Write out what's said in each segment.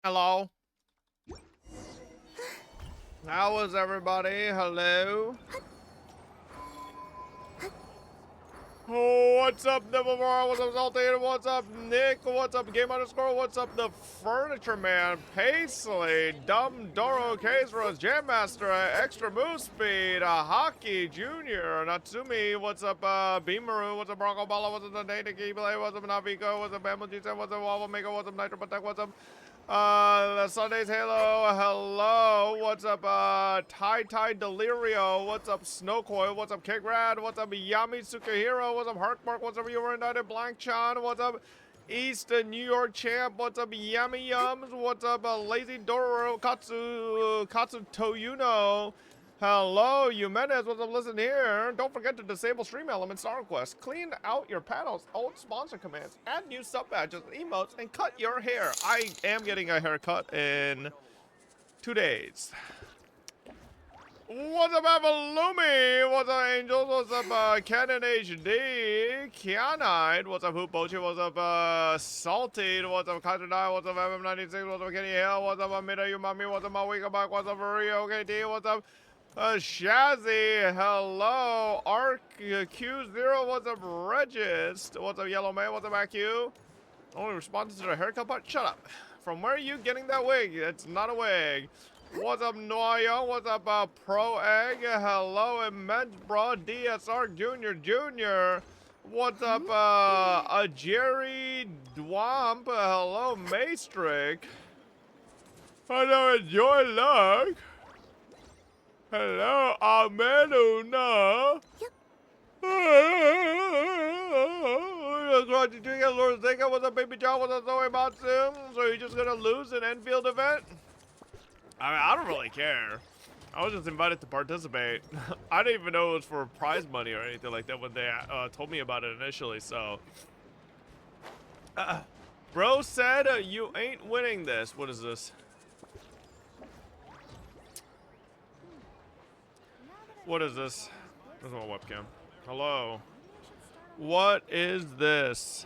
Hello. How is everybody? Hello. Oh, what's up, Nibblemore? What's up, Saltator? What's up, Nick? What's up, Game Underscore? What's up, the Furniture Man? Paisley, Dumb Doro, Kazeros, Jam Master, Extra Move Speed, Hockey Junior, Natsumi. What's up, Beamaru? What's up, Bronco Bala? What's up, the Data Keyblade? What's up, Naviko? What's up, Bamboo G7? What's up, Wobble Maker? What's up, Nitro Protect? What's up, the Sunday's Halo, hello, what's up, Tai Delirio, what's up, Snowcoil, what's up, Kigrad, what's up, Yami Sukahiro, what's up, Heartmark, what's up, Euro United, Blank Chan, what's up, East New York Champ, what's up, Yummy Yums, what's up, Lazy Doro, Katsu Toyuno, hello, Jimenez, what's up, listen here, don't forget to disable stream elements, Star Quest, clean out your panels, old sponsor commands, add new sub badges, emotes, and cut your hair. I am getting a haircut in 2 days. What's up, Avalumi? What's up, Angels? What's up, Canon HD? Kianite? What's up, Hoopochi? What's up, Salted? What's up, Kajadai? What's up, MM96? What's up, Kenny Hill? What's up, Amida Umami? What's up, Mawika Bak? What's up, Rio KD? What's up, Shazzy? Hello. Arc Q0? What's up, Regist? What's up, Yellow Man? What's up, AQ? Only responses to the haircut part? Shut up. From where are you getting that wig? It's not a wig. What's up, Noyo? What's up, Pro Egg? Hello, Immense Bro, DSR Junior. What's up, Jerry Dwamp? Hello, Maestrick. Hello, Enjoy Luck. Hello, Amenuna. Lord Zika, what's up, Baby John? What's up, Zoe Matsu? So you're just gonna lose an Endfield event? I mean, I don't really care. I was just invited to participate. I didn't even know it was for prize money or anything like that when they told me about it initially, so. Bro said you ain't winning this. What is this? What is this? There's my webcam. Hello. What is this?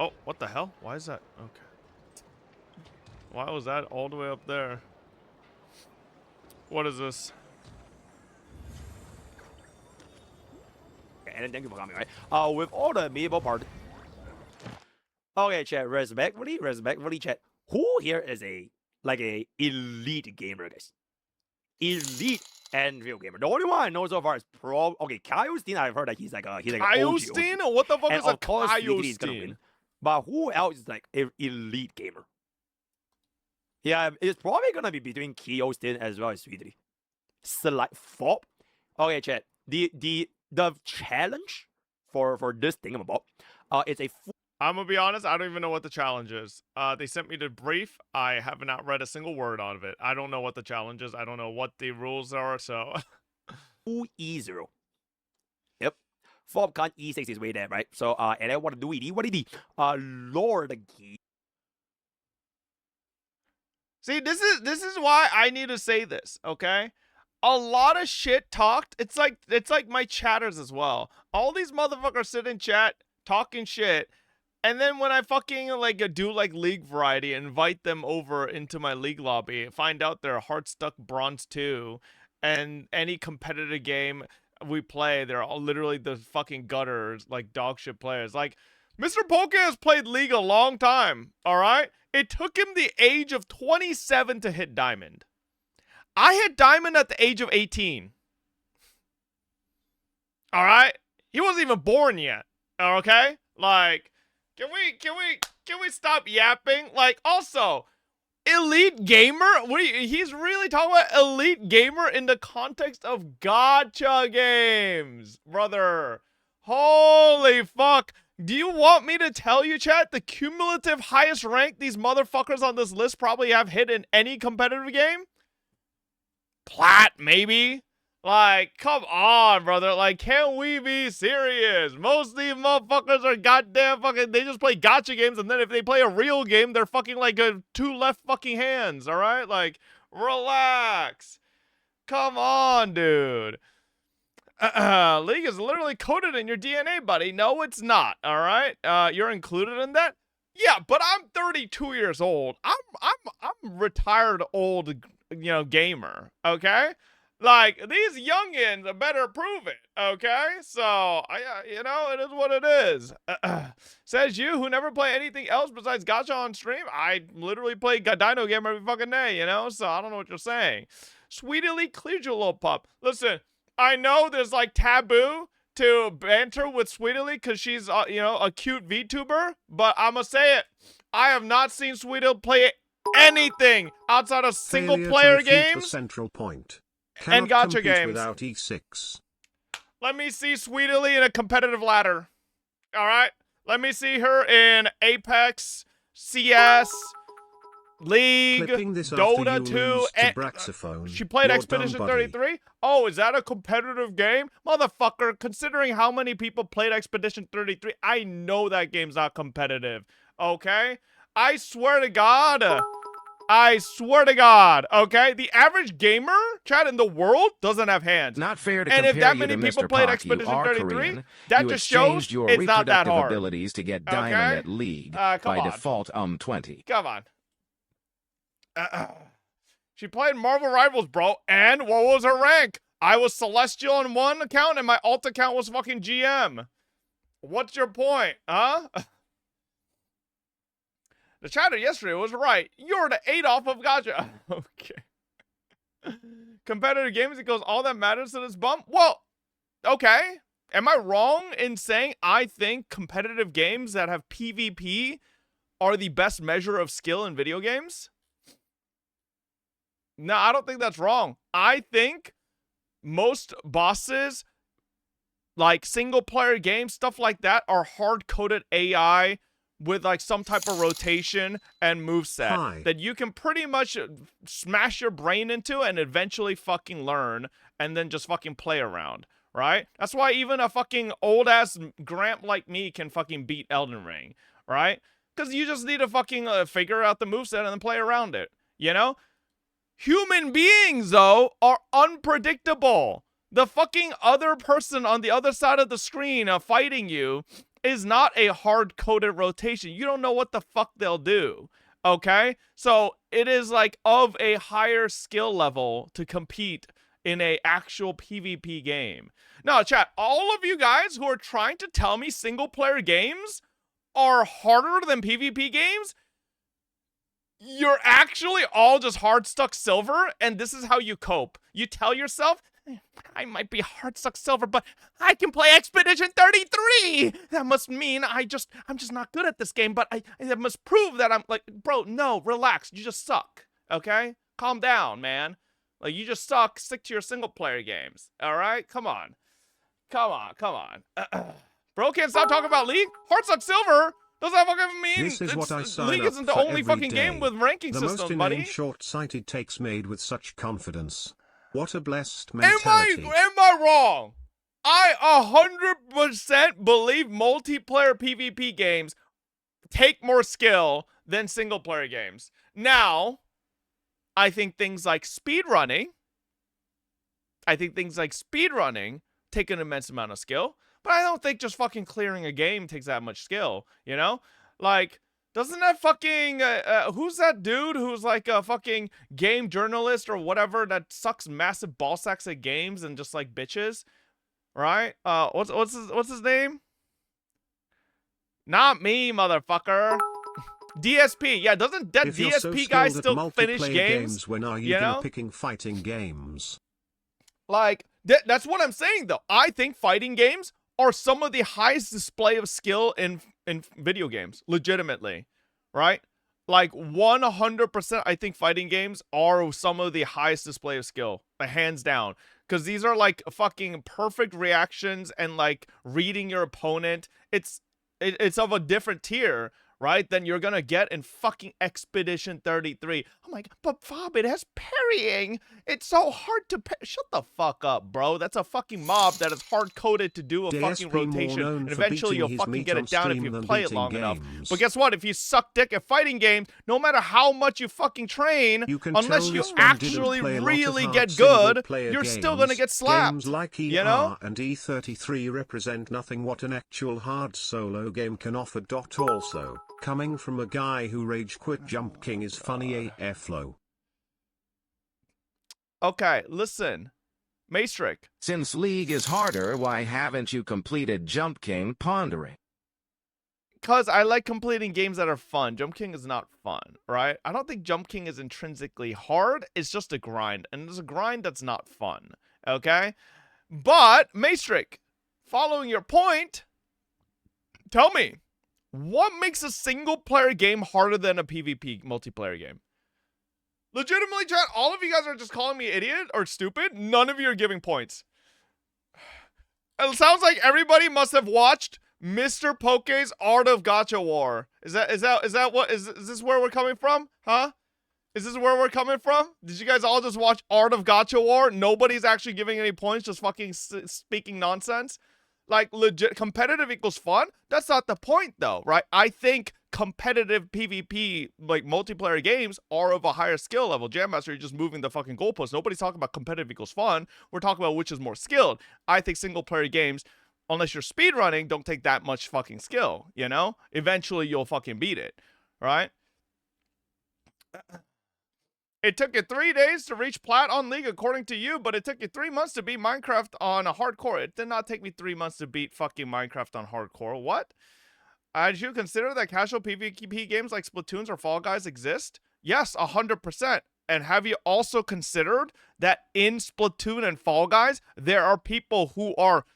Oh, what the hell? Why is that? Okay. Why was that all the way up there? What is this? And thank you for coming, right? With all the amiibo part. Okay, chat, respectfully, chat. Who here is a elite gamer, guys? Elite Endfield gamer. The only one I know so far is okay, Kyle Steen. I've heard that he's like Kyle Steen? What the fuck is a Kyle Steen? But who else is like an elite gamer? Yeah, it's probably gonna be between Kyo Steen as well as Sweetie. Fop. Okay, chat. The challenge for this thing about it's a. I'm gonna be honest, I don't even know what the challenge is. They sent me the brief. I have not read a single word out of it. I don't know what the challenge is. I don't know what the rules are, so. E0. Yep. Fob can't E6 his way there, right? So, and then what do we need? What did he? Lord again. See, this is why I need to say this, okay? A lot of shit talked. It's like my chatters as well. All these motherfuckers sit in chat talking shit. And then when I fucking do league variety, invite them over into my league lobby, find out they're heart stuck bronze 2, and any competitive game we play, they're all literally the fucking gutters, like dog shit players. Like, Mr. Poke has played League a long time, alright? It took him the age of 27 to hit Diamond. I hit Diamond at the age of 18. Alright? He wasn't even born yet, okay? Like, can we stop yapping? Like, also, elite gamer? He's really talking about elite gamer in the context of gacha games, brother. Holy fuck. Do you want me to tell you, chat, the cumulative highest rank these motherfuckers on this list probably have hit in any competitive game? Plat, maybe? Like, come on, brother. Like, can we be serious? Most of these motherfuckers are goddamn fucking, they just play gacha games, and then if they play a real game, they're fucking like two left fucking hands, alright? Like, relax. Come on, dude. League is literally coded in your DNA, buddy. No, it's not. All right, you're included in that. Yeah, but I'm 32 years old. I'm retired old, gamer. Okay, like these youngins better prove it. Okay, so it is what it is. Says you who never play anything else besides gacha on stream. I literally play Dino game every fucking day. So I don't know what you're saying. Sweetly cleared your little pup. Listen. I know there's like taboo to banter with Sweetly because she's a cute VTuber, but I'ma say it. I have not seen Sweetly play anything outside of single player games the central point. and gacha games without E6. Let me see Sweetly in a competitive ladder. All right, let me see her in Apex, CS, League, Dota 2, and she played Expedition 33. Oh, is that a competitive game? Motherfucker, considering how many people played Expedition 33, I know that game's not competitive. Okay? I swear to God. Okay? The average gamer, chat, in the world doesn't have hands. Not fair to and compare if that you many to people Mr. played Park, Expedition you are 33, Korean. that you just shows your it's not that reproductive hard. abilities to get diamond Okay? at League Come by on. default 20. Come on. She played Marvel Rivals, bro. And what was her rank? I was Celestial on one account and my alt account was fucking GM. What's your point, huh? The chatter yesterday was right. You're the Adolf of gacha. Okay. Competitive games equals all that matters to this bump? Well, okay. Am I wrong in saying I think competitive games that have PvP are the best measure of skill in video games? No, I don't think that's wrong. I think most bosses, like single player games, stuff like that, are hard-coded AI with like some type of rotation and moveset that you can pretty much smash your brain into and eventually fucking learn and then just fucking play around, right? That's why even a fucking old-ass Gramp like me can fucking beat Elden Ring, right? Because you just need to fucking figure out the moveset and then play around it, you know? Human beings, though, are unpredictable. The fucking other person on the other side of the screen fighting you is not a hard-coded rotation. You don't know what the fuck they'll do, okay? So it is like of a higher skill level to compete in a actual PvP game. Now, chat, all of you guys who are trying to tell me single-player games are harder than PvP games, you're actually all just hard stuck silver, and this is how you cope. You tell yourself, I might be hard stuck silver, but I can play Expedition 33. That must mean I'm just not good at this game, but I must prove that I'm like, bro, no, relax. You just suck. Okay? Calm down, man. Like, you just suck. Stick to your single player games. All right? Come on. Bro can't stop talking about League. Hard stuck silver. Does that fucking mean this is what I sign League up isn't the for only every fucking day. game with ranking the systems, most inane, buddy? short-sighted takes made with such confidence. What a blessed mentality. Am I wrong? I 100% believe multiplayer PvP games take more skill than single player games. Now, I think things like speedrunning take an immense amount of skill. But I don't think just fucking clearing a game takes that much skill, you know? Like, doesn't that fucking, who's that dude who's like a fucking game journalist or whatever that sucks massive ball sacks at games and just like bitches, right? What's his name? Not me, motherfucker. DSP, yeah, doesn't that if you're DSP so guy skilled still at finish multiplayer games? when are you gonna picking fighting games? Like, that's what I'm saying, though. I think fighting games are some of the highest display of skill in video games, legitimately, right? Like 100%, I think fighting games are some of the highest display of skill, hands down, because these are like fucking perfect reactions and like reading your opponent. It's of a different tier, right, than you're gonna get in fucking Expedition 33. Oh my god, but Fob, it has parrying. It's so hard to shut the fuck up, bro. That's a fucking mob that is hard-coded to do a fucking DSP more rotation, known and for eventually beating you'll his fucking meat get on it down if stream you than play it beating long enough. games. But guess what? If you suck dick at fighting games, no matter how much you fucking train, You can unless tell you this one didn't actually play a lot of really hard get good, single-player you're games. still gonna get slapped. Games like ER You know? and E33 represent nothing what an actual hard solo game can offer. Also, coming from a guy who rage quit Jump King is funny AF low. Okay, listen. Maestric. Since League is harder, why haven't you completed Jump King Pondering? Because I like completing games that are fun. Jump King is not fun, right? I don't think Jump King is intrinsically hard. It's just a grind. And it's a grind that's not fun, okay? But, Maestric, following your point, tell me, what makes a single-player game harder than a PvP multiplayer game? Legitimately, chat, all of you guys are just calling me idiot or stupid. None of you are giving points. It sounds like everybody must have watched Mr. Poke's Art of Gacha War. Is this where we're coming from? Huh? Is this where we're coming from? Did you guys all just watch Art of Gacha War? Nobody's actually giving any points, just fucking speaking nonsense. Like, legit, competitive equals fun? That's not the point, though, right? I think competitive PvP, like, multiplayer games are of a higher skill level. Jam Master, you're just moving the fucking goalpost. Nobody's talking about competitive equals fun. We're talking about which is more skilled. I think single-player games, unless you're speedrunning, don't take that much fucking skill, you know? Eventually, you'll fucking beat it, right? It took you 3 days to reach plat on League, according to you, but it took you 3 months to beat Minecraft on a hardcore. It did not take me 3 months to beat fucking Minecraft on hardcore. What? Did you consider that casual PvP games like Splatoons or Fall Guys exist? Yes, 100%. And have you also considered that in Splatoon and Fall Guys, there are people who are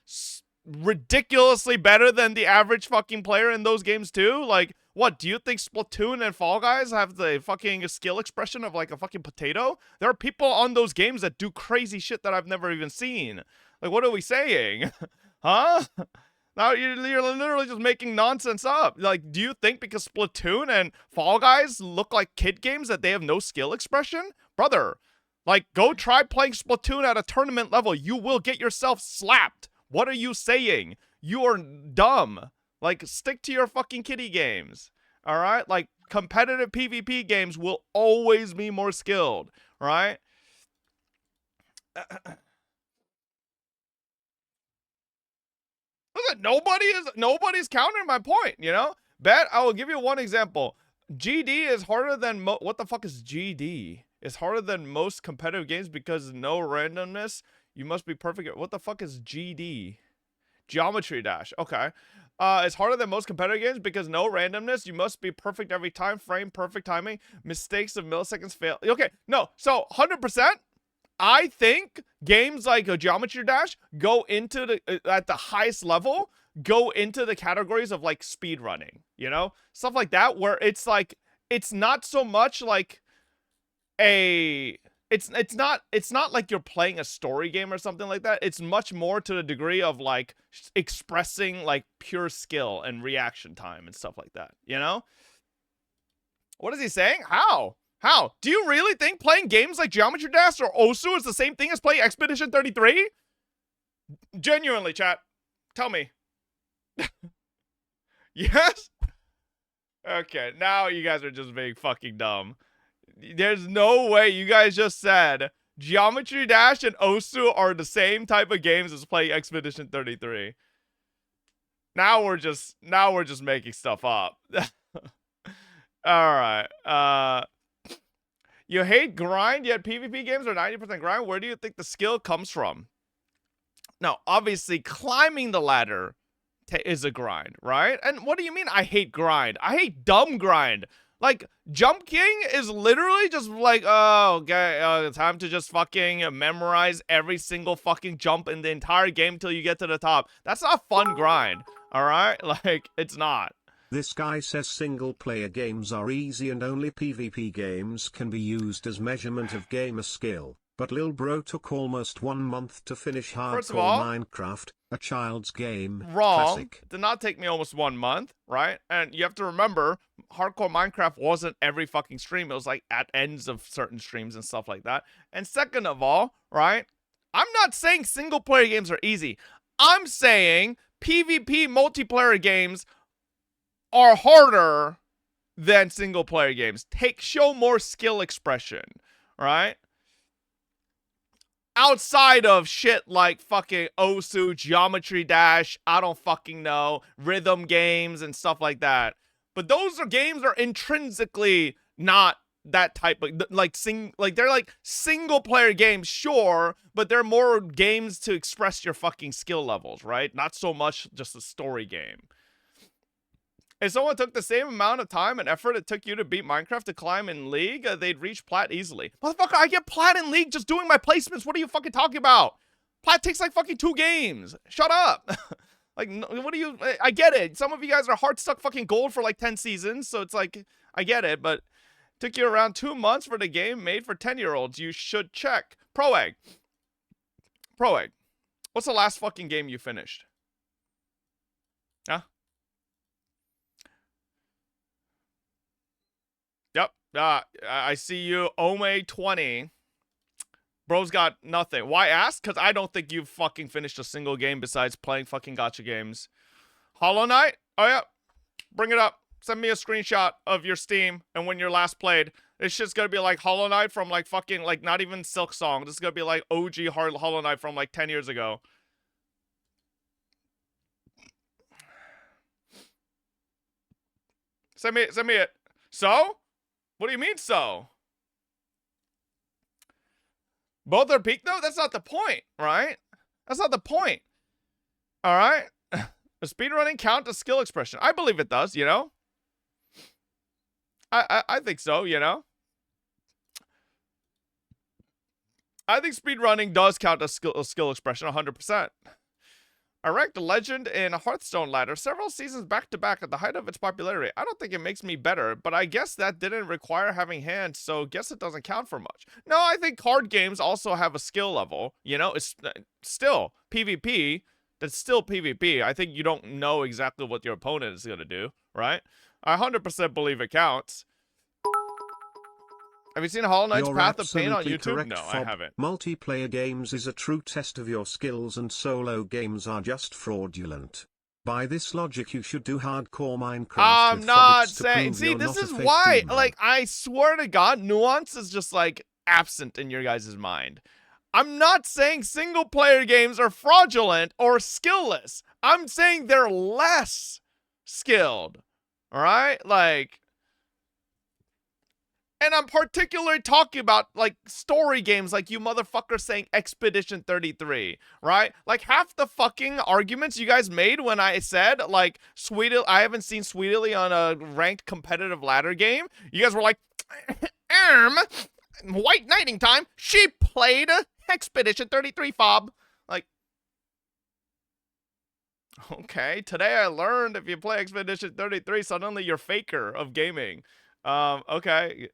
ridiculously better than the average fucking player in those games too? Like, what, do you think Splatoon and Fall Guys have the fucking skill expression of like a fucking potato? There are people on those games that do crazy shit that I've never even seen. Like, what are we saying? Huh? Now you're literally just making nonsense up. Like, do you think because Splatoon and Fall Guys look like kid games that they have no skill expression? Brother, like, go try playing Splatoon at a tournament level. You will get yourself slapped. What are you saying? You are dumb. Like, stick to your fucking kiddie games. Alright? Like, competitive PvP games will always be more skilled. Right? Listen, nobody's countering my point, you know? Bet, I will give you one example. GD is harder than what the fuck is GD? It's harder than most competitive games because no randomness. You must be perfect. What the fuck is GD? Geometry Dash. Okay. It's harder than most competitive games because no randomness. You must be perfect every time. Frame perfect timing. Mistakes of milliseconds fail. Okay. No. So 100%. I think games like a Geometry Dash go into the at the highest level, go into the categories of like speed running, you know, stuff like that, where it's like it's not so much like it's not like you're playing a story game or something like that. It's much more to the degree of like expressing like pure skill and reaction time and stuff like that, you know? What is he saying? How? Do you really think playing games like Geometry Dash or Osu is the same thing as playing Expedition 33? Genuinely, chat. Tell me. Yes? Okay, now you guys are just being fucking dumb. There's no way you guys just said Geometry Dash and Osu are the same type of games as playing Expedition 33. Now we're just making stuff up. Alright. You hate grind, yet PvP games are 90% grind. Where do you think the skill comes from? Now, obviously, climbing the ladder is a grind, right? And what do you mean I hate grind? I hate dumb grind. Like, Jump King is literally just like, oh, okay, time to just fucking memorize every single fucking jump in the entire game till you get to the top. That's not fun grind, alright? Like, it's not. This guy says single-player games are easy and only PvP games can be used as measurement of gamer skill. but Lil Bro took almost 1 month to finish First of Hardcore all, Minecraft, a child's game. wrong. Classic. It did not take me almost 1 month, right? And you have to remember, Hardcore Minecraft wasn't every fucking stream. It was like at ends of certain streams and stuff like that. And second of all, right? I'm not saying single player games are easy. I'm saying PvP multiplayer games are harder than single player games. Show more skill expression, right? Outside of shit like fucking Osu, Geometry Dash, I don't fucking know, rhythm games and stuff like that. But those games are intrinsically not that type of they're like single player games, sure, but they're more games to express your fucking skill levels, right? Not so much just a story game. If someone took the same amount of time and effort it took you to beat Minecraft to climb in League, they'd reach Plat easily. Motherfucker, I get Plat in League just doing my placements. What are you fucking talking about? Plat takes like fucking 2 games. Shut up. Like, what do you... I get it. Some of you guys are hard-stuck fucking gold for like 10 seasons, so it's like, I get it, but... Took you around 2 months for the game made for 10-year-olds. You should check. Proegg. What's the last fucking game you finished? Huh? Yep. I see you. Ome20. Bro's got nothing. Why ask? Because I don't think you've fucking finished a single game besides playing fucking gacha games. Hollow Knight? Oh, yeah. Bring it up. Send me a screenshot of your Steam and when you're last played. It's just gonna be like Hollow Knight from like fucking, like not even Silk Song. This is gonna be like OG Hollow Knight from like 10 years ago. Send me it. So? What do you mean so? Both are peak though? That's not the point, right? That's not the point. Alright? Does speedrunning count as skill expression? I believe it does, you know? I think so, you know? I think speedrunning does count as skill expression 100%. I ranked a legend in a Hearthstone ladder several seasons back to back at the height of its popularity. I don't think it makes me better, but I guess that didn't require having hands, so guess it doesn't count for much. No, I think card games also have a skill level, you know? It's still PvP. That's still PvP. I think you don't know exactly what your opponent is going to do, right? I 100% believe it counts. Have you seen Hollow Knight's You're Path of Pain on absolutely YouTube? correct, No, Fob. I haven't. Multiplayer games is a true test of your skills and solo games are just fraudulent. By this logic you should do hardcore Minecraft I'm with not Fobbits to saying... prove See, you're this not a is fake why, demon. like, I swear to God, nuance is just, like, absent in your guys' mind. I'm not saying single-player games are fraudulent or skillless. I'm saying they're less skilled. Alright? Like... And I'm particularly talking about, like, story games like you motherfuckers saying Expedition 33, right? Like, half the fucking arguments you guys made when I said, like, I haven't seen Sweetly on a ranked competitive ladder game. You guys were like, White Knighting time, she played Expedition 33, Fob. Like, okay, today I learned if you play Expedition 33, suddenly you're faker of gaming. Okay.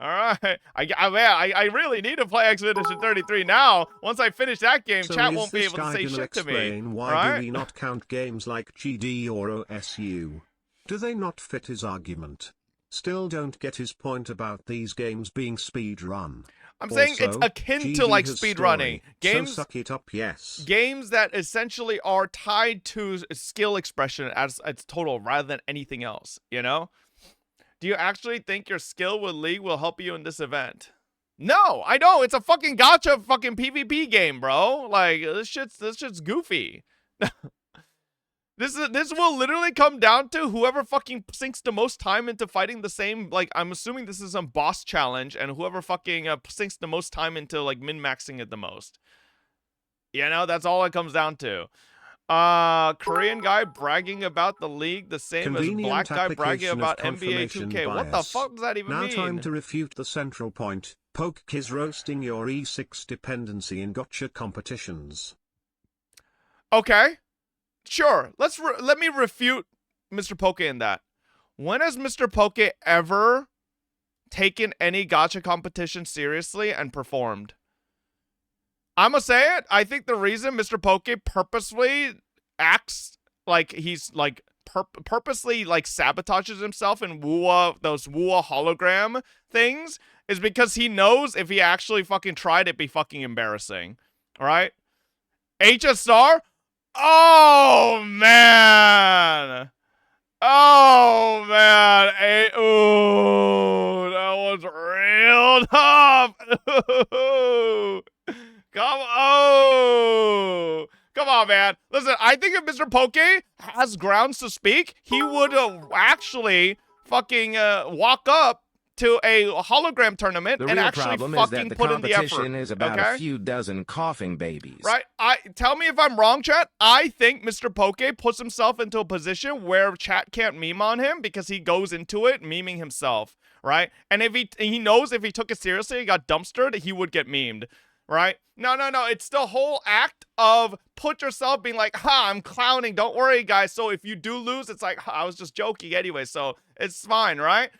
All right. I really need to play Expedition 33 now. Once I finish that game, So chat is won't be this able to guy say gonna shit to me. explain why Right? do we not count games like GD or OSU? Do they not fit his argument? Still don't get his point about these games being speedrun. I'm saying it's Also, akin to GD like has speedrunning. story, Games, so suck it up, yes. games that essentially are tied to skill expression as its total rather than anything else, you know? Do you actually think your skill with League will help you in this event? No, I don't. It's a fucking gacha fucking PvP game, bro. Like, this shit's goofy. This will literally come down to whoever fucking sinks the most time into fighting the same, like, I'm assuming this is some boss challenge, and whoever fucking sinks the most time into, like, min-maxing it the most. You know, that's all it comes down to. Korean guy bragging about the league the same as black guy bragging about NBA 2K. Bias. What the fuck does that even Now mean? time to refute the central point. Poke is roasting your E6 dependency in gotcha competitions. Okay. Sure. Let me refute Mr. Poke in that. When has Mr. Poke ever taken any gacha competition seriously and performed? I'm gonna say it. I think the reason Mr. Poke purposely acts like he's like purposely like sabotages himself in those Wooa hologram things is because he knows if he actually fucking tried, it'd be fucking embarrassing. All right? HSR? Oh, man. Oh, man. Ooh, that was real tough. Come on, man. Listen, I think if Mr. Poke has grounds to speak, he would actually fucking walk up to a hologram tournament The and real actually problem is that fucking the put in the effort. competition is about okay? a few dozen coughing babies. Right? Tell me if I'm wrong, chat. I think Mr. Poke puts himself into a position where chat can't meme on him because he goes into it memeing himself, right? And if he knows if he took it seriously, he got dumpstered, he would get memed. Right? No. It's the whole act of put yourself being like, ha, I'm clowning. Don't worry, guys. So if you do lose, it's like, I was just joking anyway. So it's fine, right?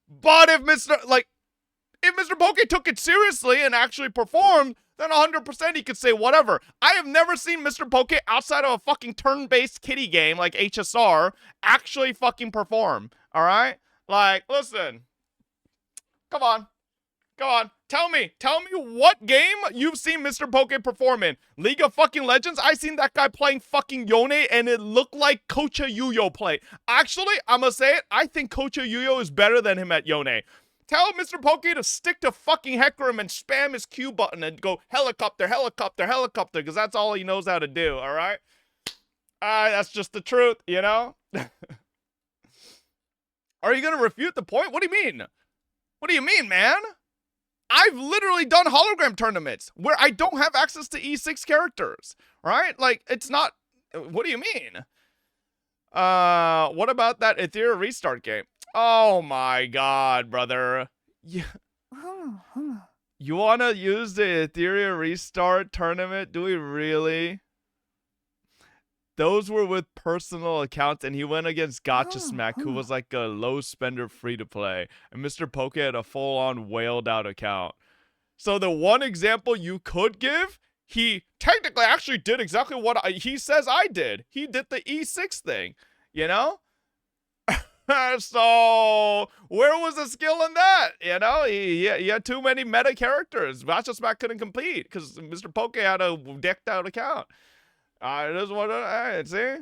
But if Mr. Poke took it seriously and actually performed, then 100% he could say whatever. I have never seen Mr. Poke outside of a fucking turn-based kiddie game like HSR actually fucking perform. All right? Like, listen. Come on. Tell me what game you've seen Mr. Poke perform in. League of fucking Legends? I seen that guy playing fucking Yone and it looked like Kocha Yuyo play. Actually, I'm gonna say it, I think Kocha Yuyo is better than him at Yone. Tell Mr. Poke to stick to fucking Hecarim and spam his Q button and go helicopter, because that's all he knows how to do, alright? That's just the truth, you know? Are you gonna refute the point? What do you mean? What do you mean, man? I've literally done hologram tournaments where I don't have access to E6 characters, right? Like, it's not... What do you mean? What about that Ethereal Restart game? Oh my god, brother. Yeah. You wanna use the Ethereal Restart tournament? Do we really? Those were with personal accounts, and he went against Gotcha Smack, who was like a low spender free to play. And Mr. Poke had a full-on whaled out account. So the one example you could give, he technically actually did exactly what he says I did. He did the E6 thing, you know? So where was the skill in that? You know, he had too many meta characters. Gotcha Smack couldn't compete because Mr. Poke had a decked out account. It is what it see.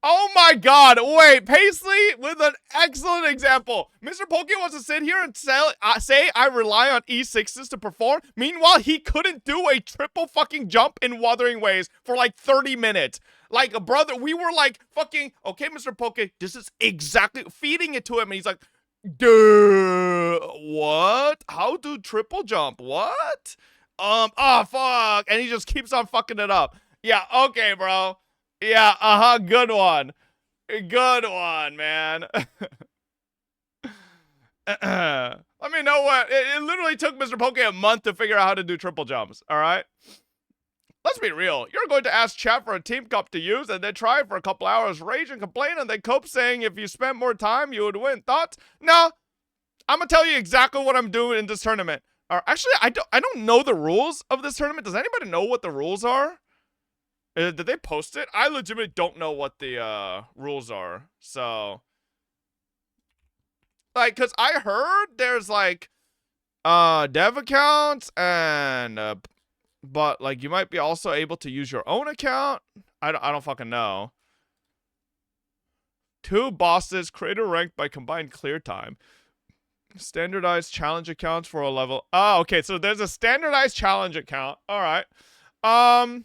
Oh my god, wait, Paisley with an excellent example. Mr. Poke wants to sit here and say I rely on E6s to perform. Meanwhile, he couldn't do a triple fucking jump in Wuthering Waves for like 30 minutes. Like, brother, we were like fucking, okay, Mr. Poke, this is exactly, feeding it to him, and he's like, duh, what? How to triple jump? What? Oh, fuck. And he just keeps on fucking it up. Yeah, okay, bro. Yeah, good one. Good one, man. Let me know what. It literally took Mr. Poke a month to figure out how to do triple jumps, alright? Let's be real. You're going to ask chat for a team cup to use and then try it for a couple hours, rage and complain, and then cope saying if you spent more time, you would win. Thoughts? No. I'm gonna tell you exactly what I'm doing in this tournament. Actually, I don't know the rules of this tournament. Does anybody know what the rules are? Did they post it? I legitimately don't know what the rules are. So, like, cause I heard there's like dev accounts and but like you might be also able to use your own account. I don't fucking know. 2 bosses, creator ranked by combined clear time. Standardized challenge accounts for a level. Oh, okay. So there's a standardized challenge account. All right. I'm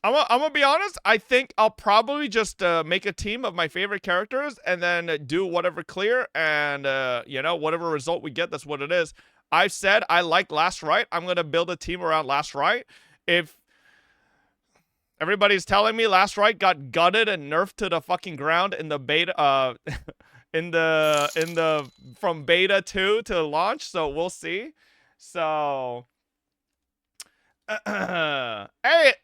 gonna be honest. I think I'll probably just make a team of my favorite characters and then do whatever clear and you know, whatever result we get, that's what it is. I've said I like Last Right. I'm gonna build a team around Last Right. If everybody's telling me Last Right got gutted and nerfed to the fucking ground in the beta, in the from beta 2 to launch, so we'll see. So hey,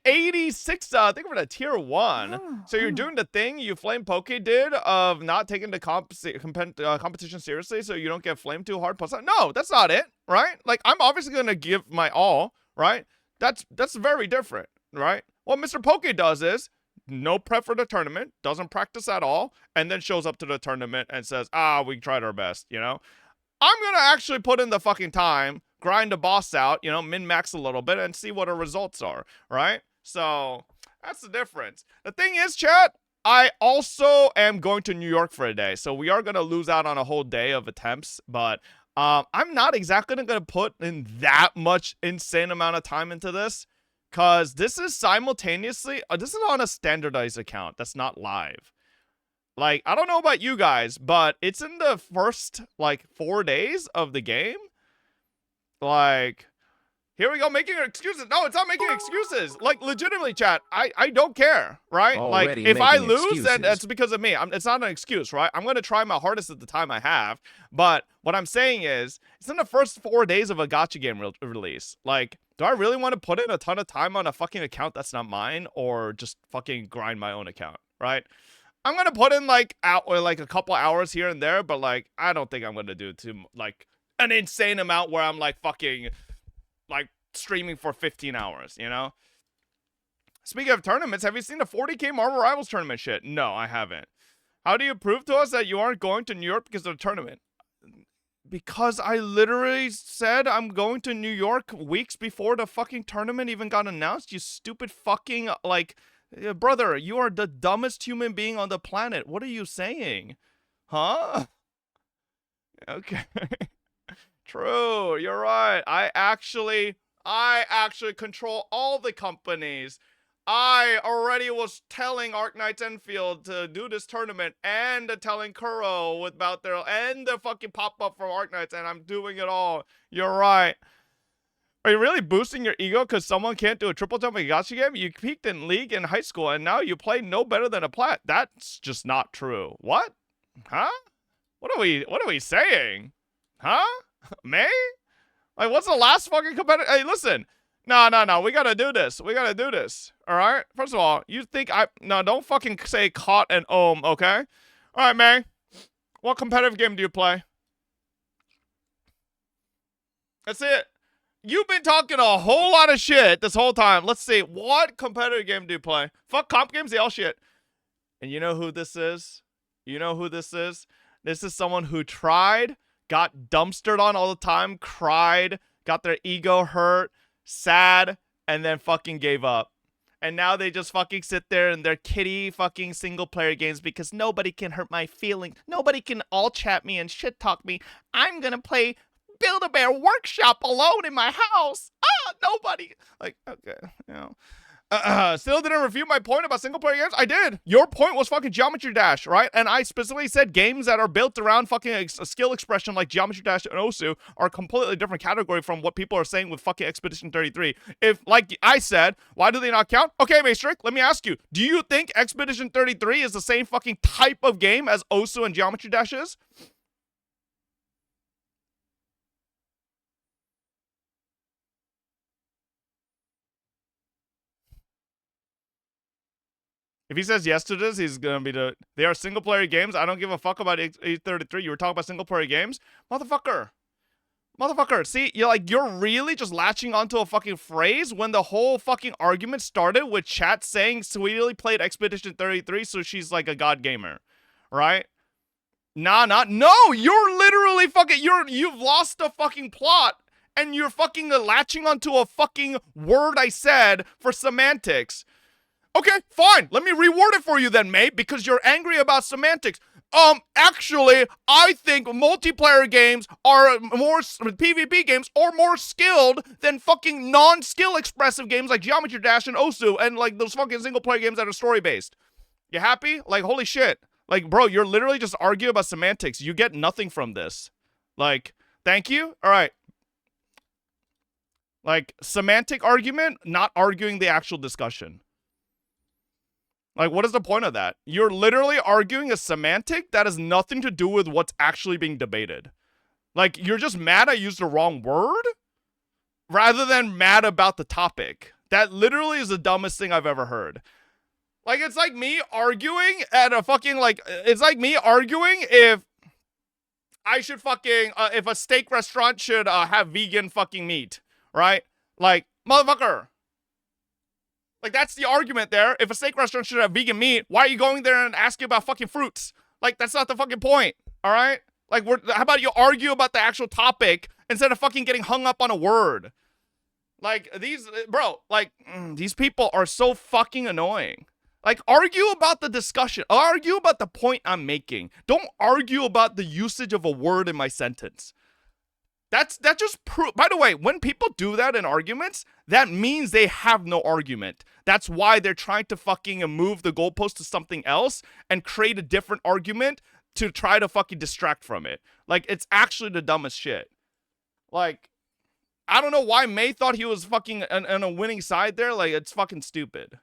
80 6, I think we're at tier 1. So you're doing the thing you Flame Poke did of not taking the competition seriously so you don't get flamed too hard. Plus, no, that's not it, right? Like, I'm obviously going to give my all, right? That's very different, right? What Mr. Poke does is no prep for the tournament, doesn't practice at all, and then shows up to the tournament and says, we tried our best, you know? I'm going to actually put in the fucking time, grind the boss out, you know, min-max a little bit, and see what our results are, right? So, that's the difference. The thing is, chat, I also am going to New York for a day, so we are going to lose out on a whole day of attempts, but I'm not exactly going to put in that much insane amount of time into this, because this is simultaneously, this is on a standardized account that's not live. Like, I don't know about you guys, but it's in the first, like, 4 days of the game. Like, here we go, making excuses. No, it's not making excuses. Like, legitimately, chat, I don't care, right? Already like, if I making lose, then excuses. that's because of me. It's not an excuse, right? I'm going to try my hardest at the time I have. But what I'm saying is, it's in the first 4 days of a gacha game release. Like, do I really want to put in a ton of time on a fucking account that's not mine? Or just fucking grind my own account, right? I'm going to put in, like, a couple hours here and there. But, like, I don't think I'm going to do like, an insane amount where I'm, like, fucking, like, streaming for 15 hours, you know? Speaking of tournaments, have you seen the 40k Marvel Rivals tournament shit? No, I haven't. How do you prove to us that you aren't going to New York because of the tournament? Because I literally said I'm going to New York weeks before the fucking tournament even got announced, you stupid fucking, like, brother, you are the dumbest human being on the planet. What are you saying? Huh? Okay. True, you're right. I actually control all the companies. I already was telling Arknights Endfield to do this tournament and telling Kuro about and the fucking pop-up from Arknights, and I'm doing it all. You're right. Are you really boosting your ego because someone can't do a triple jump in a gacha game? You peaked in League in high school, and now you play no better than a plat. That's just not true. What? Huh? What are we saying? Huh? May? Like, what's the last fucking competitor? Hey, listen. No. We gotta do this. All right? First of all, you think no, don't fucking say caught and ohm, okay? All right, May. What competitive game do you play? That's it. You've been talking a whole lot of shit this whole time. Let's see. What competitive game do you play? Fuck comp games, they all shit. And you know who this is? This is someone who tried, got dumpstered on all the time, cried, got their ego hurt, sad, and then fucking gave up. And now they just fucking sit there in their kitty fucking single player games because nobody can hurt my feelings. Nobody can all chat me and shit talk me. I'm gonna play Build-A-Bear Workshop alone in my house. Nobody. Like, okay, you know. Still didn't refute my point about single-player games? I did. Your point was fucking Geometry Dash, right? And I specifically said games that are built around fucking a skill expression like Geometry Dash and Osu are a completely different category from what people are saying with fucking Expedition 33. If, like I said, why do they not count? Okay, Maestric, let me ask you. Do you think Expedition 33 is the same fucking type of game as Osu and Geometry Dash is? If he says yes to this, he's gonna be they are single player games. I don't give a fuck about 833. You were talking about single player games? Motherfucker. See, you're really just latching onto a fucking phrase when the whole fucking argument started with chat saying Sweetie played Expedition 33, so she's like a god gamer. Right? No, you're literally fucking, you've lost the fucking plot. And you're fucking latching onto a fucking word I said for semantics. Okay, fine. Let me reword it for you then, mate, because you're angry about semantics. Actually, I think multiplayer games are PvP games are more skilled than fucking non-skill expressive games like Geometry Dash and Osu and like those fucking single player games that are story-based. You happy? Like, holy shit. Like, bro, you're literally just arguing about semantics. You get nothing from this. Like, thank you? All right. Like, semantic argument, not arguing the actual discussion. Like, what is the point of that? You're literally arguing a semantic that has nothing to do with what's actually being debated. Like, you're just mad I used the wrong word? Rather than mad about the topic. That literally is the dumbest thing I've ever heard. Like, it's like me arguing at a fucking, like, it's like me arguing if I should fucking, if a steak restaurant should have vegan fucking meat, right? Like, motherfucker. Like, that's the argument there. If a steak restaurant should have vegan meat, why are you going there and asking about fucking fruits? Like, that's not the fucking point, all right? Like, how about you argue about the actual topic instead of fucking getting hung up on a word? Like, these people are so fucking annoying. Like, argue about the discussion. Argue about the point I'm making. Don't argue about the usage of a word in my sentence. That just proves. By the way, when people do that in arguments, that means they have no argument. That's why they're trying to fucking move the goalpost to something else and create a different argument to try to fucking distract from it. Like, it's actually the dumbest shit. Like, I don't know why May thought he was fucking on a winning side there. Like, it's fucking stupid.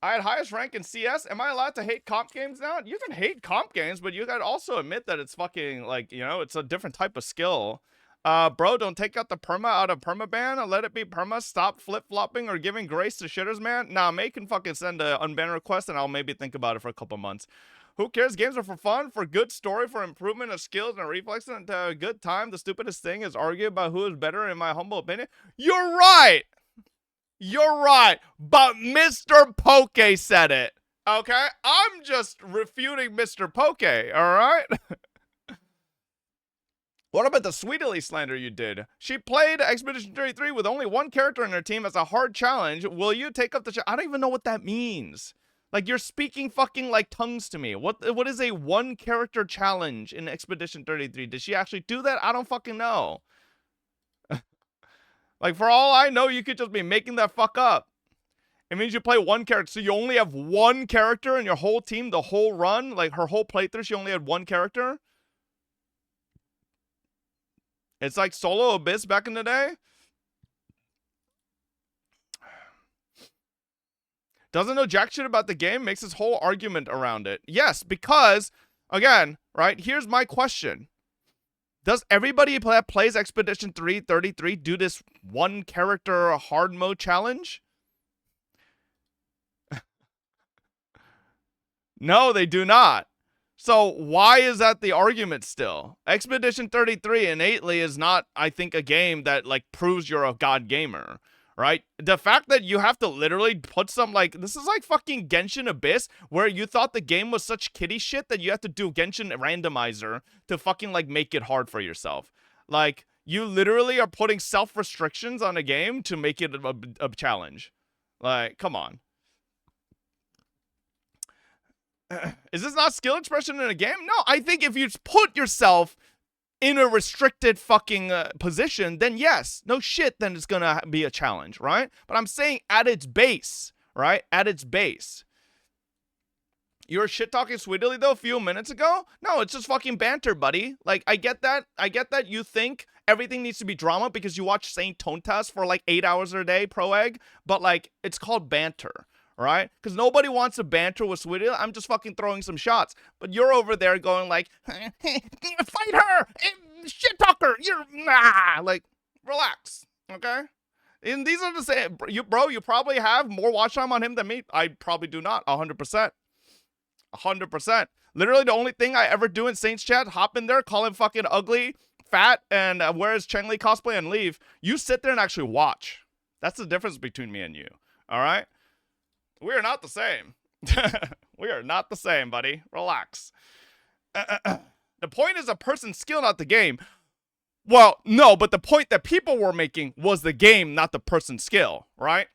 I had highest rank in CS. Am I allowed to hate comp games now? You can hate comp games, but you gotta also admit that it's fucking, like, you know, it's a different type of skill. Bro, don't take out the perma out of permaban. Let it be perma. Stop flip-flopping or giving grace to shitters, man. Nah, May can fucking send a unban request, and I'll maybe think about it for a couple months. Who cares? Games are for fun, for good story, for improvement of skills and reflexes, and to a good time. The stupidest thing is argue about who is better, in my humble opinion. You're right! You're right, but Mr. Poke said it, okay? I'm just refuting Mr. Poke, all right? What about the Sweetly slander you did? She played Expedition 33 with only one character in her team as a hard challenge. Will you take up the challenge? I don't even know what that means. Like, you're speaking fucking like tongues to me. What is a one character challenge in Expedition 33? Did she actually do that? I don't fucking know. Like, for all I know, you could just be making that fuck up. It means you play one character. So you only have one character in your whole team, the whole run? Like, her whole playthrough, she only had one character? It's like Solo Abyss back in the day? Doesn't know jack shit about the game, makes his whole argument around it. Yes, because, again, right, here's my question. Does everybody that plays Expedition 333 do this one character hard mode challenge? No, they do not. So why is that the argument still? Expedition 33 innately is not, I think, a game that, like, proves you're a god gamer, right? The fact that you have to literally put some, like, this is like fucking Genshin Abyss, where you thought the game was such kiddie shit that you have to do Genshin randomizer to fucking, like, make it hard for yourself. Like, you literally are putting self-restrictions on a game to make it a challenge. Like, come on. Is this not skill expression in a game? No, I think if you put yourself in a restricted fucking position, then yes, no shit, then it's gonna be a challenge, right? But I'm saying at its base, right? At its base. You were shit-talking Sweetly, though, a few minutes ago? No, it's just fucking banter, buddy. Like, I get that. I get that you think everything needs to be drama because you watch Saint Tontas for, like, 8 hours a day, pro egg. But, like, it's called banter, right? Because nobody wants to banter with Sweetly. I'm just fucking throwing some shots. But you're over there going, like, fight her! Shit-talker! You're... Nah! Like, relax, okay? And these are the same... Bro, you probably have more watch time on him than me. I probably do not, 100%. 100%. Literally the only thing I ever do in Saints chat, hop in there, call him fucking ugly, fat, and wear his Cheng Li cosplay and leave. You sit there and actually watch. That's the difference between me and you. All right? We are not the same. We are not the same, buddy. Relax. The point is a person's skill, not the game. Well, no, but the point that people were making was the game, not the person's skill, right?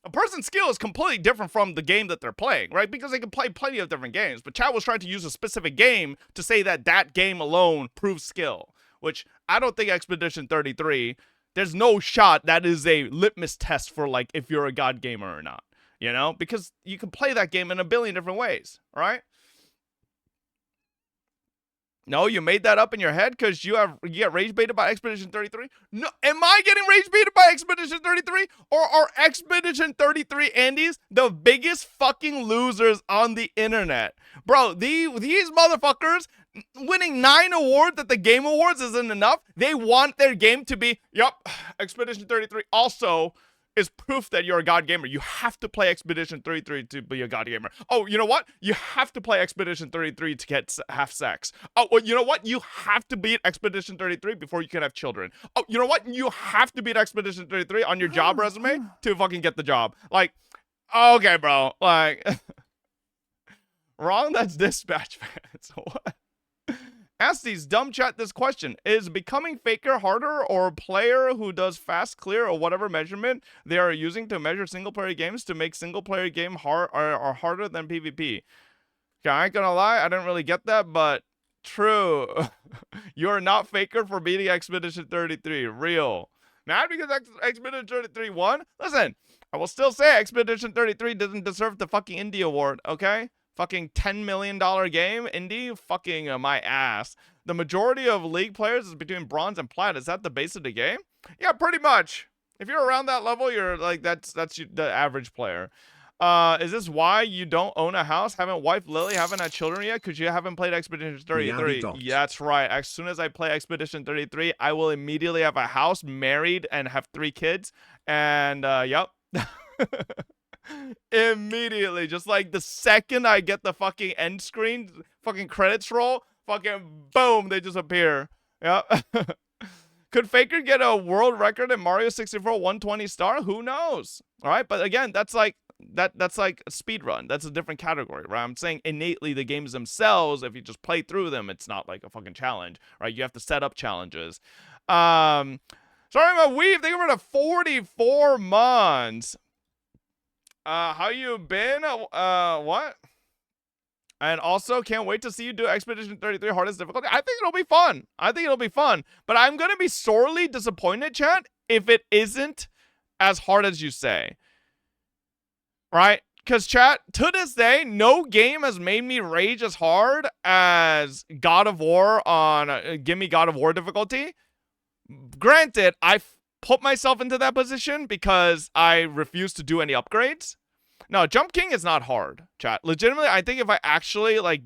A person's skill is completely different from the game that they're playing, right? Because they can play plenty of different games. But Chad was trying to use a specific game to say that that game alone proves skill, which I don't think Expedition 33, there's no shot that is a litmus test for, like, if you're a god gamer or not, you know? Because you can play that game in a billion different ways, right? No, you made that up in your head because you get rage baited by Expedition 33? No, am I getting rage baited by Expedition 33? Or are Expedition 33 Andes the biggest fucking losers on the internet? Bro, these motherfuckers winning 9 awards at the Game Awards isn't enough. They want their game to be, yup, Expedition 33 also is proof that you're a god gamer. You have to play Expedition 33 to be a god gamer. Oh, you know what? You have to play Expedition 33 to have sex. Oh, well, you know what? You have to beat Expedition 33 before you can have children. Oh, you know what? You have to beat Expedition 33 on your job resume to fucking get the job. Like, okay, bro. Like, wrong, that's dispatch fans. What? Ask these dumb chat this question. Is becoming Faker harder, or a player who does fast clear or whatever measurement they are using to measure single player games to make single player game are harder than PvP? Okay, I ain't gonna lie, I didn't really get that, but true. You're not Faker for beating Expedition 33. Real. Not because Expedition 33 won. Listen, I will still say Expedition 33 doesn't deserve the fucking Indie Award, okay? Fucking $10 million game, indie, fucking my ass. The majority of League players is between bronze and plat. Is that the base of the game? Yeah, pretty much. If you're around that level, you're like, that's the average player. Is this why you don't own a house? Haven't wife Lily, haven't had children yet? Because you haven't played Expedition 33. Yeah, that's right. As soon as I play Expedition 33, I will immediately have a house, married, and have 3 kids. And, yep. Immediately, just like the second I get the fucking end screen, fucking credits roll, fucking boom, they just appear. Yep. Could Faker get a world record in Mario 64 120 star? Who knows? All right, but again, that's like that's like a speed run. That's a different category, right? I'm saying innately the games themselves, if you just play through them, it's not like a fucking challenge, right? You have to set up challenges. Sorry, my weave. Thank you for the 44 months. How you been? What? And also, can't wait to see you do Expedition 33 hardest difficulty. I think it'll be fun. I think it'll be fun. But I'm going to be sorely disappointed, chat, if it isn't as hard as you say. Right? Because, chat, to this day, no game has made me rage as hard as God of War on Gimme God of War difficulty. Granted, I put myself into that position because I refuse to do any upgrades. No, Jump King is not hard, chat. Legitimately, I think if I actually, like,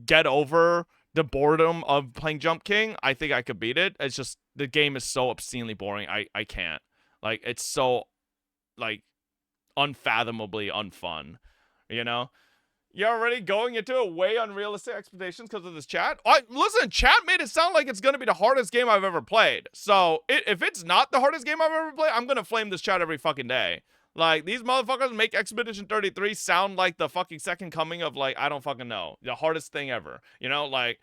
get over the boredom of playing Jump King, I think I could beat it. It's just, the game is so obscenely boring, I can't. Like, it's so, like, unfathomably unfun, you know? You're already going into a way unrealistic expectations because of this chat? Listen, chat made it sound like it's going to be the hardest game I've ever played. So, if it's not the hardest game I've ever played, I'm going to flame this chat every fucking day. Like, these motherfuckers make Expedition 33 sound like the fucking second coming of, like, I don't fucking know. The hardest thing ever. You know, like,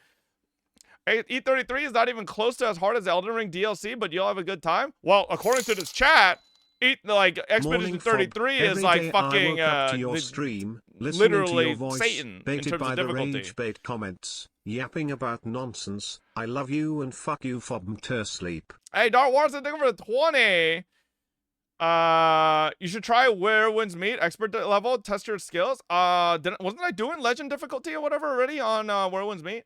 E33 is not even close to as hard as Elden Ring DLC, but you'll have a good time? Well, according to this chat, Expedition 33 is like fucking to your stream, literally to your voice, Satan in baited terms by of the difficulty. rage bait comments, yapping about nonsense. I love you and fuck you from to sleep. Hey, Dark Watson, thank you for the 20. You should try Where Winds Meet expert level, test your skills. Wasn't I doing legend difficulty or whatever already on Where Winds Meet?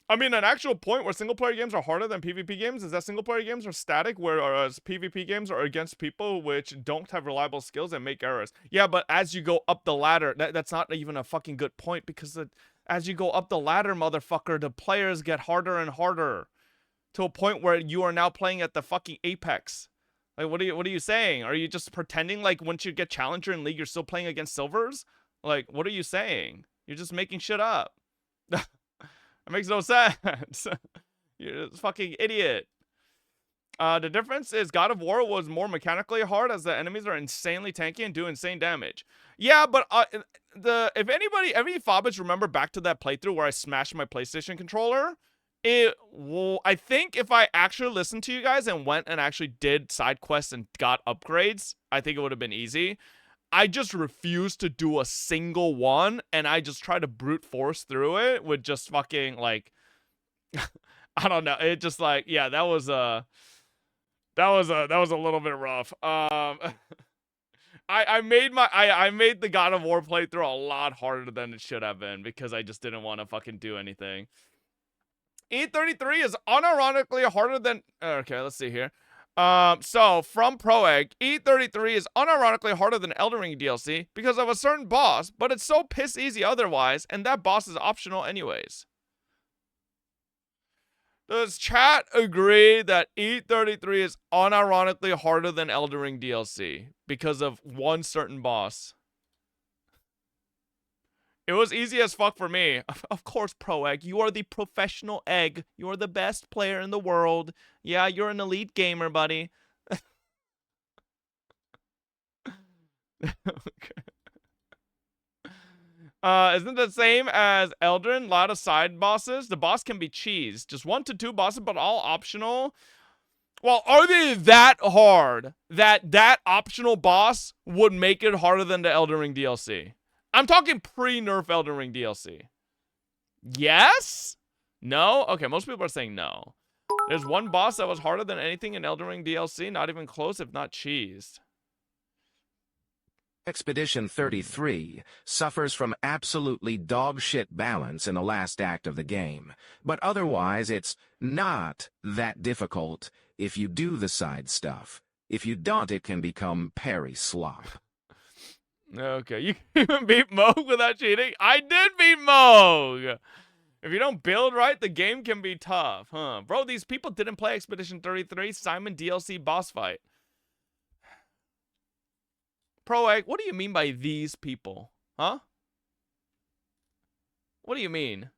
I mean, an actual point where single player games are harder than PvP games is that single player games are static, whereas PvP games are against people which don't have reliable skills and make errors. Yeah, but as you go up the ladder, that's not even a fucking good point, because as you go up the ladder, motherfucker, the players get harder and harder to a point where you are now playing at the fucking apex. Like, what are you saying? Are you just pretending like once you get challenger in League, you're still playing against silvers? Like, what are you saying? You're just making shit up. That makes no sense. You're a fucking idiot. The difference is God of War was more mechanically hard, as the enemies are insanely tanky and do insane damage. Yeah, but if any Fobbits remember back to that playthrough where I smashed my PlayStation controller, I think if I actually listened to you guys and went and actually did side quests and got upgrades, I think it would have been easy. I just refused to do a single one, and I just tried to brute force through it with just fucking, like, I don't know. It just, like, yeah, that was a little bit rough. I made the God of War playthrough a lot harder than it should have been, because I just didn't want to fucking do anything. E33 is unironically harder than, okay, let's see here. So from Proegg, E33 is unironically harder than Elden Ring DLC because of a certain boss, but it's so piss easy otherwise, and that boss is optional anyways. Does chat agree that E33 is unironically harder than Elden Ring DLC because of one certain boss? It was easy as fuck for me. Of course, Pro Egg. You are the professional egg. You are the best player in the world. Yeah, you're an elite gamer, buddy. Okay. Isn't it the same as Elden? A lot of side bosses. The boss can be cheese. Just 1 to 2 bosses, but all optional. Well, are they that hard that optional boss would make it harder than the Elden Ring DLC? I'm talking pre-nerf Elden Ring DLC. Yes? No? Okay, most people are saying no. There's one boss that was harder than anything in Elden Ring DLC. Not even close, if not cheesed. Expedition 33 suffers from absolutely dog shit balance in the last act of the game, but otherwise it's not that difficult if you do the side stuff. If you don't, it can become Perry slop. Okay, you can even beat Moog without cheating? I did beat Moog! If you don't build right, the game can be tough, huh? Bro, these people didn't play Expedition 33 Simon DLC boss fight. Pro Egg, what do you mean by these people? Huh? What do you mean?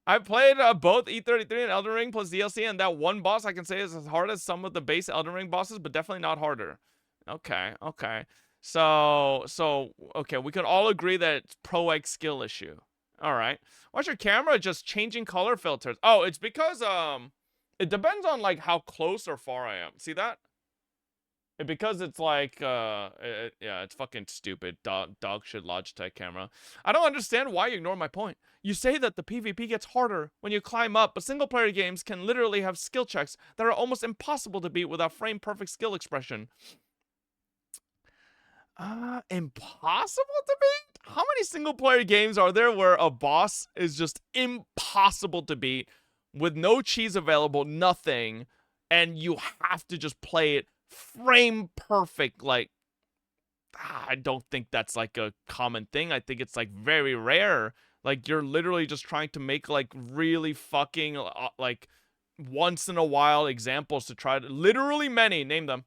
I played both E33 and Elden Ring plus DLC, and that one boss I can say is as hard as some of the base Elden Ring bosses, but definitely not harder. Okay, okay. So, okay, we can all agree that it's Pro Egg skill issue. All right. Why's your camera just changing color filters? Oh, it's because, it depends on, like, how close or far I am. See that? Because it's like, yeah, it's fucking stupid. Dog shit Logitech camera. I don't understand why you ignore my point. You say that the PvP gets harder when you climb up, but single-player games can literally have skill checks that are almost impossible to beat without frame-perfect skill expression. Impossible to beat? How many single-player games are there where a boss is just impossible to beat with no cheese available, nothing, and you have to just play it frame perfect? Like, I don't think that's like a common thing. I think it's like very rare. Like, you're literally just trying to make like really fucking like once in a while examples to try to literally many. Name them.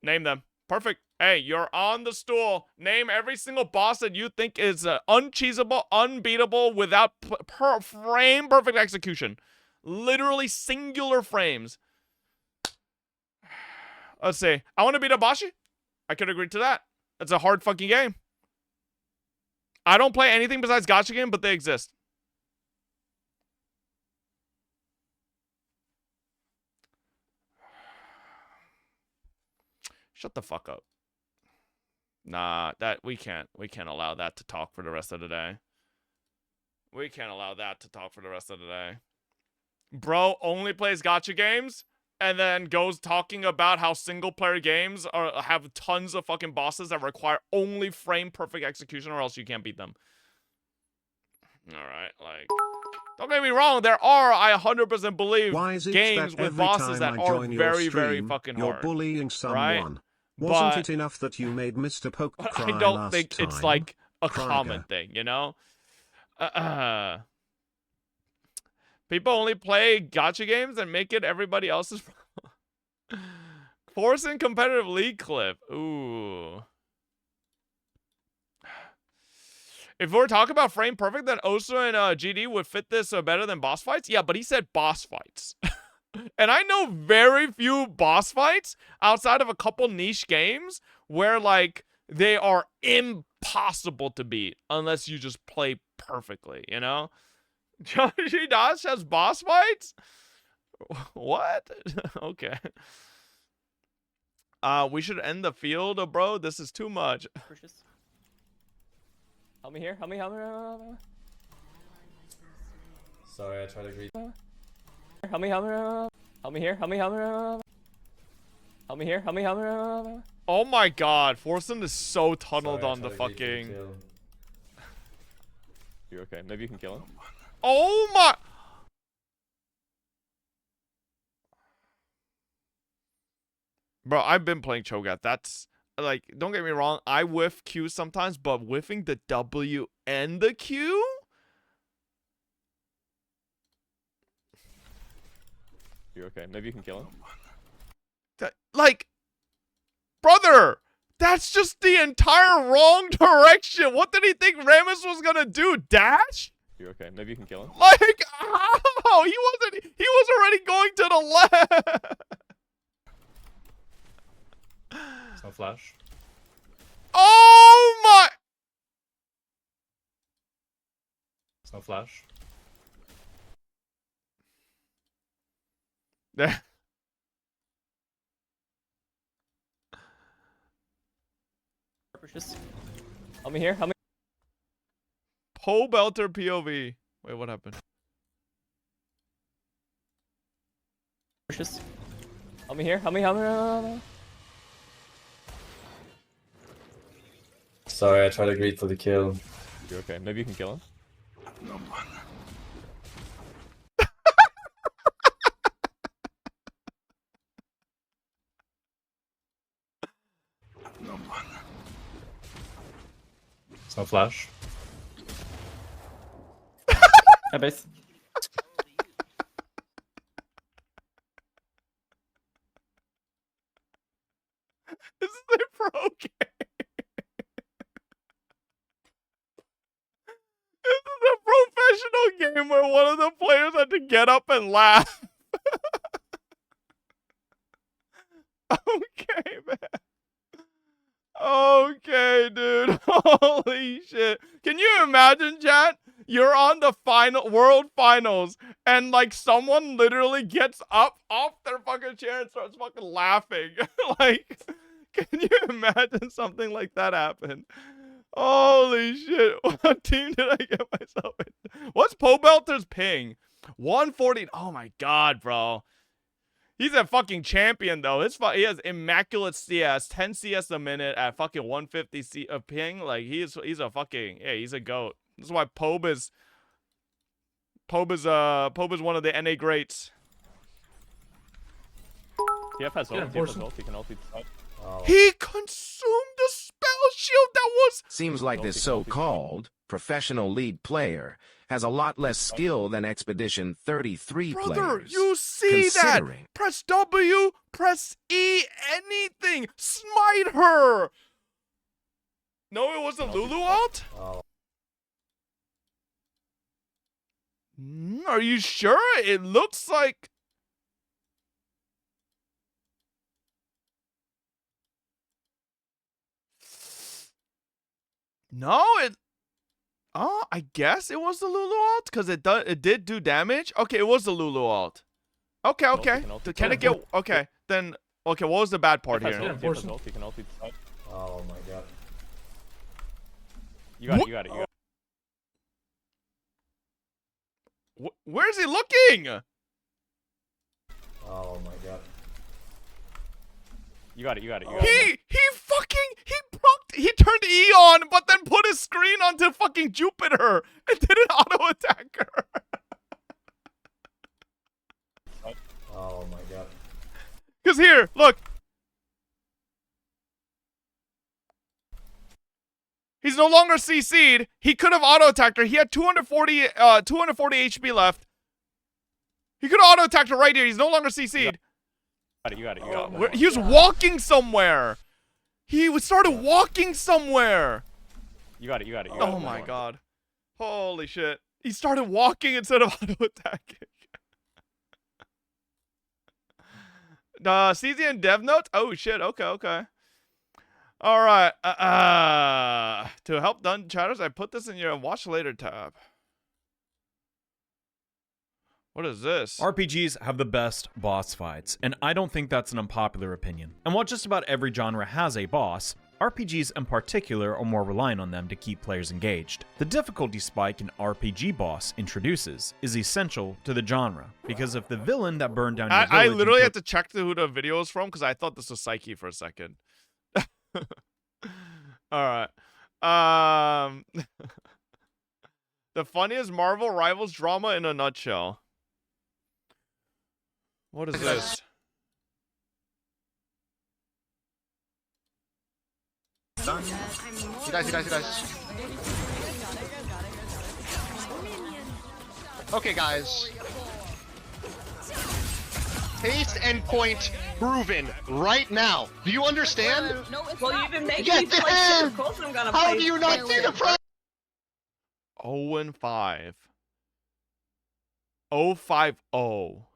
Name them. Perfect. Hey, you're on the stool. Name every single boss that you think is uncheesable, unbeatable, without frame perfect execution. Literally singular frames. Let's see. I want to beat Abashi. I could agree to that. It's a hard fucking game. I don't play anything besides gacha game, but they exist. Shut the fuck up. Nah, we can't allow that to talk for the rest of the day. We can't allow that to talk for the rest of the day. Bro only plays gacha games and then goes talking about how single-player games have tons of fucking bosses that require only frame-perfect execution or else you can't beat them. Alright, like... Don't get me wrong, there are, I 100% believe, games with bosses that are very, very fucking hard. You're bullying someone. Right? Wasn't it enough that you made Mr. Poke cry I don't last think time? it's like a Krieger. common thing, you know? People only play gacha games and make it everybody else's Forcing competitive league clip. Ooh. If we're talking about frame perfect, then Osa and GD would fit this better than boss fights? Yeah, but he said boss fights. And I know very few boss fights outside of a couple niche games where, like, they are impossible to beat unless you just play perfectly, you know? Joshi Dash has boss fights? What? Okay. We should end the field, bro. This is too much. Help me here. Help me. Sorry, I tried to greet. Help me. Help me here. Help me. Help me here. Help me. Oh my god, Forsen is so tunneled Sorry, I on the tried to greet fucking... you, You're okay. Maybe you can kill him. Oh my... Bro, I've been playing Cho'Gath. That's... like, don't get me wrong, I whiff Q sometimes, but whiffing the W and the Q? You're okay. Maybe you can kill him. Like, brother, that's just the entire wrong direction. What did he think Rammus was gonna do? Dash? You're okay. Maybe you can kill him. Like, how? He was already going to the left. It's no flash. Oh my. It's no flash. Just help me here. Help me. Pole belter POV. Wait, what happened? Just help me here. Help me. Help me. Help me. Sorry, I tried to greet for the kill. You're okay. Maybe you can kill him. It's no flash. Hi, base. This is a pro game. This is a professional game where one of the players had to get up and laugh. Okay, man. Okay, dude. Holy shit. Can you imagine, chat? You're on the world finals, and like someone literally gets up off their fucking chair and starts fucking laughing. Like, can you imagine something like that happen? Holy shit. What team did I get myself in? What's Pobelter's ping? 140. Oh my god, bro. He's a fucking champion, though. He has immaculate CS, 10 CS a minute at fucking 150 of ping. Like, he's a fucking, yeah, he's a goat. This is why Pobe is one of the NA greats. TF has ult. TF has ult. He can ult the side. Oh. He consumed the spell shield that was... Seems like this so-called professional lead player has a lot less skill than Expedition 33 Brother, players. you see that? Considering- Press W, press E, anything. Smite her. No, it wasn't Lulu ult? Oh. Are you sure? It looks like... No, it... Oh, I guess it was the Lulu ult because it did do damage. Okay, it was the Lulu ult. Okay, okay. Can it get... Okay, then... Okay, what was the bad part here? TF has ult. He can ult the side. Oh my god. You got it. You got it. You got it. Where is he looking? Oh my god. You got it. You got it. You got it. He turned E on, but then put his screen onto fucking Jupiter and didn't auto attack her. Oh my god. Cause here, look. He's no longer CC'd. He could have auto attacked her. He had 240 HP left. He could have auto attacked her right here. He's no longer CC'd. You got it. You got it. He was walking somewhere. He started walking somewhere. You got it. You got it. You got it. Oh my god. Holy shit. He started walking instead of auto attacking. CZ and dev notes? Oh shit. Okay, okay. All right. To help done chatters, I put this in your watch later tab. What is this? RPGs have the best boss fights, and I don't think that's an unpopular opinion. And while just about every genre has a boss, RPGs in particular are more reliant on them to keep players engaged. The difficulty spike an RPG boss introduces is essential to the genre, because if the villain that burned down your I village literally had to check who the video is from because I thought this was Psyche for a second. All right. The funniest Marvel Rivals drama in a nutshell. What is this? dies. Okay, guys. Pace and point proven right now. Do you understand? No, it's Well, not. you've been making Yes, me play it shit. is! Of course I'm gonna How play. do you not see the problem? 0-5. 0-5-0.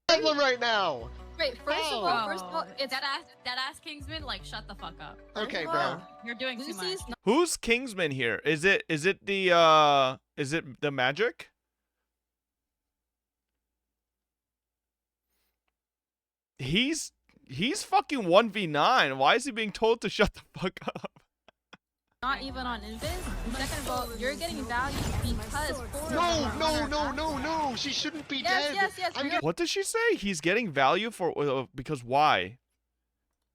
Right now? Wait, first of all, it's that ass Kingsman. Like, shut the fuck up. Okay, bro. You're doing too much. Who's Kingsman here? Is it the Magic? He's fucking 1v9. Why is he being told to shut the fuck up? not even on Invis. Second of all, you're getting value because No. She shouldn't be dead. Yes. What did she say? He's getting value for because why?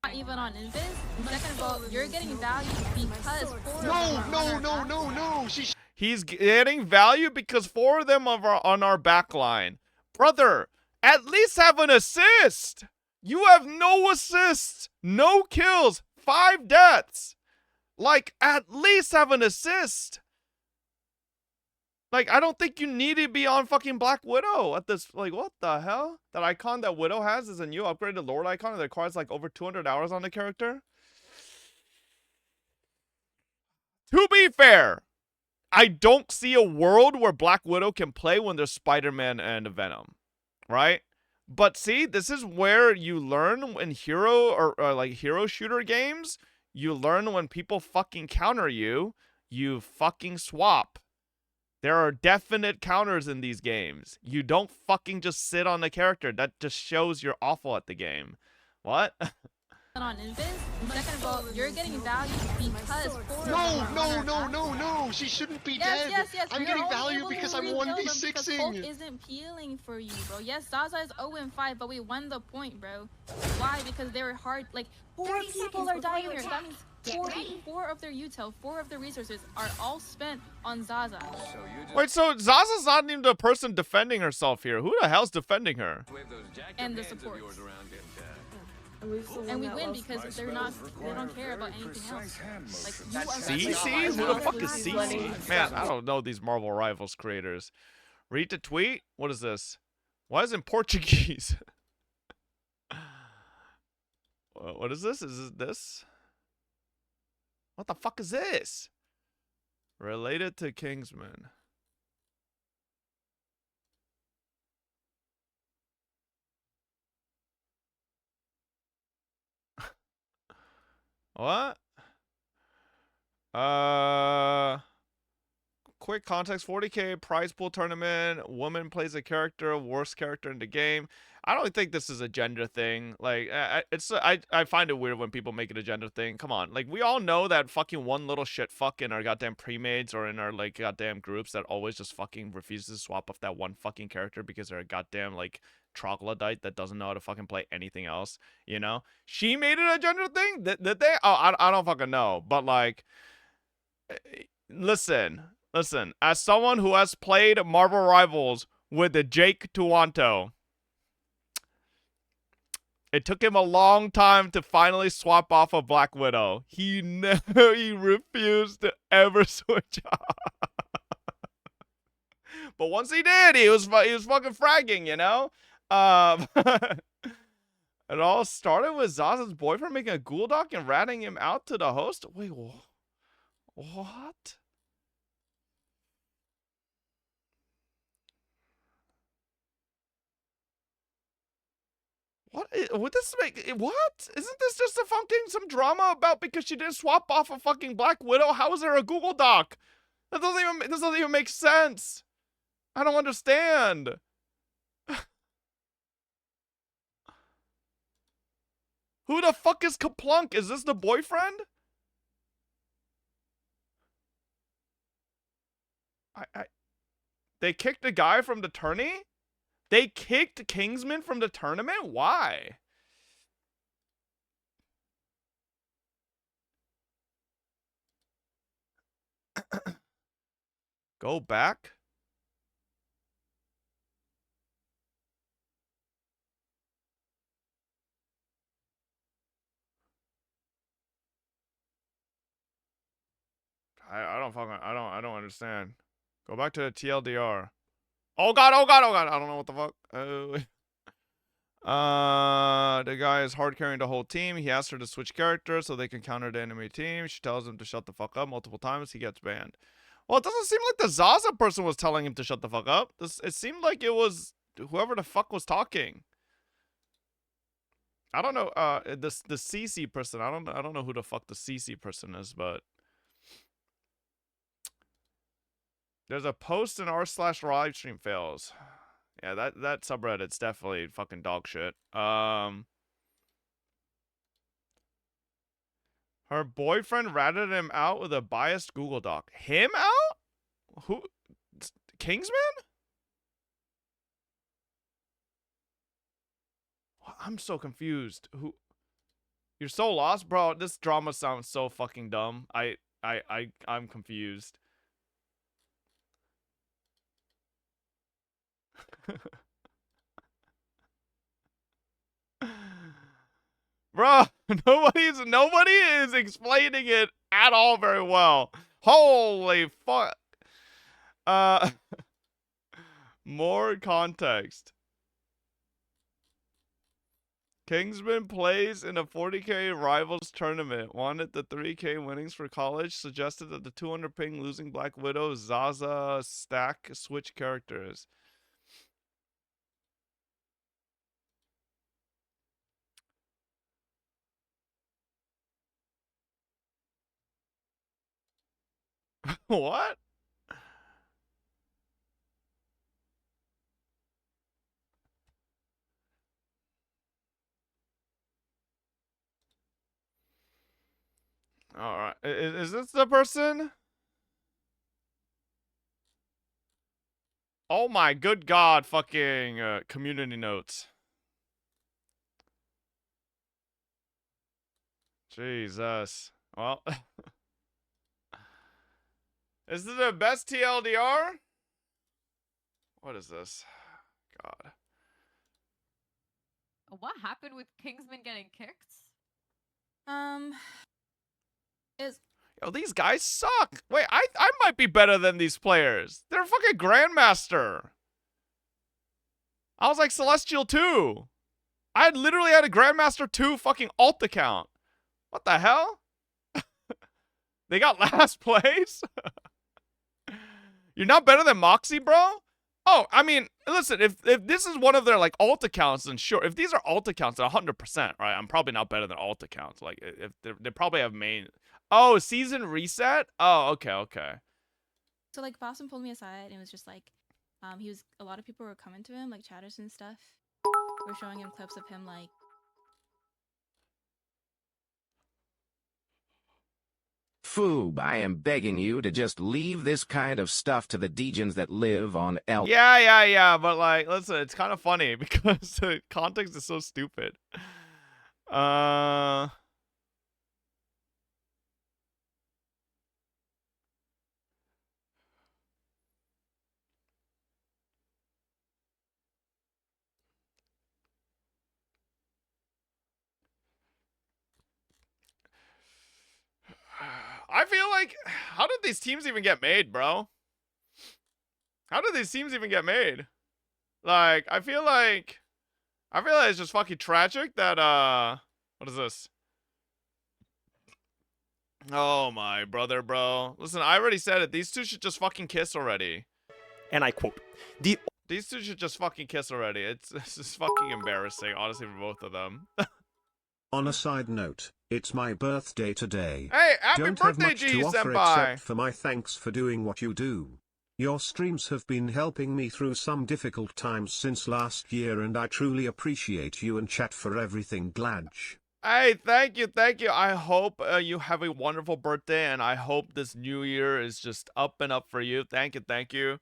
Not even on Invis. Second of all, you're getting value because No. He's getting value because 4 of them are on our back line. Brother, at least have an assist. You have no assists, no kills, 5 deaths. Like, at least have an assist. Like, I don't think you need to be on fucking Black Widow at this. Like, what the hell? That icon that Widow has is a new upgraded Lord icon that requires like over 200 hours on the character. To be fair, I don't see a world where Black Widow can play when there's Spider-Man and Venom, right? But see, this is where you learn in hero or like hero shooter games. You learn when people fucking counter you, you fucking swap. There are definite counters in these games. You don't fucking just sit on the character. That just shows you're awful at the game. What? on Invis. Second of all, you're getting value because No. She shouldn't be dead. Yes. I'm getting value because I'm 1v6ing. Hulk isn't peeling for you, bro. Yes, Zaza is 0-5, but we won the point, bro. Why? Because they were hard. Like 4 people are dying here. That means 4 of their util, 4 of their resources are all spent on Zaza. Wait, so Zaza's not even the person defending herself here. Who the hell's defending her? And the support. And we win because they don't care about anything else. Like, CC? Who the fuck is CC? Man, I don't know these Marvel Rivals creators. Read the tweet? What is this? Why is it in Portuguese? What is this? Is this? What the fuck is this? Related to Kingsman. What? Quick context, 40k prize pool tournament, woman plays a character, worst character in the game. I don't think this is a gender thing. Like, I find it weird when people make it a gender thing. Come on. Like, we all know that fucking one little shit fuck in our goddamn pre-mades or in our, like, goddamn groups that always just fucking refuses to swap off that one fucking character because they're a goddamn, like, troglodyte that doesn't know how to fucking play anything else, you know? She made it a gender thing? Did they? Oh, I don't fucking know. But, like, listen. As someone who has played Marvel Rivals with the Jake Tuanto, it took him a long time to finally swap off a Black Widow. He refused to ever switch off. But once he did, he was fucking fragging, you know? It all started with Zaza's boyfriend making a Gooooo doc and ratting him out to the host. Wait, what? What? Would this make... What? Isn't this just a fucking some drama about because she didn't swap off a fucking Black Widow? How is there a Google Doc? This doesn't even make sense. I don't understand. Who the fuck is Kaplunk? Is this the boyfriend? They kicked a guy from the tourney? They kicked Kingsman from the tournament? Why? Go back? I don't fucking I don't understand. Go back to the TLDR. Oh god, oh god, oh god. I don't know what the fuck. The guy is hard carrying the whole team. He asks her to switch characters so they can counter the enemy team. She tells him to shut the fuck up multiple times. He gets banned. Well, it doesn't seem like the Zaza person was telling him to shut the fuck up. It seemed like it was whoever the fuck was talking. I don't know. The CC person. I don't know who the fuck the CC person is, but there's a post in r/livestream fails. Yeah, that subreddit's definitely fucking dog shit. Her boyfriend ratted him out with a biased Google Doc. Him out? Who? Kingsman? I'm so confused. Who? You're so lost, bro. This drama sounds so fucking dumb. I'm confused. Bro, nobody is explaining it at all very well. Holy fuck. More context. Kingsman plays in a 40k rivals tournament. Wanted the 3k winnings for college. Suggested that the 200 ping losing Black Widow Zaza stack switch characters. What? All right. Is this the person? Oh my good god, fucking community notes. Jesus. Well, is this the best TLDR? What is this? God. What happened with Kingsman getting kicked? Yo, these guys suck. Wait, I might be better than these players. They're fucking Grandmaster. I was like Celestial 2. I had literally had a Grandmaster 2 fucking alt account. What the hell? They got last place? You're not better than Moxie, bro? Oh, I mean, listen, if this is one of their, like, alt accounts, then sure. If these are alt accounts, then 100%, right? I'm probably not better than alt accounts. Like, if they probably have main... Oh, season reset? Oh, okay. So like Boston pulled me aside and was just like, a lot of people were coming to him, like chatters and stuff. We're showing him clips of him like Foob, I am begging you to just leave this kind of stuff to the degens that live on L. Yeah, but like, listen, it's kind of funny because the context is so stupid. I feel like, how did these teams even get made, bro? How did these teams even get made? Like, I feel like it's just fucking tragic that, what is this? Oh my brother, bro. Listen, I already said it. These two should just fucking kiss already. And I quote, These two should just fucking kiss already. It's just fucking embarrassing, honestly, for both of them. On a side note, it's my birthday today. Hey, happy Don't birthday, have much G, to offer senpai. except for my thanks for doing what you do. Your streams have been helping me through some difficult times since last year, and I truly appreciate you and chat for everything, Gladge. Hey, thank you. I hope you have a wonderful birthday, and I hope this new year is just up and up for you. Thank you.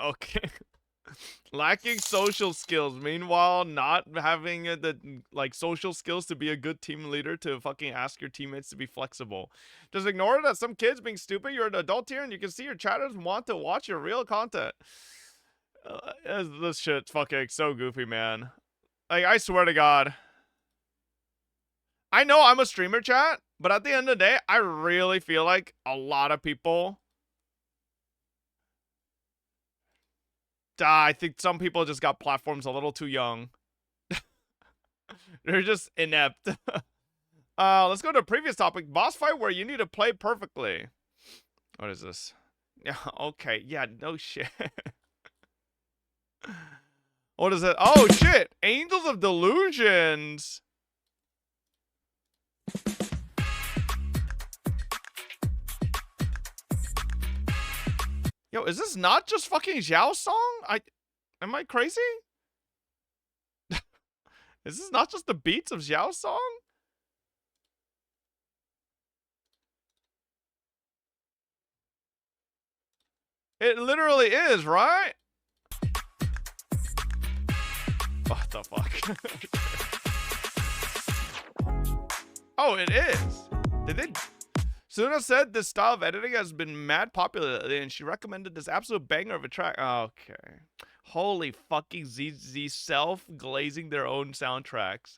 Okay. Lacking social skills. Meanwhile, not having the like social skills to be a good team leader to fucking ask your teammates to be flexible. Just ignore that some kids being stupid. You're an adult here, and you can see your chatters want to watch your real content. This shit's fucking so goofy, man. Like, I swear to God. I know I'm a streamer, chat, but at the end of the day, I really feel like a lot of people... I think some people just got platforms a little too young. They're just inept. Let's go to a previous topic. Boss fight where you need to play perfectly. What is this? Yeah, okay. Yeah, no shit. What is it? Oh, shit. Angels of Delusions. Yo, is this not just fucking Xiao's song? Am I crazy? Is this not just the beats of Xiao's song? It literally is, right? What the fuck? Oh, it is. Did they... Suna said this style of editing has been mad popular lately, and she recommended this absolute banger of a track. Okay. Holy fucking ZZ self-glazing their own soundtracks.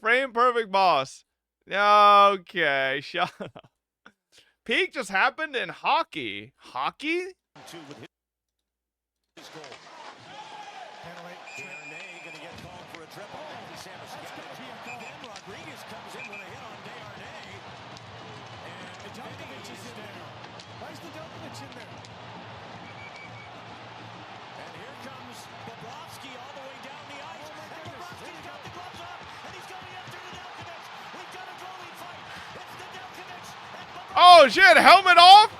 Frame perfect boss. Okay, shut up. Peak just happened in hockey. Hockey? Oh shit, helmet off?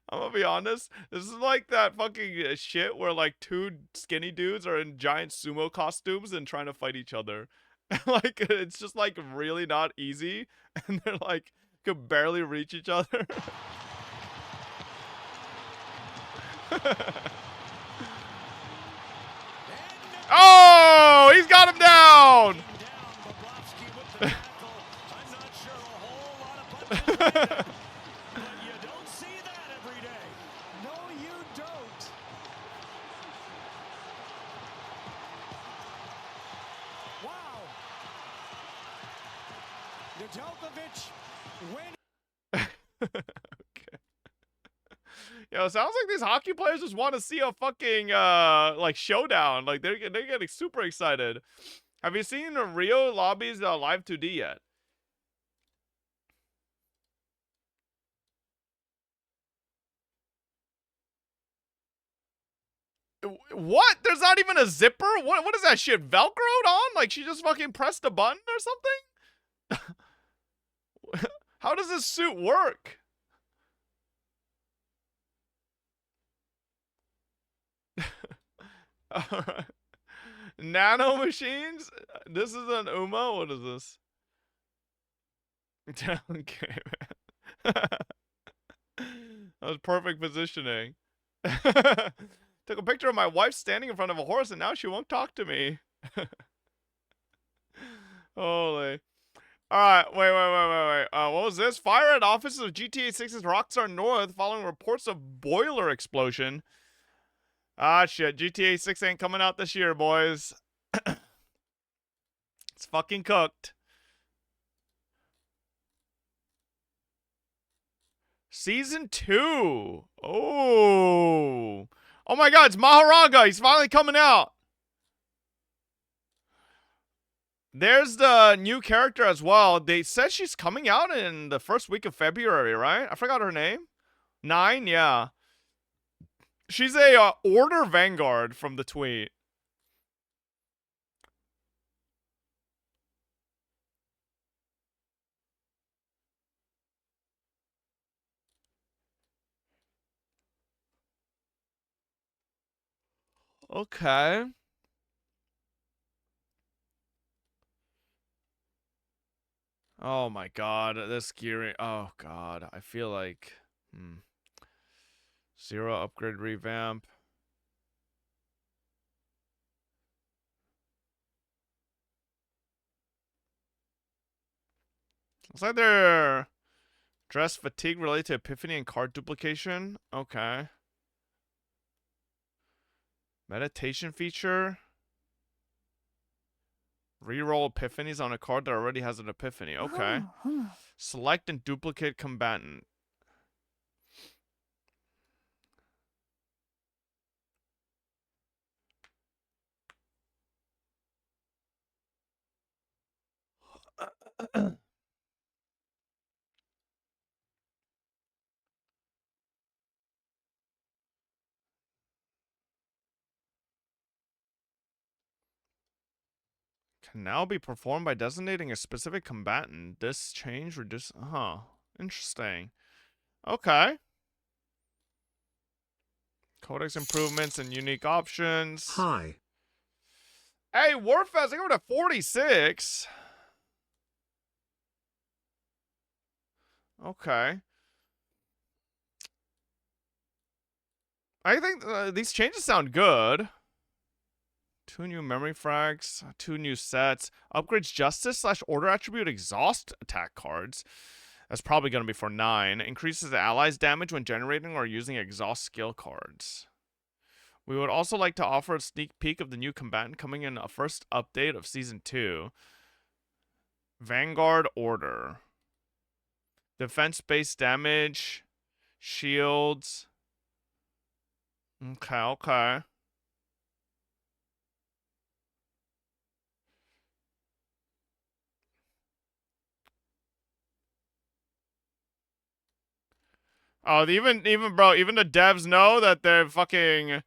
I'm gonna be honest, this is like that fucking shit where like two skinny dudes are in giant sumo costumes and trying to fight each other. Like, it's just like really not easy, and they're like, could barely reach each other. Oh, he's got him down. Okay. Yo, sounds like these hockey players just want to see a fucking like showdown. Like they're getting super excited. Have you seen the Rio Lobby's live 2D yet? What? There's not even a zipper? What is that shit? Velcroed on? Like she just fucking pressed a button or something? How does this suit work? Alright. Nano machines? This is an Uma? What is this? Okay, man. That was perfect positioning. Took a picture of my wife standing in front of a horse and now she won't talk to me. Holy. Alright, wait. What was this? Fire at offices of GTA 6's Rockstar North following reports of boiler explosion. Ah, shit. GTA 6 ain't coming out this year, boys. It's fucking cooked. Season 2. Oh. Oh my god, it's Maharaga. He's finally coming out. There's the new character as well. They said she's coming out in the first week of February, right? I forgot her name. 9, yeah. She's a Order Vanguard from the tweet. Okay. Oh my god, this gearing. Oh god, I feel like Zero upgrade revamp. Looks like they're dress fatigue related to epiphany and card duplication. Okay. Meditation feature. Reroll epiphanies on a card that already has an epiphany. Okay. Select and duplicate combatant. Can now be performed by designating a specific combatant. This change reduce. Interesting. Okay. Codex improvements and unique options. Hi. Hey, Warfest, I go to 46. Okay. I think these changes sound good. 2 new memory frags, 2 new sets, upgrades justice / order attribute exhaust attack cards. That's probably going to be for 9. Increases the allies' damage when generating or using exhaust skill cards. We would also like to offer a sneak peek of the new combatant coming in a first update of Season 2. Vanguard Order. Defense-based damage. Shields. Okay. Oh, even bro, even the devs know that they're fucking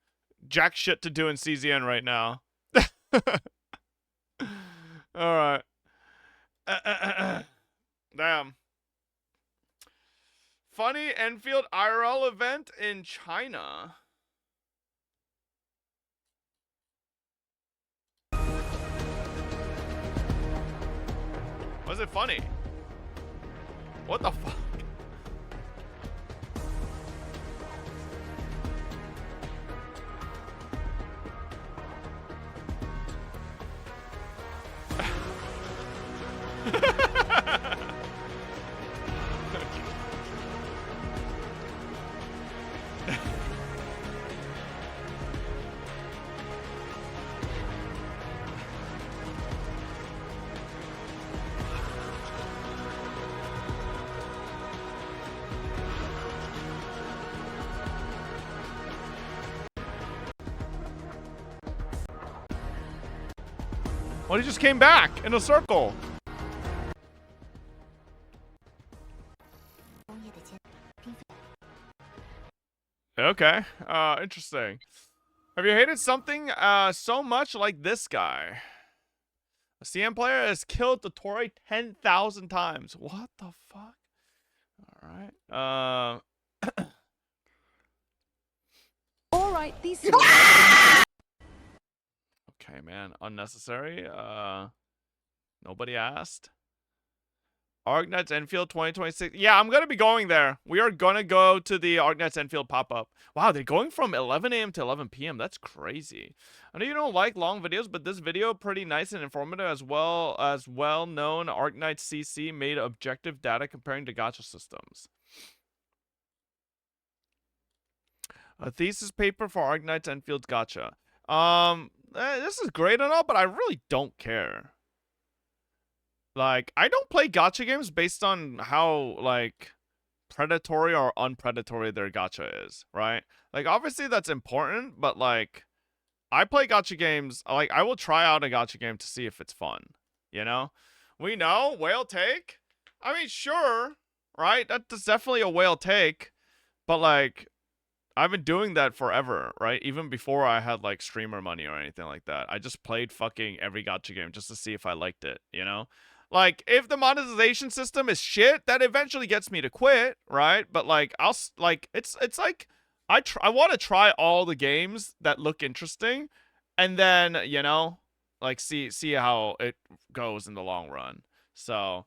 jack shit to do in CZN right now. All right. Damn. Funny Enfield IRL event in China. Was it funny? What the fuck? Well, he just came back in a circle. Okay. Interesting. Have you hated something so much like this guy? A CM player has killed the Toray 10,000 times. What the fuck? Alright. Alright, these Okay, man. Unnecessary. Nobody asked. Arknights Endfield 2026. Yeah, I'm going to be going there. We are going to go to the Arknights Endfield pop-up. Wow, they're going from 11 a.m. to 11 p.m. That's crazy. I know you don't like long videos, but this video pretty nice and informative, as well as well-known Arknights CC made objective data comparing to gacha systems. A thesis paper for Arknights Enfield's gacha. This is great and all, but I really don't care. Like, I don't play gacha games based on how, like, predatory or unpredatory their gacha is, right? Like, obviously that's important, but, like, I play gacha games, like, I will try out a gacha game to see if it's fun, you know? We know, whale take? I mean, sure, right? That's definitely a whale take, but, like, I've been doing that forever, right? Even before I had, like, streamer money or anything like that. I just played fucking every gacha game just to see if I liked it, you know? Like, if the monetization system is shit, that eventually gets me to quit, right? But, like, it's like, I want to try all the games that look interesting, and then, you know, like, see how it goes in the long run. So,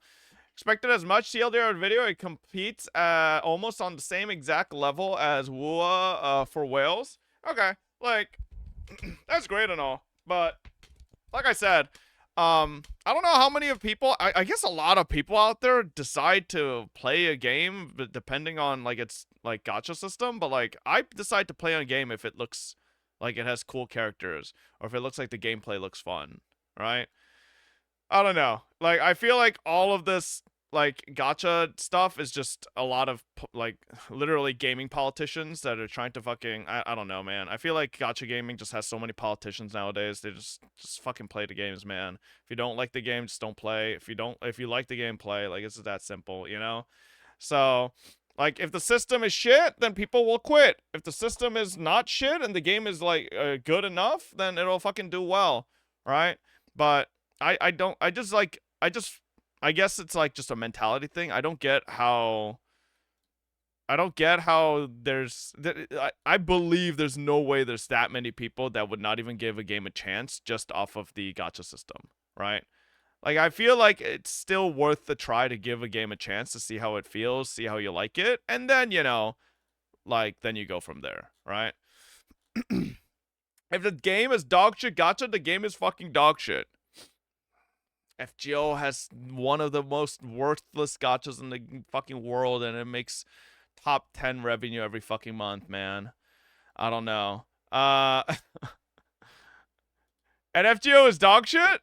Expected as much TLDR video. It competes almost on the same exact level as Wua for whales. Okay, like that's great and all, but like I said, I don't know how many of people. I guess a lot of people out there decide to play a game, but depending on like its like gacha system. But like I decide to play a game if it looks like it has cool characters, or if it looks like the gameplay looks fun, right? I don't know. Like, I feel like all of this, like, gacha stuff is just a lot of, like, literally gaming politicians that are trying to fucking, I don't know, man. I feel like gacha gaming just has so many politicians nowadays. They just fucking play the games, man. If you don't like the game, just don't play. If you like the game, play. Like, it's that simple, you know? So, like, if the system is shit, then people will quit. If the system is not shit and the game is, like, good enough, then it'll fucking do well, right? But I guess it's like just a mentality thing. I don't get how there's, I believe there's no way there's that many people that would not even give a game a chance just off of the gacha system, right? Like, I feel like it's still worth the try to give a game a chance to see how it feels, see how you like it, and then, you know, like, then you go from there, right? If the game is dog shit gacha, the game is fucking dog shit. FGO has one of the most worthless gachas in the fucking world, and it makes top 10 revenue every fucking month, man. I don't know. And FGO is dog shit?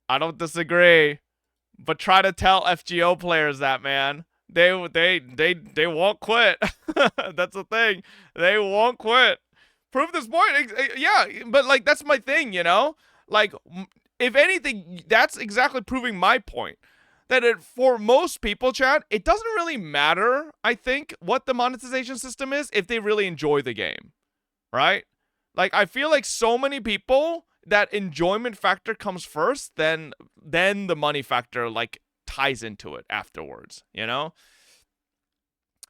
I don't disagree. But try to tell FGO players that, man. They won't quit. That's the thing. They won't quit. Prove this point. Yeah, but like that's my thing, you know? Like, if anything, that's exactly proving my point. That for most people, chat, it doesn't really matter, I think, what the monetization system is if they really enjoy the game. Right? Like, I feel like so many people, that enjoyment factor comes first, then the money factor, like, ties into it afterwards, you know?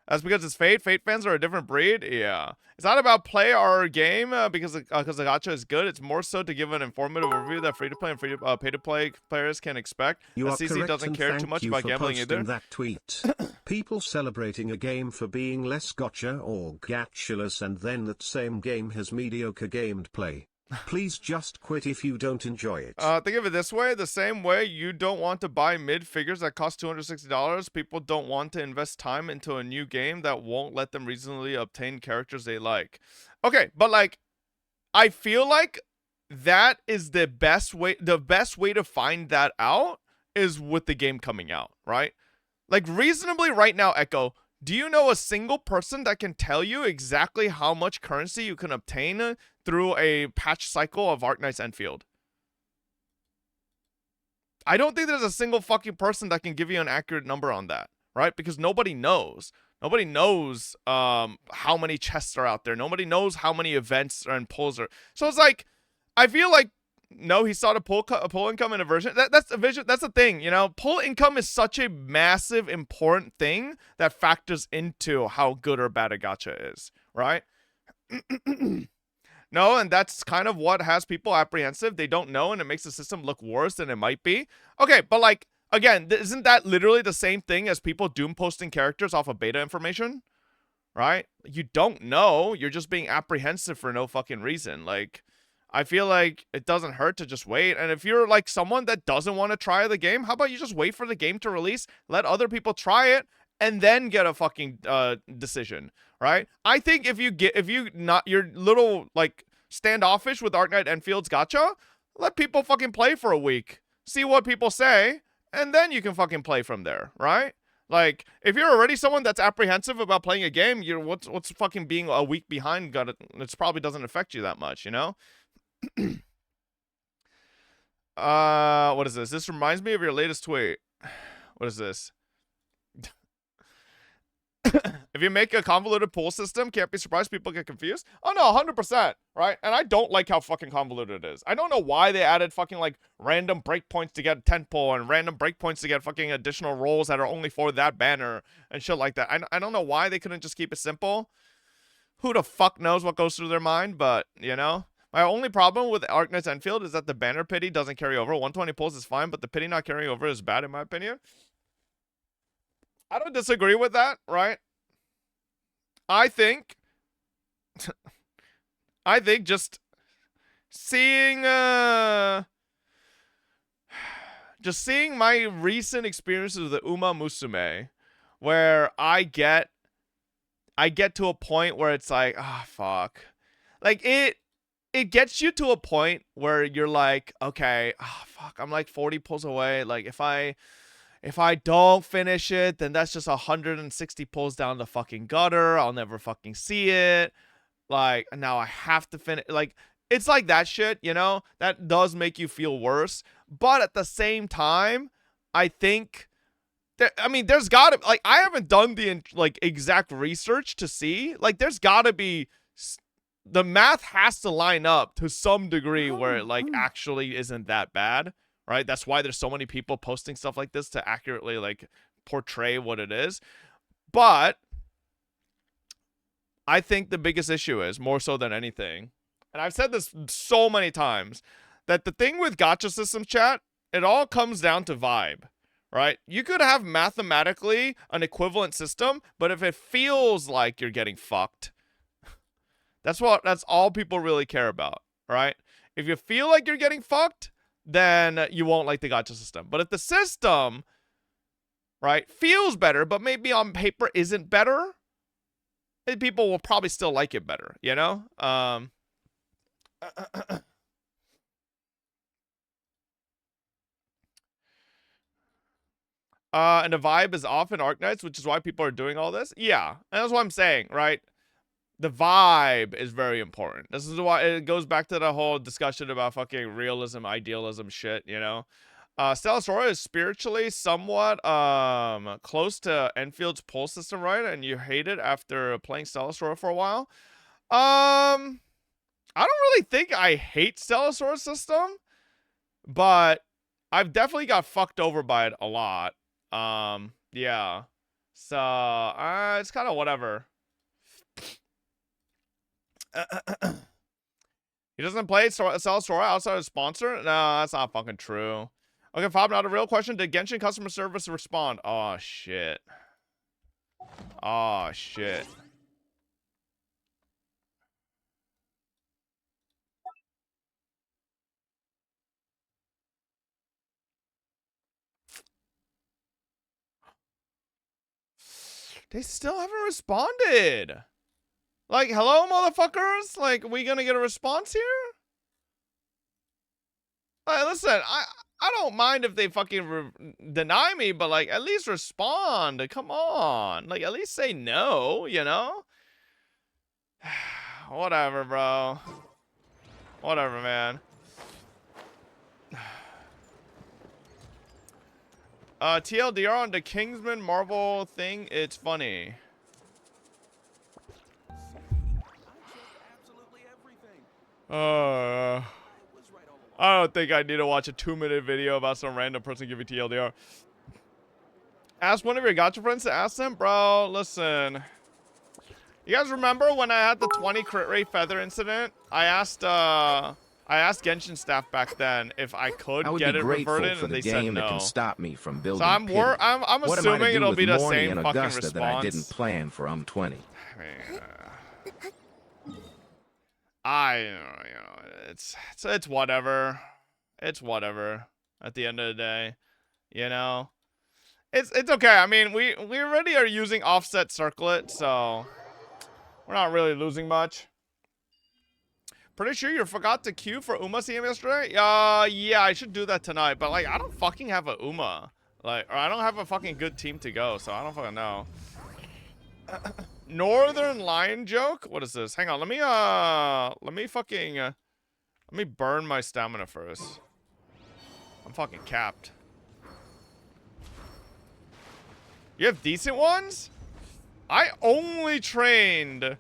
That's because it's Fate. Fate fans are a different breed. Yeah. It's not about play our game because the gacha is good. It's more so to give an informative overview that free-to-play and pay-to-play players can expect. You are CC correct, doesn't and care thank too much you about for gambling posting either. that tweet. People celebrating a game for being less gotcha or gachulous, and then that same game has mediocre gameplay. Please just quit if you don't enjoy it. Think of it this way. The same way you don't want to buy mid figures that cost $260, people don't want to invest time into a new game that won't let them reasonably obtain characters they like. Okay, but like, I feel like that is the best way to find that out is with the game coming out, right? Like, reasonably right now, Echo, do you know a single person that can tell you exactly how much currency you can obtain through a patch cycle of Arknights Endfield? I don't think there's a single fucking person that can give you an accurate number on that, right? Because nobody knows. Nobody knows how many chests are out there. Nobody knows how many events and pulls are. So it's like, I feel like, no, he saw the pull income in a version. That's a vision. That's the thing, you know. Pull income is such a massive, important thing that factors into how good or bad a gacha is, right? No, and that's kind of what has people apprehensive. They don't know, and it makes the system look worse than it might be. Okay, but like, again, isn't that literally the same thing as people doom posting characters off of beta information? Right? You don't know. You're just being apprehensive for no fucking reason. Like, I feel like it doesn't hurt to just wait. And if you're like someone that doesn't want to try the game, how about you just wait for the game to release, let other people try it, and then get a fucking decision, right? I think if you're little like standoffish with Arknight Enfield's gacha, let people fucking play for a week, see what people say, and then you can fucking play from there, right? Like, if you're already someone that's apprehensive about playing a game, what's fucking being a week behind it probably doesn't affect you that much, you know? What is this? This reminds me of your latest tweet. What is this? If you make a convoluted pool system, can't be surprised people get confused. Oh no, 100%, right? And I don't like how fucking convoluted it is. I don't know why they added fucking like random breakpoints to get 10 pull and random breakpoints to get fucking additional rolls that are only for that banner and shit like that. I don't know why they couldn't just keep it simple. Who the fuck knows what goes through their mind, but you know. My only problem with Arknights Endfield is that the banner pity doesn't carry over. 120 pulls is fine, but the pity not carrying over is bad in my opinion. I don't disagree with that, right? I think just seeing my recent experiences with the Uma Musume, where I get to a point where it's like, ah, fuck. Like it gets you to a point where you're like, okay, fuck, I'm like 40 pulls away. Like if I don't finish it, then that's just 160 pulls down the fucking gutter. I'll never fucking see it. Like now I have to finish. Like it's like that shit, you know? That does make you feel worse. But at the same time, I think there's gotta, like, I haven't done the like exact research to see. Like there's gotta be, the math has to line up to some degree where it like actually isn't that bad, right? That's why there's so many people posting stuff like this to accurately like portray what it is. But I think the biggest issue is, more so than anything, and I've said this so many times, that the thing with gacha systems, chat, it all comes down to vibe, right? You could have mathematically an equivalent system, but if it feels like you're getting fucked, that's all people really care about, right? If you feel like you're getting fucked, then you won't like the gacha system. But if the system, right, feels better, but maybe on paper isn't better, people will probably still like it better, you know? And the vibe is off in Arknights, which is why people are doing all this. Yeah, and that's what I'm saying, right? The vibe is very important. This is why it goes back to the whole discussion about fucking realism, idealism shit, you know? Stella Sora is spiritually somewhat close to Enfield's pull system, right? And you hate it after playing Stella Sora for a while. I don't really think I hate Stella Sora's system, but I've definitely got fucked over by it a lot. Yeah. So, it's kind of whatever. He doesn't play Stella Sora outside of sponsor? No, that's not fucking true. Okay, Fob, not a real question. Did Genshin customer service respond? Oh, shit. Oh, shit. They still haven't responded. Like, hello, motherfuckers? Like, we gonna get a response here? Listen, I don't mind if they fucking deny me, but, like, at least respond. Come on. Like, at least say no, you know? Whatever, bro. Whatever, man. TLDR on the Kingsman Marvel thing, it's funny. I don't think I need to watch a 2-minute video about some random person giving TLDR. Ask one of your gacha friends to ask them? Bro, listen. You guys remember when I had the 20 crit rate feather incident? I asked Genshin staff back then if I could get it reverted, and they said no. That can stop me from building so I'm assuming it'll be the same fucking response that I didn't plan for 20. You know, it's whatever. It's whatever. At the end of the day, you know, it's okay. I mean, we already are using offset circlet, so we're not really losing much. Pretty sure you forgot to queue for Uma CM yesterday. Yeah, I should do that tonight. But like, I don't fucking have a Uma, like, or I don't have a fucking good team to go, so I don't fucking know. Northern Lion joke? What is this? Hang on, let me burn my stamina first. I'm fucking capped. You have decent ones? I only trained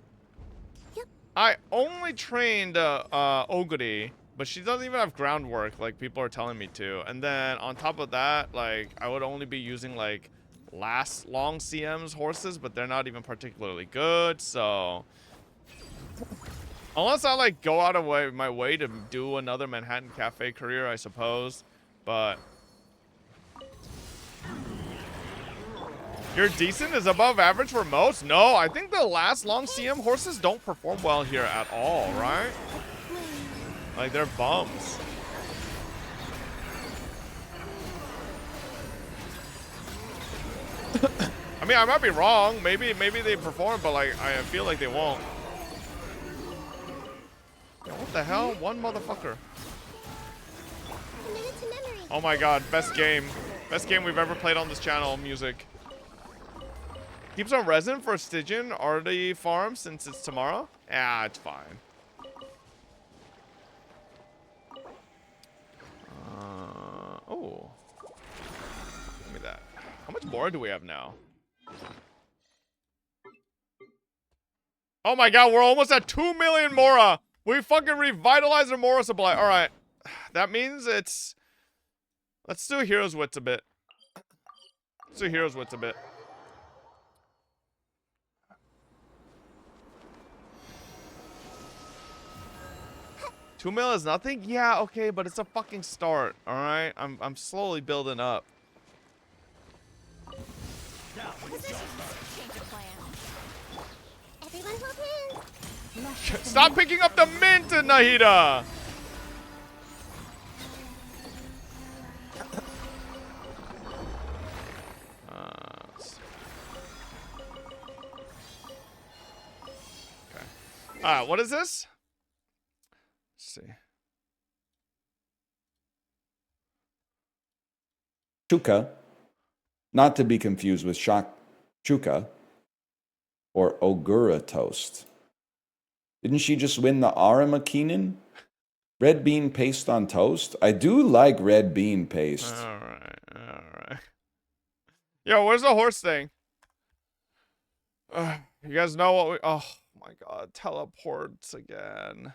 Oguri, but she doesn't even have groundwork like people are telling me to. And then on top of that, like, I would only be using like long CM's horses, but they're not even particularly good, so Unless I like go out of my way to do another Manhattan Cafe career, I suppose. But you're decent is above average for most? No, I think the last long CM horses don't perform well here at all, right? Like they're bums. I mean, I might be wrong. Maybe they perform, but like I feel like they won't. Yo, what the hell? One motherfucker. Oh my god, best game. Best game we've ever played on this channel, music. Keeps on resin for Stygian already farm since it's tomorrow? Yeah, it's fine. Oh. Give me that. How much more do we have now? Oh my god, we're almost at 2 million Mora. We fucking revitalized our Mora supply. Alright. That means it's... Let's do Heroes Wits a bit. Let's do Heroes Wits a bit. $2 million is nothing? Yeah, okay, but it's a fucking start. Alright? I'm slowly building up. Stop picking up the mint, Nahida! Okay. Alright, what is this? Let's see. Chuka, not to be confused with Chuka or Ogura toast. Didn't she just win the Aramakinen? Red bean paste on toast? I do like red bean paste. Alright, alright. Yo, where's the horse thing? You guys know what we... Oh my god, teleports again.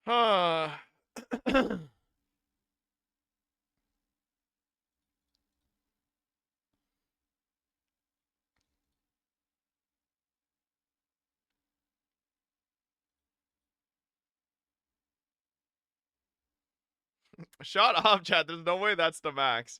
Huh. Shut up, chat. There's no way that's the max.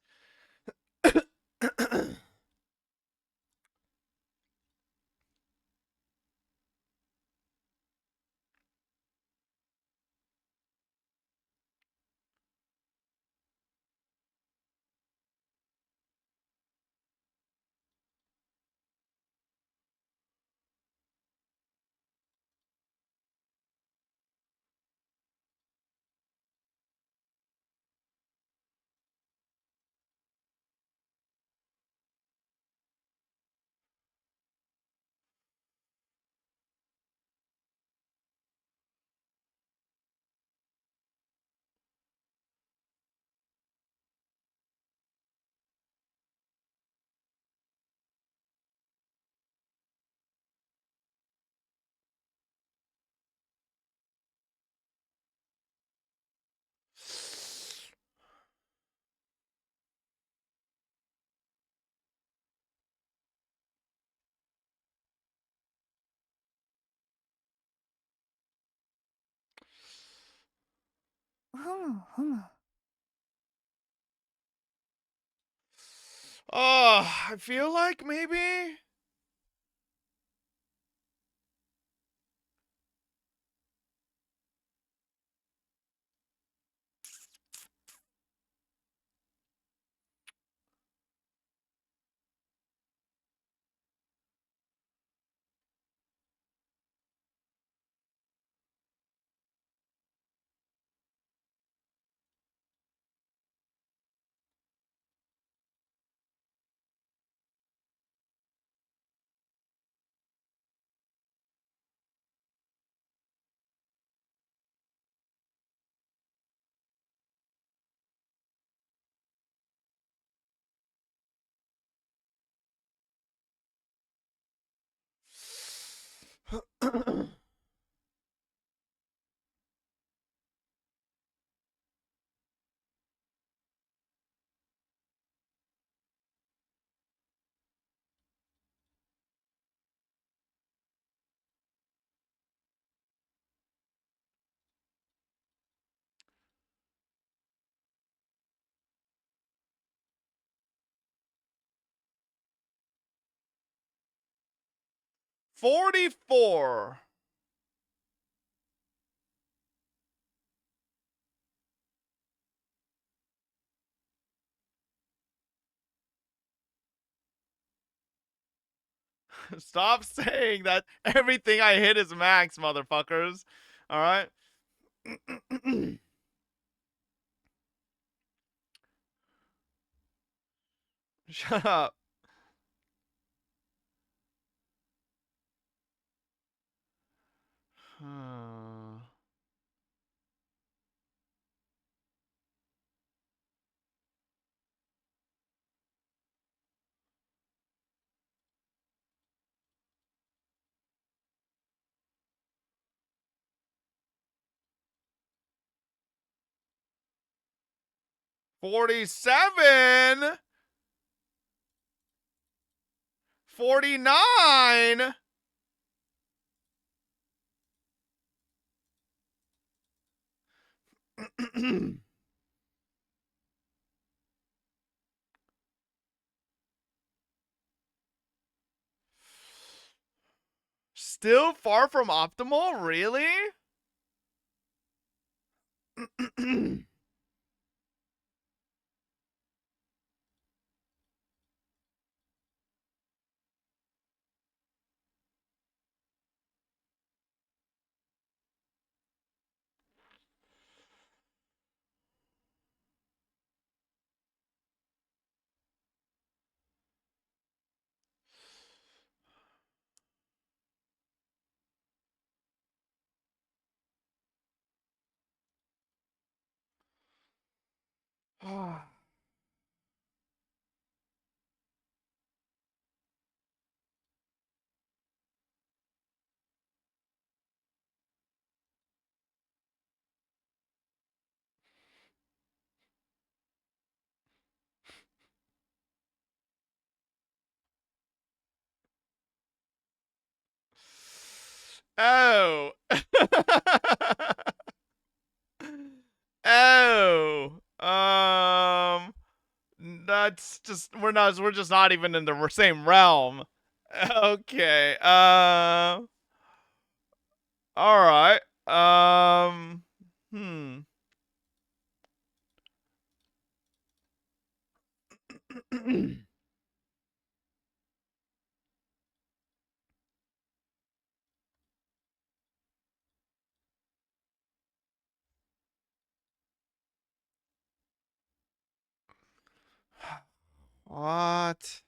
Oh, I feel like maybe. $44. Stop saying that everything I hit is max, motherfuckers. All right. Shut up. $47. $49. Still far from optimal? Really? Oh. Oh. That's just we're just not even in the same realm. Okay. All right. Hmm. What?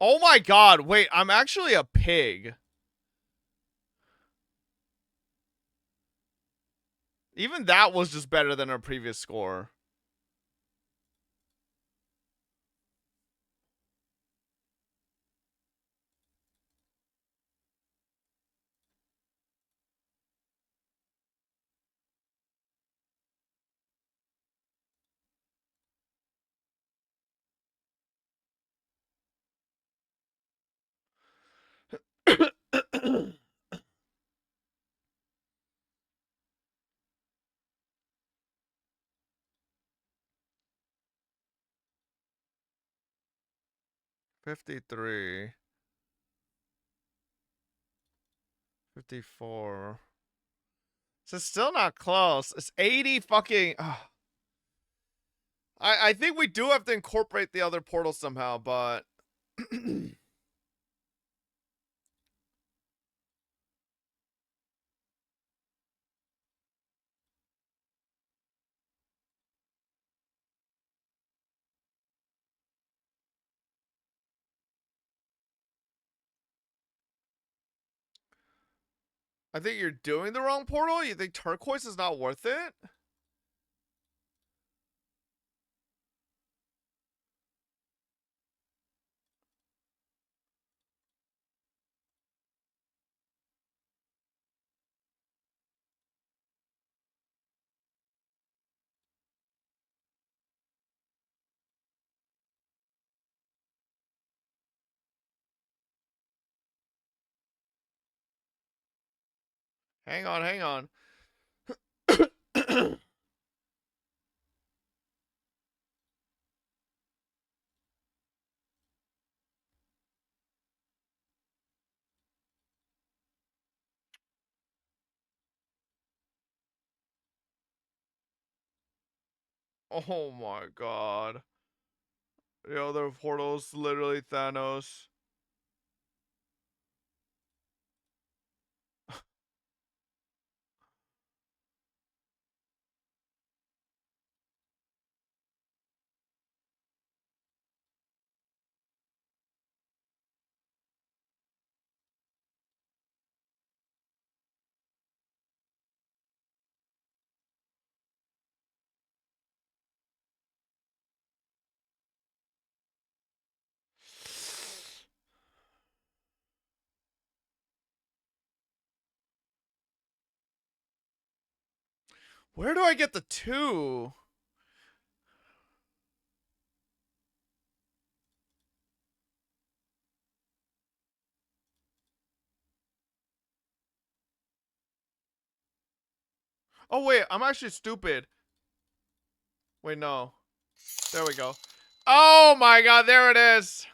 Oh my god, wait, I'm actually a pig. Even that was just better than our previous score. $53. 54. So it's still not close. It's 80 fucking... I think we do have to incorporate the other portals somehow, but... I think you're doing the wrong portal? You think turquoise is not worth it? Hang on, hang on. Oh my god. The other portal's literally Thanos. Where do I get the 2? Oh wait, I'm actually stupid. Wait, no. There we go. Oh my god, there it is.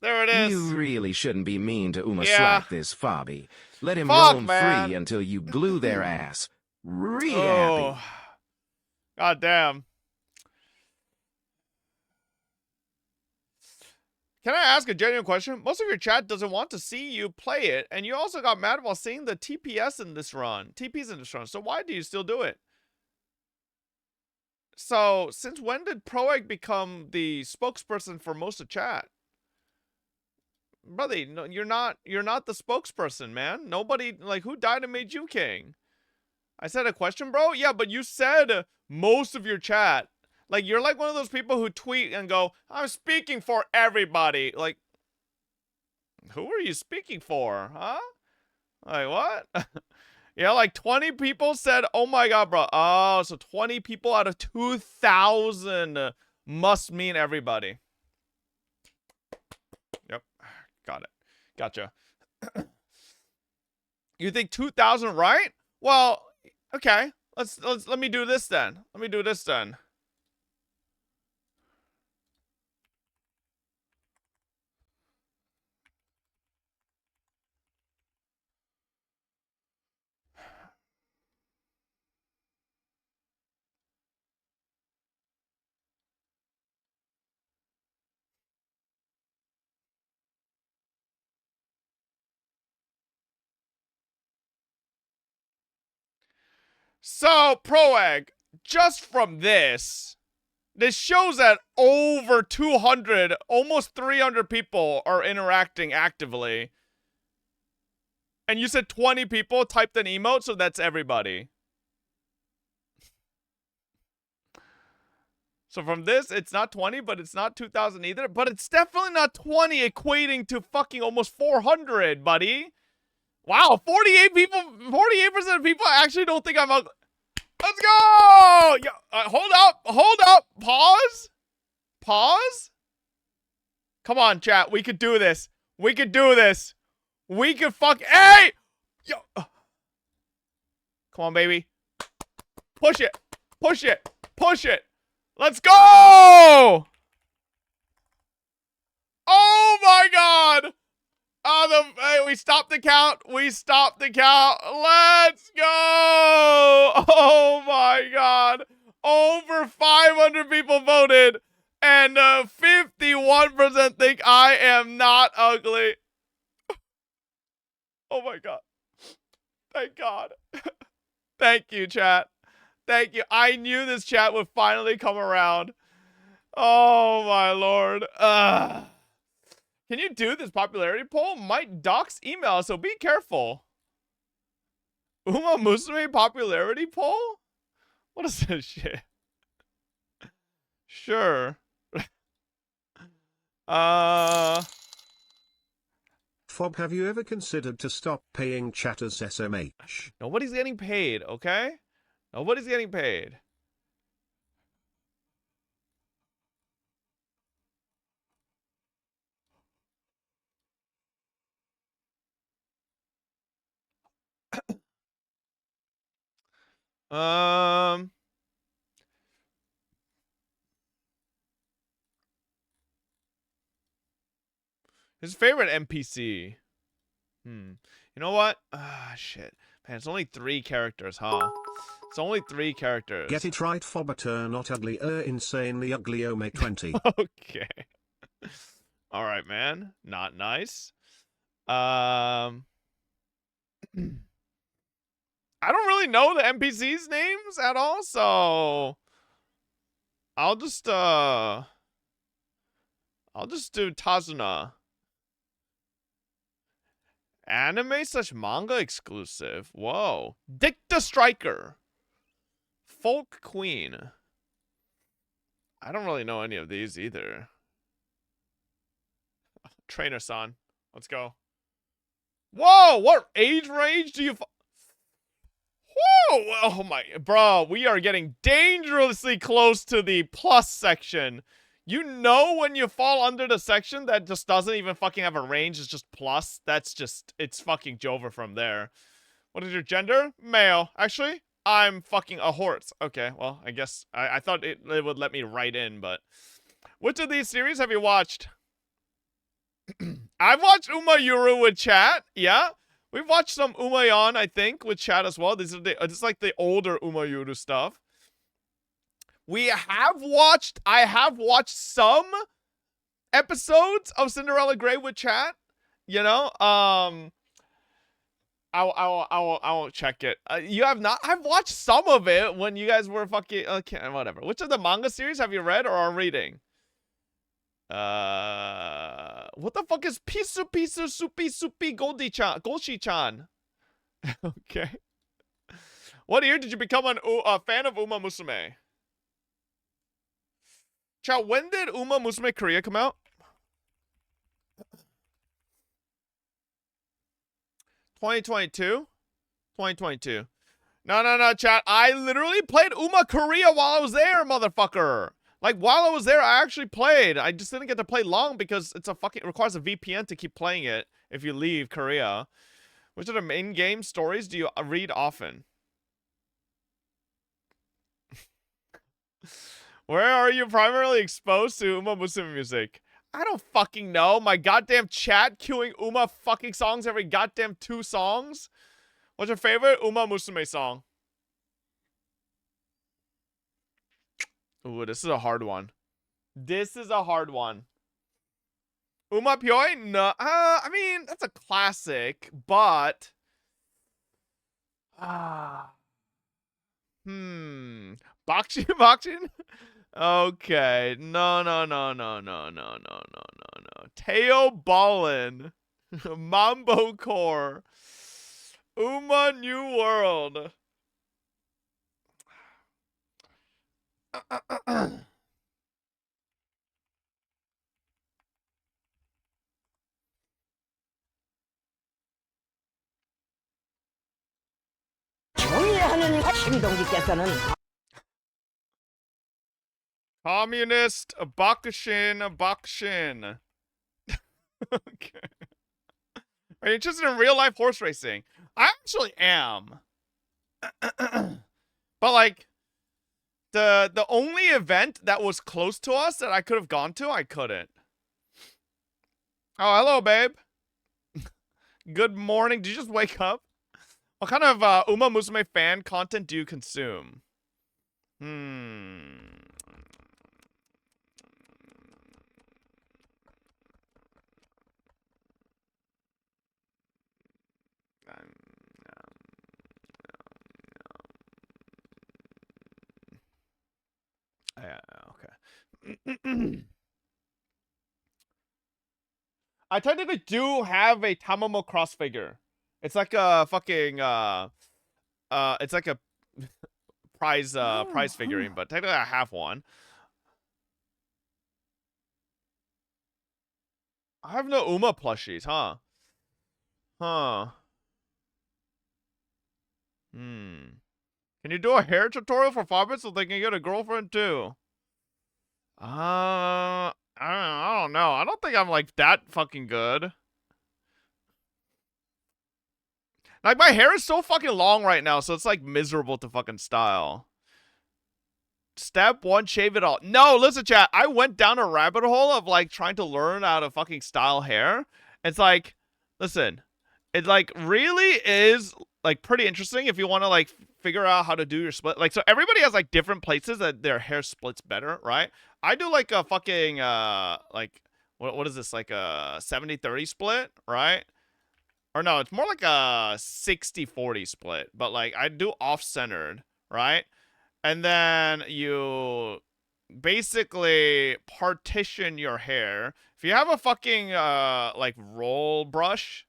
There it is. You really shouldn't be mean to Umaslak Yeah. this Fabi. Let him Fuck, roam man. free until you glue their ass. Real Oh. happy. God damn. Can I ask a genuine question? Most of your chat doesn't want to see you play it, and you also got mad while seeing the TPS in this run. TPs in this run. So why do you still do it? So, since when did Proegg become the spokesperson for most of chat? Brother, no, you're not the spokesperson, man. Nobody, like, who died and made you king? I said a question, bro? Yeah, but you said most of your chat. Like, you're like one of those people who tweet and go, I'm speaking for everybody. Like, who are you speaking for, huh? Like, what? Yeah, like 20 people said, oh my god, bro. Oh, so 20 people out of 2,000 must mean everybody. Yep, got it. Gotcha. You think 2,000 right? Well, okay. Let me do this then. Let me do this then. So, Proegg, just from this, This shows that over 200, almost 300 people are interacting actively. And you said 20 people typed an emote, so that's everybody. So from this, it's not 20, but it's not 2,000 either. But it's definitely not 20 equating to fucking almost 400, buddy. Wow, 48 people, 48% of people actually don't think I'm ugly. Let's go! Yo, hold up, pause. Pause. Come on, chat, we could do this. We could do this. We could hey! Yo. Come on, baby. Push it, push it, push it. Let's go! Oh my god! Hey, we stopped the count. We stopped the count. Let's go! Oh my god. Over 500 people voted. And 51% think I am not ugly. Oh my god. Thank God. Thank you, chat. Thank you. I knew this chat would finally come around. Oh my lord. Can you do this popularity poll? Might dox email, so be careful. Uma Musume popularity poll? What is this shit? Sure. Fob, have you ever considered to stop paying chatters SMH? Nobody's getting paid, okay? Nobody's getting paid. His favorite NPC. You know what? Shit. Man, it's only 3 characters, huh? It's only 3 characters. Get it right, Fobater, not ugly, insanely ugly, May 20. Okay. All right, man. Not nice. I don't really know the NPCs' names at all, so I'll just do Tazuna. Anime/manga exclusive. Whoa. Dick the Striker. Folk Queen. I don't really know any of these either. Trainer-san. Let's go. Whoa! What age range do you... Whoa! Oh my... Bro, we are getting dangerously close to the plus section. You know when you fall under the section that just doesn't even fucking have a range, it's just plus? That's just... It's fucking Jover from there. What is your gender? Male. Actually, I'm fucking a horse. Okay, well, I guess... I thought it would let me write in, but... Which of these series have you watched? I've watched Umayuru with chat. Yeah. We've watched some Umayan, I think, with chat as well. This is like the older Umayuru stuff. I have watched some episodes of Cinderella Grey with chat. You know, I will check it. You have not? I've watched some of it when you guys were fucking okay, whatever. Which of the manga series have you read or are reading? What the fuck is Pisu Pisu Supi Supi Golshi-chan? Okay. What year did you become a fan of Uma Musume? Chow, when did Uma Musume Korea come out? 2022? 2022. No, chat. I literally played Uma Korea while I was there, motherfucker. Like, while I was there, I actually played. I just didn't get to play long because it requires a VPN to keep playing it if you leave Korea. Which of the main game stories do you read often? Where are you primarily exposed to Uma Musume music? I don't fucking know. My goddamn chat queuing Uma fucking songs every goddamn 2 songs? What's your favorite Uma Musume song? Ooh, this is a hard one. This is a hard one. Uma Pyoi? No. I mean, that's a classic, but... Bakshin? Okay. No. Teo Ballin. Mambo Core. Uma New World. Communist Bakushin. Okay. Are you interested in real life horse racing? I actually am. But like the only event that was close to us that I could have gone to, I couldn't. Oh, hello, babe. Good morning. Did you just wake up? What kind of Uma Musume fan content do you consume? Yeah, okay. I technically do have a Tamamo cross figure. It's like a fucking it's like a prize figurine, but technically I have one. I have no Uma plushies, huh? Can you do a hair tutorial for 5 minutes so they can get a girlfriend too? I don't know. I don't think I'm like that fucking good. Like my hair is so fucking long right now, so it's like miserable to fucking style. Step 1, shave it all. No, listen, chat. I went down a rabbit hole of like trying to learn how to fucking style hair. It's like, listen, it like really is like pretty interesting if you want to like figure out how to do your split. Like, so everybody has like different places that their hair splits better, right? I do like a fucking like what is this, like a 70-30 split, right? Or no, it's more like a 60-40 split, but like I do off-centered, right? And then you basically partition your hair. If you have a fucking like roll brush,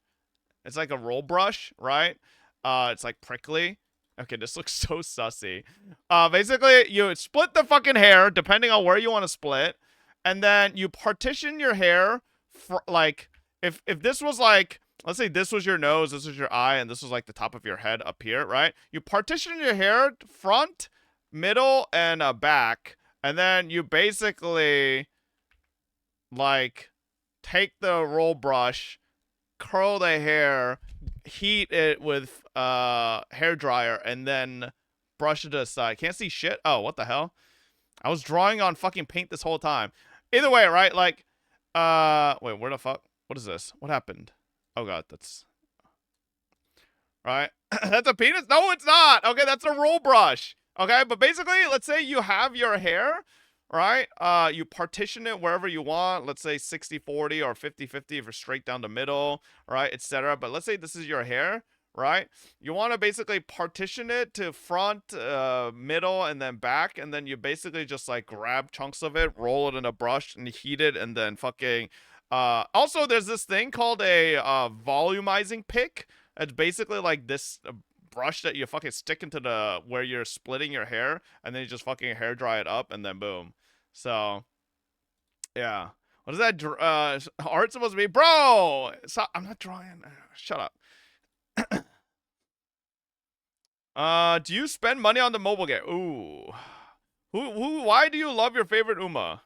it's like a roll brush, right? It's like prickly. Okay, this looks so sussy. Basically, you split the fucking hair depending on where you want to split, and then you partition your hair for like if this was like, let's say this was your nose, this was your eye, and this was like the top of your head up here, right? You partition your hair front, middle, and back, and then you basically like take the roll brush, curl the hair, heat it with hair dryer, and then brush it to the side. Can't see shit. Oh, what the hell? I was drawing on fucking paint this whole time. Either way, right? Like, wait, where the fuck? What is this? What happened? Oh god, that's right. That's a penis? No, it's not. Okay, that's a roll brush. Okay, but basically, let's say you have your hair, right? You partition it wherever you want. Let's say 60-40 or 50-50 if you're straight down the middle, right, etc. But let's say this is your hair, right? You want to basically partition it to front, middle, and then back, and then you basically just like grab chunks of it, roll it in a brush, and heat it, and then fucking. Also, there's this thing called a volumizing pick. It's basically like this brush that you fucking stick into the where you're splitting your hair, and then you just fucking hair dry it up, and then boom. So, yeah. What is that art supposed to be? Bro! I'm not drawing. Shut up. Do you spend money on the mobile game? Ooh. Why do you love your favorite Uma?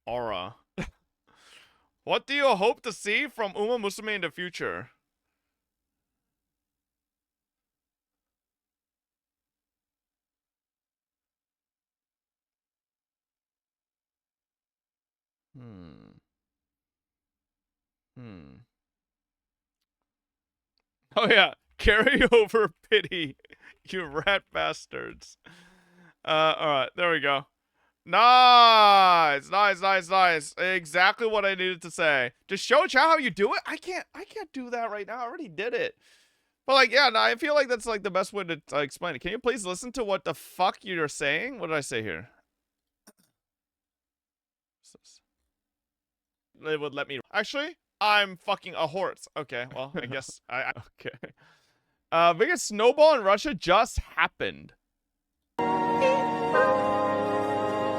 Aura. What do you hope to see from Uma Musume in the future? Oh yeah, carry over pity, you rat bastards. Alright, there we go. Nice. Exactly what I needed to say. Just show chat how you do it. I can't do that right now. I already did it. But like, yeah, no, I feel like that's like the best way to explain it. Can you please listen to what the fuck you're saying? What did I say here? They would let me. Actually, I'm fucking a horse. Okay, well, I guess okay. Biggest snowball in Russia just happened.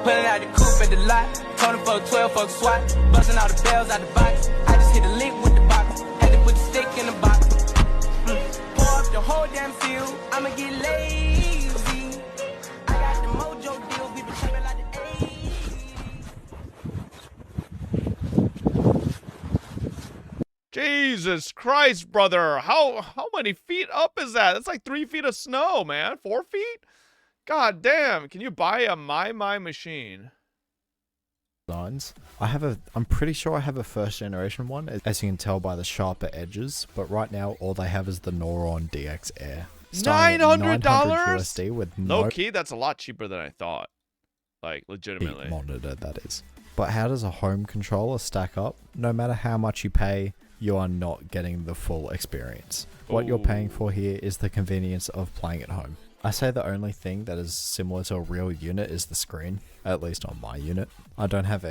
Pulling out the coupe at the lot, told him fuck 12, fuck SWAT, busting all the bells out the box. I just hit a lick with the box, had to put the stick in the box. Pour up the whole damn field, I'ma get lazy. I got the mojo deal, we been tripping like the 80s. Jesus Christ, brother. How many feet up is that? That's like 3 feet of snow, man. 4 feet? God damn. Can you buy a My machine? I'm pretty sure I have a first generation one, as you can tell by the sharper edges, but right now all they have is the Noron DX Air. $900 USD with low key, that's a lot cheaper than I thought. Like, legitimately. Monitor, that is. But how does a home controller stack up? No matter how much you pay, you are not getting the full experience. What you're paying for here is the convenience of playing at home. I say the only thing that is similar to a real unit is the screen, at least on my unit. I don't have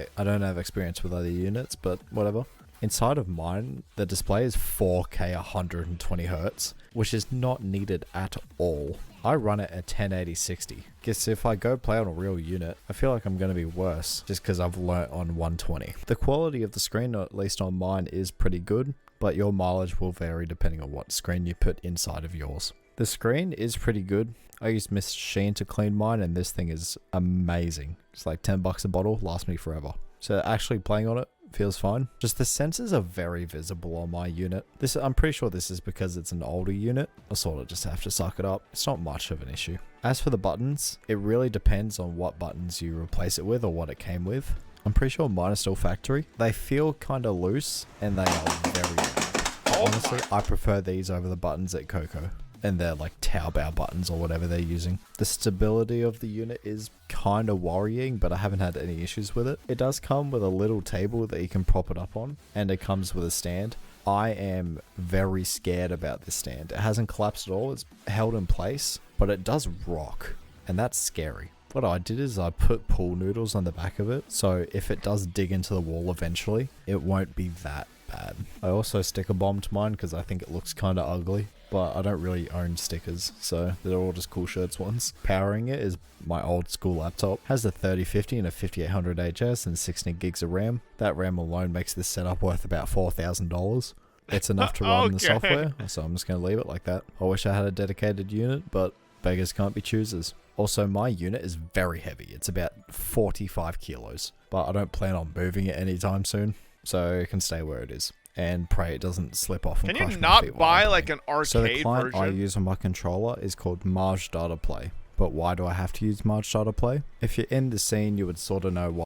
experience with other units, but whatever. Inside of mine, the display is 4K 120 Hz, which is not needed at all. I run it at 1080-60. Guess if I go play on a real unit, I feel like I'm going to be worse just because I've learnt on 120. The quality of the screen, at least on mine, is pretty good, but your mileage will vary depending on what screen you put inside of yours. The screen is pretty good. I used Miss Sheen to clean mine, and this thing is amazing. It's like $10 a bottle, lasts me forever. So actually playing on it feels fine. Just the sensors are very visible on my unit. I'm pretty sure this is because it's an older unit. I sort of just have to suck it up. It's not much of an issue. As for the buttons, it really depends on what buttons you replace it with or what it came with. I'm pretty sure mine is still factory. They feel kind of loose, and they are very... Honestly, I prefer these over the buttons at Coco. And they're like Taobao buttons or whatever they're using. The stability of the unit is kind of worrying, but I haven't had any issues with it. It does come with a little table that you can prop it up on, and it comes with a stand. I am very scared about this stand. It hasn't collapsed at all, it's held in place, but it does rock, and that's scary. What I did is I put pool noodles on the back of it, so if it does dig into the wall eventually, it won't be that bad. I also sticker bombed mine because I think it looks kind of ugly. But I don't really own stickers, so they're all just cool shirts ones. Powering it is my old school laptop. Has a 3050 and a 5800 HS and 16 gigs of RAM. That RAM alone makes this setup worth about $4,000. It's enough to run the software, so I'm just going to leave it like that. I wish I had a dedicated unit, but beggars can't be choosers. Also, my unit is very heavy. It's about 45 kilos, but I don't plan on moving it anytime soon, so it can stay where it is. And pray it doesn't slip off and Can crush you my not feet while buy I'm like playing. an arcade So the client version? I use on my controller is called Marge Data Play. But why do I have to use Marge Data Play? If you're in the scene, you would sort of know why.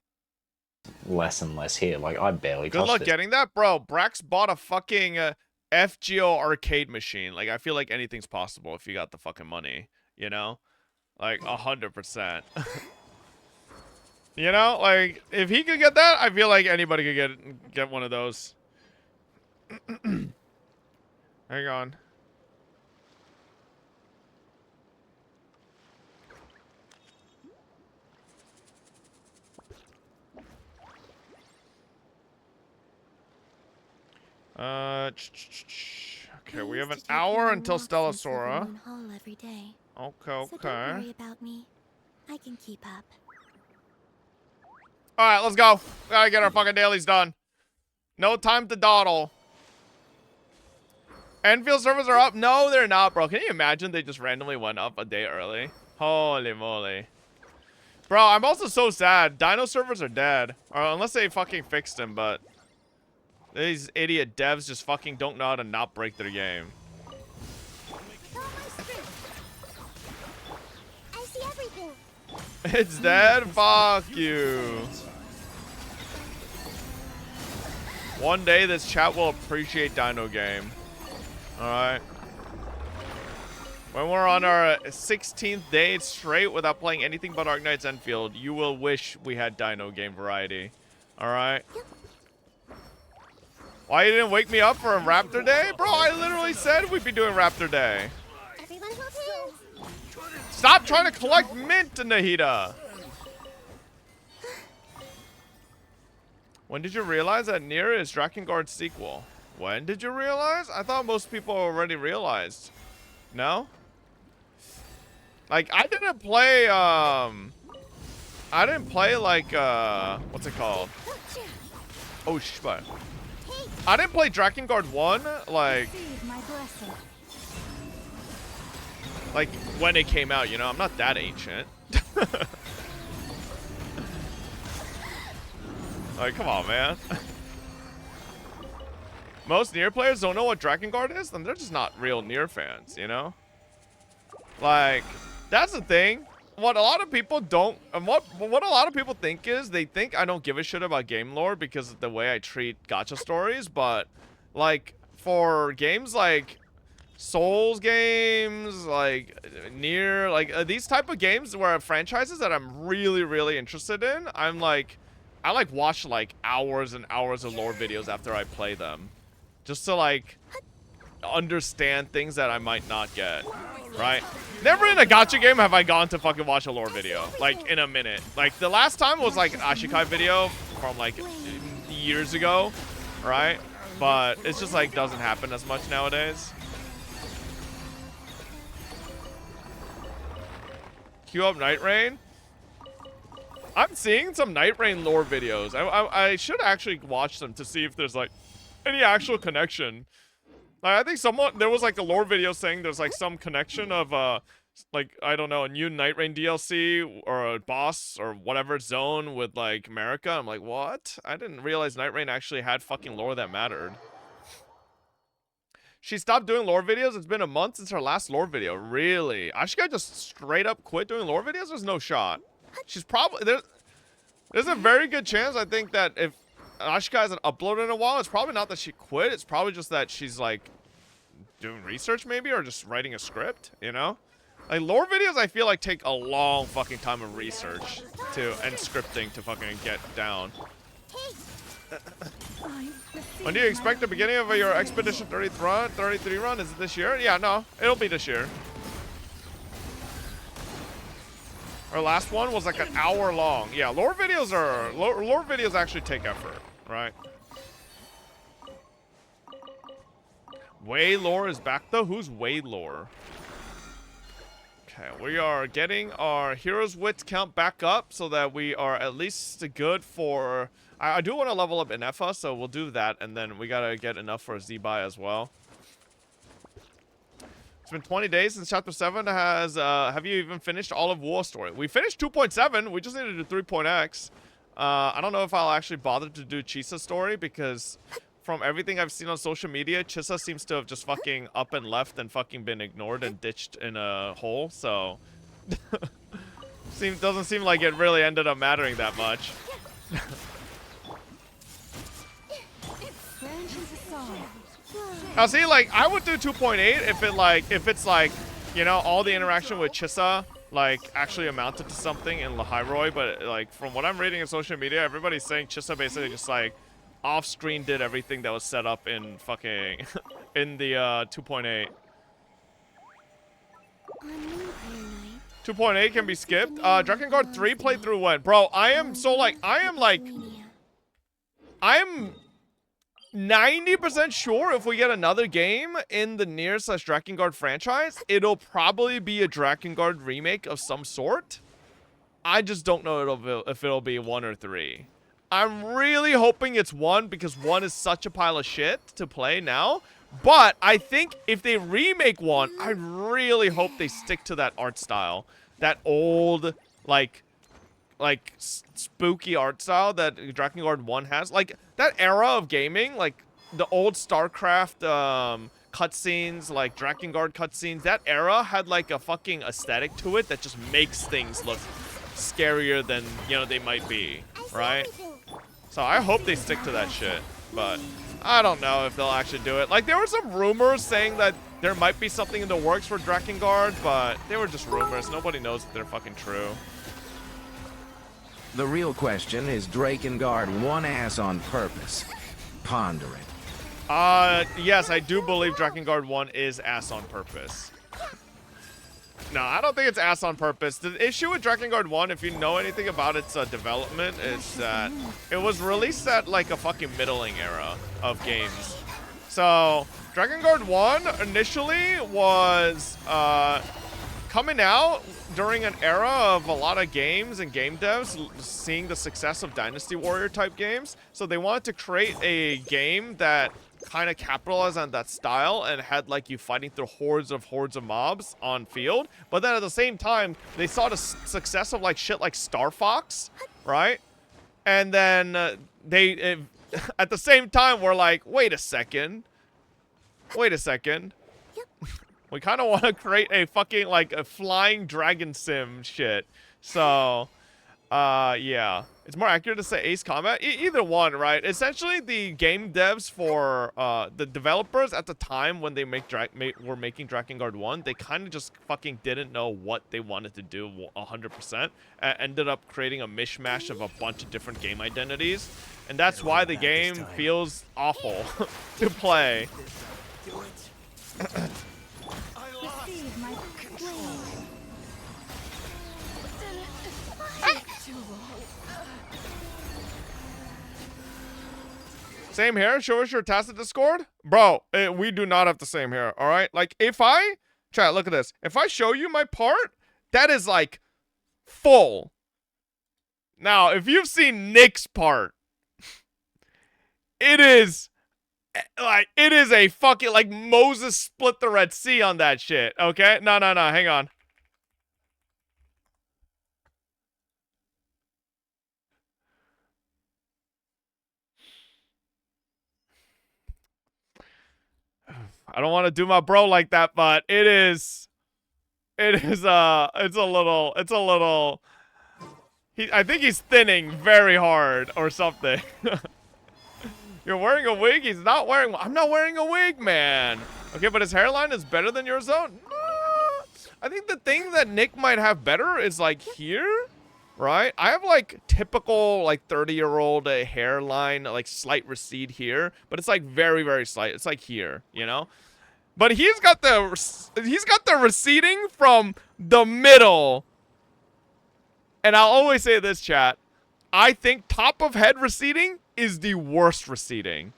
Less and less here. Like, I barely Good touched luck it. getting that, bro. Brax bought a fucking FGO arcade machine. Like, I feel like anything's possible if you got the fucking money, you know? Like, 100%. You know? Like, if he could get that, I feel like anybody could get one of those. Hang on. Okay, we have an hour until Stella Sora. Okay, okay. So don't worry about me. I can keep up. Alright, let's go. Gotta get our fucking dailies done. No time to dawdle. Enfield servers are up? No, they're not, bro. Can you imagine they just randomly went up a day early? Holy moly. Bro, I'm also so sad. Dino servers are dead. Or unless they fucking fixed them, but these idiot devs just fucking don't know how to not break their game. I see everything. It's dead? Fuck you. One day this chat will appreciate Dino Game. Alright. When we're on our 16th day straight without playing anything but Arknights Endfield, you will wish we had Dino Game variety. Alright? Why you didn't wake me up for a Raptor Day? Bro, I literally said we'd be doing Raptor Day. Everyone hold hands. Stop trying to collect mint, Nahida. When did you realize that Nier is Drakengard's sequel? When did you realize? I thought most people already realized. No? Like, I didn't play like, what's it called? Oh, shit. I didn't play Drakengard 1, like when it came out, you know? I'm not that ancient. Like, come on, man. Most Nier players don't know what Drakengard is, then they're just not real Nier fans, you know? Like, that's the thing. What a lot of people don't, and what a lot of people think is, they think I don't give a shit about game lore because of the way I treat gacha stories, but, like, for games like Souls games, like Nier, like these type of games where franchises that I'm really, really interested in, I watch like hours and hours of lore videos after I play them, just to like understand things that I might not get, right? Never in a gacha game have I gone to fucking watch a lore video, like in a minute. Like the last time was like an Ashikai video from like years ago, right? But it's just like doesn't happen as much nowadays. Queue up Night Rain. I'm seeing some Night Rain lore videos. I should actually watch them to see if there's like any actual connection. Like, I think there was like a lore video saying there's like some connection of like, I don't know, a new Night Rain DLC or a boss or whatever zone with like America. I'm like, what? I didn't realize Night Rain actually had fucking lore that mattered. She stopped doing lore videos. It's been a month since her last lore video. Really? Ashika just straight up quit doing lore videos? There's no shot. She's probably... There's a very good chance, I think, that if Ashika hasn't uploaded in a while, it's probably not that she quit. It's probably just that she's, like, doing research, maybe, or just writing a script, you know? Like, lore videos, I feel like, take a long fucking time of research and scripting to fucking get down. When do you expect the beginning of your Expedition 33 run? Is it this year? Yeah, no. It'll be this year. Our last one was like an hour long. Yeah, lore videos actually take effort, right? Waylore is back though. Who's Waylore? Okay, we are getting our heroes wits count back up so that we are at least good for... I do want to level up Inefa, so we'll do that, and then we gotta get enough for Z-Buy as well. It's been 20 days since Chapter 7 has, have you even finished all of War Story? We finished 2.7, we just need to do 3.x. I don't know if I'll actually bother to do Chisa's story, because from everything I've seen on social media, Chisa seems to have just fucking up and left and fucking been ignored and ditched in a hole, so... doesn't seem like it really ended up mattering that much. Now see, like, I would do 2.8 if it's like, you know, all the interaction with Chisa, like, actually amounted to something in Lahairoi, but, like, from what I'm reading in social media, everybody's saying Chisa basically just, like, off-screen did everything that was set up in fucking, in the, 2.8. 2.8 can be skipped. Drakengard 3 playthrough when? Bro, I am 90% sure if we get another game in the Nier/Drakengard franchise, it'll probably be a Drakengard remake of some sort. I just don't know if it'll be 1 or 3. I'm really hoping it's 1 because 1 is such a pile of shit to play now. But I think if they remake 1, I really hope they stick to that art style. That old, like spooky art style that Drakengard 1 has. Like, that era of gaming, like, the old StarCraft, cutscenes, like, Drakengard cutscenes, that era had, like, a fucking aesthetic to it that just makes things look scarier than, you know, they might be, right? So I hope they stick to that shit, but I don't know if they'll actually do it. Like, there were some rumors saying that there might be something in the works for Drakengard, but they were just rumors. Nobody knows if they're fucking true. The real question is Drakengard one ass on purpose. Ponder it. Yes, I do believe Drakengard 1 is ass on purpose. No, I don't think it's ass on purpose. The issue with Drakengard 1, if you know anything about its development, is that it was released at like a fucking middling era of games. So, Drakengard 1 initially was coming out during an era of a lot of games and game devs seeing the success of Dynasty Warrior type games. So they wanted to create a game that kind of capitalized on that style and had like you fighting through hordes of mobs on field. But then at the same time, they saw the success of like shit like Star Fox, right? And then at the same time, we're like, wait a second. We kind of want to create a fucking like a flying dragon sim shit. So, yeah, it's more accurate to say Ace Combat. Either one, right? Essentially, the game devs for the developers at the time when they were making Drakengard 1, they kind of just fucking didn't know what they wanted to do 100%. Ended up creating a mishmash of a bunch of different game identities, and that's why the game feels awful to play. Same hair? Show us your tacit Discord? Bro, we do not have the same hair, alright? Like, chat, look at this. If I show you my part, that is, like, full. Now, if you've seen Nick's part, it is a fucking, like, Moses split the Red Sea on that shit, okay? No, hang on. I don't want to do my bro like that, but it's a little, I think he's thinning very hard or something. You're wearing a wig? He's not wearing one. I'm not wearing a wig, man. Okay, but his hairline is better than yours, though? I think the thing that Nick might have better is, like, here, right? I have, like, typical, like, 30-year-old hairline, like, slight recede here. But it's, like, very, very slight. It's, like, here, you know? But he's got the receding from the middle. And I'll always say this, chat. I think top of head receding is the worst receding.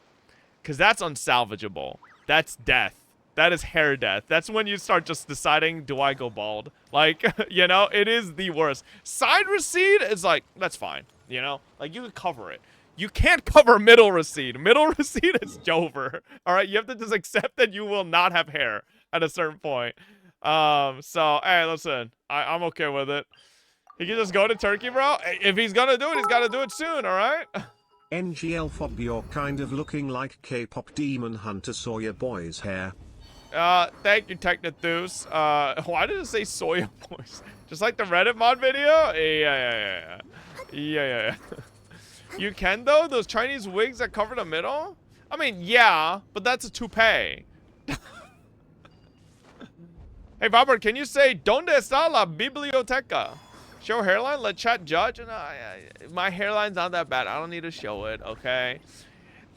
Because that's unsalvageable. That's death. That is hair death. That's when you start just deciding, do I go bald? Like, you know, it is the worst. Side recede is like, that's fine. You know? Like, you can cover it. You can't cover middle recede. Middle recede is over. Alright, you have to just accept that you will not have hair at a certain point. So, hey, listen. I'm okay with it. He can just go to Turkey, bro. If he's gonna do it, he's gotta do it soon, alright? NGL Fob, you're kind of looking like K-pop demon hunter Sawyer boy's hair. Thank you, Technothus. Why did it say Sawyer boys? Just like the Reddit mod video? Yeah. You can, though? Those Chinese wigs that cover the middle? I mean, yeah, but that's a toupee. Hey, Robert, can you say, ¿Dónde está la biblioteca? Show hairline, let chat judge. No, my hairline's not that bad. I don't need to show it, okay?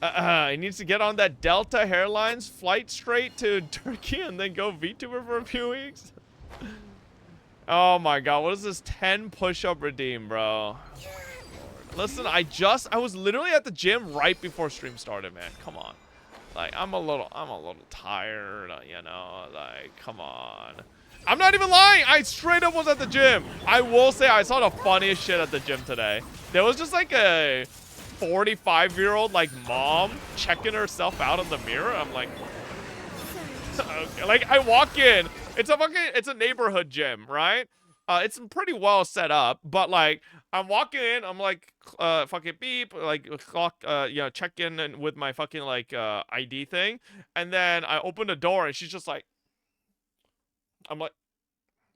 He needs to get on that Delta Hairlines flight straight to Turkey and then go VTuber for a few weeks. Oh my god, what is this 10 push-up redeem, bro? Listen, I was literally at the gym right before stream started, man. Come on. Like, I'm a little tired, you know, like, come on. I'm not even lying. I straight up was at the gym. I will say I saw the funniest shit at the gym today. There was just like a 45-year-old like mom checking herself out in the mirror. I'm like, okay. Like, I walk in. It's a neighborhood gym, right? It's pretty well set up, but like I'm walking in, I'm like fucking beep, like clock, you know, check in with my fucking like ID thing, and then I open the door and she's just like, I'm like,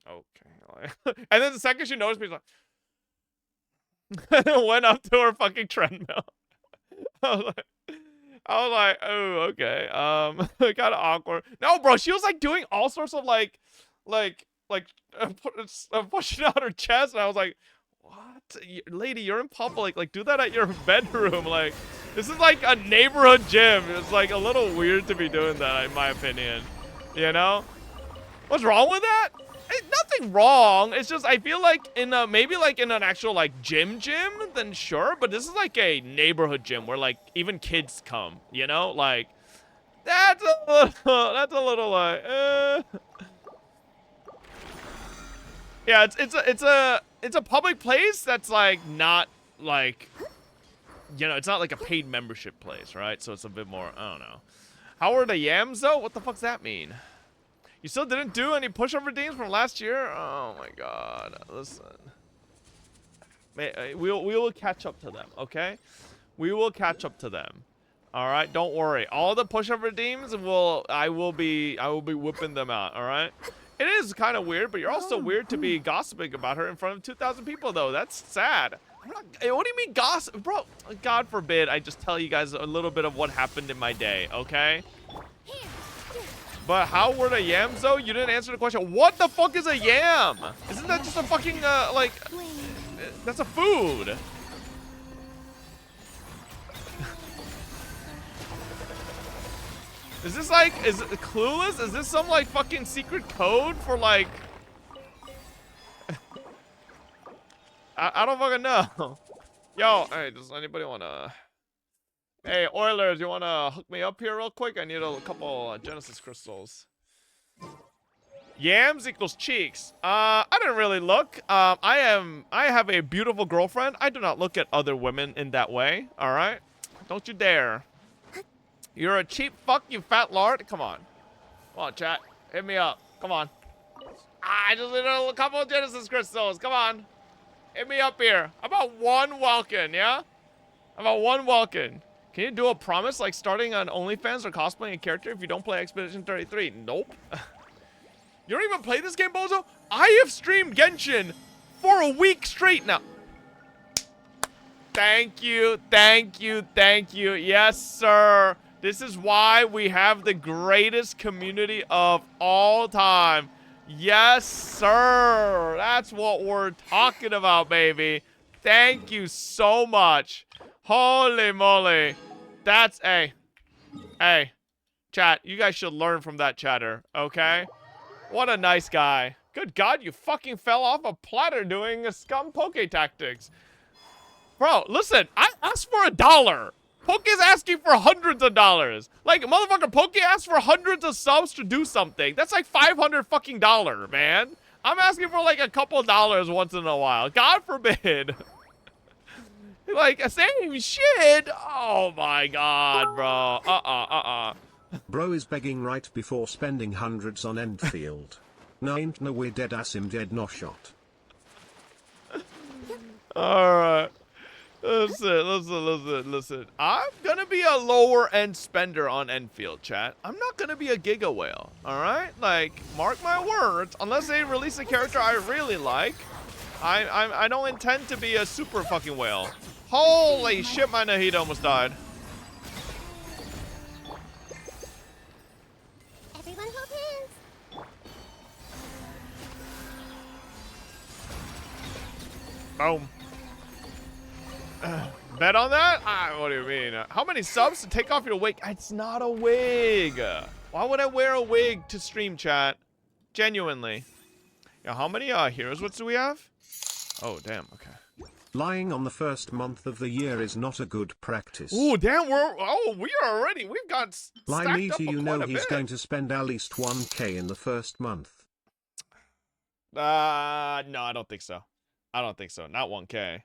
okay, and then the second she noticed me, she's like, and went up to her fucking treadmill. I was like, oh, okay, kind of awkward. No, bro, she was like doing all sorts of like pushing out her chest, and I was like, What? Lady, you're in public. Like, do that at your bedroom. Like, this is like a neighborhood gym. It's like a little weird to be doing that, in my opinion. You know? What's wrong with that? Nothing wrong. It's just I feel like in a maybe like in an actual like gym, then sure. But this is like a neighborhood gym where like even kids come. You know, like that's a little like. Yeah, it's a public place that's like not like, you know, it's not like a paid membership place, right? So it's a bit more, I don't know. How are the yams though? What the fuck's that mean? You still didn't do any push-up redeems from last year? Oh my god. Listen. We will catch up to them, okay? We will catch up to them. All right, don't worry. All the push-up redeems I will be whipping them out, all right? It is kind of weird, but you're also weird to be gossiping about her in front of 2,000 people though. That's sad. What do you mean gossip? Bro, God forbid I just tell you guys a little bit of what happened in my day, okay? But how were the yams though? You didn't answer the question. What the fuck is a yam? Isn't that just a fucking, like, that's a food. Is this like, is it Clueless? Is this some like fucking secret code for like, I don't fucking know. Yo, hey, does anybody wanna, hey, Oilers, you wanna hook me up here real quick? I need a couple Genesis crystals. Yams equals cheeks. I didn't really look. I have a beautiful girlfriend. I do not look at other women in that way, all right? Don't you dare. You're a cheap fuck, you fat lard. Come on. Come on, chat. Hit me up. Come on. I just need a couple of Genesis crystals. Come on. Hit me up here. How about one Welkin, yeah? How about one Welkin? Can you do a promise like starting on OnlyFans or cosplaying a character if you don't play Expedition 33? Nope. You don't even play this game, Bozo? I have streamed Genshin for a week straight now. Thank you, thank you, thank you. Yes, sir. This is why we have the greatest community of all time. Yes, sir. That's what we're talking about, baby. Thank you so much. Holy moly. That's, hey, chat, you guys should learn from that chatter, okay? What a nice guy. Good God, you fucking fell off a platter doing a scum poke tactics. Bro, listen, I asked for $1. Poke's asking for hundreds of dollars. Like, motherfucker, Poke asked for hundreds of subs to do something. That's like $500 fucking dollar, man. I'm asking for like a couple dollars once in a while. God forbid. Like, same shit. Oh my God, bro. Bro is begging right before spending hundreds on Endfield. No ain't no way dead ass him dead no shot. Alright. Listen. I'm gonna be a lower end spender on Endfield, chat. I'm not gonna be a Giga Whale, alright? Like, mark my words. Unless they release a character I really like, I don't intend to be a super fucking whale. Holy shit, my Nahida almost died. Everyone hold hands. Boom. Bet on that? What do you mean? How many subs to take off your wig? It's not a wig. Why would I wear a wig to stream, chat? Genuinely. Yeah, how many heroes do we have? Oh, damn. Okay. Lying on the first month of the year is not a good practice. Ooh, damn, we've got Lie me stacked to up you quite know a he's bit. going to spend at least 1k in the first month. No, I don't think so. I don't think so. Not 1k.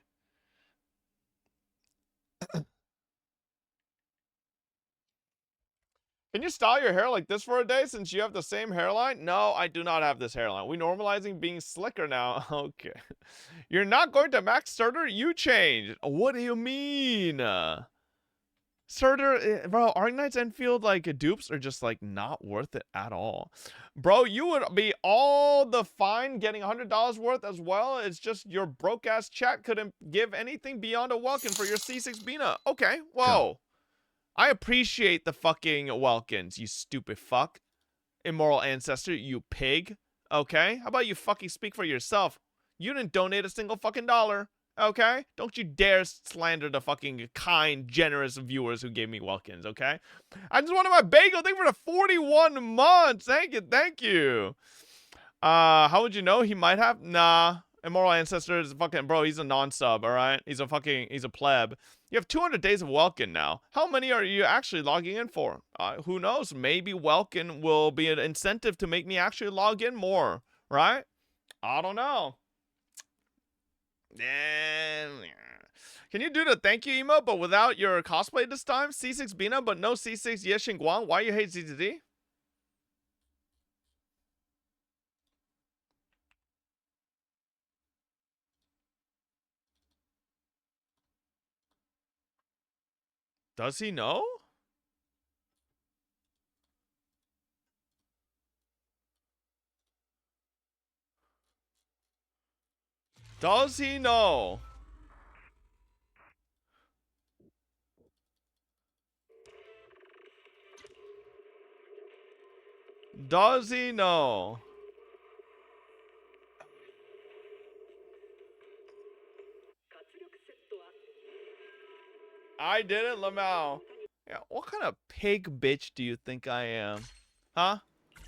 Can you style your hair like this for a day since you have the same hairline? No, I do not have this hairline. We normalizing being slicker now. Okay. You're not going to max starter? You changed. What do you mean? Starter, bro, Arknights Endfield, like, dupes are just, like, not worth it at all. Bro, you would be all the fine getting $100 worth as well. It's just your broke-ass chat couldn't give anything beyond a welcome for your C6 Bina. Okay, whoa. I appreciate the fucking Welkins, you stupid fuck. Immoral ancestor, you pig. Okay? How about you fucking speak for yourself? You didn't donate a single fucking dollar. Okay? Don't you dare slander the fucking kind, generous viewers who gave me welkins, okay? I just wanted my bagel. Thank you for the 41 months. Thank you, thank you. How would you know? He might have? Nah. Immoral Ancestors, fucking, bro, he's a non-sub, alright? He's a pleb. You have 200 days of Welkin now. How many are you actually logging in for? Who knows? Maybe Welkin will be an incentive to make me actually log in more, right? I don't know. Can you do the thank you emote, but without your cosplay this time? C6 Bina, but no C6 Yeshin Guang. Why you hate ZZD? Does he know? Does he know? Does he know? I didn't, Lamau. Yeah, what kind of pig bitch do you think I am? Huh?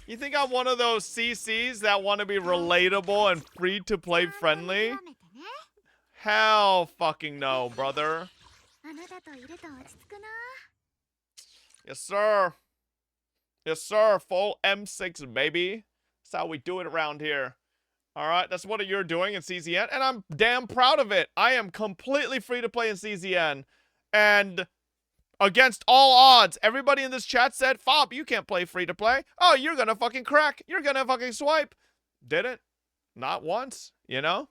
You think I'm one of those CCs that want to be relatable and free to play friendly? Hell fucking no, brother. Yes, sir. Yes, sir. Full M6, baby. That's how we do it around here. Alright, that's what you're doing in CZN, and I'm damn proud of it. I am completely free to play in CZN. And against all odds, everybody in this chat said, Fob, you can't play free to play. Oh, you're gonna fucking crack. You're gonna fucking swipe. Didn't. Not once, you know?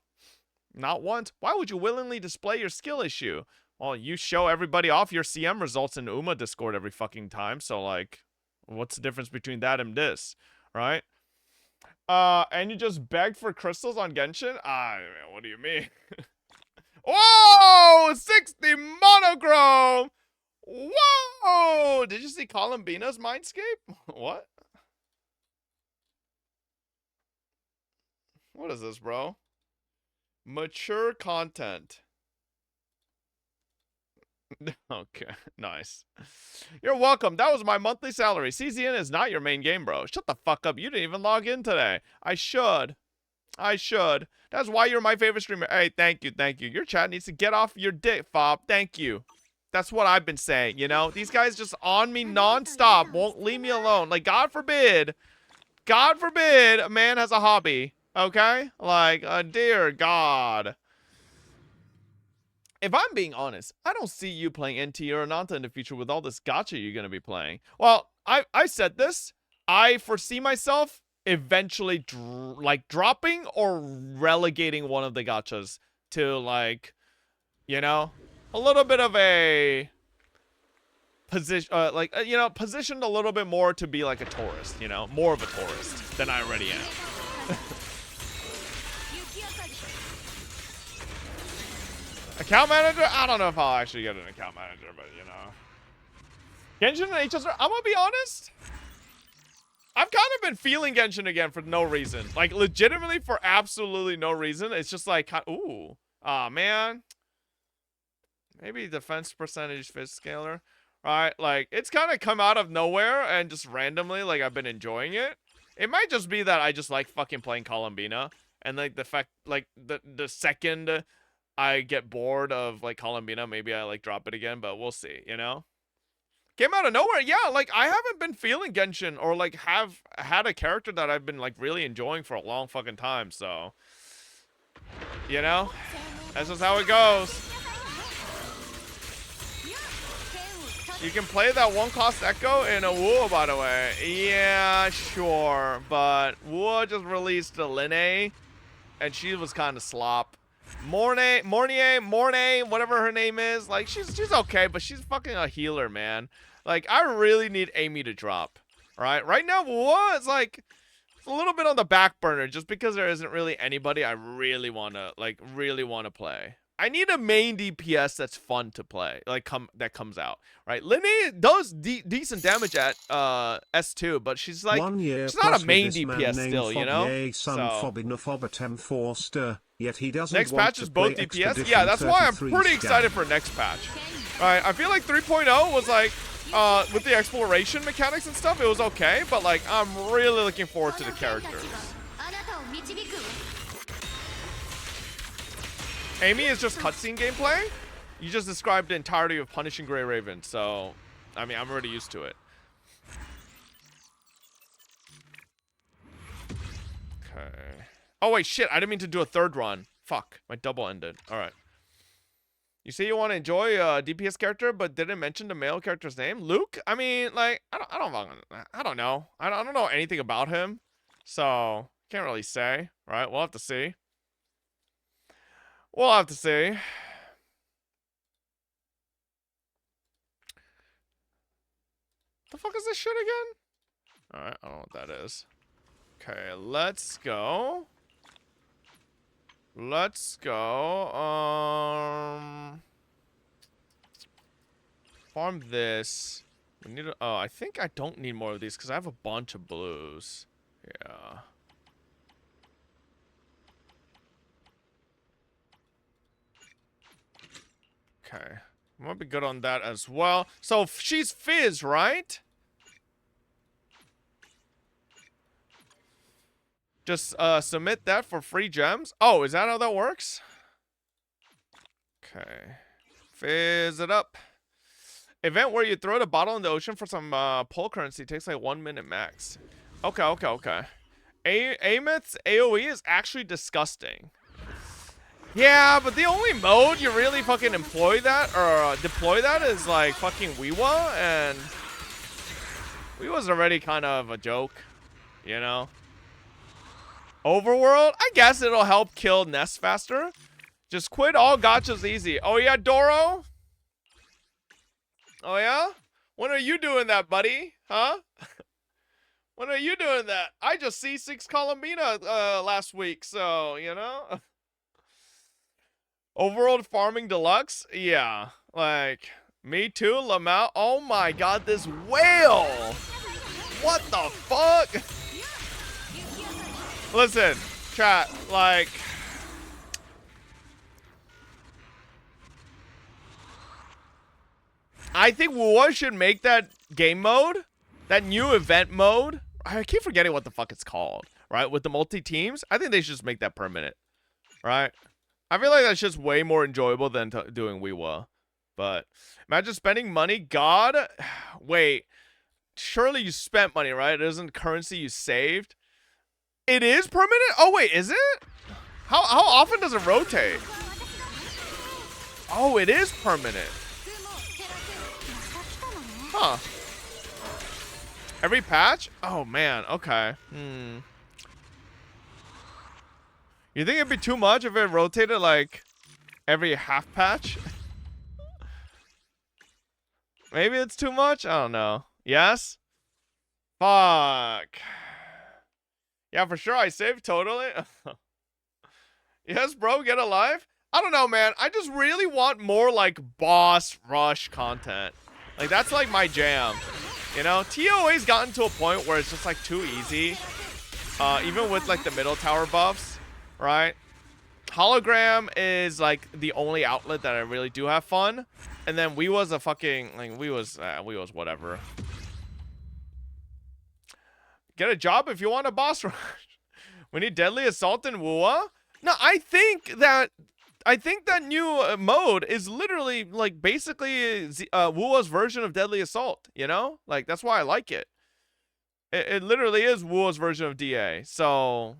Not once. Why would you willingly display your skill issue? Well, you show everybody off your CM results in UMA Discord every fucking time, so like, what's the difference between that and this, right? And you just begged for crystals on Genshin? What do you mean? Whoa! 60 monochrome! Whoa! Did you see Columbina's Mindscape? What? What is this, bro? Mature content. Okay, nice. You're welcome. That was my monthly salary. CZN is not your main game, bro. Shut the fuck up. You didn't even log in today. I should. That's why you're my favorite streamer. Hey, thank you, thank you. Your chat needs to get off your dick, Fob. Thank you. That's what I've been saying, you know? These guys just on me non-stop. Won't leave me alone. Like, God forbid a man has a hobby. Okay? Like, dear God. If I'm being honest, I don't see you playing NT or Ananta in the future with all this gacha you're going to be playing. Well, I said this. I foresee myself eventually dropping or relegating one of the gachas to, like, you know, a little bit of a position, positioned a little bit more to be like a tourist, you know, more of a tourist than I already am. Account manager? I don't know if I'll actually get an account manager, but you know. Genshin and HSR, I'm gonna be honest. I've kind of been feeling Genshin again for no reason. Like, legitimately for absolutely no reason. It's just like, ooh. Aw, man. Maybe defense percentage fit scaler. Right? Like, it's kind of come out of nowhere and just randomly, like, I've been enjoying it. It might just be that I just like fucking playing Columbina. And, like, the fact, like, the second I get bored of, like, Columbina, maybe I, like, drop it again. But we'll see, you know? Came out of nowhere. Yeah, like, I haven't been feeling Genshin or, like, have had a character that I've been, like, really enjoying for a long fucking time, so. You know? That's just how it goes. You can play that one-cost Echo in a Woo, by the way. Yeah, sure. But Woo just released a Linne, and she was kind of slop. Mornay, whatever her name is, like, she's okay, but she's fucking a healer, man. Like, I really need Amy to drop. Right now, it's like, it's a little bit on the back burner, just because there isn't really anybody I really wanna play. I need a main DPS that's fun to play, like, that comes out, right? Linne does decent damage at S2, but she's like, she's not a main DPS still, you know? So. Yet he doesn't Next want patch to is both play DPS. Expedition Yeah, that's why I'm 33 pretty scam. excited for next patch. Right, I feel like 3.0 was like, with the exploration mechanics and stuff, it was okay, but like, I'm really looking forward to the characters. Amy is just cutscene gameplay. You just described the entirety of Punishing Grey Raven, so, I mean, I'm already used to it. Okay. Oh, wait, shit, I didn't mean to do a third run. Fuck, my double ended. Alright. You say you want to enjoy a DPS character, but didn't mention the male character's name? Luke? I mean, like, I don't know. I don't know anything about him. So, can't really say. Right? We'll have to see. We'll have to see. The fuck is this shit again? Alright, I don't know what that is. Okay, let's go. Let's go. Farm this. We need to, oh, I think I don't need more of these because I have a bunch of blues. Yeah. Okay. Might be good on that as well. So she's Fizz, right? Just submit that for free gems. Oh, is that how that works? Okay. Fizz it up. Event where you throw the bottle in the ocean for some pull currency. Takes like 1 minute max. Okay. Ameth's AoE is actually disgusting. Yeah, but the only mode you really fucking employ that or deploy that is like fucking Weewa, and Weewa's already kind of a joke, you know? Overworld? I guess it'll help kill nests faster. Just quit all gachas easy. Oh yeah, Doro? Oh yeah? When are you doing that, buddy? Huh? When are you doing that? I just C6 Columbina last week, so, you know? Overworld Farming Deluxe? Yeah. Like, me too, Lamau. Oh my god, this whale! What the fuck? Listen, chat, like... I think Wuwa should make that game mode, that new event mode. I keep forgetting what the fuck it's called, right? With the multi-teams. I think they should just make that permanent, right? I feel like that's just way more enjoyable than doing Weewa. But imagine spending money. God, wait. Surely you spent money, right? It isn't currency you saved. It is permanent? Oh, wait, is it? How often does it rotate? Oh, it is permanent. Huh. Every patch? Oh, man. Okay. You think it'd be too much if it rotated, like, every half patch? Maybe it's too much? I don't know. Yes? Fuck. Yeah, for sure. I saved totally. Yes, bro. Get alive. I don't know, man. I just really want more, like, boss rush content. Like, that's, like, my jam. You know? TOA's gotten to a point where it's just, like, too easy. Even with, like, the middle tower buffs. Right? Hologram is, like, the only outlet that I really do have fun. And then we was a fucking, like, we was whatever. Get a job if you want a boss rush. We need Deadly Assault in Wuwa? No, I think that new mode is literally, like, basically Wuwa's version of Deadly Assault, you know? Like, that's why I like it. It literally is Wuwa's version of DA. So,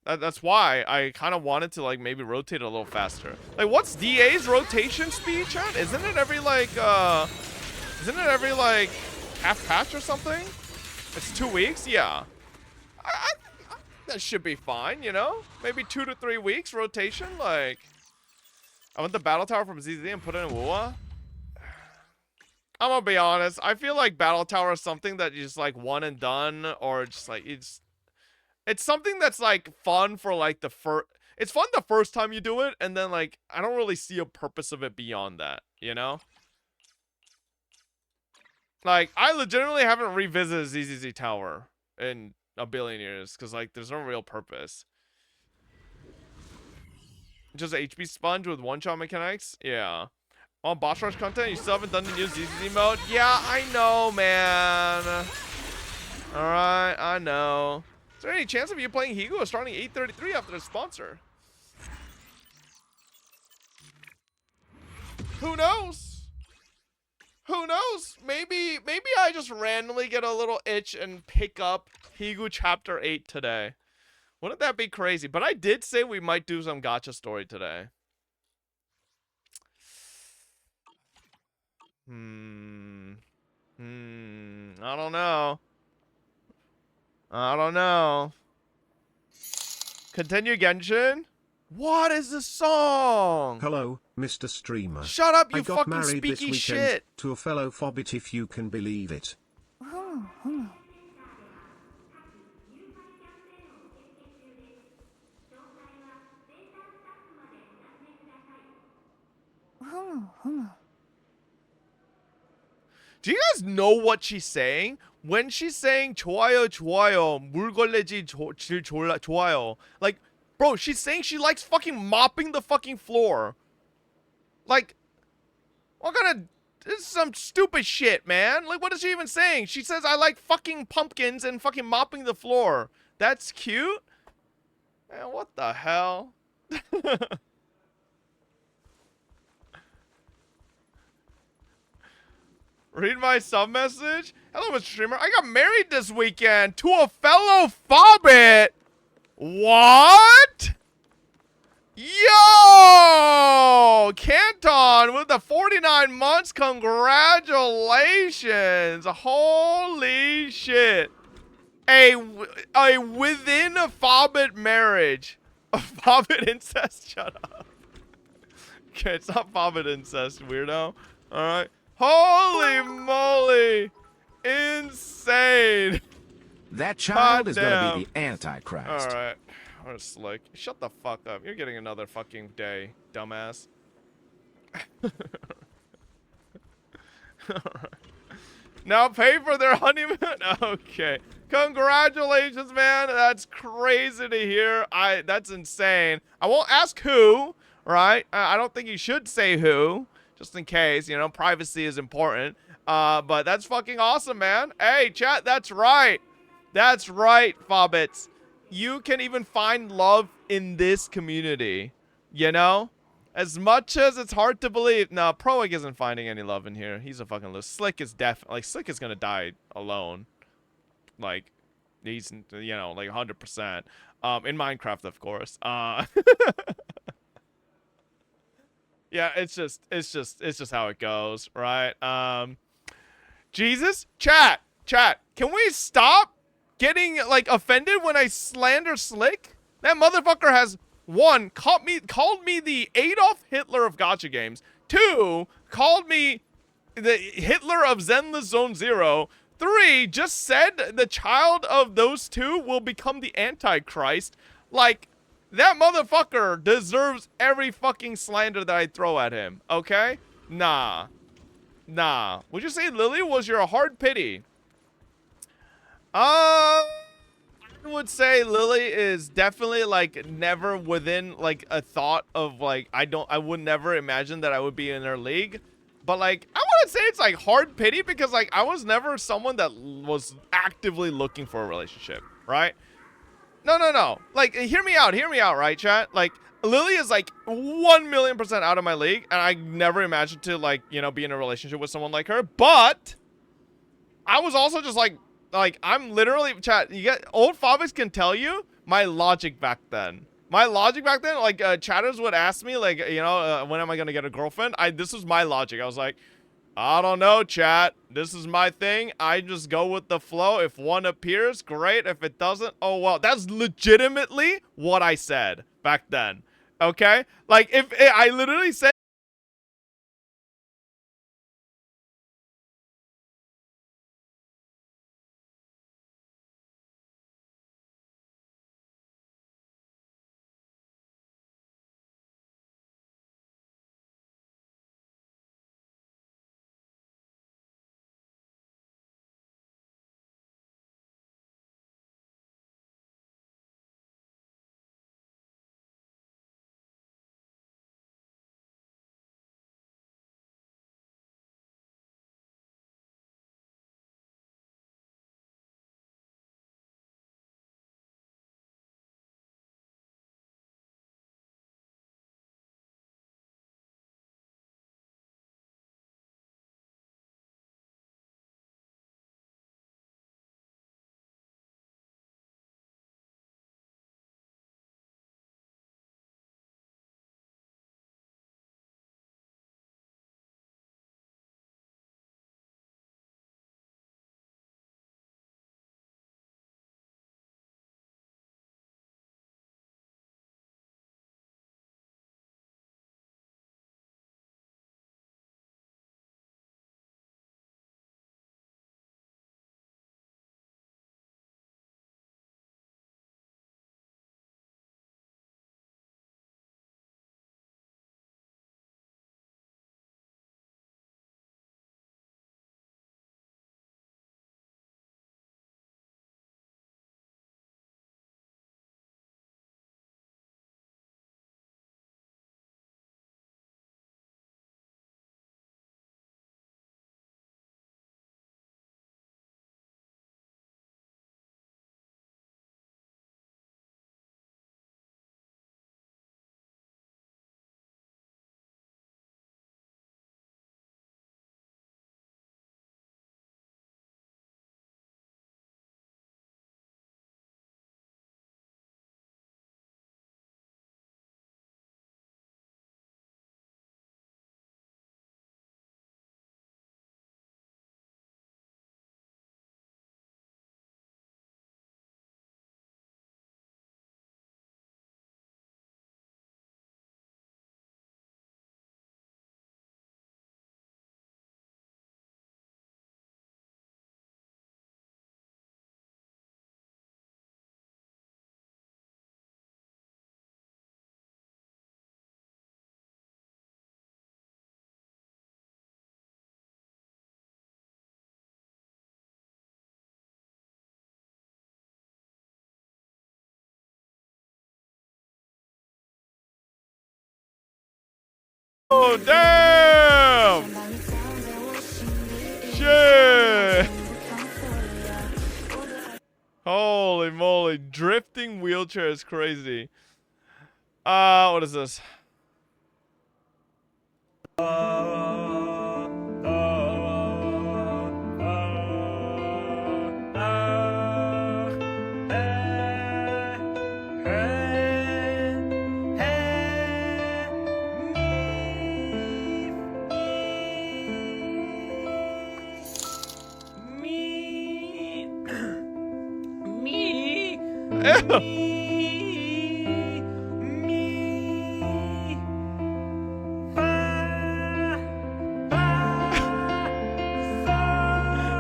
that's why I kind of wanted to, like, maybe rotate a little faster. Like, what's DA's rotation speed, chat? Isn't it every, like, half patch or something? It's 2 weeks? Yeah. That should be fine, you know? Maybe 2 to 3 weeks rotation, like... I want the battle tower from ZZ and put it in Wuwa. I'm gonna be honest. I feel like battle tower is something that you just, like, one and done, or just, like, it's something that's, like, fun for, like, the first... It's fun the first time you do it, and then, like, I don't really see a purpose of it beyond that, you know? Like, I legitimately haven't revisited ZZZ Tower in a billion years, because, like, there's no real purpose. Just HP sponge with one-shot mechanics? Yeah. On boss rush content, you still haven't done the new ZZZ mode? Yeah, I know, man. Alright, I know. Is there any chance of you playing Higo starting 8:33 after the sponsor? Who knows? Who knows? Maybe I just randomly get a little itch and pick up Higu Chapter 8 today. Wouldn't that be crazy? But I did say we might do some gacha story today. I don't know. I don't know. Continue Genshin? What is this song? Hello, Mr. Streamer. Shut up, you I got fucking married this speaky weekend shit. to a fellow Fobbit, if you can believe it. Do you guys know what she's saying? When she's saying 좋아요 좋아요 물걸레질 좋아요, like, bro, she's saying she likes fucking mopping the fucking floor. Like, what kind of, this is some stupid shit, man. Like, what is she even saying? She says I like fucking pumpkins and fucking mopping the floor. That's cute? Man, what the hell? Read my sub message. Hello, Mr. Streamer. I got married this weekend to a fellow Fobbit. What? Yo! Canton with the 49 months. Congratulations. Holy shit. A within a Fobbit marriage. A Fobbit incest? Shut up. Okay, it's not Fobbit incest, weirdo. Alright. Holy moly! Insane! That child is Goddamn. gonna be the Antichrist. Alright. Or slick. Shut the fuck up. You're getting another fucking day, dumbass. Alright. Now pay for their honeymoon? Okay. Congratulations, man. That's crazy to hear. That's insane. I won't ask who, right? I don't think you should say who. Just in case, you know, privacy is important. But that's fucking awesome, man. Hey, chat, that's right. That's right, Fobbits. You can even find love in this community, you know? As much as it's hard to believe. No, Proig isn't finding any love in here. He's a fucking loser. Slick is definitely, like, Slick is gonna die alone. Like, he's, you know, like 100%. In Minecraft, of course. Yeah, it's just how it goes, right? Jesus, chat, can we stop getting like offended when I slander Slick? That motherfucker has, one, called me the Adolf Hitler of gacha games. Two, called me the Hitler of Zenless Zone Zero. Three, just said the child of those two will become the Antichrist. Like, that motherfucker deserves every fucking slander that I throw at him, okay? Nah. Would you say Lily was your hard pity? I would say Lily is definitely, like, never within, like, a thought of, like, I would never imagine that I would be in her league. But, like, I wouldn't say it's, like, hard pity because, like, I was never someone that was actively looking for a relationship, right? No. Like, hear me out, right, chat? Like, Lily is, like, 1,000,000% out of my league, and I never imagined to, like, you know, be in a relationship with someone like her. But I was also just, like, I'm literally, chat, you get, old Favis can tell you my logic back then. Like, chatters would ask me, like, you know, when am I gonna get a girlfriend? This was my logic. I was like, I don't know, chat. This is my thing. I just go with the flow. If one appears, great. If it doesn't, oh well. That's legitimately what I said back then. Okay? Like, if I literally said Oh, damn! Shit! Holy moly, drifting wheelchair is crazy. What is this?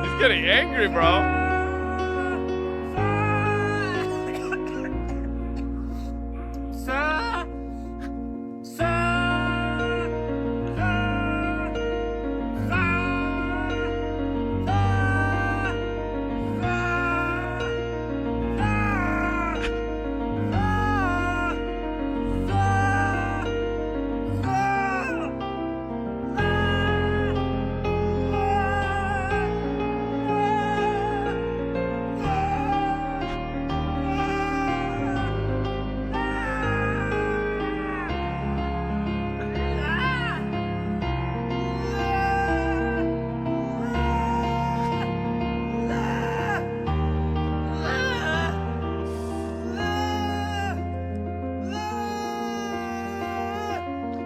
He's getting angry, bro.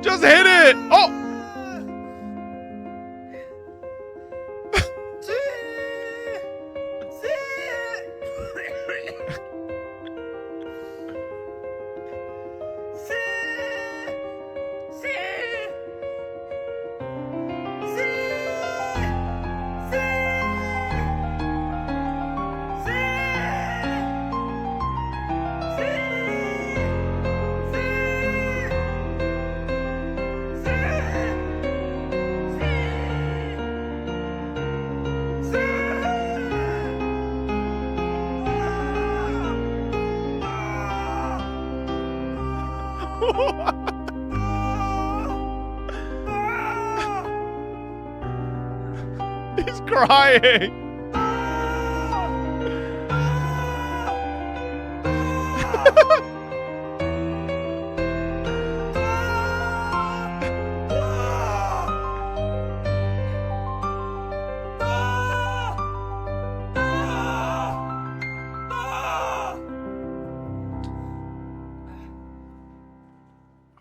Just hit it! Oh! He's crying.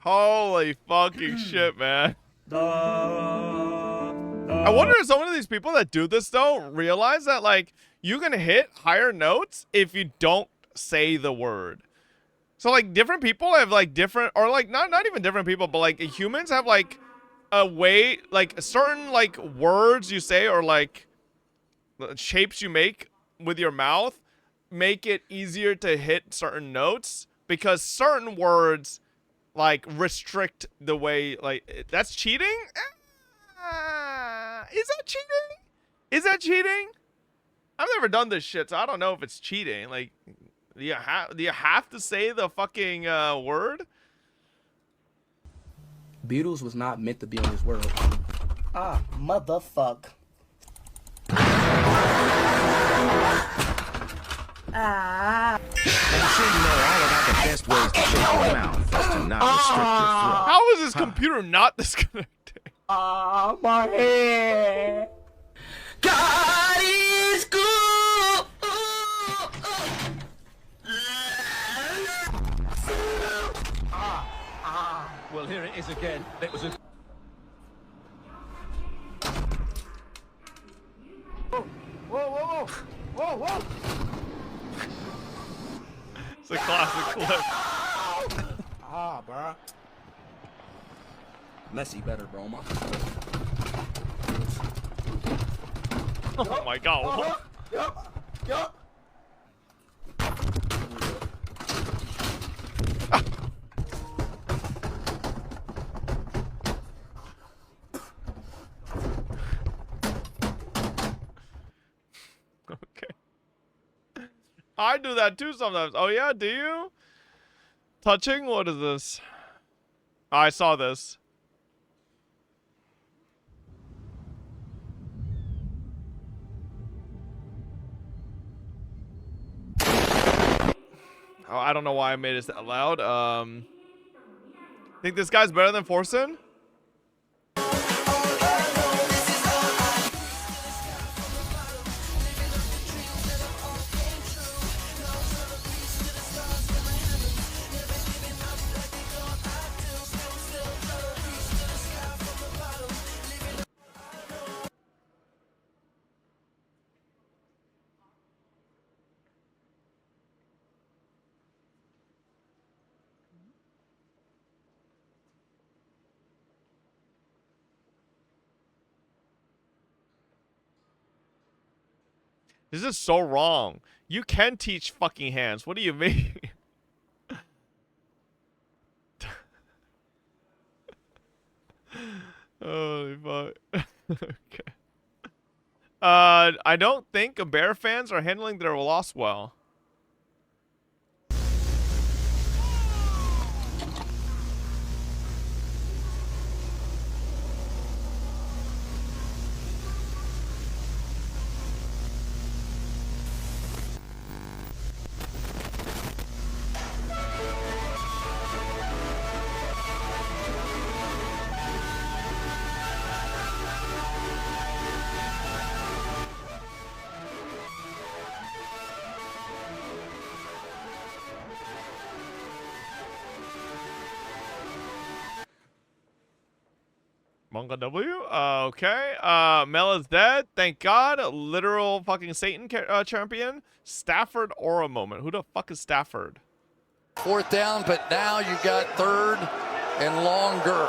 Holy fucking shit, man. I wonder if some of these people that do this though realize that like you can hit higher notes if you don't say the word. So like different people have like different, or like not even different people, but like humans have like a way, like certain like words you say or like shapes you make with your mouth make it easier to hit certain notes because certain words like restrict the way, like that's cheating. Is that cheating? Is that cheating? I've never done this shit, so I don't know if it's cheating. Like, do you have to say the fucking word? Beatles was not meant to be in this world. Ah, motherfuck. I'm sure you know all about the best ways to shake your mouth is to not restrict your throat. How is this computer not disconnecting? Ah, my head. God is good. Well, here it is again. It was a... Whoa, whoa, whoa, whoa, whoa. It's a classic clip. Ah, bruh. Messy better, bro. Oh my god. Yup. Okay. I do that too sometimes. Oh yeah, do you? Touching? What is this? I saw this. Oh, I don't know why I made it that loud. Think this guy's better than Forsen? This is so wrong. You can teach fucking hands. What do you mean? Holy fuck. Okay. I don't think Bear fans are handling their loss well. Manga W? Okay. Mel is dead. Thank God. Literal fucking Satan champion. Stafford Aura moment. Who the fuck is Stafford? 4th down, but now you got 3rd and longer.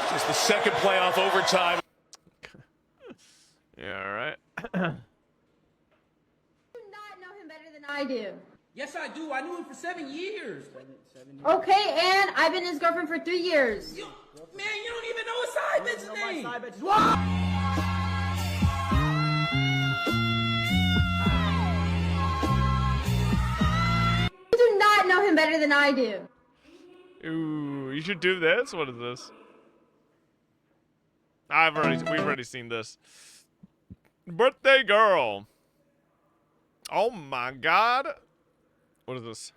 Just the second playoff overtime. Yeah, all right. You do not know him better than I do. Yes, I do. I knew him for 7 years. 7 years. Okay, and I've been his girlfriend for 3 years. Man, you don't even know his side bitch's name. You do not know him better than I do. Ooh, you should do this. What is this? We've already seen this. Birthday girl. Oh my God. What is this?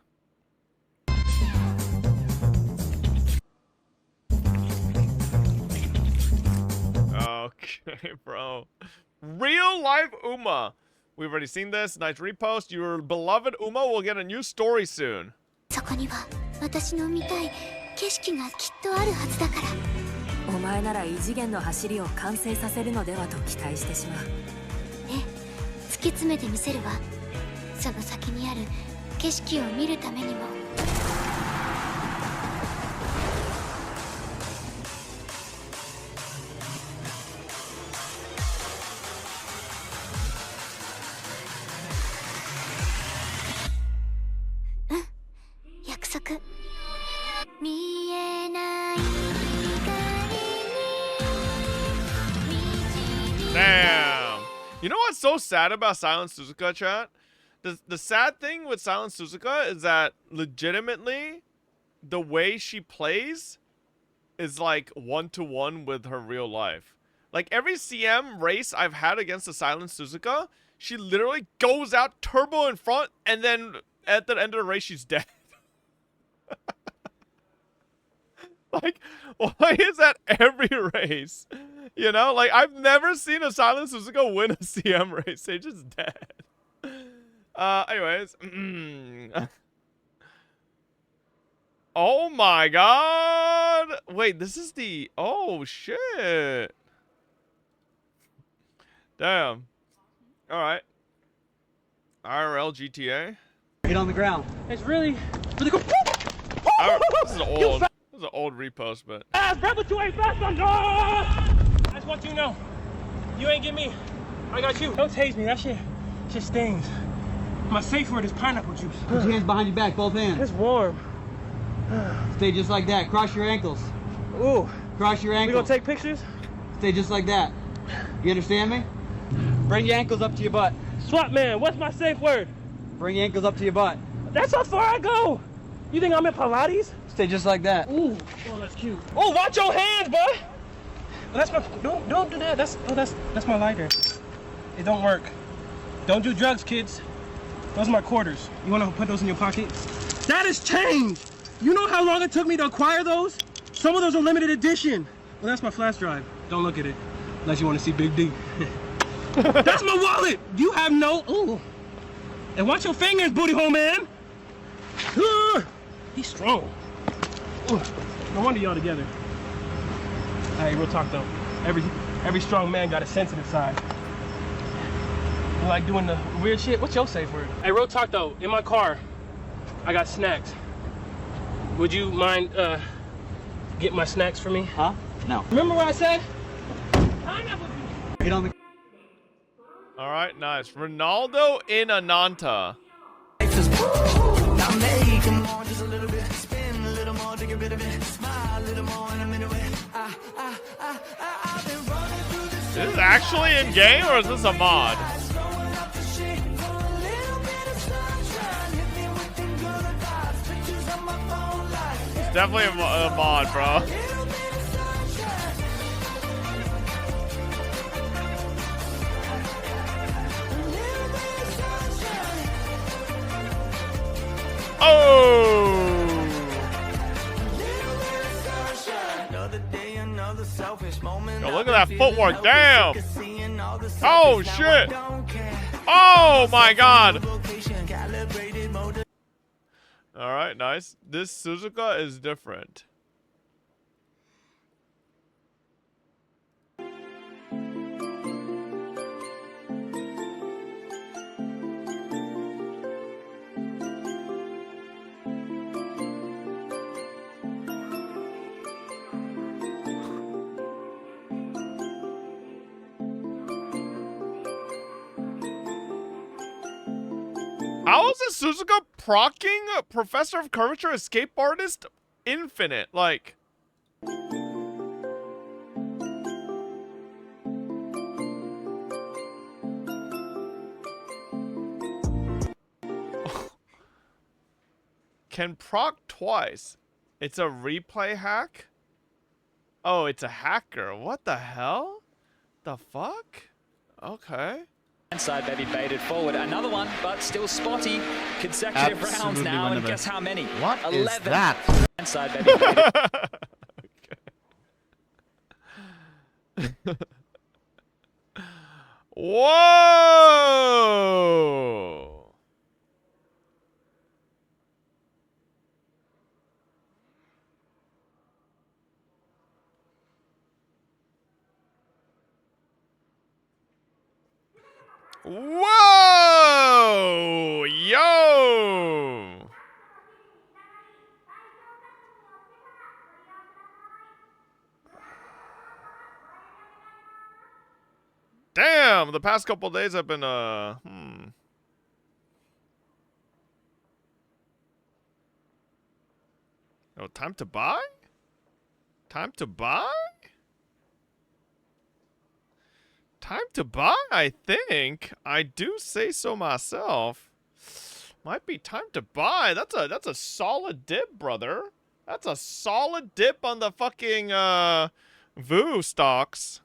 Okay, bro. Real life Uma. We've already seen this. Nice repost. Your beloved Uma will get a new story soon. そこには私の見たい景色がきっとあるはずだから。お前なら異次元の走りを完成させるのではと期待してしまう。え、突き詰めてみせるわ。その先にある景色を見るためにも。うん、約束。見えない光に。 Damn. You know what's so sad about Silent Suzuka, chat? The sad thing with Silent Suzuka is that legitimately the way she plays is like 1-to-1 with her real life. Like every CM race I've had against the Silent Suzuka, she literally goes out turbo in front and then at the end of the race she's dead. Like, why is that every race? You know, like I've never seen a Silent Suzuka win a CM race. They're just dead. Anyways. Oh my God. Wait, this is the... Oh, shit. Damn. Alright. IRL GTA. Get on the ground. It's really cool. This is old. This is an old repost, but... Brad, but you ain't fast enough. I just want you to know. You ain't get me. I got you. Don't tase me. That shit stings. My safe word is pineapple juice. Put your hands behind your back, both hands. It's warm. Stay just like that. Cross your ankles. Ooh. Cross your ankles. We gonna take pictures? Stay just like that. You understand me? Bring your ankles up to your butt. Swap man, what's my safe word? Bring your ankles up to your butt. That's how far I go. You think I'm in Pilates? Stay just like that. Ooh. Oh, that's cute. Oh, watch your hands, boy. That's my. Don't do that. That's my lighter. It don't work. Don't do drugs, kids. Those are my quarters. You wanna put those in your pocket? That is change! You know how long it took me to acquire those? Some of those are limited edition. Well, that's my flash drive. Don't look at it, unless you wanna see Big D. That's my wallet! You have no, ooh. And watch your fingers, booty hole man! He's strong. Ooh. No wonder y'all together. Hey, real talk though. Every strong man got a sensitive side. You like doing the weird shit? What's your safe word? Hey, real talk though. In my car, I got snacks. Would you mind getting my snacks for me? Huh? No. Remember what I said? Get on the. All right, nice. Ronaldo in Ananta. Is this actually in game or is this a mod? It's definitely a mod, bro. Oh! Yo, look at that footwork, damn! Oh, shit! Oh, my God! Alright, nice. This Suzuka is different. How is this Suzuka procking Professor of Curvature Escape Artist Infinite? Like... Can proc twice. It's a replay hack? Oh, it's a hacker. What the hell? The fuck? Okay. Side baby baited forward. Another one, but still spotty. Consecutive rounds now, and guess how many? What 11. is that? Side baby baited. Whoa! Whoa! Yo! Damn, the past couple days have been, Oh, time to buy? Time to buy? Time to buy, I think. I do say so myself. Might be time to buy. That's a solid dip, brother. That's a solid dip on the fucking VOO stocks.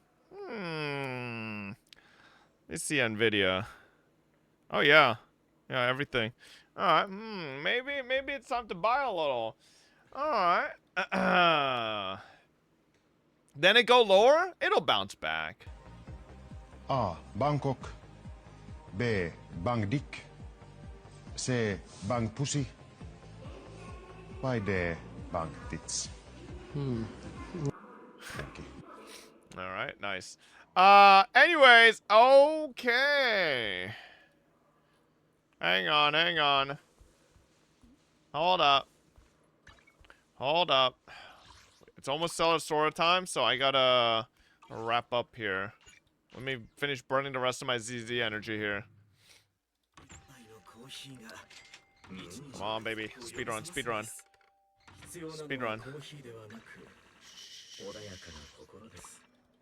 Let's see Nvidia. Oh yeah. Yeah, everything. Alright, maybe it's time to buy a little. Alright. Then it go lower, it'll bounce back. A. Bangkok. B. Bang Dick. C. Bang Pussy. By D. Bang Tits. Thank you. Alright, nice. Anyways, okay. Hang on. Hold up. It's almost Sora time, so I gotta wrap up here. Let me finish burning the rest of my ZZ energy here. Come on, baby. Speedrun. Speedrun.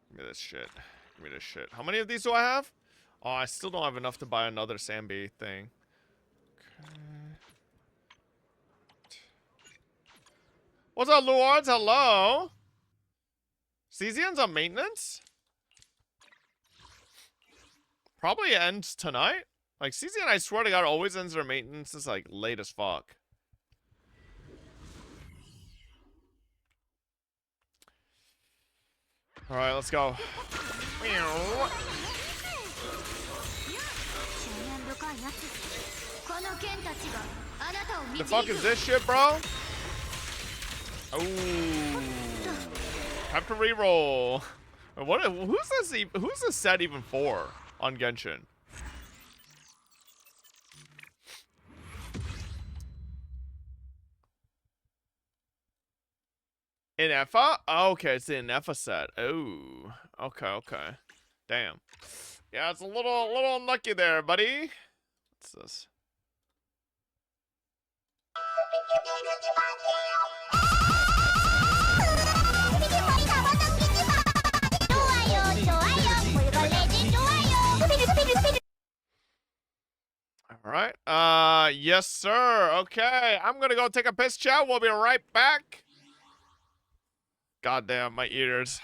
Give me this shit. How many of these do I have? Oh, I still don't have enough to buy another Sambi thing. Okay. What's up, Lords? Hello? Cesian's on maintenance? Probably ends tonight. Like, CCN, I swear to God, always ends their maintenance is, like, late as fuck. Alright, let's go. The fuck is this shit, bro? Oh. Have to reroll. What? Who's this set even for on Genshin? In Effa? Oh, okay, it's the Effa set. Oh, okay. Damn. Yeah, it's a little unlucky there, buddy. What's this? All right. Yes, sir. Okay, I'm gonna go take a piss, chat. We'll be right back. Goddamn, my ears.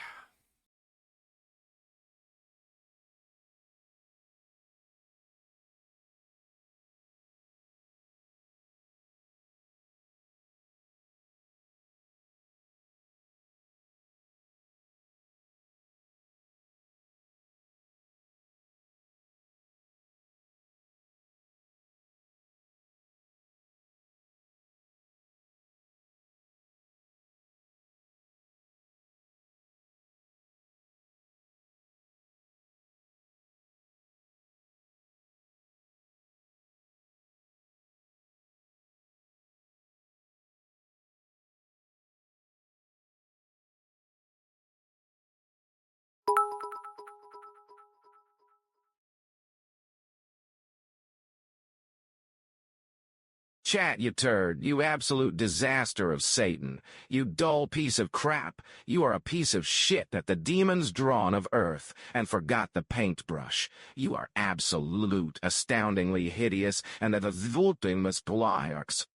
Chat, you turd, you absolute disaster of Satan, you dull piece of crap, you are a piece of shit that the demons drawn of earth, and forgot the paintbrush. You are absolute, astoundingly hideous, and the ultimus pliarchs.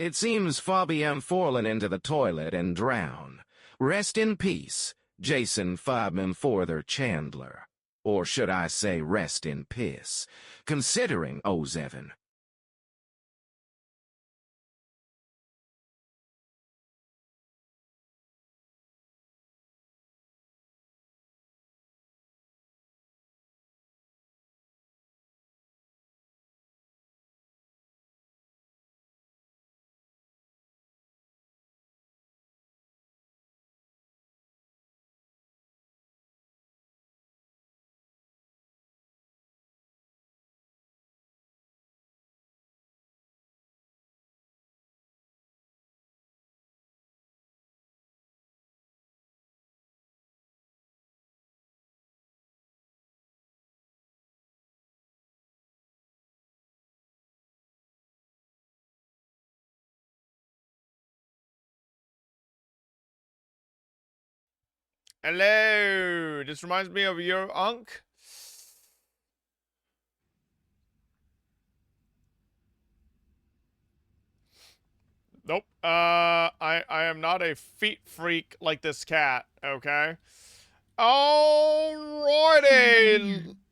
It seems Fabian fallen into the toilet and drowned. Rest in peace, Jason Fabian Forther Chandler. Or should I say rest in piss, considering Ozeven. Hello. This reminds me of your unk. Nope. I am not a feet freak like this cat, okay? Alrighty,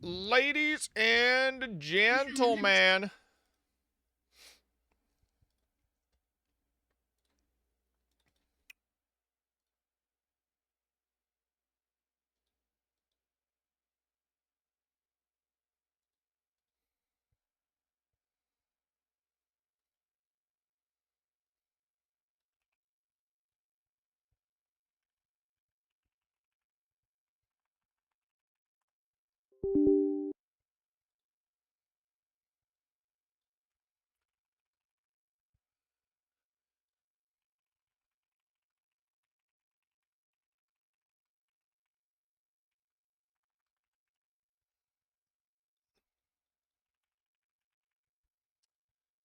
ladies and gentlemen.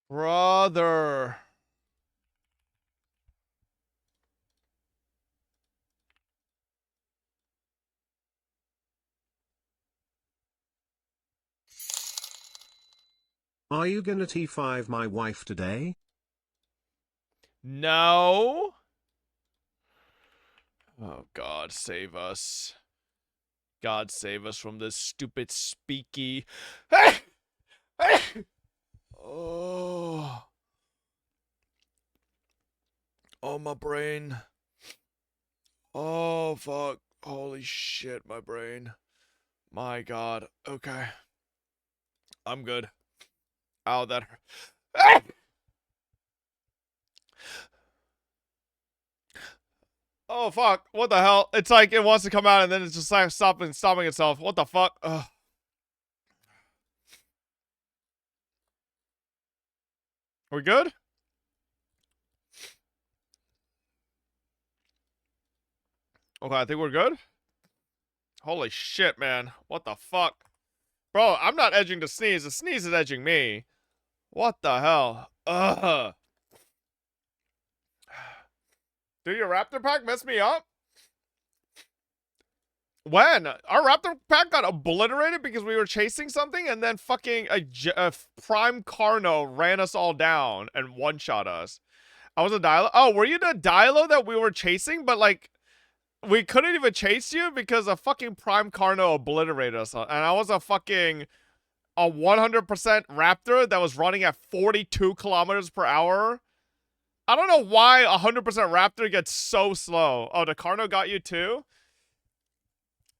Brother. Are you gonna T5 my wife today? No. Oh, God, save us. God, save us from this stupid speaky. Oh. Oh, my brain. Oh, fuck. Holy shit, my brain. My God. Okay. I'm good. Ow, that hurt. Oh, fuck. What the hell? It's like it wants to come out and then it's just like stopping itself. What the fuck? Ugh. We good? Okay, I think we're good. Holy shit, man. What the fuck? Bro, I'm not edging the sneeze. The sneeze is edging me. What the hell? Ugh. Dude, your Raptor pack messed me up? When? Our Raptor pack got obliterated because we were chasing something and then fucking a Prime Carno ran us all down and one-shot us. I was a Dialo. Oh, were you the Dialo that we were chasing? But like, we couldn't even chase you because a fucking Prime Carno obliterated us. And I was a 100% Raptor that was running at 42 kilometers per hour. I don't know why 100% Raptor gets so slow. Oh, the Carno got you too?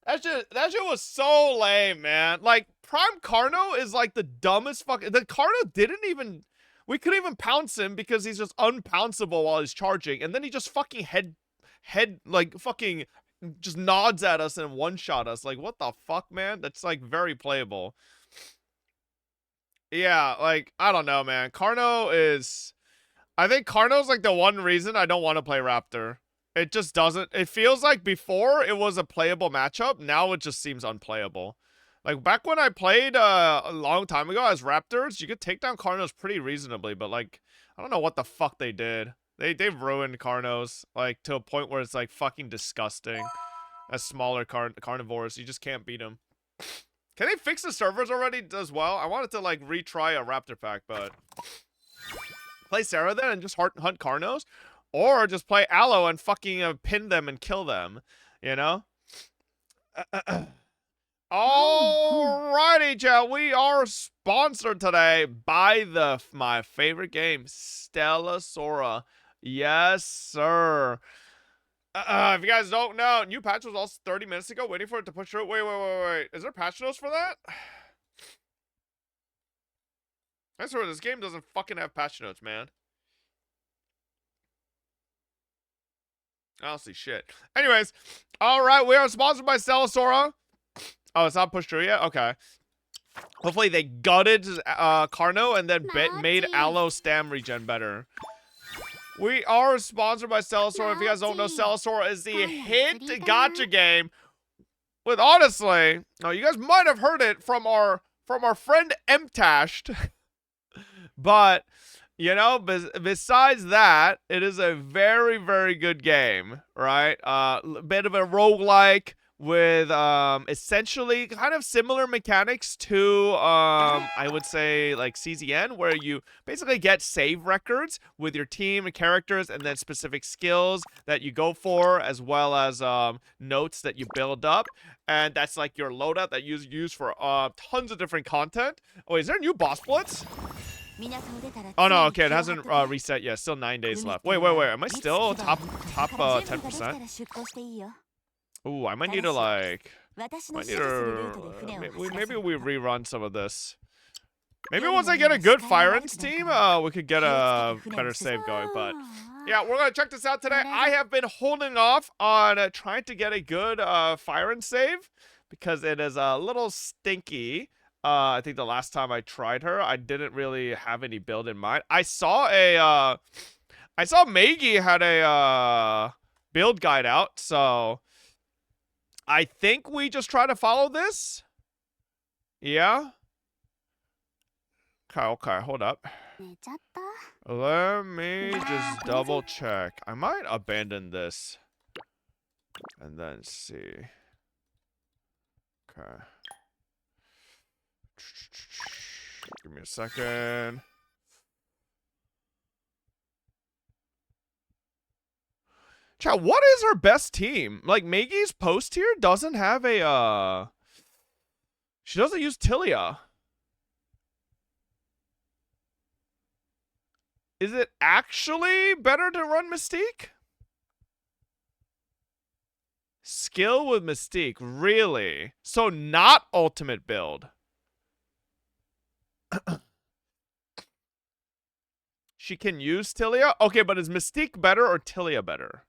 That shit was so lame, man. Like, Prime Carno is like the dumbest fucking... The Carno didn't even... We couldn't even pounce him because he's just unpounceable while he's charging. And then he just fucking like, fucking just nods at us and one-shot us. Like, what the fuck, man? That's, like, very playable. Yeah, like, I don't know, man. Carno is... I think Carno's, like, the one reason I don't want to play Raptor. It just doesn't... It feels like before it was a playable matchup. Now it just seems unplayable. Like, back when I played a long time ago as Raptors, you could take down Carnos pretty reasonably. But, like, I don't know what the fuck they did. They've ruined Carnos, like, to a point where it's, like, fucking disgusting. As smaller carnivores, you just can't beat them. Can they fix the servers already as well? I wanted to, like, retry a Raptor pack, but... Play Sarah then and just hunt Carnos, or just play Aloe and fucking pin them and kill them, you know? Alrighty, chat. We are sponsored today by my favorite game, Stella Sora. Yes, sir. If you guys don't know, new patch was also 30 minutes ago, waiting for it to push through. Wait. Is there patch notes for that? I swear this game doesn't fucking have patch notes, man. I don't see shit. Anyways, alright, we are sponsored by Stella Sora. Oh, it's not pushed through yet? Okay. Hopefully they gutted Carno and then made Aloe Stam regen better. We are sponsored by Stella Sora. If you guys don't know, Stella Sora is the hit gacha game with, honestly, you guys might have heard it from our friend Mtashed. But, you know, besides that, it is a very, very good game, right? Bit of a roguelike with essentially kind of similar mechanics to I would say like CZN, where you basically get save records with your team and characters, and then specific skills that you go for, as well as notes that you build up, and that's like your loadout that you use for tons of different content. Oh, is there new boss blitz? Oh no, okay, it hasn't reset yet. Still 9 days left. Wait. Am I still top 10%? Ooh, I might need to like. Maybe we rerun some of this. Maybe once I get a good Fire Ends team, we could get a better save going. But yeah, we're gonna check this out today. I have been holding off on trying to get a good Fire Ends save because it is a little stinky. I think the last time I tried her, I didn't really have any build in mind. I saw Maggie had a build guide out, so I think we just try to follow this. Yeah. Okay, hold up. Let me just double check. I might abandon this and then see. Okay. Give me a second. Chat, what is her best team? Like, Maggie's post here doesn't have a, she doesn't use Tilia. Is it actually better to run Mystique? Skill with Mystique, really? So not ultimate build. She can use Tilia? Okay, but is Mystique better or Tilia better?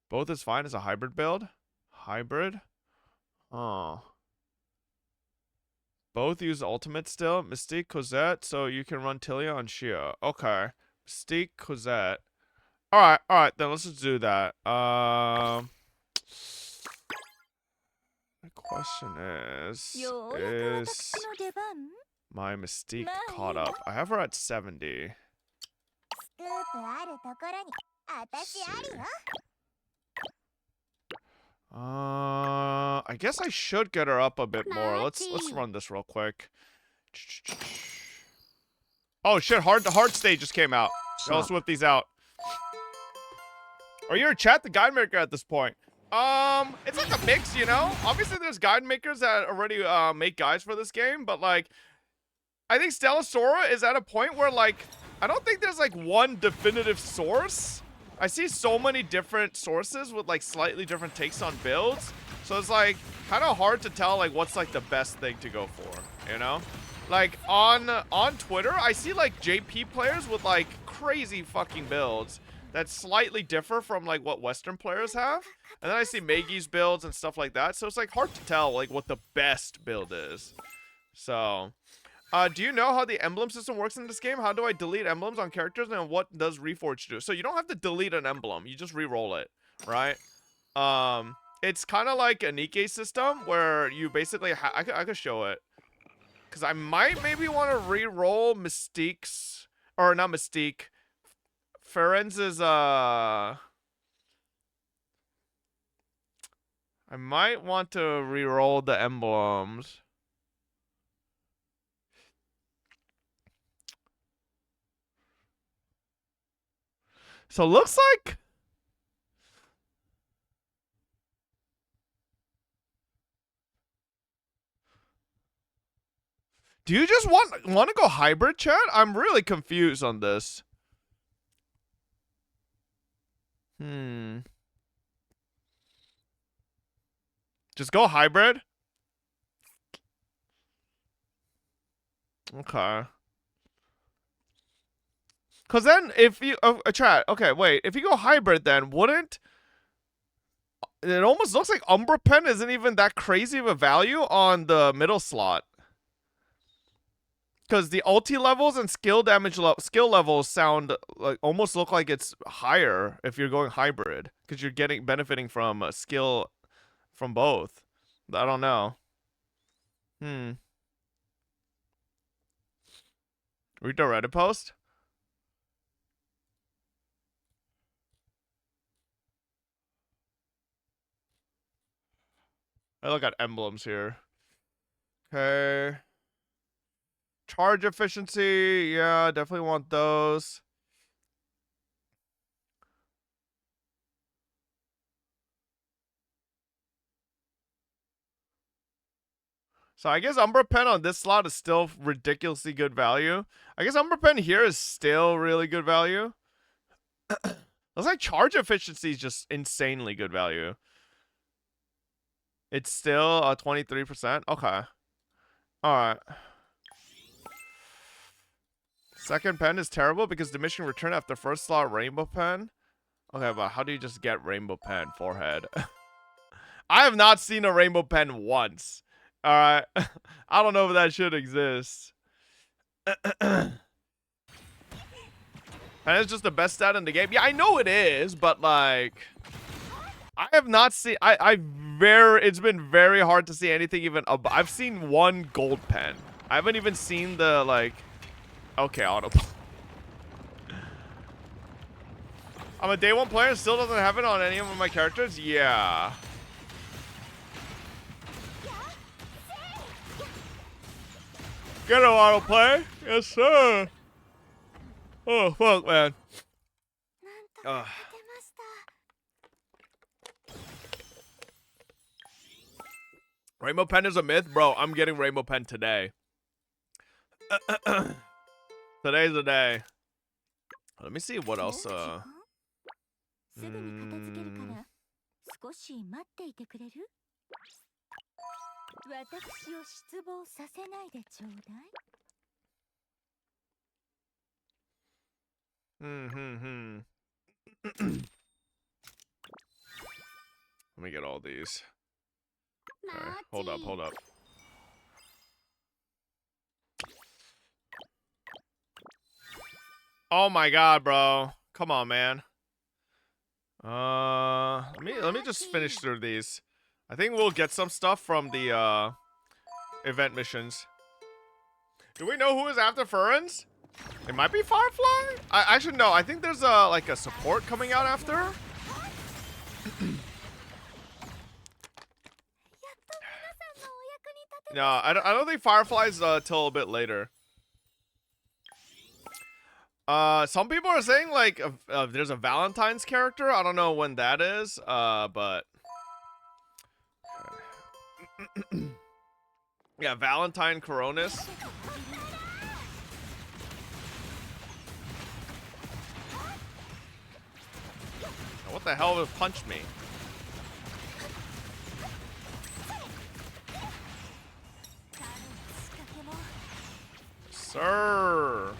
Both is fine as a hybrid build. Hybrid? Oh. Both use ultimate still. Mystique, Cosette, so you can run Tilia on Shia. Okay. Mystique, Cosette. Alright, then let's just do that. The question is my Mystique caught up? I have her at 70. I guess I should get her up a bit more. Let's run this real quick. Oh shit, hard stage just came out. Let's whip these out. Are you in chat the guide maker at this point? It's like a mix, you know? Obviously there's guide makers that already make guides for this game, but like I think Stella Sora is at a point where like I don't think there's like one definitive source. I see so many different sources with like slightly different takes on builds. So it's like kind of hard to tell like what's like the best thing to go for, you know? Like on Twitter, I see like JP players with like crazy fucking builds that slightly differ from like what Western players have. And then I see Maggie's builds and stuff like that. So it's like hard to tell like what the best build is. So do you know how the emblem system works in this game? How do I delete emblems on characters, and what does Reforge do? So you don't have to delete an emblem. You just re-roll it, right? It's kind of like a Nikkei system where you basically I could show it. Because I might maybe want to re-roll Mystique's, or not Mystique, Ferenz's, I might want to re-roll the emblems. So it looks like... Do you just want to go hybrid, chat? I'm really confused on this. Just go hybrid? Okay. Because then if you... chat, okay, wait. If you go hybrid then, wouldn't... It almost looks like Umbra Pen isn't even that crazy of a value on the middle slot. Because the ulti levels and skill damage skill levels sound like almost look like it's higher if you're going hybrid. Because you're benefiting from skill from both. I don't know. Read the Reddit post? I look at emblems here. Okay. Charge efficiency. Yeah, definitely want those. So I guess Umbra Pen on this slot is still ridiculously good value. I guess Umbra Pen here is still really good value. Looks like charge efficiency is just insanely good value. It's still 23%. Okay. Alright. Second pen is terrible because diminishing return after first slot rainbow pen. Okay, but how do you just get rainbow pen forehead? I have not seen a rainbow pen once. Alright. I don't know if that should exist. And it's just the best stat in the game. Yeah, I know it is, but like... I have not seen... It's been very hard to see anything even... I've seen one gold pen. I haven't even seen the, like... Okay, auto. I'm a day one player and still doesn't have it on any of my characters? Yeah. Get an autoplay? Yes, sir. Oh, fuck, man. Rainbow Pen is a myth? Bro, I'm getting Rainbow Pen today. Today's the day. Let me see what else, Let me get all these. Okay, hold up. Oh my god, bro. Come on, man. Let me just finish through these. I think we'll get some stuff from the event missions. Do we know who is after Furrens? It might be Firefly? I should know. I think there's like a support coming out after. No, I don't think Firefly's till a bit later. Some people are saying like there's a Valentine's character. I don't know when that is. But yeah, Valentine Coronis. What the hell punched me? Sir.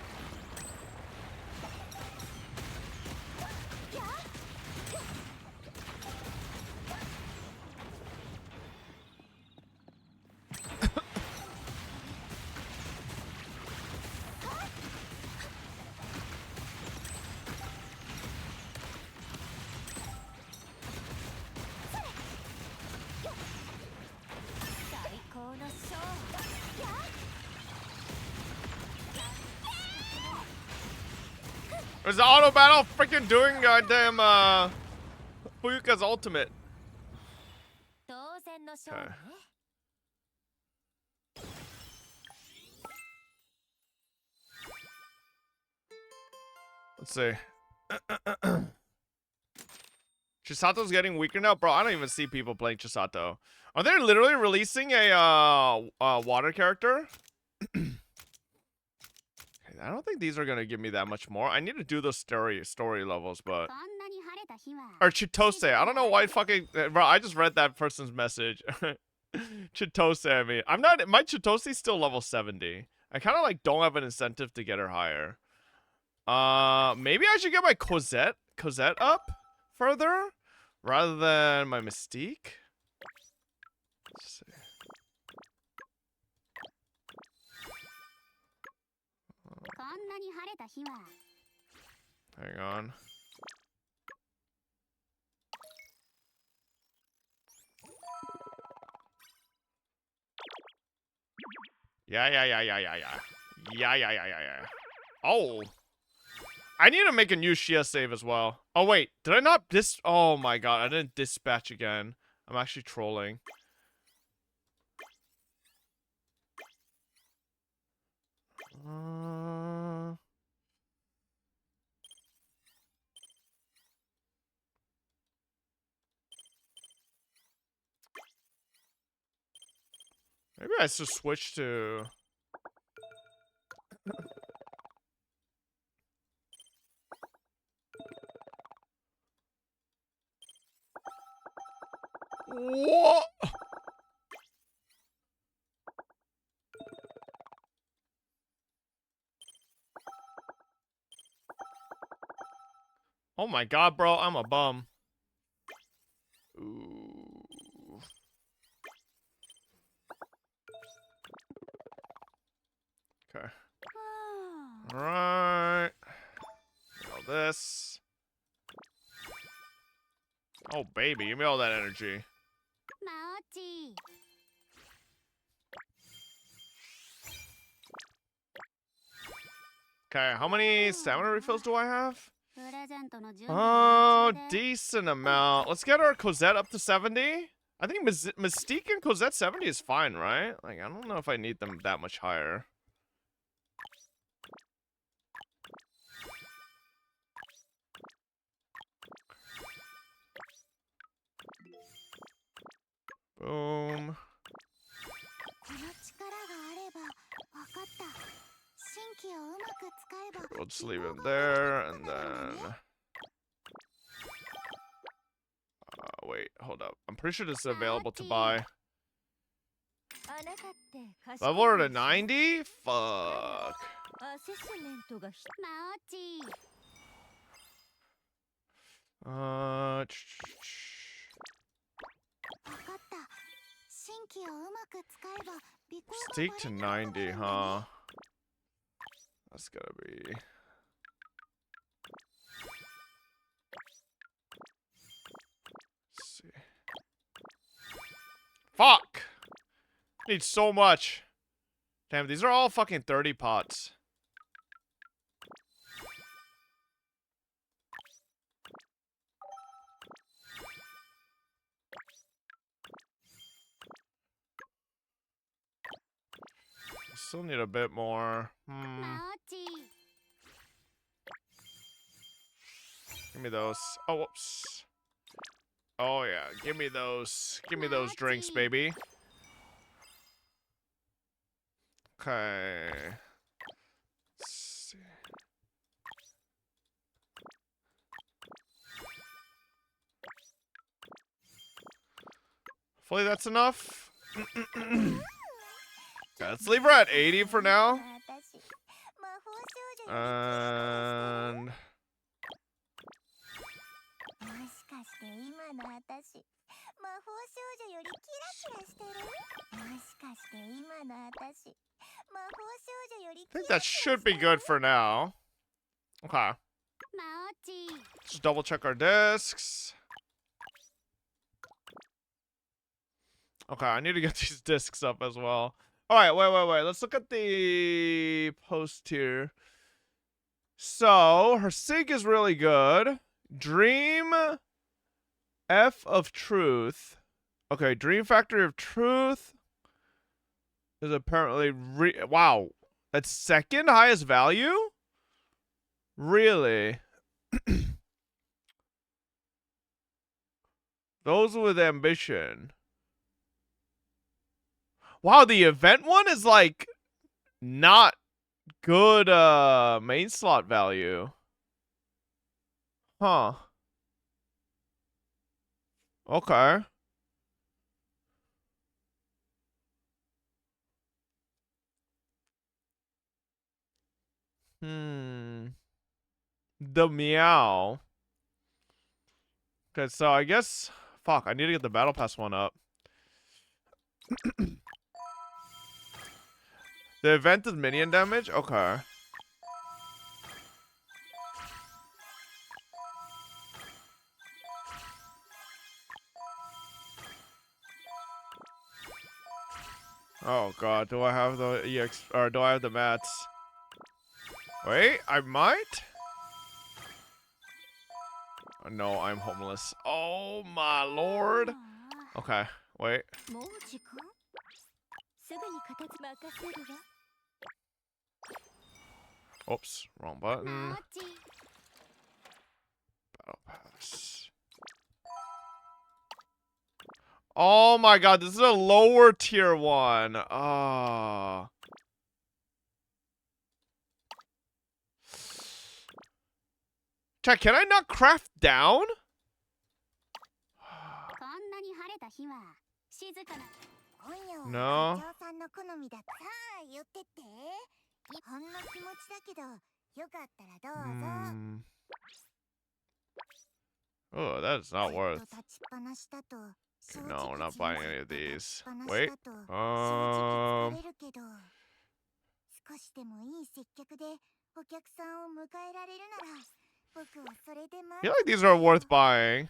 Is the auto battle freaking doing goddamn Fuyuka's ultimate? Okay. Let's see. Chisato's getting weaker now, bro. I don't even see people playing Chisato. Are they literally releasing a water character? I don't think these are gonna give me that much more. I need to do those story levels, but or Chitose. I don't know why fucking bro. I just read that person's message. Chitose. I mean, I'm not. My Chitose's still level 70. I kind of like don't have an incentive to get her higher. Maybe I should get my Cosette up further rather than my Mystique. Let's see. Hang on. Yeah. Oh. I need to make a new Shia save as well. Oh, wait. Did I not oh my god. I didn't dispatch again. I'm actually trolling. Maybe I should switch to... What? Oh my god, bro. I'm a bum. Ooh. Okay. Alright. All this. Oh, baby. Give me all that energy. Okay, how many stamina refills do I have? Oh, decent amount. Let's get our Cosette up to 70. I think Mystique and Cosette 70 is fine, right? Like, I don't know if I need them that much higher. Boom. We'll just leave it there, and then... wait, hold up. I'm pretty sure this is available to buy. Level to 90? Fuck. Stick to 90, huh? That's gotta be... Let's see. Fuck! Need so much. Damn, these are all fucking 30 pots. Still need a bit more. Give me those. Oh, whoops. Oh, yeah. Give me those. Give me those drinks, baby. Okay. Let's see. Hopefully that's enough. Let's leave her at 80 for now. And... I think that should be good for now. Okay. Just double check our discs. Okay, I need to get these discs up as well. Alright, wait. Let's look at the post here. So, her SIG is really good. Dream F of Truth. Okay, Dream Factory of Truth is apparently... wow. That's second highest value? Really? Those with ambition. Wow, the event one is like not good main slot value. Huh. Okay. The meow. Okay, so I guess fuck, I need to get the battle pass one up. The event is minion damage? Okay. Oh god, do I have the EX or do I have the mats? Wait, I might? Oh, no, I'm homeless. Oh my lord. Okay, wait. Oops, wrong button. Battle pass. Oh my god, this is a lower tier one. Ah. Chat, can I not craft down? No. Oh, that's not worth. Okay, no, we're not buying any of these. Wait. I feel like these are worth buying.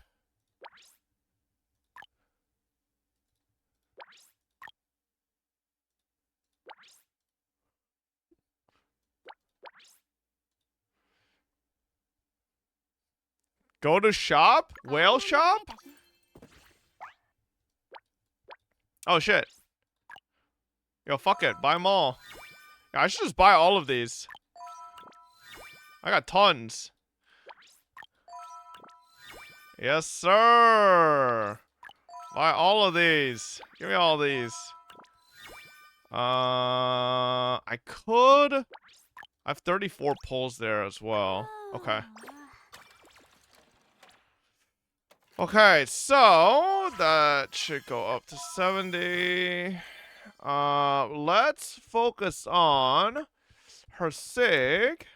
Go to shop? Whale shop? Oh shit. Yo, fuck it. Buy them all. Yeah, I should just buy all of these. I got tons. Yes, sir. Buy all of these. Give me all these. I could. I have 34 pulls there as well. Okay. Okay, so that should go up to 70. Let's focus on her sig.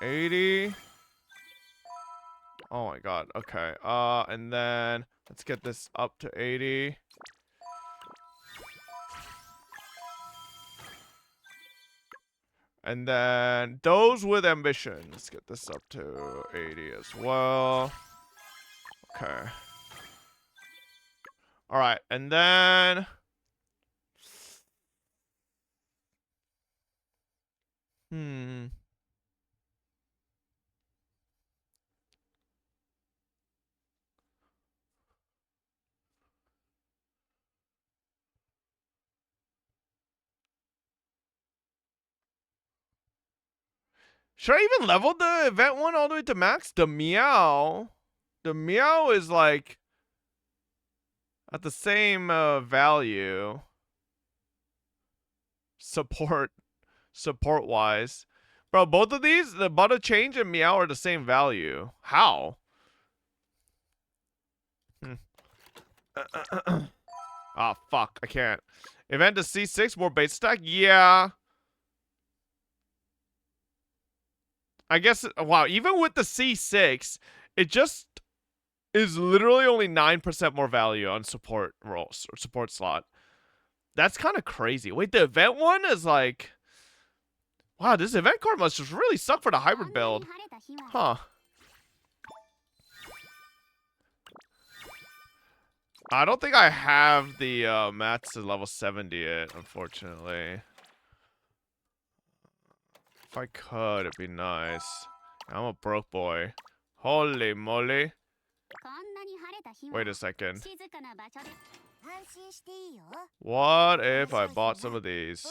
80. Oh my god, okay. And then let's get this up to 80. And then those with ambition. Let's get this up to 80 as well. Okay. Alright, and then should I even level the event one all the way to max? The meow. The meow is like at the same value. Support wise. Bro, both of these, the butter change and meow are the same value. How? Ah, fuck. I can't. Event to C6, more base stack? Yeah. I guess, wow, even with the C6, it just is literally only 9% more value on support roles or support slot. That's kind of crazy. Wait, the event one is like, wow, this event card must just really suck for the hybrid build. Huh. I don't think I have the mats to level 70 yet, unfortunately. If I could, it'd be nice. I'm a broke boy. Holy moly. Wait a second. What if I bought some of these?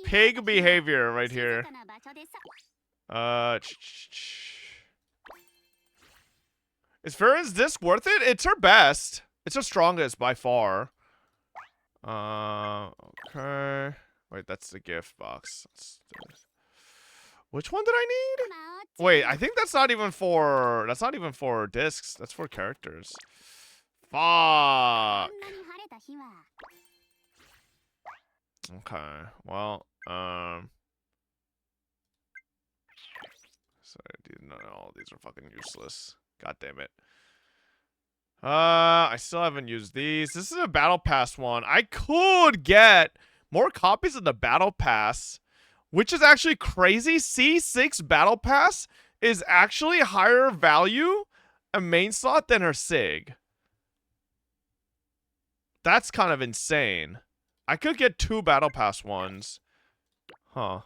Pig behavior right here. Is Farron's disc worth it? It's her best. It's her strongest by far. Okay. Wait, that's the gift box. Which one did I need? Wait, I think that's not even for discs. That's for characters. Fuck. Okay. Well, sorry, dude. No, all these are fucking useless. God damn it. I still haven't used these. This is a battle pass one. I could get more copies of the battle pass, which is actually crazy. C6 battle pass is actually higher value a main slot than her SIG. That's kind of insane. I could get 2 battle pass ones. Huh.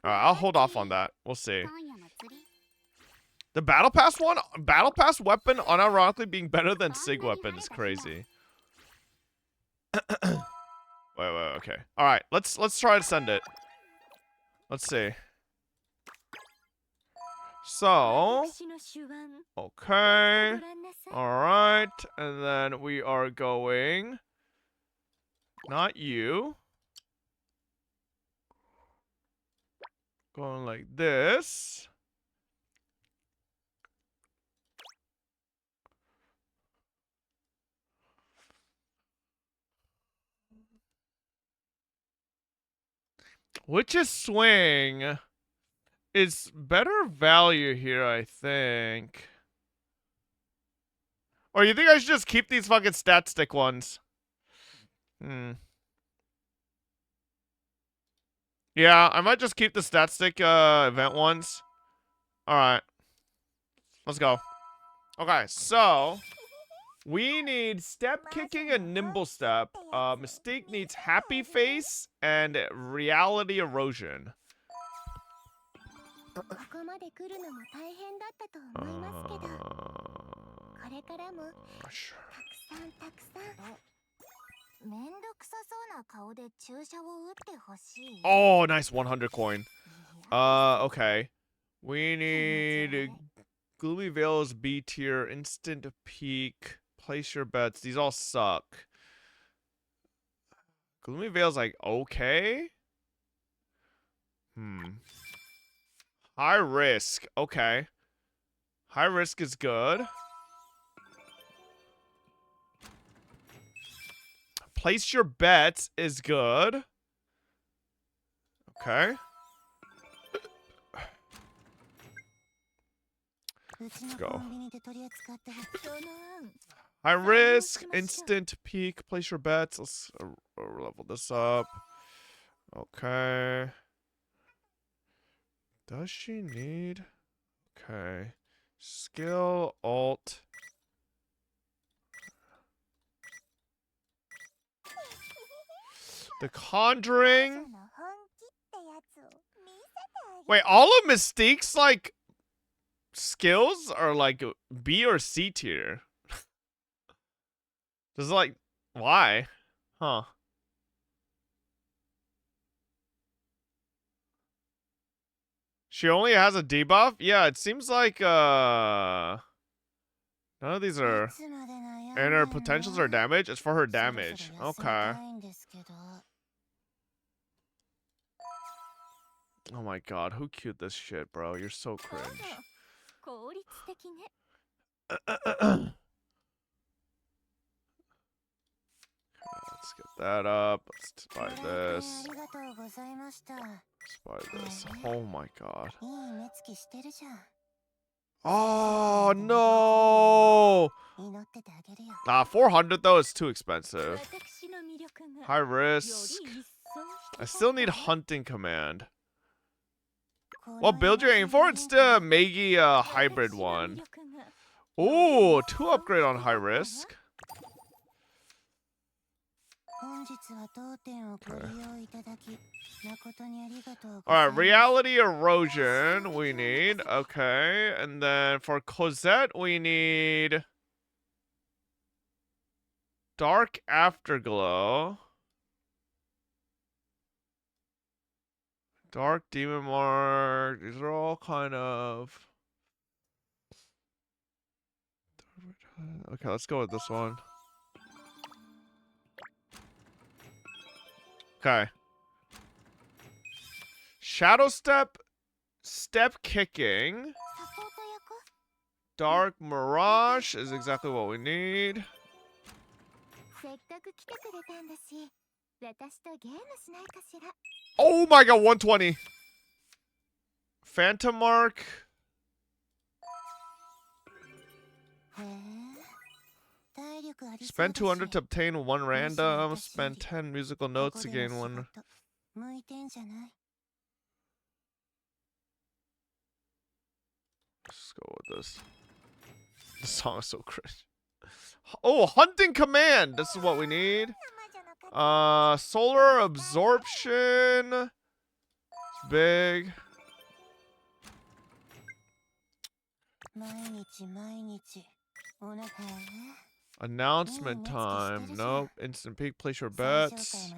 Alright, I'll hold off on that. We'll see. The battle pass weapon unironically being better than SIG weapon is crazy. wait, okay. Alright, let's try to send it. Let's see. So, okay. Alright, and then we are going, not you. Going like this. Witch's Swing is better value here, I think. Or you think I should just keep these fucking stat stick ones? Yeah, I might just keep the stat stick event ones. Alright. Let's go. Okay, so we need step kicking and nimble step. Mystique needs happy face and reality erosion. Sure. Oh, nice 100 coin. Okay. We need Gloomy Veil's B tier, instant peak, place your bets. These all suck. Gloomy Veil's like okay. High risk. Okay. High risk is good. Place your bets is good. Okay. Let's go. High risk, instant peak, place your bets. Let's level this up. Okay. Does she need? Okay. Skill, alt. The Conjuring. Wait, all of Mystique's like skills are like B or C tier. This is like why? Huh. She only has a debuff? Yeah, it seems like none of these are, and her potentials are damage. It's for her damage. Okay. Oh my god, who queued this shit, bro? You're so cringe. Let's get that up. Let's buy this. Let's buy this. Oh my god. Oh no! 400 though is too expensive. High risk. I still need hunting command. What build you're aiming for? It's the Meigi hybrid one. Ooh, 2 upgrade on high risk. Okay. Alright, reality erosion we need. Okay, and then for Cosette we need dark afterglow. Dark Demon Mark. These are all kind of... Okay, let's go with this one. Okay. Shadow Step, Step Kicking. Dark Mirage is exactly what we need. Oh my god, 120. Phantom Mark. Spend 200 to obtain 1 random. Spend 10 musical notes to gain 1. Let's go with this. This song is so cringe. Oh, Hunting Command. This is what we need. Solar Absorption. It's big. Announcement time. Nope. Instant peak. Place your bets.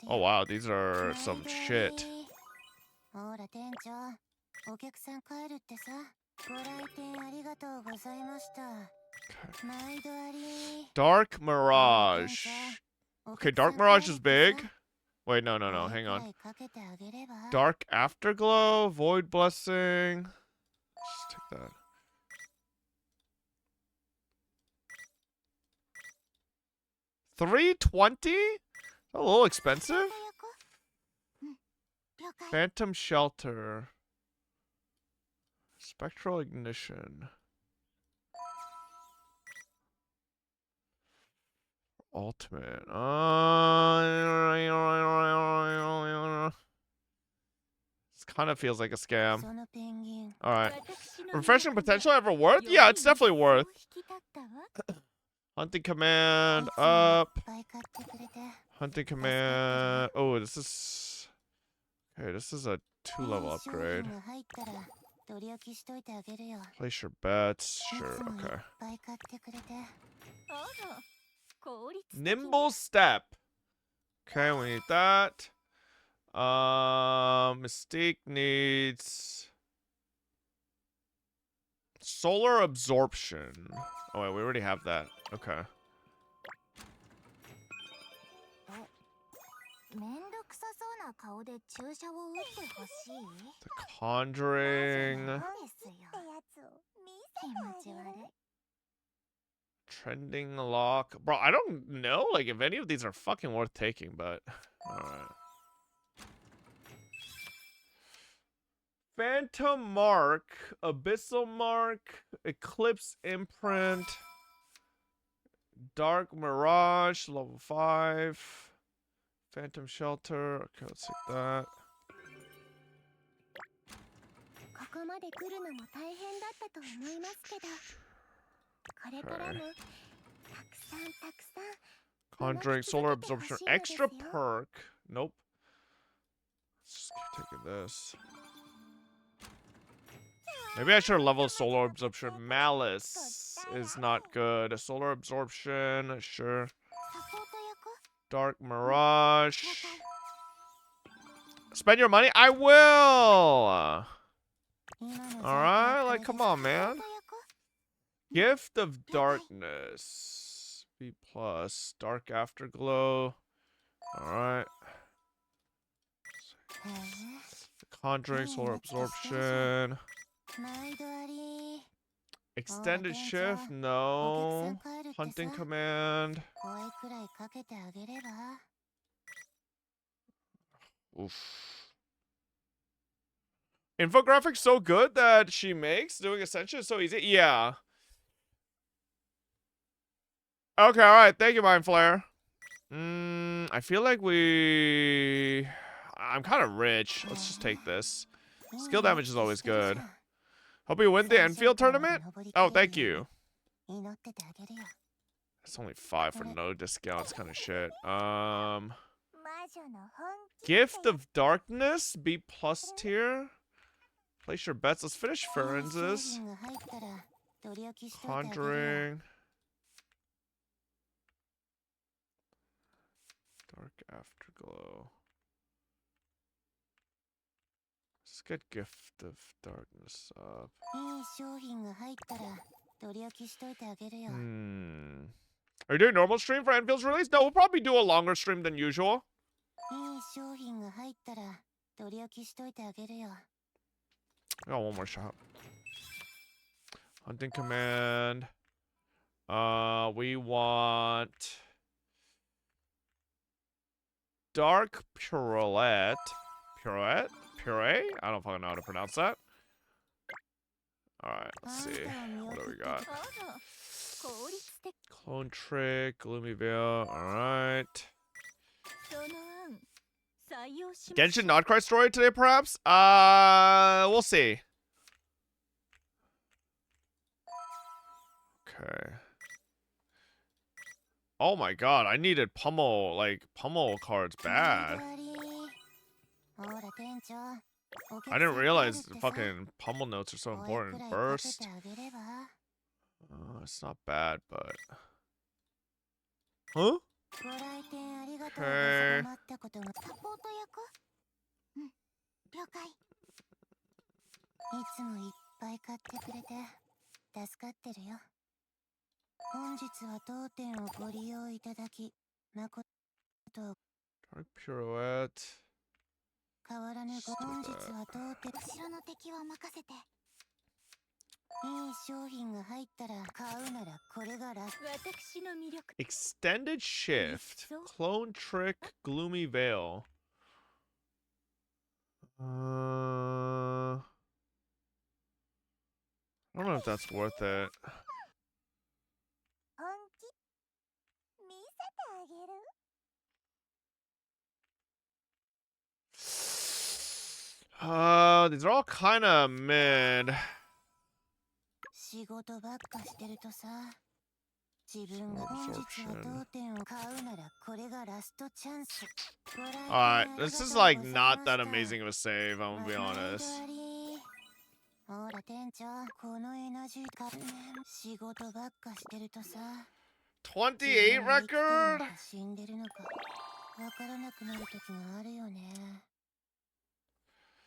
Oh wow, these are some shit. Dark Mirage. Okay, Dark Mirage is big. Wait, no, hang on. Dark Afterglow, Void Blessing. Just take that. $320? A little expensive. Phantom Shelter. Spectral Ignition. Ultimate. This kind of feels like a scam. Alright. Refreshing potential ever worth? Yeah, it's definitely worth. Hunting Command up. Hunting Command. Oh, this is... Okay, this is a 2-level upgrade. Place your bets. Sure, okay. Nimble Step. Okay, we need that. Mystique needs Solar Absorption. Oh wait, we already have that. Okay. The Conjuring. Trending Lock. Bro, I don't know like if any of these are fucking worth taking, but alright. Phantom Mark, Abyssal Mark, Eclipse Imprint, Dark Mirage, level 5, Phantom Shelter. Okay, let's take that. Okay. Conjuring, Solar Absorption, extra perk. Nope. Let's just keep taking this. Maybe I should level Solar Absorption. Malice is not good. Solar Absorption, sure. Dark Mirage. Spend your money? I will! Alright, like, come on, man. Gift of Darkness. B+. Dark Afterglow. Alright. Conjuring, Solar Absorption. Extended Shift, no. Hunting Command. Oof. Infographics so good that she makes doing Ascension is so easy. Yeah. Okay, alright. Thank you, Mind Flare. I feel like I'm kind of rich. Let's just take this. Skill damage is always good. Hope you win the Endfield tournament? Oh, thank you. It's only 5 for no discounts, kind of shit. Gift of Darkness, B+ tier. Place your bets. Let's finish Ferences. Conjuring. Dark Afterglow. Let's get Gift of Darkness up. Are you doing normal stream for Enfield's release? No, we'll probably do a longer stream than usual. Oh, one more shot. Hunting Command. We want Dark Pirouette. Pirouette? Puree? I don't fucking know how to pronounce that. Alright, let's see. What do we got? Clone Trick, Gloomy Veil. Alright. Genshin not cry story today, perhaps? We'll see. Okay. Oh my god, I needed pummel cards bad. I didn't realize the fucking pummel notes are so important. Burst. It's not bad, but... Huh? Okay. Dark Pirouette. Extended Shift. Clone Trick. Gloomy Veil. I don't know if that's worth it. These are all kind of mid. Alright, this is like not that amazing of a save, I'm gonna be honest. 28 record?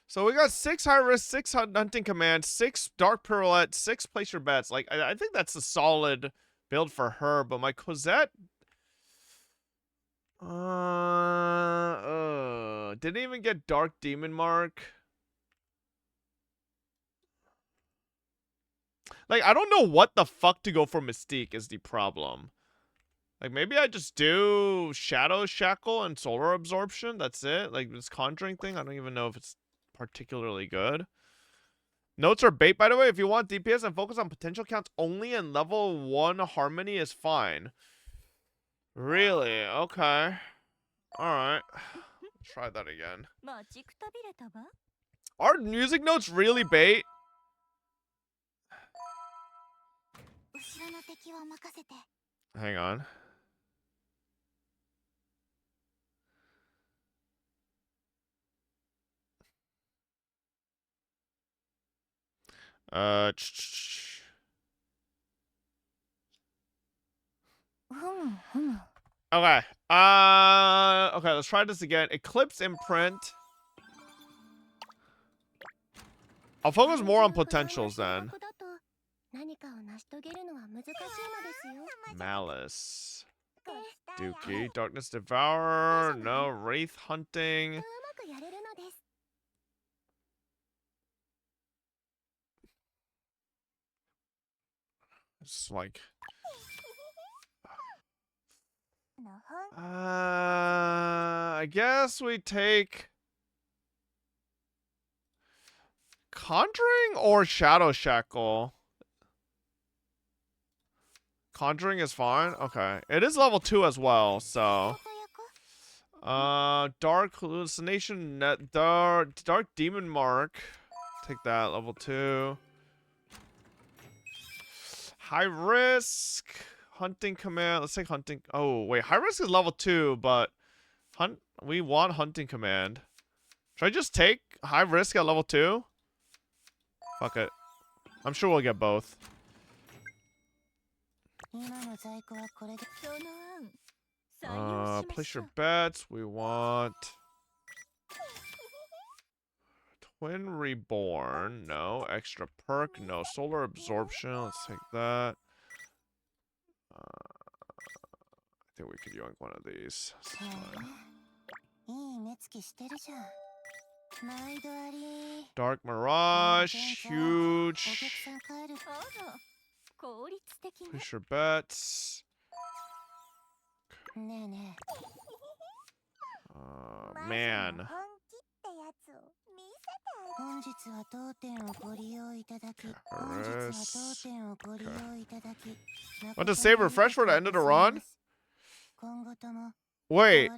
So we got 6 high risk, 6 hunting command, 6 dark pirouette, 6 place your bets. Like I think that's a solid build for her, but my Cosette didn't even get dark demon mark. Like I don't know what the fuck to go for Mystique is the problem. Like maybe I just do Shadow Shackle and Solar Absorption. That's it. Like this Conjuring thing, I don't even know if it's particularly good. Notes are bait, by the way. If you want DPS and focus on potential counts only, and level 1 Harmony is fine. Really? Okay. Alright. Try that again. Are music notes really bait? Hang on. Okay. Okay, let's try this again. Eclipse Imprint. I'll focus more on potentials then. Malice. Dookie. Darkness Devourer. No. Wraith Hunting. It's like... I guess we take... Conjuring or Shadow Shackle? Conjuring is fine? Okay. It is level 2 as well, so... Dark Hallucination, Dark Demon Mark. Take that, level 2. High Risk, Hunting Command. Let's take Hunting. Oh, wait. High Risk is level 2, but we want Hunting Command. Should I just take High Risk at level 2? Fuck it. I'm sure we'll get both. Place your bets. We want Twin Reborn. No. Extra perk. No. Solar Absorption. Let's take that. I think we could yoink one of these. Dark Mirage. Huge. Push your bets. Man. Want to save refresh for the end of the run? Wait,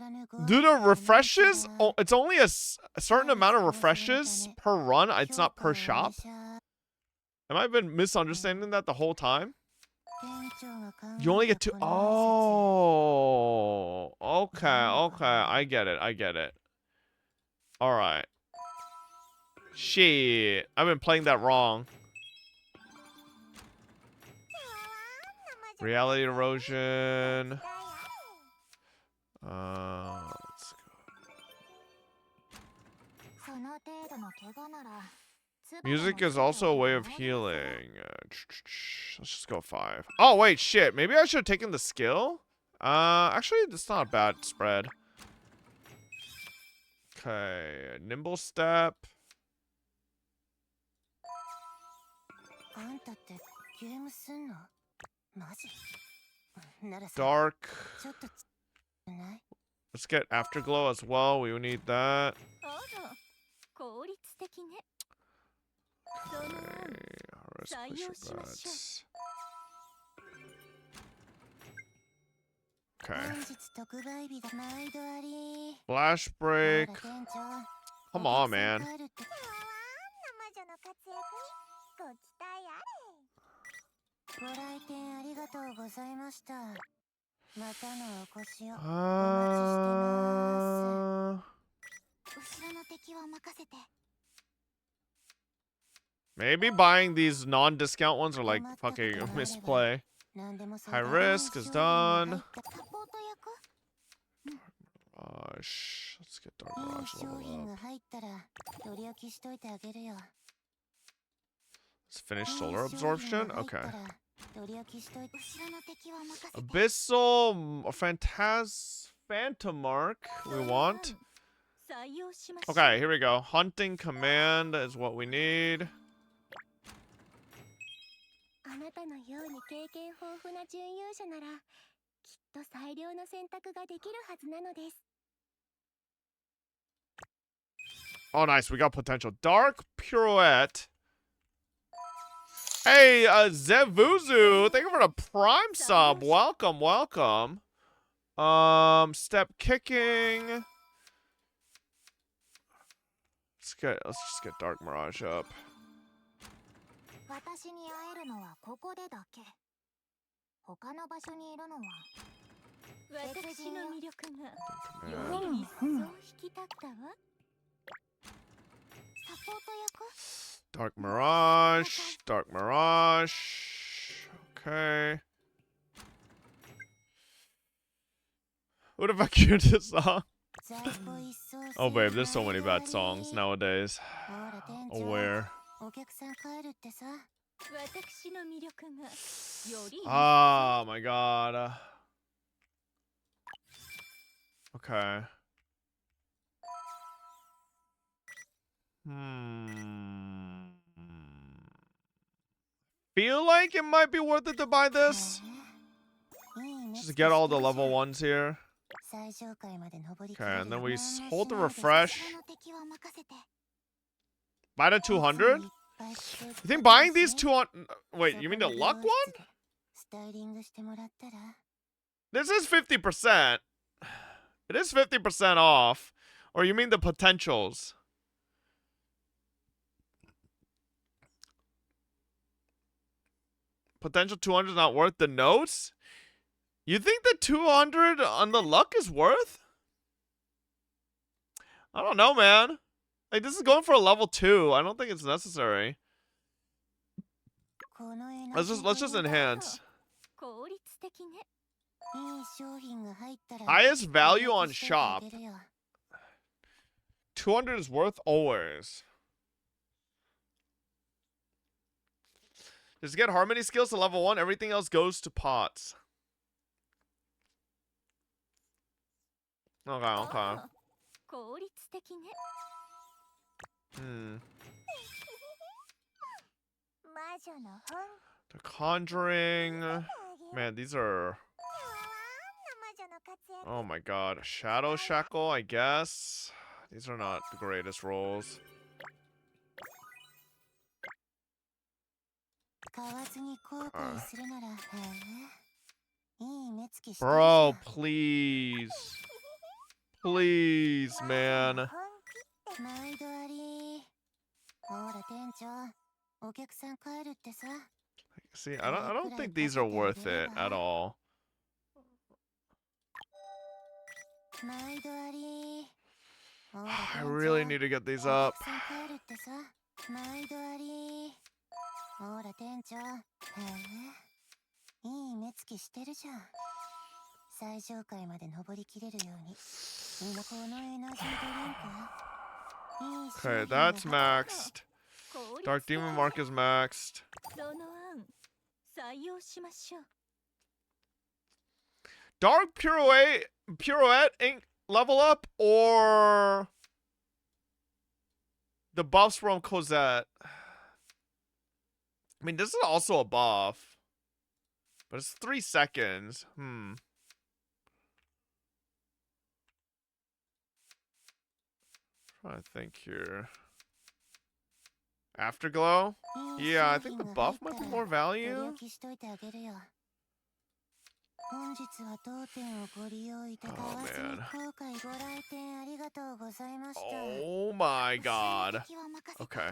do the refreshes? Oh, it's only a certain amount of refreshes per run. It's not per shop. Am I been misunderstanding that the whole time? You only get two. Oh, okay. I get it. All right. Shit, I've been playing that wrong. Reality erosion. Let's go. Music is also a way of healing. Let's just go 5. Oh wait, shit. Maybe I should have taken the skill. Actually, it's not a bad spread. Okay, nimble step. Dark. Let's get Afterglow as well. We need that. Okay. Flash break. Come on, man. Maybe buying these non-discount ones are like fucking a misplay. High risk is done. Mirage. Let's get Dark Mirage leveled up. Let's finish Solar Absorption. Okay. Abyssal Phantomark we want. Okay, here we go. Hunting Command is what we need. Oh, nice. We got potential. Dark Pirouette. Hey, Zevuzu. Thank you for the Prime sub. Welcome. Step kicking. Let's just get Dark Mirage up. Dark Mirage. Okay. What if I cue this song? Oh, babe, there's so many bad songs nowadays. Aware. Oh my god. Okay. Feel like it might be worth it to buy this. Just get all the level 1s here. Okay, and then we hold the refresh. Buy the 200? You think buying these 200... Wait, you mean the luck one? This is 50%. It is 50% off. Or you mean the potentials? Potential 200 is not worth the notes? You think the 200 on the luck is worth? I don't know, man. Like, this is going for a level 2. I don't think it's necessary. Let's just enhance. Highest value on shop. 200 is worth always. Just get Harmony skills to level 1. Everything else goes to pots. Okay, okay. The Conjuring. Man, these are... Oh my god. Shadow Shackle, I guess. These are not the greatest rolls. Bro, please. Please, man. See, I don't think these are worth it at all. I really need to get these up. Okay, that's maxed. Dark Demon Mark is maxed. Dark Pirouette Ink level up or the buffs from Cosette? I mean, this is also a buff, but it's 3 seconds. Trying to think here. Afterglow? Yeah, I think the buff might be more value. Oh man. Oh my god. Okay.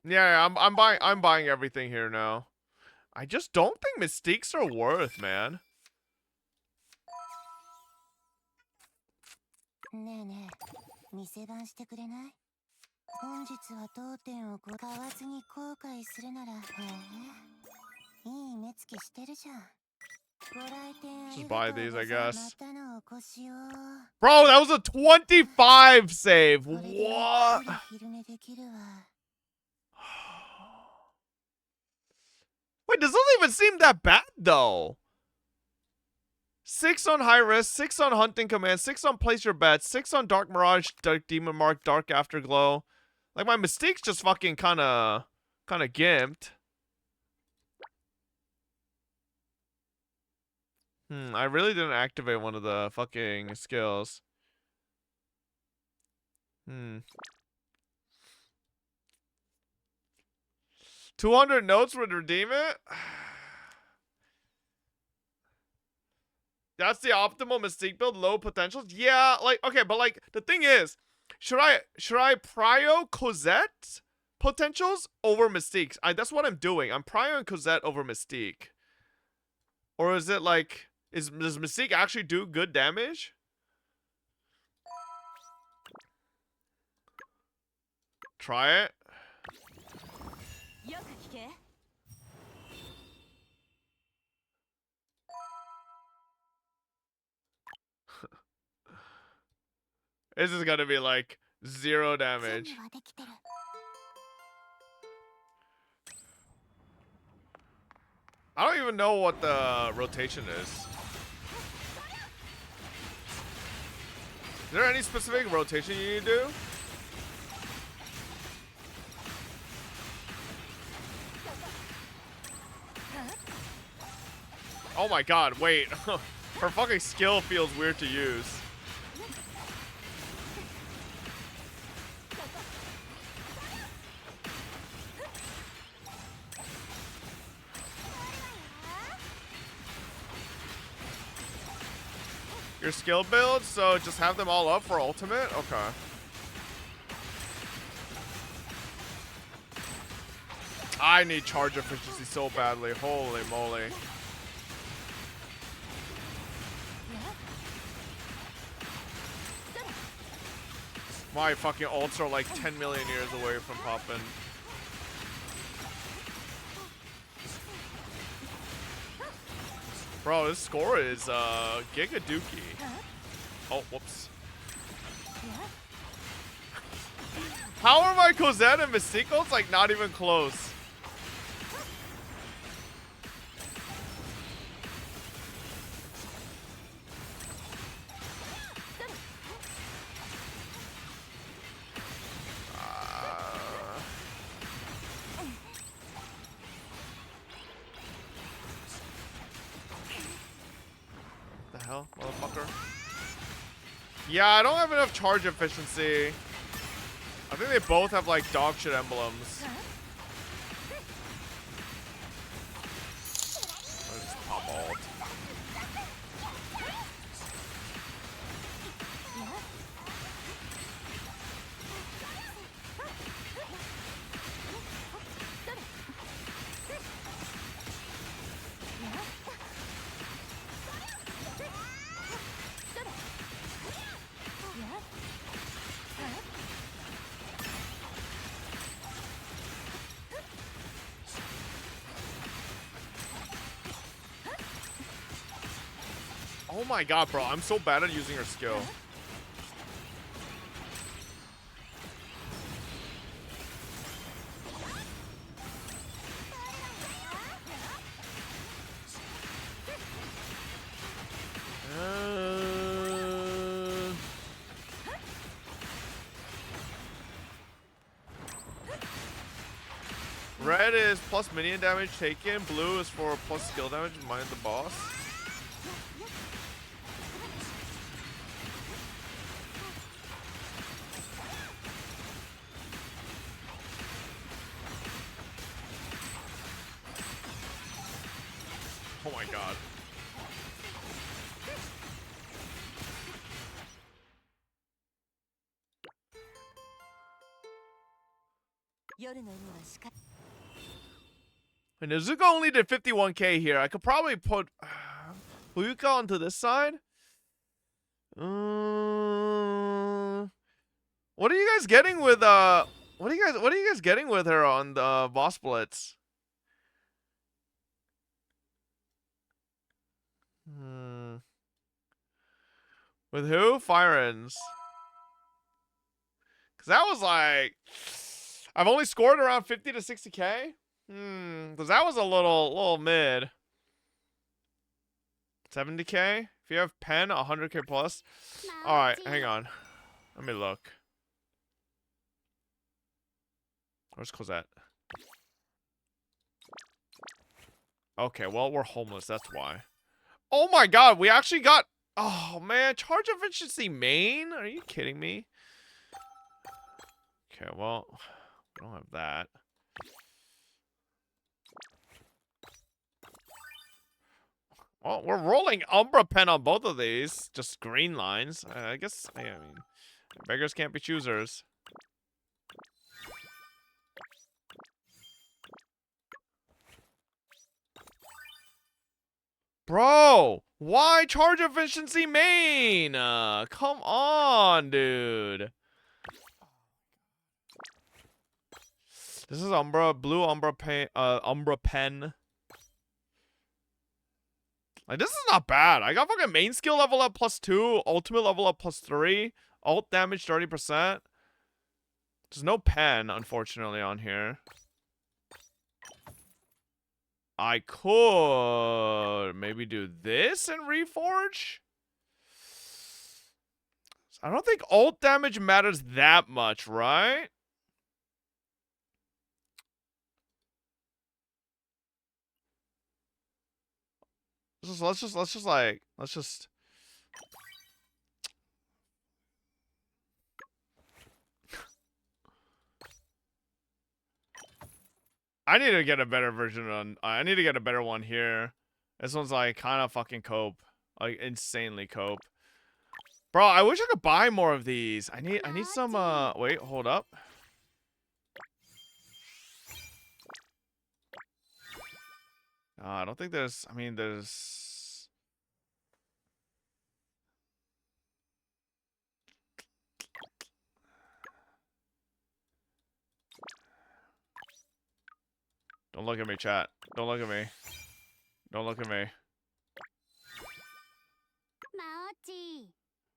Yeah, I'm buying everything here now. I just don't think Mystiques are worth, man. Just buy these, I guess. Bro, that was a 25 save. What? Wait, this doesn't even seem that bad, though. 6 on high risk, 6 on hunting command, 6 on place your bets, 6 on dark mirage, dark demon mark, dark afterglow. Like, my Mystique's just fucking kind of gimped. I really didn't activate one of the fucking skills. 200 notes would redeem it? That's the optimal Mystique build, low potentials? Yeah, like, okay, but like, the thing is, should I prio Cosette potentials over Mystiques? That's what I'm doing. I'm prioing Cosette over Mystique. Or is it like, does Mystique actually do good damage? Try it. This is gonna be like 0 damage. I don't even know what the rotation is. Is there any specific rotation you need to do? Oh my god, wait. Her fucking skill feels weird to use. Your skill build, so just have them all up for ultimate? Okay. I need charge efficiency so badly. Holy moly. My fucking ults are like 10 million years away from popping. Bro, this score is Giga Dookie. Oh, whoops. How are my Cosette and Mysticals like not even close? The hell, motherfucker? Yeah, I don't have enough charge efficiency. I think they both have like dog shit emblems. I'll just pop ult. Oh my god, bro. I'm so bad at using her skill. Red is plus minion damage taken. Blue is for plus skill damage minus the boss. Oh my god. And Nezuko only did 51k here. I could probably put Fuyuka onto this side. What are you guys getting with what are you guys getting with her on the boss blitz? With who? Firens. Cause that was like I've only scored around 50 to 60k. Cause that was a little mid. 70k? If you have pen, 100k plus. Alright, hang on. Let me look. Where's Cosette? Okay, well, we're homeless, that's why. Oh my god, we actually got... Oh man, charge efficiency main? Are you kidding me? Okay, well, we don't have that. Well, we're rolling Umbra Pen on both of these. Just green lines. I guess, I mean, beggars can't be choosers. Bro, why charge efficiency main? Come on, dude. This is Umbra, blue Umbra pen. Like, this is not bad. I got fucking main skill level up +2, ultimate level up +3, ult damage 30%. There's no pen, unfortunately, on here. I could maybe do this and reforge. I don't think ult damage matters that much, right? Let's just. I need to get a better version on. I need to get a better one here. This one's like kind of fucking cope, like insanely cope. Bro, I wish I could buy more of these. I need some. Wait, hold up. I don't think there's. I mean, there's. Don't look at me, chat. Don't look at me. Don't look at me.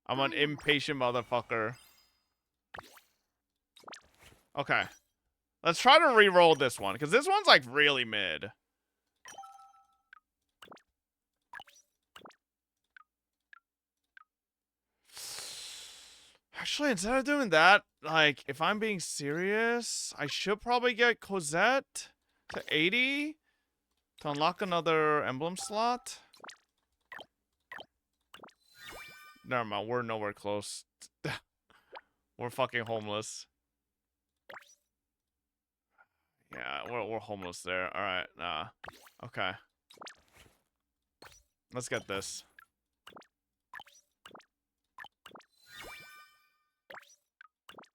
I'm an impatient motherfucker. Okay. Let's try to re-roll this one, because this one's like really mid. Actually, instead of doing that, like, if I'm being serious, I should probably get Cosette to 80 to unlock another emblem slot. Never mind, we're nowhere close. We're fucking homeless. Yeah, we're homeless there. Alright, nah. Okay. Let's get this.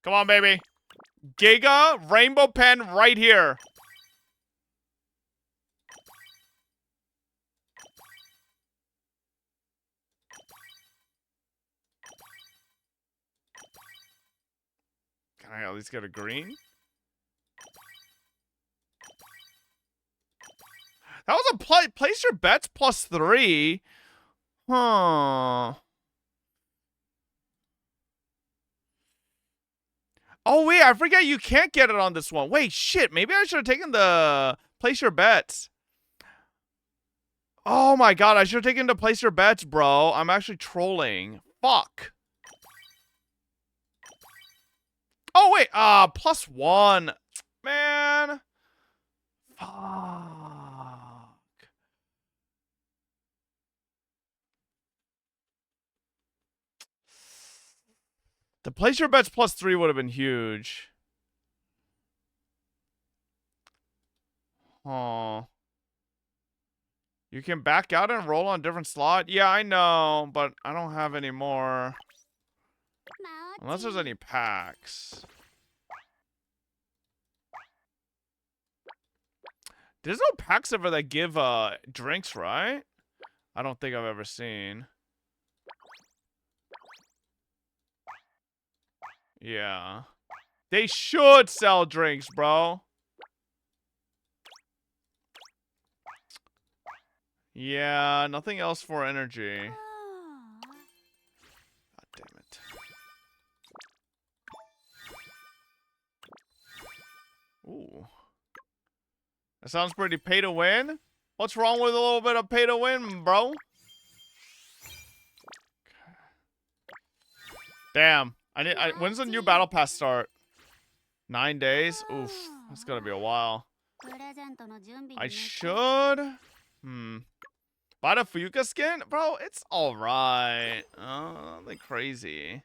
Come on, baby. Giga Rainbow Pen right here. Can I at least get a green? That was a place your bets +3. Huh. Oh, wait, I forget you can't get it on this one. Wait, shit, maybe I should have taken the place your bets. Oh my god, I should have taken the place your bets, bro. I'm actually trolling. Fuck. Oh, wait, +1. Man. Fuck. The place your bets +3 would have been huge. Oh. You can back out and roll on different slot? Yeah, I know, but I don't have any more. Unless there's any packs. There's no packs ever that give drinks, right? I don't think I've ever seen. Yeah. They should sell drinks, bro. Yeah, nothing else for energy. God damn it. Ooh. That sounds pretty pay to win. What's wrong with a little bit of pay to win, bro? Damn. When's the new battle pass start? 9 days? Oof. That's gonna be a while. I should. Buy the Fuyuka skin? Bro, it's alright. Nothing crazy.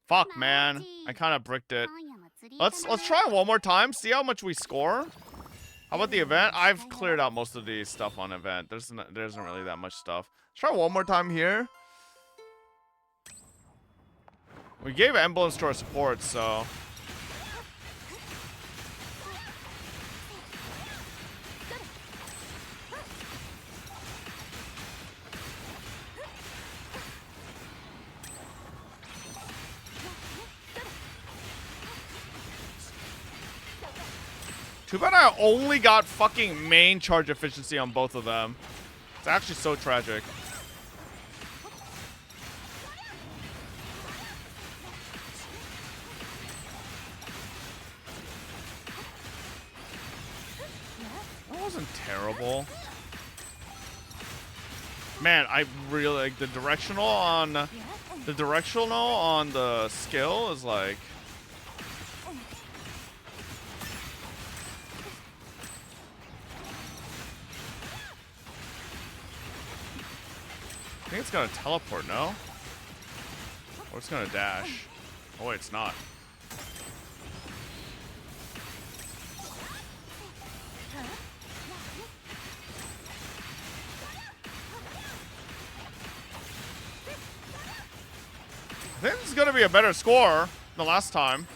Fuck, man. I kind of bricked it. Let's try one more time. See how much we score. How about the event? I've cleared out most of the stuff on event. There isn't really that much stuff. Let's try one more time here. We gave emblems to our support, so. Too bad I only got fucking main charge efficiency on both of them. It's actually so tragic. That wasn't terrible. Man, I really like the directional on the skill is like. I think it's gonna teleport, no? Or it's gonna dash. Oh wait, it's not. I think this is gonna be a better score than last time.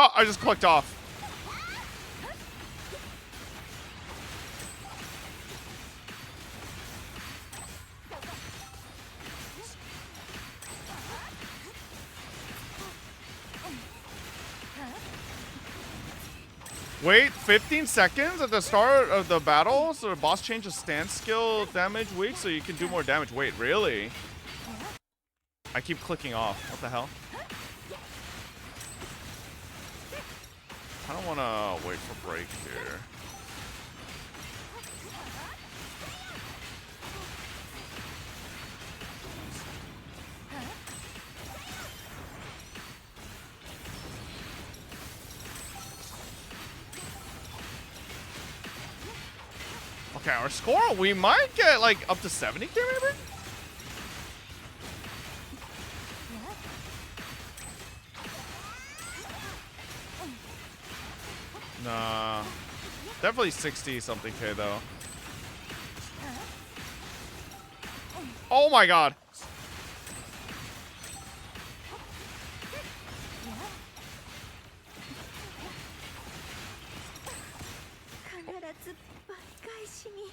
Oh, I just clicked off. Wait, 15 seconds at the start of the battle, so the boss changes stance skill damage weak, so you can do more damage. Wait, really? I keep clicking off. What the hell? I don't want to wait for break here. Okay, our score, we might get like up to 70k maybe? Nah. Definitely 60 something K though. Oh my god.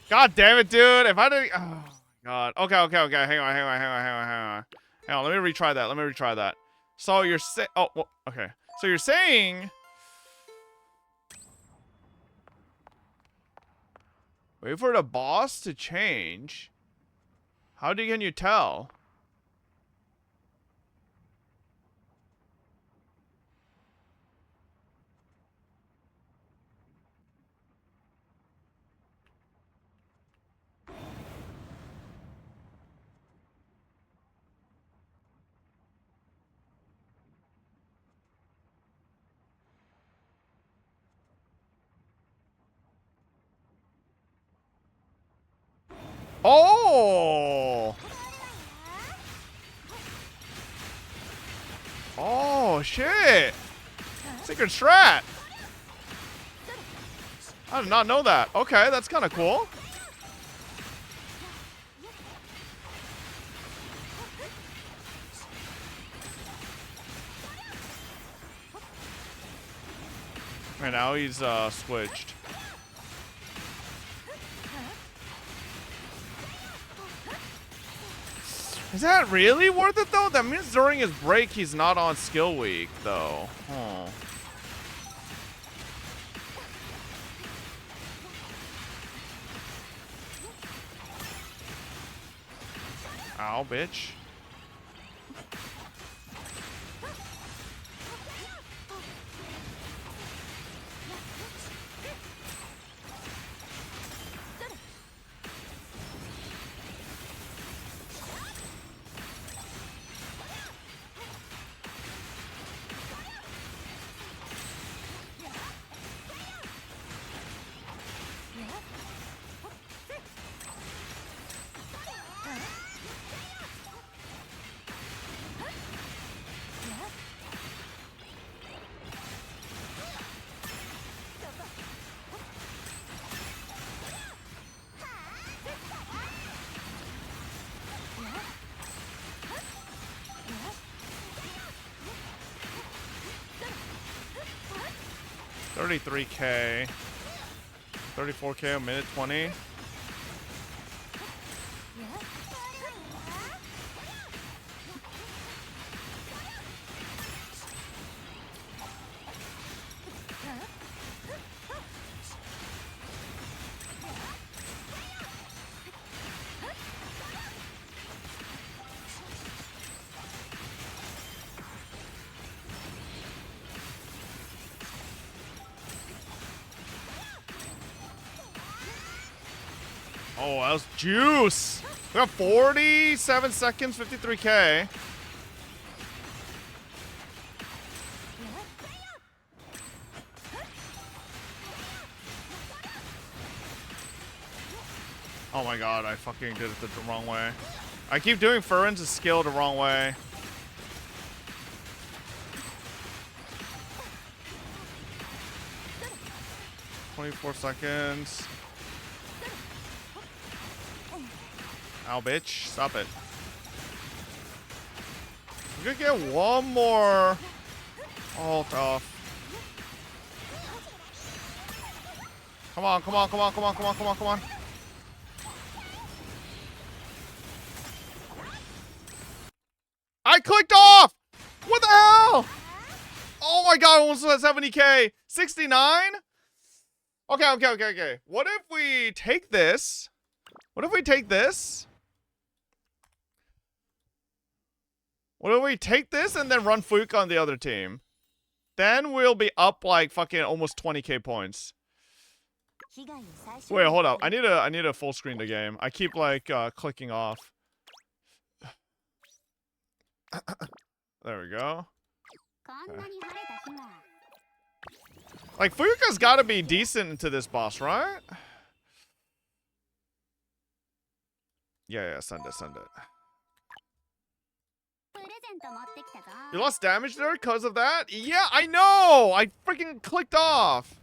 God damn it, dude. If I didn't... Oh, my God. Okay. Hang on. Let me retry that. So you're saying... Oh, well, okay. So you're saying... Wait for the boss to change. How can you tell? Oh! Oh, shit! Secret strat! I did not know that. Okay, that's kind of cool. Right now he's switched. Is that really worth it though? That means during his break he's not on skill week though. Oh. Ow, bitch. $33K. 34K a minute 20. Oh, that was juice. We got 47 seconds, 53K. Oh my god, I fucking did it the wrong way. I keep doing Furin's skill the wrong way. "24 seconds. Ow, bitch. Stop it. We're gonna get one more ult off. Come on, come on, come on, come on, come on, come on, come on. I clicked off! What the hell? Oh my god, almost at 70k. 69? Okay, okay, okay, okay. What if we take this? What if we take this? What if we take this and then run Fuka on the other team? Then we'll be up like fucking almost 20k points. Wait, hold up. I need a full screen the game. I keep like clicking off. There we go. Okay. Like Fuka's got to be decent into this boss, right? Yeah, send it, send it. You lost damage there because of that? Yeah, I know! I freaking clicked off.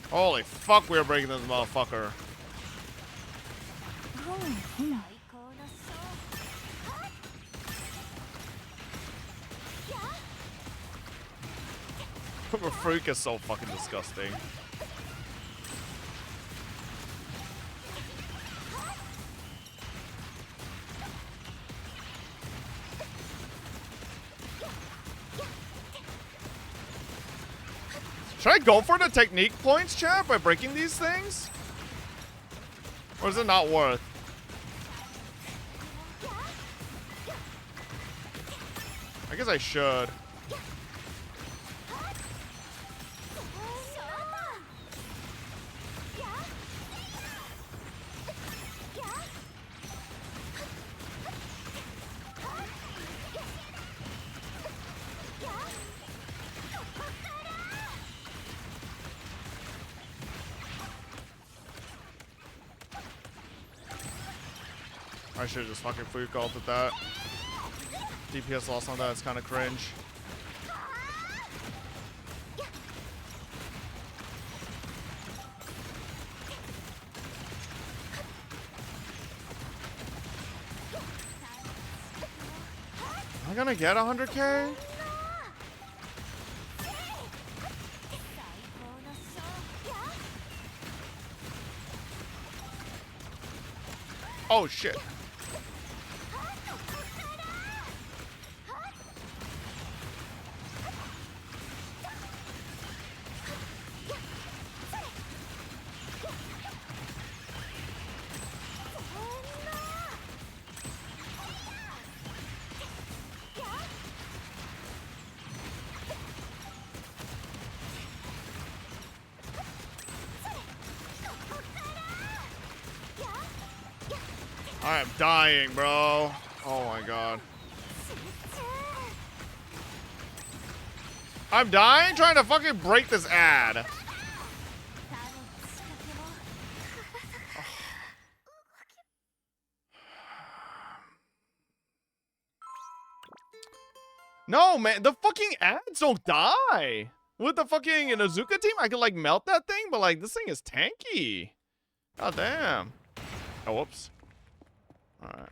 Holy fuck, we are breaking this motherfucker. Freak is so fucking disgusting. Should I go for the technique points, chat, by breaking these things? Or is it not worth? I guess I should. I should just fucking Fuka ulted that. DPS loss on that is kind of cringe. Am I gonna get 100k? Oh shit. I am dying, bro. Oh my god. I'm dying trying to fucking break this ad. No, man. The fucking ads don't die. With the fucking Inuzuka team, I could like melt that thing, but like this thing is tanky. God damn. Oh, whoops. Alright.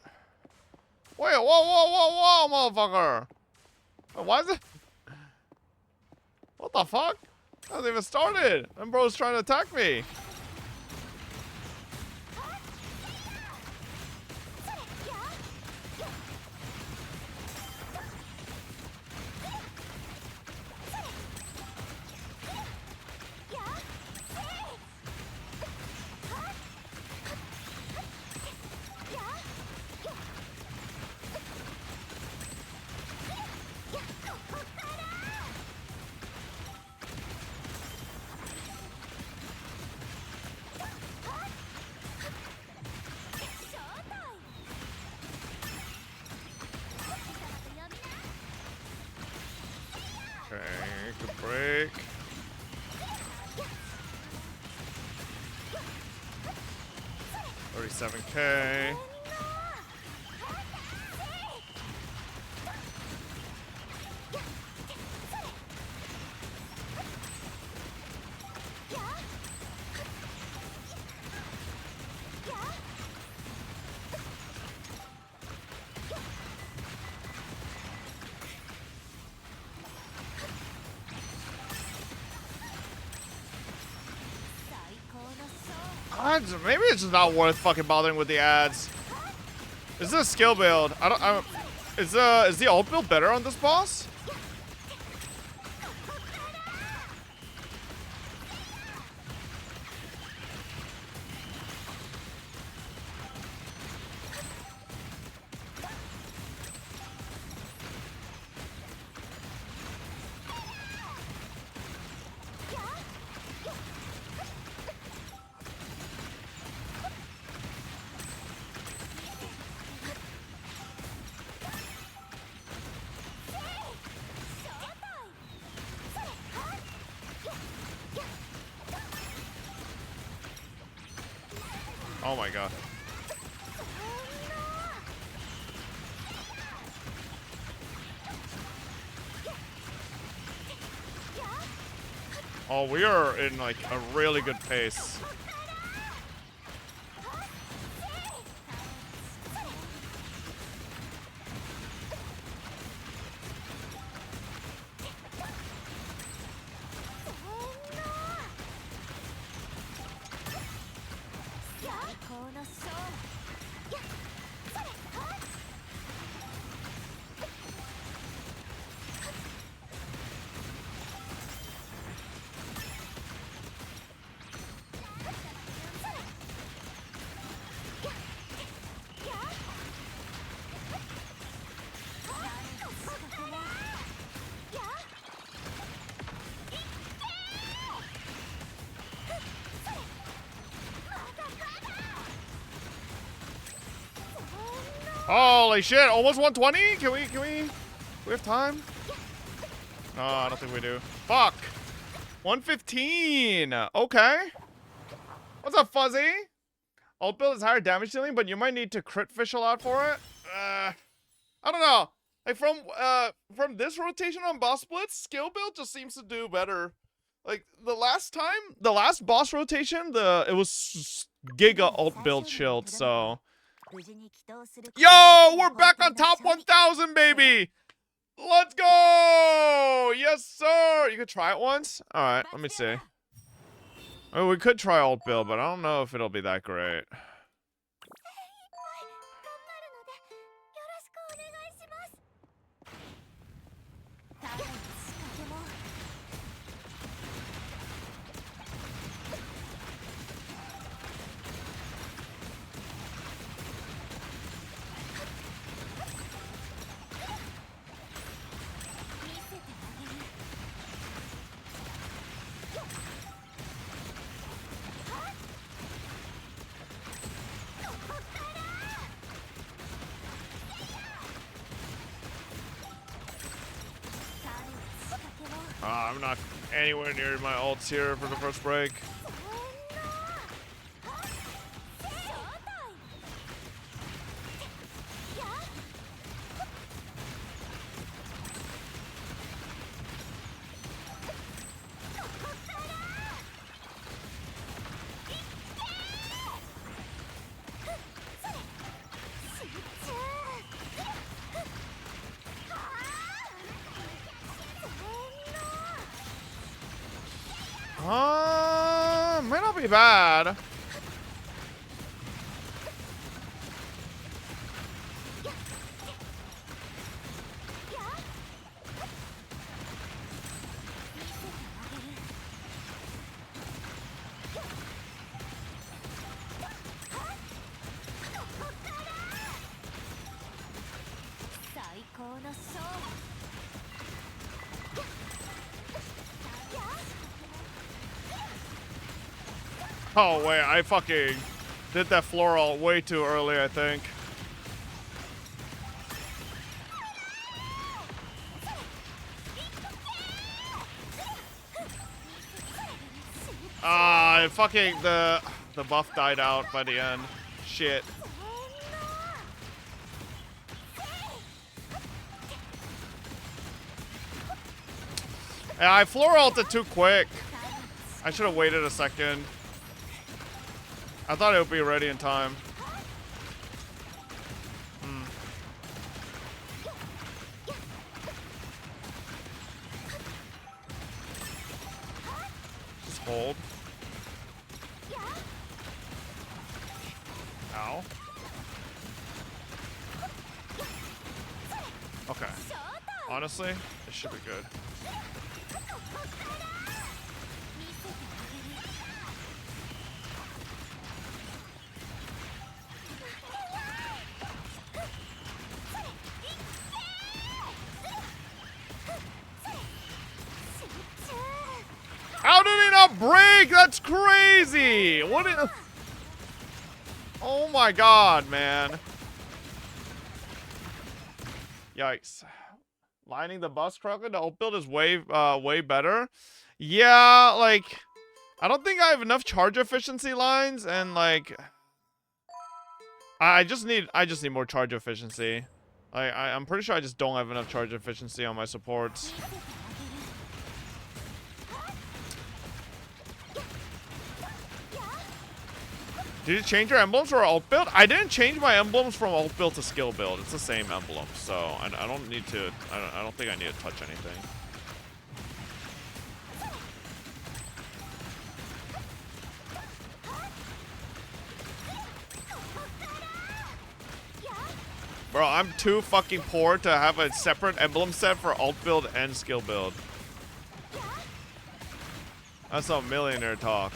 Wait, whoa, whoa, whoa, whoa, motherfucker. Why is it? What the fuck? I hasn't even started. Them bro's trying to attack me. 37K. Maybe it's just not worth fucking bothering with the ads. Is this a skill build? Is the ult build better on this boss? Oh my god. Oh, we are in like a really good pace. Holy shit, almost 120? Can we have time? No, I don't think we do. Fuck. 115. Okay. What's up, Fuzzy? Ult build is higher damage dealing, but you might need to crit fish a lot for it. I don't know. Like from this rotation on boss splits, skill build just seems to do better. Like the last boss rotation, it was Giga ult build shield, so. Yo, we're back on top 1,000, baby. Let's go. Yes, sir. You could try it once. All right, let me see. I mean, we could try ult build, but I don't know if it'll be that great. I'm not anywhere near my ults here for the first break. Might not be bad. Oh, wait, I fucking did that floral way too early, I think. Fucking the buff died out by the end. shit. Yeah, I floor ulted too quick. I should have waited a second. I thought it would be ready in time. Just hold. Ow. Okay. Honestly, it should be good. How did he not break? That's crazy. What is... Oh my god, man. Yikes. Lining the bus correctly, the ult build is way better. Yeah, like, I don't think I have enough charge efficiency lines, and like, I just need more charge efficiency. I'm pretty sure I just don't have enough charge efficiency on my supports. Did you change your emblems for ult build? I didn't change my emblems from ult build to skill build. It's the same emblem, so I don't need to. I don't think I need to touch anything. Bro, I'm too fucking poor to have a separate emblem set for ult build and skill build. That's some millionaire talk.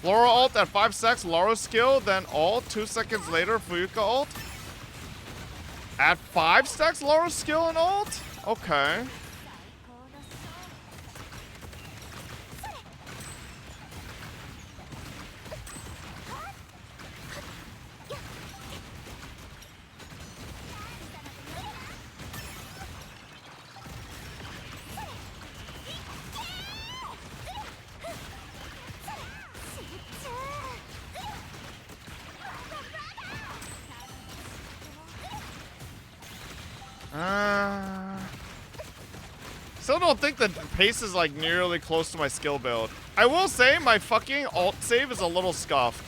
Laura ult at 5 seconds, Laura skill, then ult. 2 seconds later, Fuyuka ult. At 5 stacks, Laura skill and ult? Okay. Still don't think the pace is like nearly close to my skill build. I will say my fucking ult save is a little scuffed.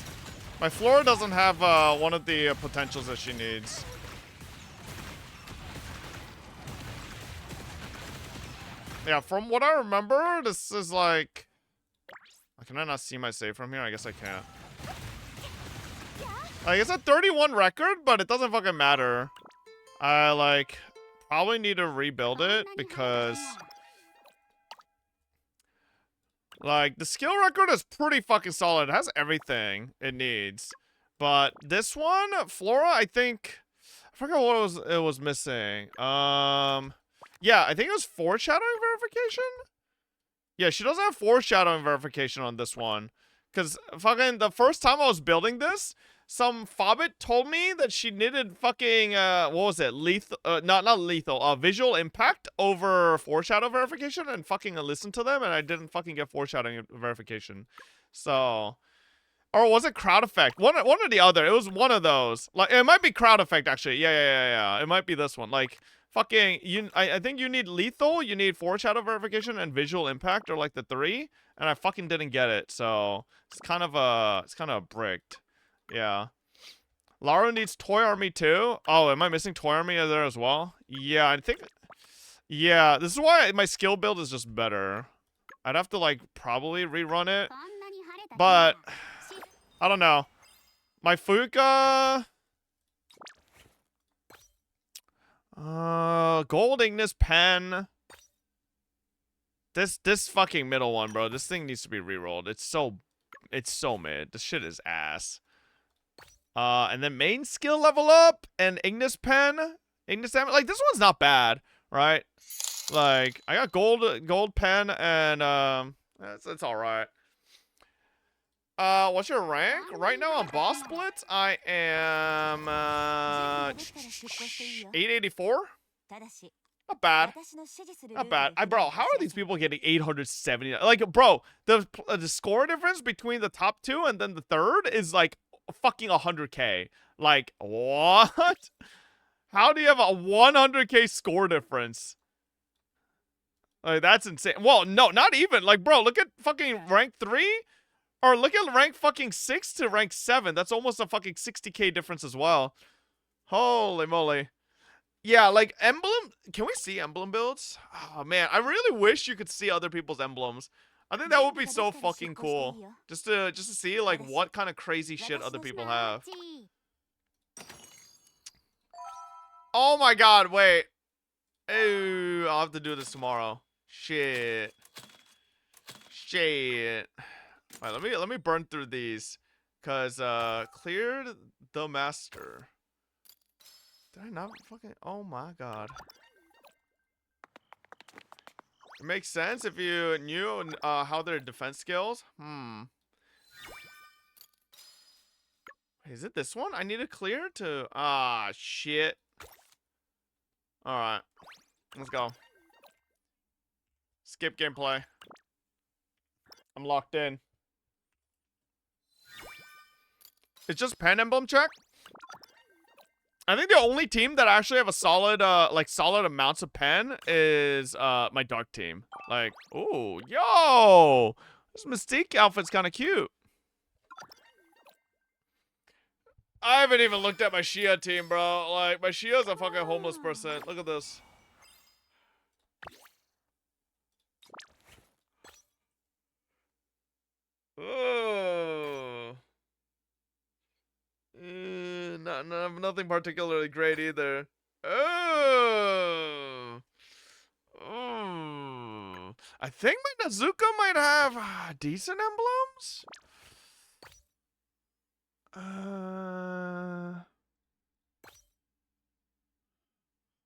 My Flora doesn't have one of the potentials that she needs. Yeah, from what I remember, this is like... Can I not see my save from here? I guess I can't. Like, it's a 31 record, but it doesn't fucking matter. I, like, probably need to rebuild it because... Like, the skill record is pretty fucking solid. It has everything it needs. But this one, Flora, I think... I forgot what it was missing. Yeah, I think it was foreshadowing verification? Yeah, she doesn't have foreshadowing verification on this one. Because fucking the first time I was building this, some fobbit told me that she needed fucking, what was it? Lethal, not lethal, visual impact over foreshadow verification, and fucking listened to them, and I didn't fucking get foreshadowing verification. So, or was it crowd effect? One or the other. It was one of those. Like, it might be crowd effect, actually. Yeah. It might be this one. Like, fucking, I think you need lethal, you need foreshadow verification, and visual impact are like the 3, and I fucking didn't get it, so it's kind of bricked. Yeah. Lara needs Toy Army too. Oh, am I missing Toy Army there as well? Yeah, I think. Yeah, this is why my skill build is just better. I'd have to like probably rerun it, but I don't know. My Fuka. Gold Ignis Pen. This fucking middle one, bro. This thing needs to be rerolled. It's so mid. This shit is ass. And then main skill level up and Ignis Pen. Ignis Pen. Like this one's not bad, right? Like I got gold pen and it's all right. What's your rank? Right now on Boss Blitz, I am 884. Not bad. Not bad. Bro, how are these people getting 870? Like, bro, the score difference between the top two and then the third is like fucking 100k. Like, what? How do you have a 100k score difference? Like, that's insane. Well, no, not even. Like, bro, look at fucking rank 3. Or look at rank fucking 6 to rank 7. That's almost a fucking 60k difference as well. Holy moly. Yeah, like, emblem. Can we see emblem builds? Oh, man. I really wish you could see other people's emblems. I think that would be so fucking cool. Just to see, like, what kind of crazy shit other people have. Oh my god, wait. Ew, I'll have to do this tomorrow. Shit. Alright, let me burn through these. Cause cleared the master. Did I not fucking oh my god. It makes sense if you knew how their defense skills. Is it this one? I need to clear to shit. Alright. Let's go. Skip gameplay. I'm locked in. It's just pen emblem check. I think the only team that actually have a solid, solid amounts of pen is my dark team. Like, ooh, yo, this Mystique outfit's kind of cute. I haven't even looked at my Shia team, bro. Like, my Shia's a fucking homeless person. Look at this. Oh. Nothing particularly great either. Oh. I think my Nazuka might have decent emblems.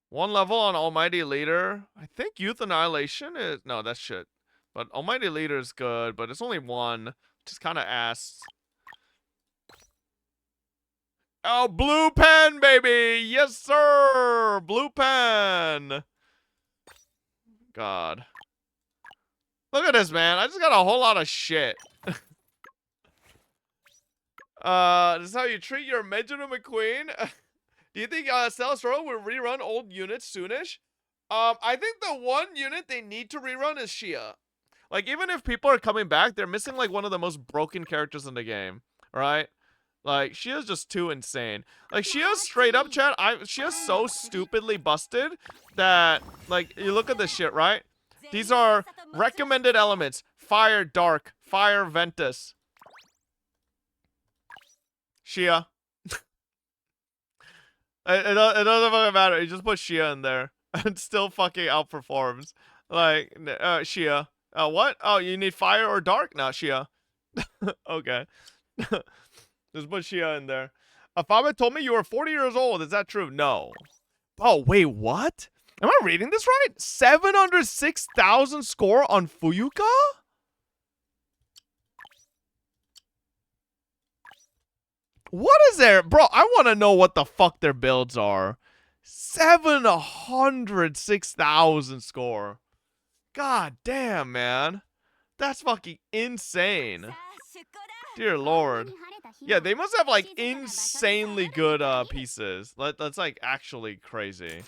One level on Almighty Leader. I think Youth Annihilation is no, that's shit. But Almighty Leader is good, but it's only one, which is kind of ass. Oh, blue pen, baby! Yes, sir! Blue pen! God. Look at this, man. I just got a whole lot of shit. This is how you treat your Megiddo McQueen? Do you think Stella Sora will rerun old units soonish? I think the one unit they need to rerun is Shia. Like, even if people are coming back, they're missing, like, one of the most broken characters in the game. Right? Like, Shia's just too insane. Like, Shia's straight up, chat. Shia's so stupidly busted that, like, you look at this shit, right? These are recommended elements. Fire, Dark. Fire, Ventus. Shia. It doesn't fucking matter. You just put Shia in there. And still fucking outperforms. Like, Shia. What? Oh, you need fire or dark? No, Shia. Okay. Just put Shia in there. Fabe told me you were 40 years old. Is that true? No. Oh, wait, what? Am I reading this right? 706,000 score on Fuyuka? What is there? Bro, I want to know what the fuck their builds are. 706,000 score. God damn, man. That's fucking insane. Dear Lord. Yeah, they must have, like, insanely good pieces. That's, like, actually crazy.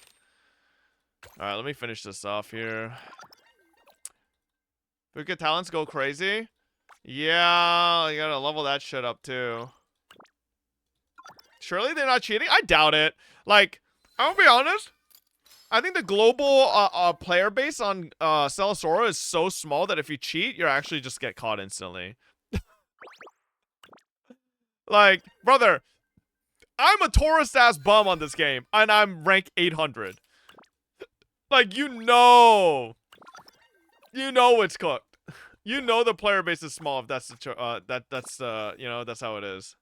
Alright, let me finish this off here. Fuka talents go crazy? Yeah, you gotta level that shit up, too. Surely they're not cheating? I doubt it. Like, I'll be honest. I think the global player base on Stella Sora is so small that if you cheat, you actually just get caught instantly. Like, brother, I'm a tourist-ass bum on this game, and I'm rank 800. Like, you know it's cooked. You know the player base is small if that's the you know, that's how it is.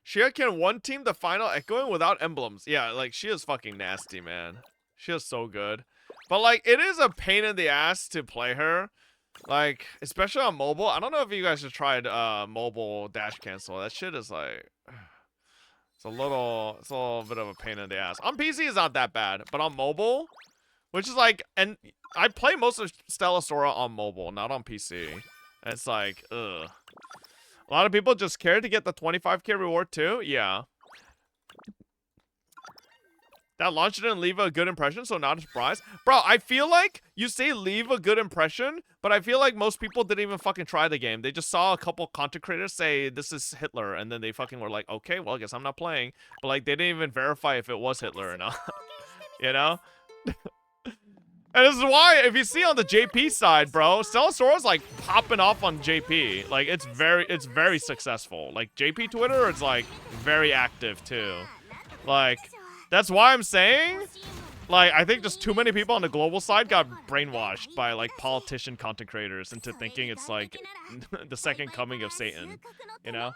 Shia can one team the final echoing without emblems. Yeah, like, she is fucking nasty, man. She is so good. But, like, it is a pain in the ass to play her. Like, especially on mobile. I don't know if you guys have tried mobile dash cancel. That shit is like... It's a little bit of a pain in the ass. On PC, it's not that bad. But on mobile, which is like... And I play most of Stella Sora on mobile, not on PC. And it's like, ugh. A lot of people just care to get the 25k reward too? Yeah. That launch didn't leave a good impression, so not a surprise. Bro, I feel like you say leave a good impression, but I feel like most people didn't even fucking try the game. They just saw a couple content creators say this is Hitler, and then they fucking were like, okay, well, I guess I'm not playing. But like, they didn't even verify if it was Hitler or not. You know? And this is why, if you see on the JP side, bro, Stella Sora's like popping off on JP. Like, it's very successful. Like, JP Twitter is like very active too. Like, that's why I'm saying, like, I think just too many people on the global side got brainwashed by like politician content creators into thinking it's like the second coming of Satan, you know?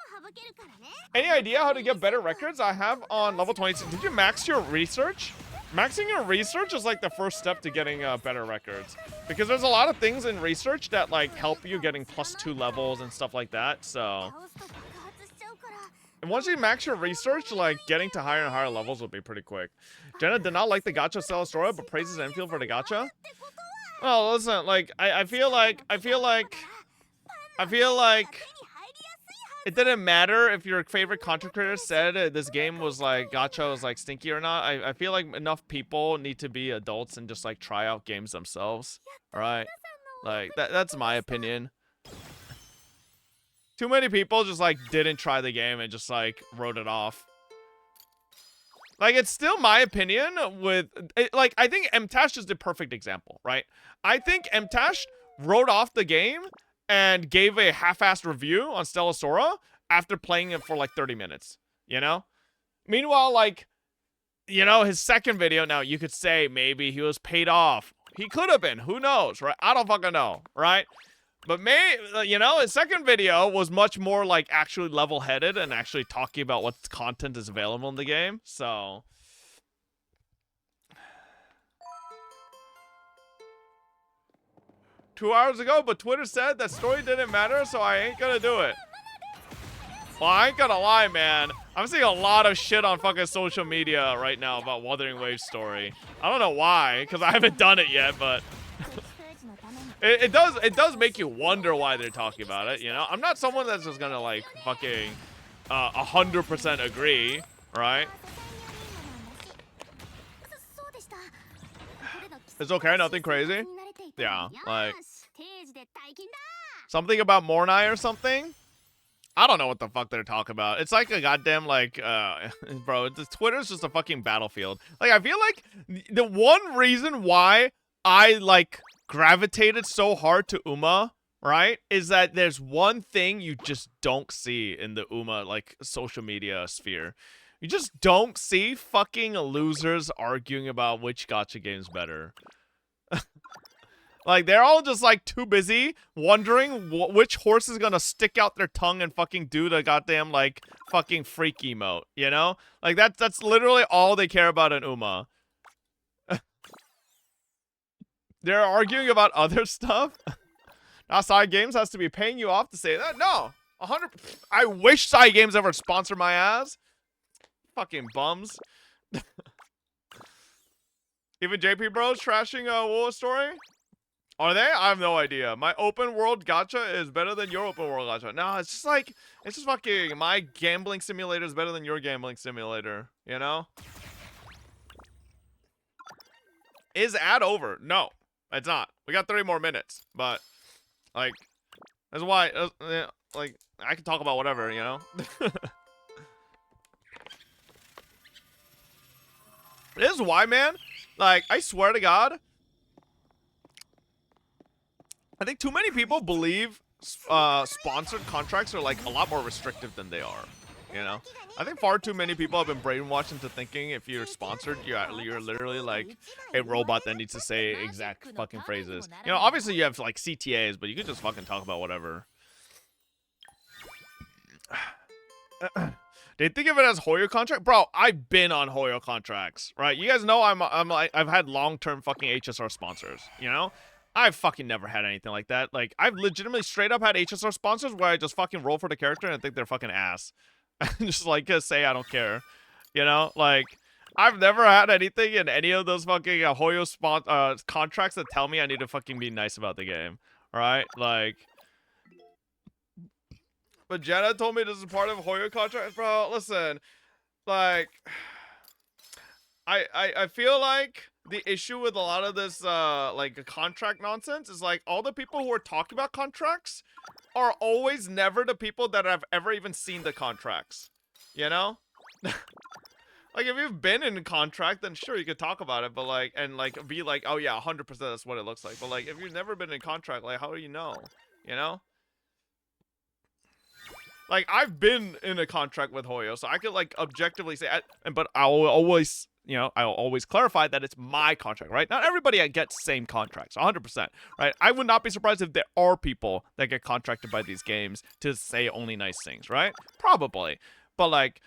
Any idea how to get better records? I have on level 26. Did you max your research? Maxing your research is like the first step to getting better records, because there's a lot of things in research that like help you getting +2 levels and stuff like that. So, and once you max your research, like getting to higher and higher levels will be pretty quick. Jenna did not like the gacha Stella Sora, but praises Endfield for the gacha. Well, listen, like I feel like it didn't matter if your favorite content creator said this game was like gacha was like stinky or not. I feel like enough people need to be adults and just like try out games themselves. All right, like that's my opinion. Too many people just like didn't try the game and just like wrote it off. Like, it's still my opinion with like, I think MTash is the perfect example, right? I think MTash wrote off the game and gave a half-assed review on Stella Sora after playing it for like 30 minutes, you know? Meanwhile, like, you know, his second video, now you could say maybe he was paid off. He could have been, who knows, right? I don't fucking know, right? But you know, his second video was much more like actually level-headed and actually talking about what content is available in the game, so... 2 hours ago, but Twitter said that story didn't matter, so I ain't gonna do it. Well, I ain't gonna lie, man. I'm seeing a lot of shit on fucking social media right now about Wuthering Wave's story. I don't know why, because I haven't done it yet, but... it does make you wonder why they're talking about it, you know? I'm not someone that's just gonna, like, fucking 100% agree, right? It's okay, nothing crazy. Yeah, like something about Mornai or something. I don't know what the fuck they're talking about. It's like a goddamn like bro, Twitter's just a fucking battlefield. Like, I feel like the one reason why I like gravitated so hard to Uma, right, is that there's one thing you just don't see in the Uma like social media sphere. You just don't see fucking losers arguing about which gacha game's better. Like, they're all just, like, too busy wondering which horse is gonna stick out their tongue and fucking do the goddamn, like, fucking freak emote, you know? Like, that's literally all they care about in Uma. They're arguing about other stuff? Now, Side Games has to be paying you off to say that? No! 100... I wish Side Games ever sponsor my ass. Fucking bums. Even JP Bros trashing Woa story? Are they? I have no idea. My open world gacha is better than your open world gacha. No, it's just like, it's just fucking, my gambling simulator is better than your gambling simulator, you know? Is ad over? No, it's not. We got 30 more minutes, but, like, that's why, like, I can talk about whatever, you know? This is why, man. Like, I swear to God, I think too many people believe sponsored contracts are like a lot more restrictive than they are. You know, I think far too many people have been brainwashed into thinking if you're sponsored, you're literally like a robot that needs to say exact fucking phrases. You know, obviously you have like CTAs, but you can just fucking talk about whatever. They think of it as Hoyo contract, bro. I've been on Hoyo contracts, right? You guys know I've had long-term fucking HSR sponsors. You know, I've fucking never had anything like that. Like, I've legitimately straight up had HSR sponsors where I just fucking roll for the character and think they're fucking ass. Just like say I don't care, you know? Like, I've never had anything in any of those fucking Hoyo contracts that tell me I need to fucking be nice about the game, right? Like, but Jenna told me this is part of Hoyo contract, bro. Listen, like, I feel like the issue with a lot of this like contract nonsense is like all the people who are talking about contracts are always never the people that have ever even seen the contracts, you know? Like, if you've been in a contract, then sure, you could talk about it, but like, and like, be like, oh yeah, 100% that's what it looks like. But like, if you've never been in a contract, like, how do you know? You know? Like, I've been in a contract with Hoyo, so I could like objectively say, but I'll always, you know, I'll always clarify that it's my contract, right? Not everybody gets same contracts, 100%, right? I would not be surprised if there are people that get contracted by these games to say only nice things, right? Probably. But like,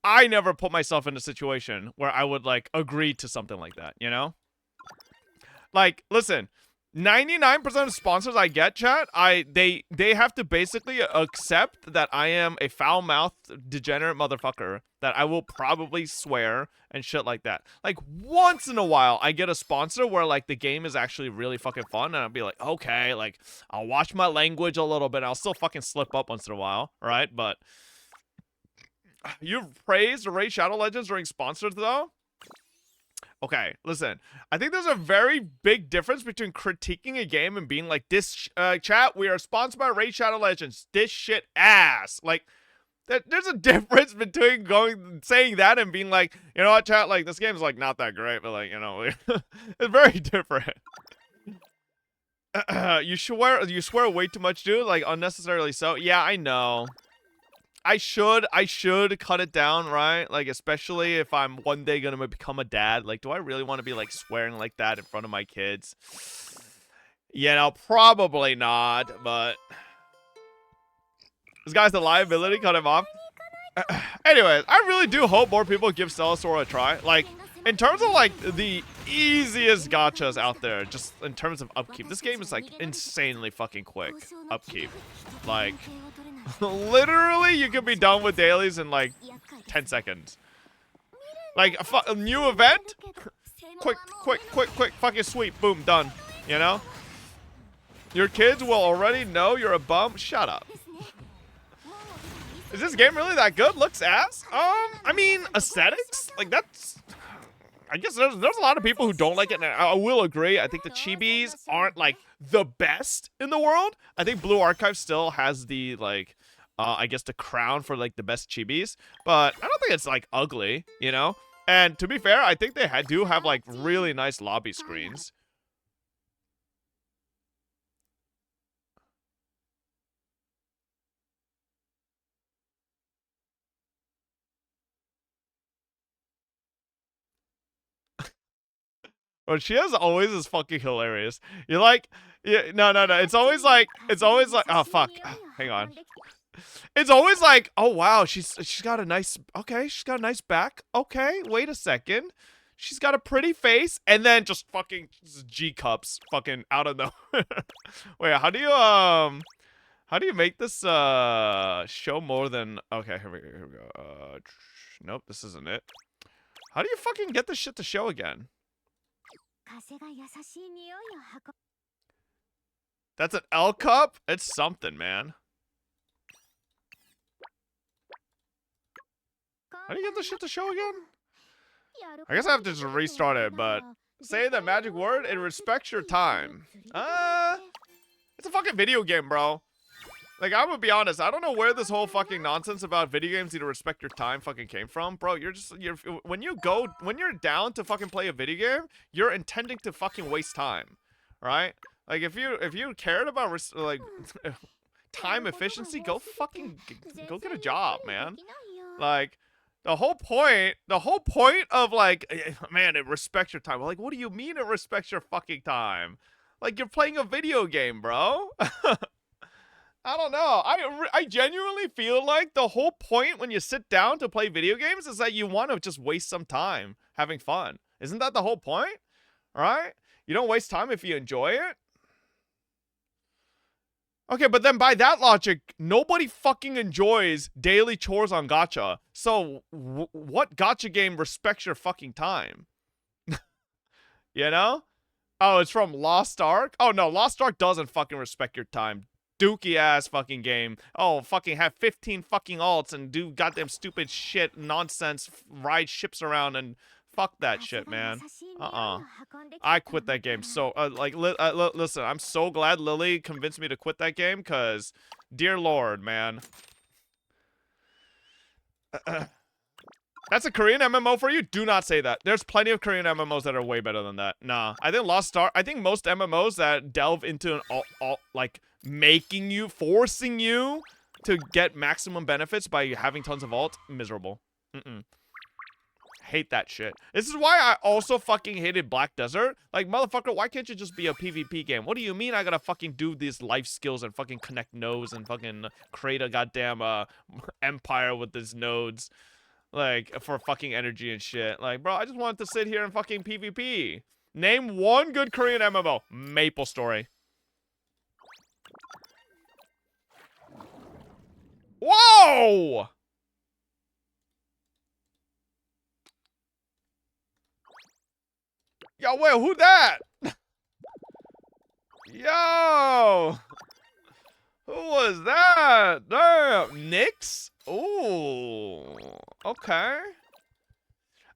I never put myself in a situation where I would like agree to something like that, you know? Like, listen, 99% of sponsors I get, chat, they have to basically accept that I am a foul-mouthed, degenerate motherfucker, that I will probably swear and shit like that. Like, once in a while, I get a sponsor where, like, the game is actually really fucking fun, and I'll be like, okay, like, I'll watch my language a little bit, I'll still fucking slip up once in a while, right? But you've praised Raid Shadow Legends during sponsors, though? Okay, listen. I think there's a very big difference between critiquing a game and being like, this, chat, we are sponsored by Raid Shadow Legends. This shit ass. Like, there's a difference between saying that and being like, you know what, chat, like, this game's, like, not that great, but, like, you know, it's very different. You swear way too much, dude, like, unnecessarily so. Yeah, I know. I should cut it down, right? Like, especially if I'm one day gonna become a dad. Like, do I really want to be, like, swearing like that in front of my kids? You know, probably not, but this guy's a liability, cut him off. Anyways, I really do hope more people give Stella Sora a try. Like, in terms of, like, the easiest gachas out there, just in terms of upkeep, this game is, like, insanely fucking quick upkeep. Like, literally, you can be done with dailies in, like, 10 seconds. Like, a new event? Quick, fucking sweep, boom, done. You know? Your kids will already know you're a bum. Shut up. Is this game really that good? Looks ass? I mean, aesthetics? Like, that's... I guess there's a lot of people who don't like it, and I will agree. I think the chibis aren't, like, the best in the world. I think Blue Archive still has the, like, I guess the crown for, like, the best chibis. But I don't think it's, like, ugly, you know? And to be fair, I think they do have, like, really nice lobby screens. But she has always is fucking hilarious. You're like, yeah, no. It's always like, oh fuck, hang on. It's always like, oh wow, she's got a nice, okay, she's got a nice back. Okay, wait a second, she's got a pretty face, and then just fucking G cups, fucking out of nowhere. Wait, how do you make this show more than? Okay, here we go. Nope, this isn't it. How do you fucking get this shit to show again? That's an L cup? It's something, man. How do you get this shit to show again? I guess I have to just restart it, but say that magic word, it respects your time. It's a fucking video game, bro. Like, I'm gonna be honest, I don't know where this whole fucking nonsense about video games need to respect your time fucking came from. Bro, when you're down to fucking play a video game, you're intending to fucking waste time, right? Like, if you cared about, like, time efficiency, go get a job, man. Like, the whole point of, like, man, it respects your time. Like, what do you mean it respects your fucking time? Like, you're playing a video game, bro. I don't know. I genuinely feel like the whole point when you sit down to play video games is that you want to just waste some time having fun. Isn't that the whole point? All right? You don't waste time if you enjoy it. Okay, but then by that logic, nobody fucking enjoys daily chores on gacha. So what gacha game respects your fucking time? You know? Oh, it's from Lost Ark? Oh, no, Lost Ark doesn't fucking respect your time. Dookie ass fucking game. Oh, fucking have 15 fucking alts and do goddamn stupid shit, nonsense, ride ships around and fuck that shit, man. I quit that game. So, listen, I'm so glad Lily convinced me to quit that game, because, dear Lord, man. That's a Korean MMO for you? Do not say that. There's plenty of Korean MMOs that are way better than that. Nah. I think I think most MMOs that delve into an like, forcing you to get maximum benefits by having tons of alt, miserable. Hate that shit. This is why I also fucking hated Black Desert. Like, motherfucker, why can't you just be a PvP game? What do you mean I gotta fucking do these life skills and fucking connect nodes and fucking create a goddamn empire with these nodes? Like, for fucking energy and shit. Like, bro, I just wanted to sit here and fucking PvP. Name one good Korean MMO. Maple Story. Whoa! Yo, wait, who that? Yo! Who was that? Damn, Nyx? Ooh, okay.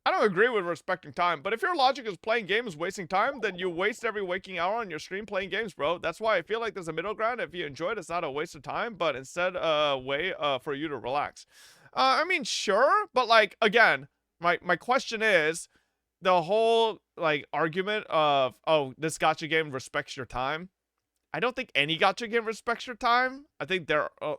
I don't agree with respecting time, but if your logic is playing games wasting time, then you waste every waking hour on your stream playing games, bro. That's why I feel like there's a middle ground. If you enjoy it, it's not a waste of time, but instead a way for you to relax. I mean, sure, but like, again, my question is, the whole, like, argument of, oh, this gacha game respects your time. I don't think any gacha game respects your time. I think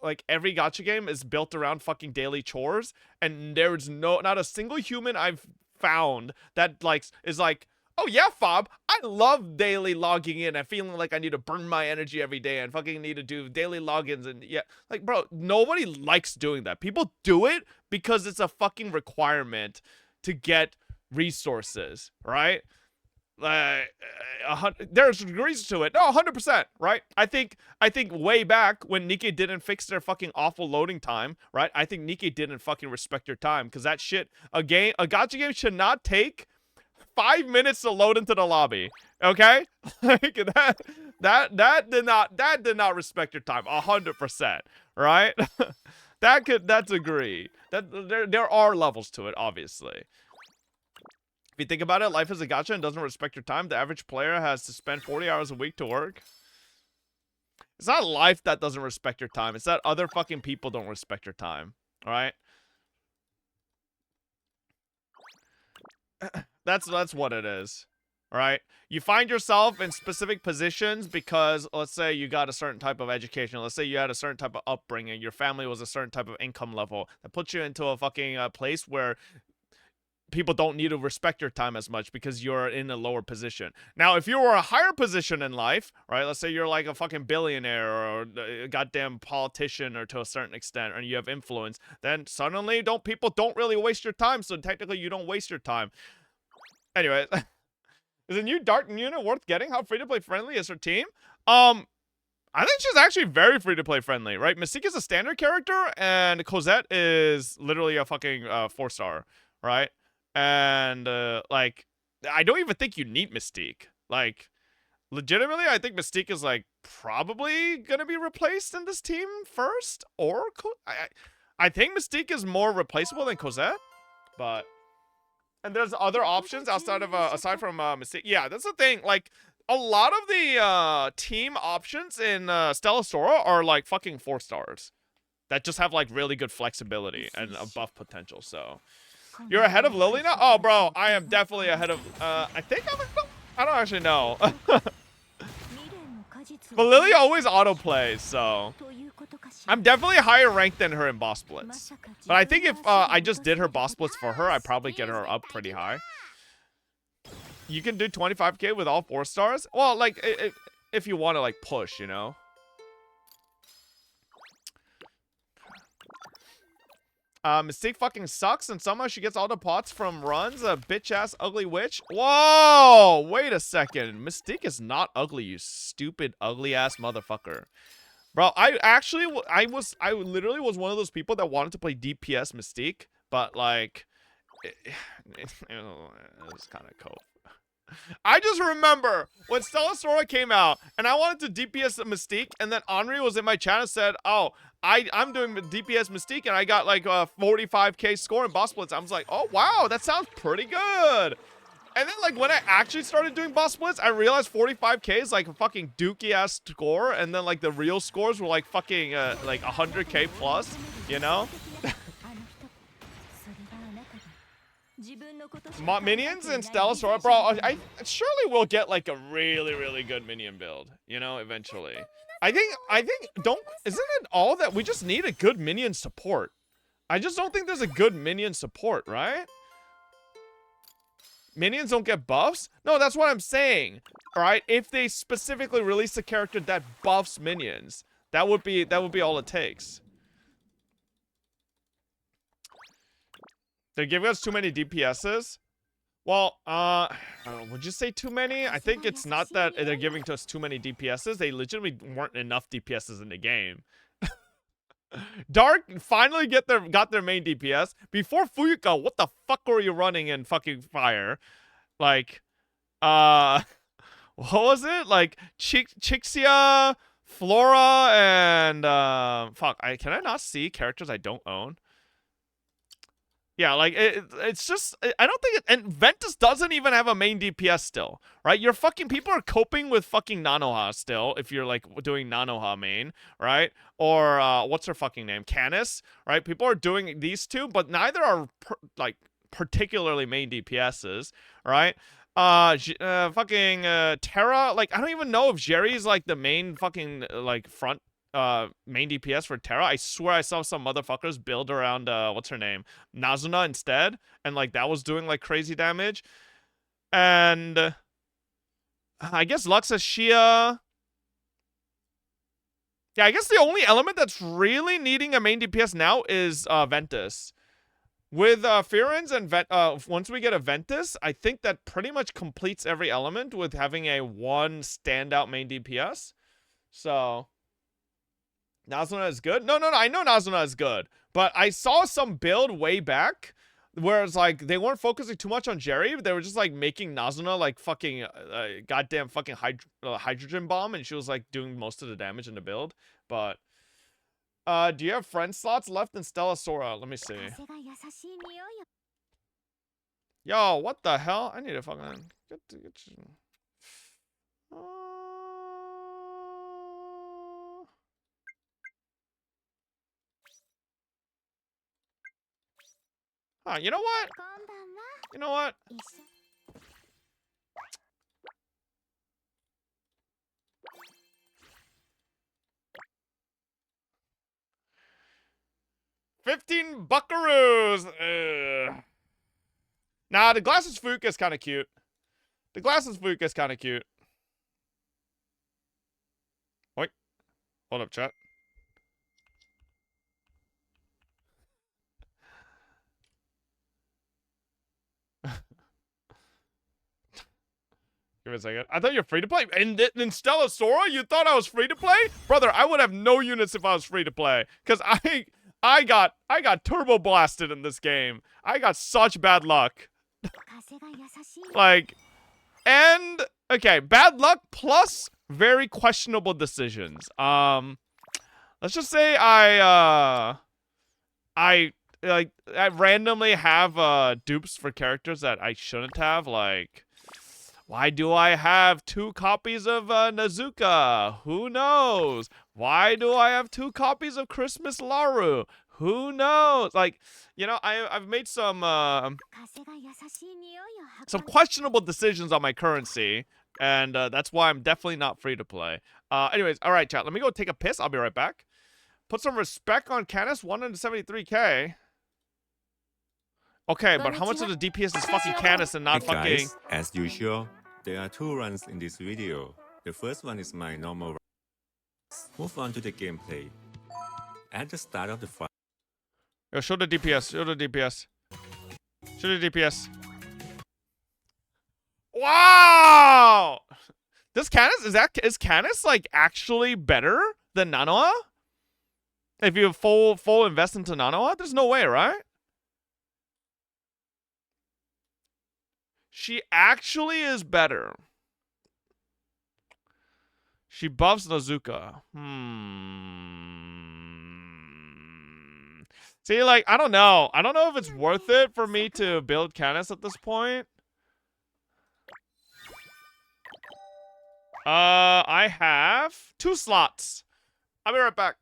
like, every gacha game is built around fucking daily chores, and there's not a single human I've found that, like, is like, oh yeah, Fob, I love daily logging in and feeling like I need to burn my energy every day and fucking need to do daily logins and yeah. Like, bro, nobody likes doing that. People do it because it's a fucking requirement to get resources, right? There's reasons to it. No, 100%, right? I think way back when Nikkei didn't fix their fucking awful loading time, right? I think Nikkei didn't fucking respect your time, because that shit, a gacha game should not take 5 minutes to load into the lobby. Okay? Like, that did not respect your time 100%, right? That's agree. That there are levels to it, obviously. If you think about it, life is a gacha and doesn't respect your time. The average player has to spend 40 hours a week to work. It's not life that doesn't respect your time. It's that other fucking people don't respect your time. All right? That's what it is. All right? You find yourself in specific positions because, let's say you got a certain type of education. Let's say you had a certain type of upbringing. Your family was a certain type of income level. That puts you into a fucking place where people don't need to respect your time as much because you're in a lower position. Now, if you were a higher position in life, right? Let's say you're like a fucking billionaire or a goddamn politician, or to a certain extent, and you have influence, then suddenly people don't really waste your time. So technically, you don't waste your time. Anyway, is a new Dark unit worth getting? How free-to-play friendly is her team? I think she's actually very free-to-play friendly, right? Mystique is a standard character, and Cosette is literally a fucking 4-star, right? And, like, I don't even think you need Mystique. Like, legitimately, I think Mystique is, like, probably gonna be replaced in this team first, or I think Mystique is more replaceable than Cosette, but, and there's other options aside from Mystique. Yeah, that's the thing. Like, a lot of the team options in Stella Sora are like fucking 4 stars that just have like really good flexibility and a buff potential. So you're ahead of Lily now? Oh, bro, I am definitely ahead of. I think I don't actually know. But Lily always autoplays, so I'm definitely higher ranked than her in boss splits. But I think if I just did her boss splits for her, I'd probably get her up pretty high. You can do 25k with all 4 stars? Well, like, if you want to, like, push, you know? Mystique fucking sucks, and somehow she gets all the pots from runs. A bitch-ass ugly witch. Whoa! Wait a second. Mystique is not ugly, you stupid, ugly-ass motherfucker. Bro, I literally was one of those people that wanted to play DPS Mystique, but, like, it was kind of cool. I just remember when Stella Sora came out and I wanted to DPS Mystique, and then Henri was in my chat and said, oh, I'm doing DPS Mystique and I got like a 45k score in boss splits. I was like, oh wow, that sounds pretty good. And then like when I actually started doing boss splits, I realized 45k is like a fucking dookie ass score, and then like the real scores were like fucking like 100k plus, you know? Minions and Stella Sora, bro, I surely will get like a really good minion build, you know, eventually. I think isn't it all that we just need a good minion support? I just don't think there's a good minion support, right? Minions don't get buffs? No, that's what I'm saying. All right, if they specifically release a character that buffs minions, that would be all it takes. They're giving us too many DPSs. Well, would you say too many? I think it's not that they're giving to us too many DPSs. They legitimately weren't enough DPSs in the game. Dark finally got their main DPS. Before Fuyuka, what the fuck were you running in fucking fire? Like, what was it? Like, Chixia, Flora, and, fuck, can I not see characters I don't own? Yeah, like, it's just, I don't think and Ventus doesn't even have a main DPS still, right? Your fucking people are coping with fucking Nanoha still, if you're, like, doing Nanoha main, right? Or, what's her fucking name? Canis, right? People are doing these two, but neither are, particularly main DPSs, right? Fucking, Terra, like, I don't even know if Jerry's, like, the main fucking, like, front main DPS for Terra. I swear I saw some motherfuckers build around what's her name, Nazuna instead, and like that was doing like crazy damage. And I guess Luxus Shia. Yeah, I guess the only element that's really needing a main DPS now is Ventus. With Fearens and once we get a Ventus, I think that pretty much completes every element with having a one standout main DPS. So Nazuna is good? No, I know Nazuna is good. But I saw some build way back where it's like they weren't focusing too much on Jerry. They were just like making Nazuna like fucking goddamn fucking hydrogen bomb, and she was like doing most of the damage in the build. But do you have friend slots left in Stella Sora? Let me see. Yo, what the hell? I need to fucking get you. You know what? You know what? $15 buckaroos. Nah, the glasses Fuka is kind of cute. The glasses Fuka is kind of cute. Wait. Hold up, chat. Give it a second. I thought you were free to play. In Stella Sora, you thought I was free to play? Brother, I would have no units if I was free to play. Because I got turbo blasted in this game. I got such bad luck. Like, and, okay, bad luck plus very questionable decisions. Let's just say I randomly have dupes for characters that I shouldn't have, like, Why do I have 2 copies of Nazuka? Who knows? Why do I have 2 copies of Christmas Laru? Who knows? Like, you know, I've made some questionable decisions on my currency, and that's why I'm definitely not free to play. Anyways, all right, chat. Let me go take a piss. I'll be right back. Put some respect on Canis, 173k. Okay, but how much of the DPS is fucking Canis and not Hey fucking... guys, as usual, there are 2 runs in this video. The first one is my normal run. Move on to the gameplay. At the start of the fight, Yo, show the DPS. Show the DPS. Show the DPS. Wow! This Canis, is Canis like actually better than Nanoa? If you have full invest into Nanoa? There's no way, right? She actually is better. She buffs Nazuka. See, like, I don't know. I don't know if it's worth it for me to build Canis at this point. I have 2 slots. I'll be right back.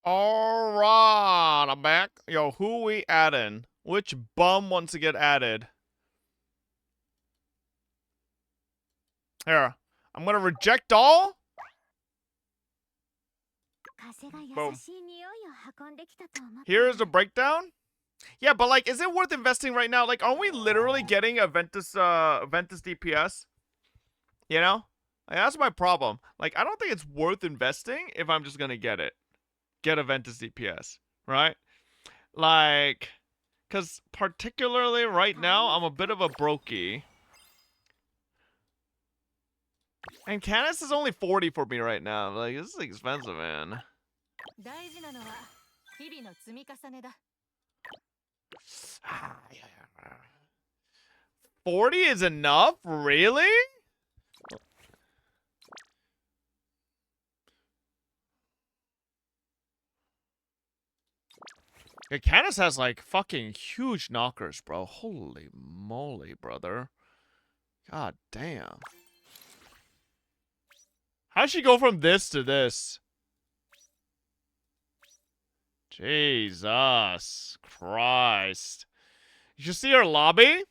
Alright, I'm back. Yo, who we adding? Which bum wants to get added? Here, I'm gonna reject all. Boom. Here's the breakdown. Yeah, but like, is it worth investing right now? Like, aren't we literally getting a Ventus DPS? You know? Like, that's my problem. Like, I don't think it's worth investing if I'm just gonna get it. Get a Ventus DPS, right? Like, because particularly right now, I'm a bit of a brokey. And Canis is only 40 for me right now. Like, this is expensive, man. 40 is enough? Really? Yeah, Canis has like fucking huge knockers, bro. Holy moly, brother. God damn. How'd she go from this to this? Jesus Christ. You should see her lobby?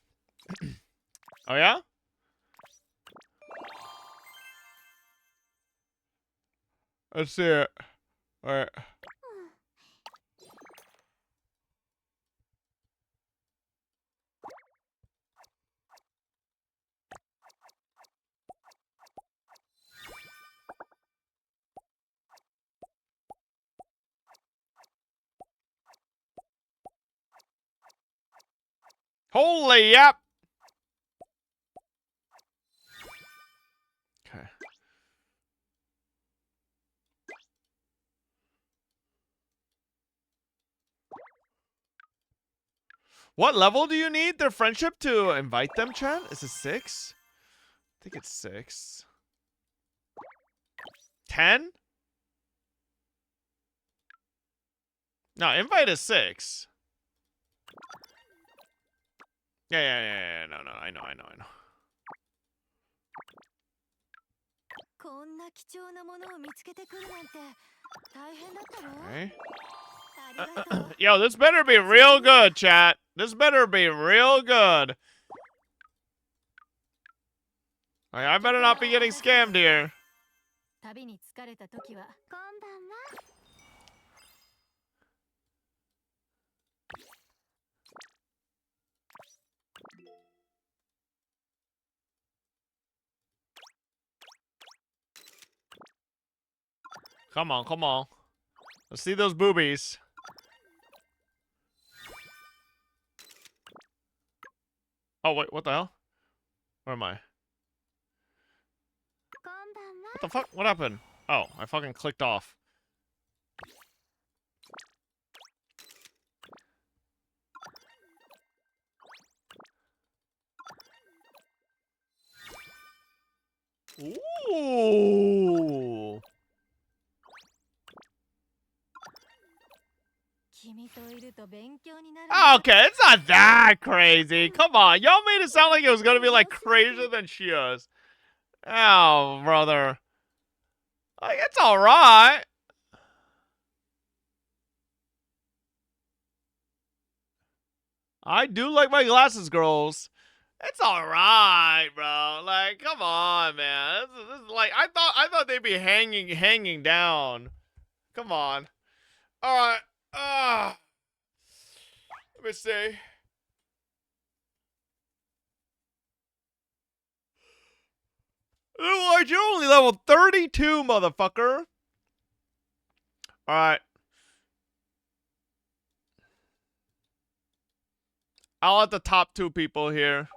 Oh, yeah? Let's see it. Alright. Holy yep. Okay. What level do you need their friendship to invite them, chat? Is it 6? I think it's 6. 10? No, invite is 6. Yeah. No, I know. Okay. Yo, this better be real good, chat. This better be real good. I better not be getting scammed here. Come on. Let's see those boobies. Oh, wait, what the hell? Where am I? What the fuck? What happened? Oh, I fucking clicked off. Ooh. Okay, it's not that crazy. Come on, y'all made it sound like it was gonna be like crazier than she is. Oh, brother. Like, it's alright. I do like my glasses, girls. It's alright, bro. Like, come on, man. This is like I thought they'd be hanging down. Come on. Alright. Let me see. Lord, you're only level 32, motherfucker. Alright. I'll let the top 2 people here.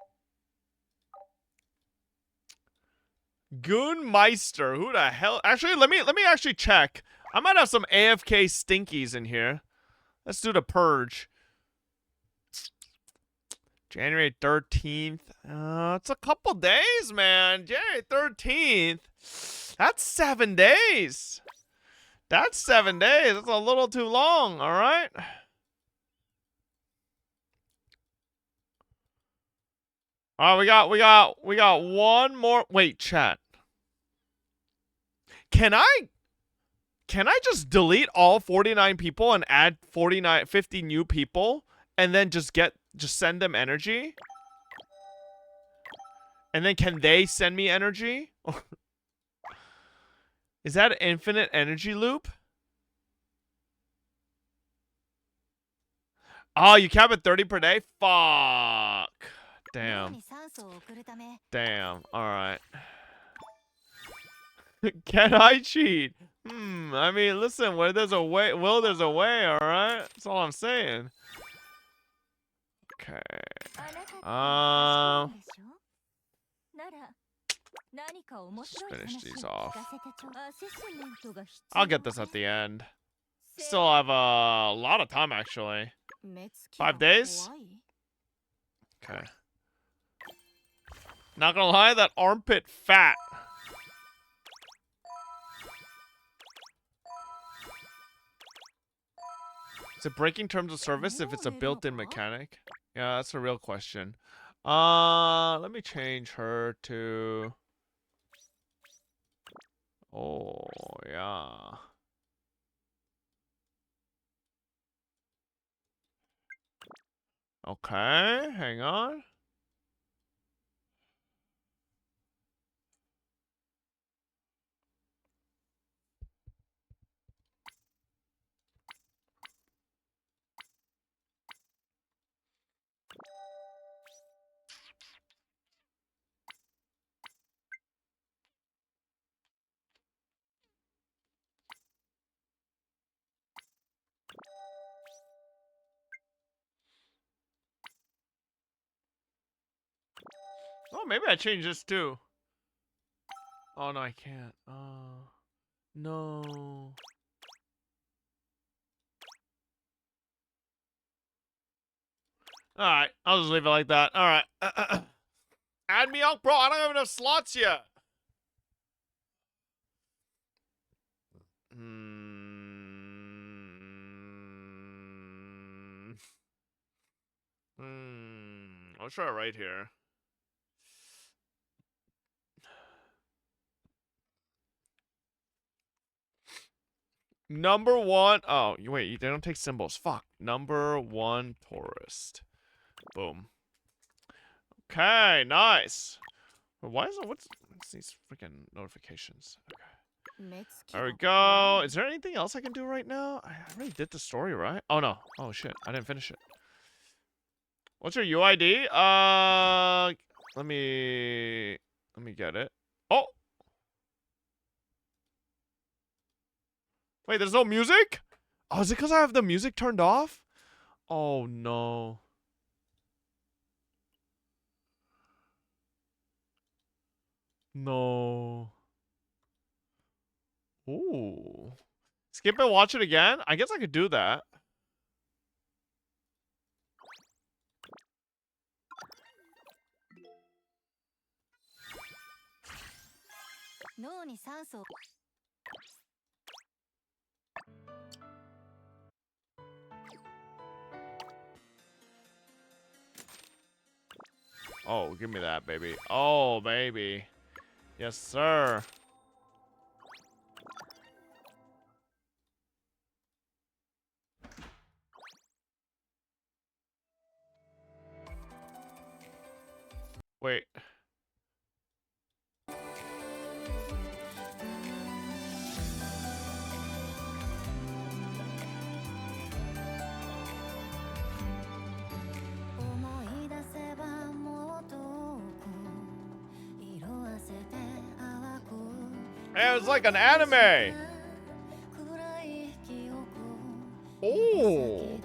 Goonmeister. Who the hell? Actually, let me actually check. I might have some AFK stinkies in here. Let's do the purge. January 13th. It's a couple days, man. January 13th. That's 7 days. That's 7 days. That's a little too long, all right? All right, we got one more. Wait, chat. Can I just delete all 49 people and add 50 new people and then just send them energy? And then can they send me energy? Is that an infinite energy loop? Oh, you cap at 30 per day? Fuck. Damn. Alright. Can I cheat? I mean, listen, where there's a way, there's a way, alright? That's all I'm saying. Okay. Let's finish these off. I'll get this at the end. Still have a lot of time, actually. 5 days? Okay. Not gonna lie, that armpit fat. Is it breaking terms of service if it's a built-in mechanic? Yeah, that's a real question. Let me change her to... Oh, yeah. Okay, hang on. Oh, maybe I change this too. Oh, no, I can't. No. Alright, I'll just leave it like that. Alright. Add me up, bro. I don't have enough slots yet. I'll try it right here. Number one. Oh, wait, they don't take symbols. Fuck. Number one tourist. Boom. Okay, nice. Why is it? What's these freaking notifications? Okay. There we go. Is there anything else I can do right now? I already did the story, right? Oh no. Oh shit. I didn't finish it. What's your UID? Let me get it. Oh. Wait, there's no music? Oh, is it because I have the music turned off? Oh, no. No. Ooh. Skip and watch it again? I guess I could do that. Oh, give me that, baby. Oh, baby. Yes, sir. Wait. It was like an anime. Oh.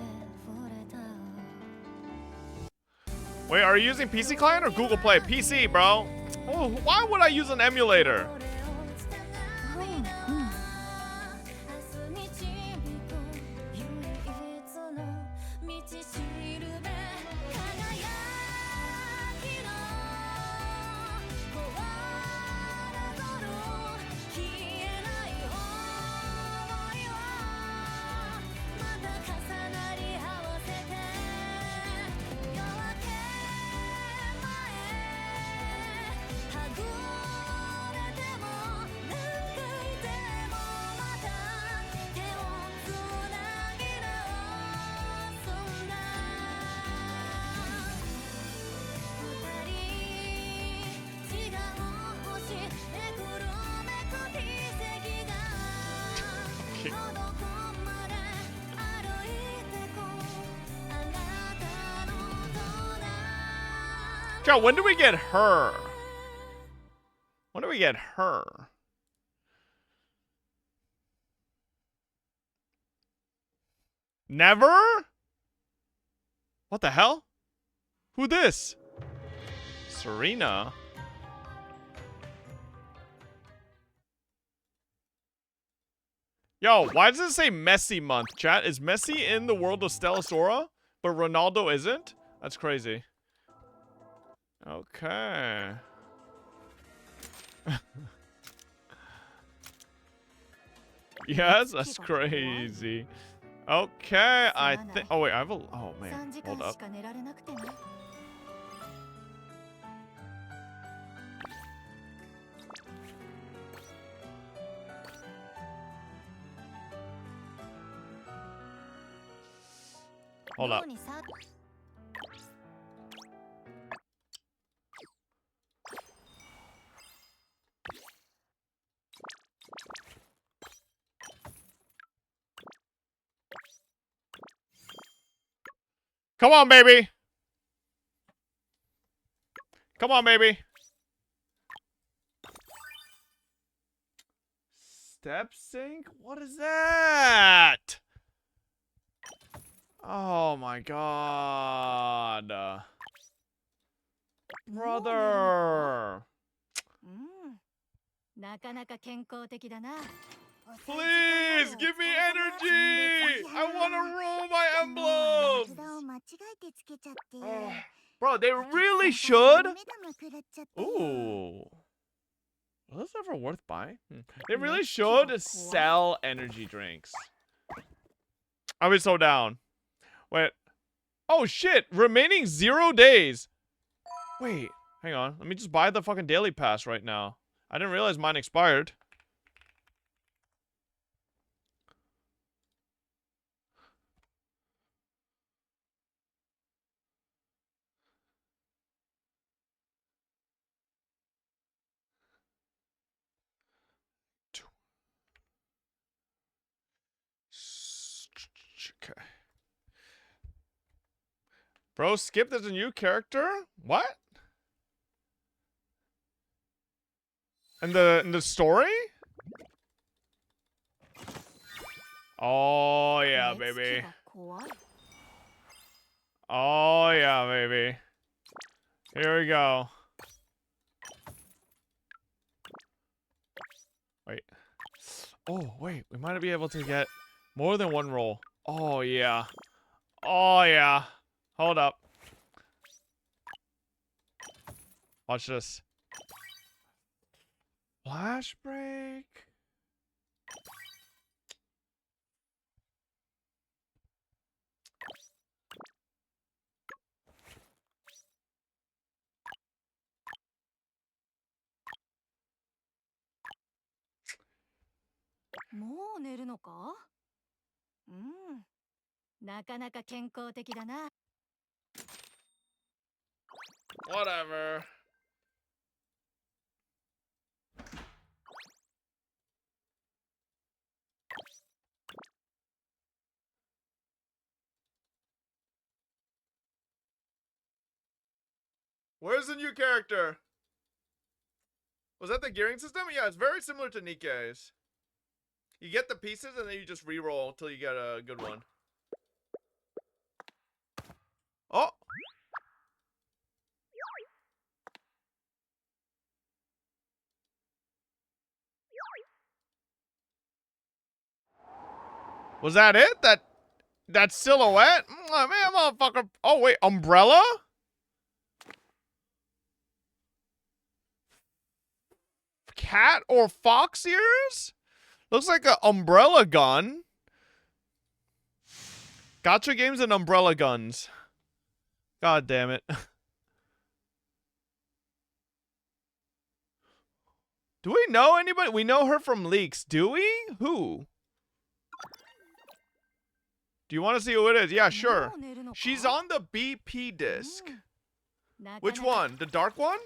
Wait, are you using PC client or Google Play? PC, bro. Oh, why would I use an emulator? Joe, when do we get her? When do we get her? Never? What the hell? Who this? Serena? Yo, why does it say Messi month, chat? Is Messi in the world of Stella Sora, but Ronaldo isn't? That's crazy. Okay. Yes, that's crazy. Okay, I think. Oh wait, I have a. Oh man, hold up. Hold up. Come on, baby. Come on, baby. Step sync? What is that? Oh my god. Brother. Please give me energy. I want to roll my emblems. Oh, bro, they really should. Ooh. Was this ever worth buying? They really should sell energy drinks. I'll be so down. Wait. Oh shit. Remaining 0 days. Wait. Hang on. Let me just buy the fucking daily pass right now. I didn't realize mine expired. Okay. Bro, Skip, there's a new character? What? In the story? Oh yeah, baby. Oh yeah, baby. Here we go. Wait. Oh, wait. We might be able to get more than one roll. Oh, yeah. Oh, yeah. Hold up. Watch this. Flash break. Whatever. Where's the new character? Was that the gearing system? Yeah, it's very similar to Nikkei's. You get the pieces and then you just re-roll until you get a good one. Oh! Was that it? That silhouette? Man, motherfucker. Oh, wait. Umbrella? Cat or fox ears? Looks like an umbrella gun. Gacha games and umbrella guns. God damn it. Do we know anybody? We know her from leaks. Do we? Who? Do you want to see who it is? Yeah, sure. She's on the BP disc. Which one? The dark one?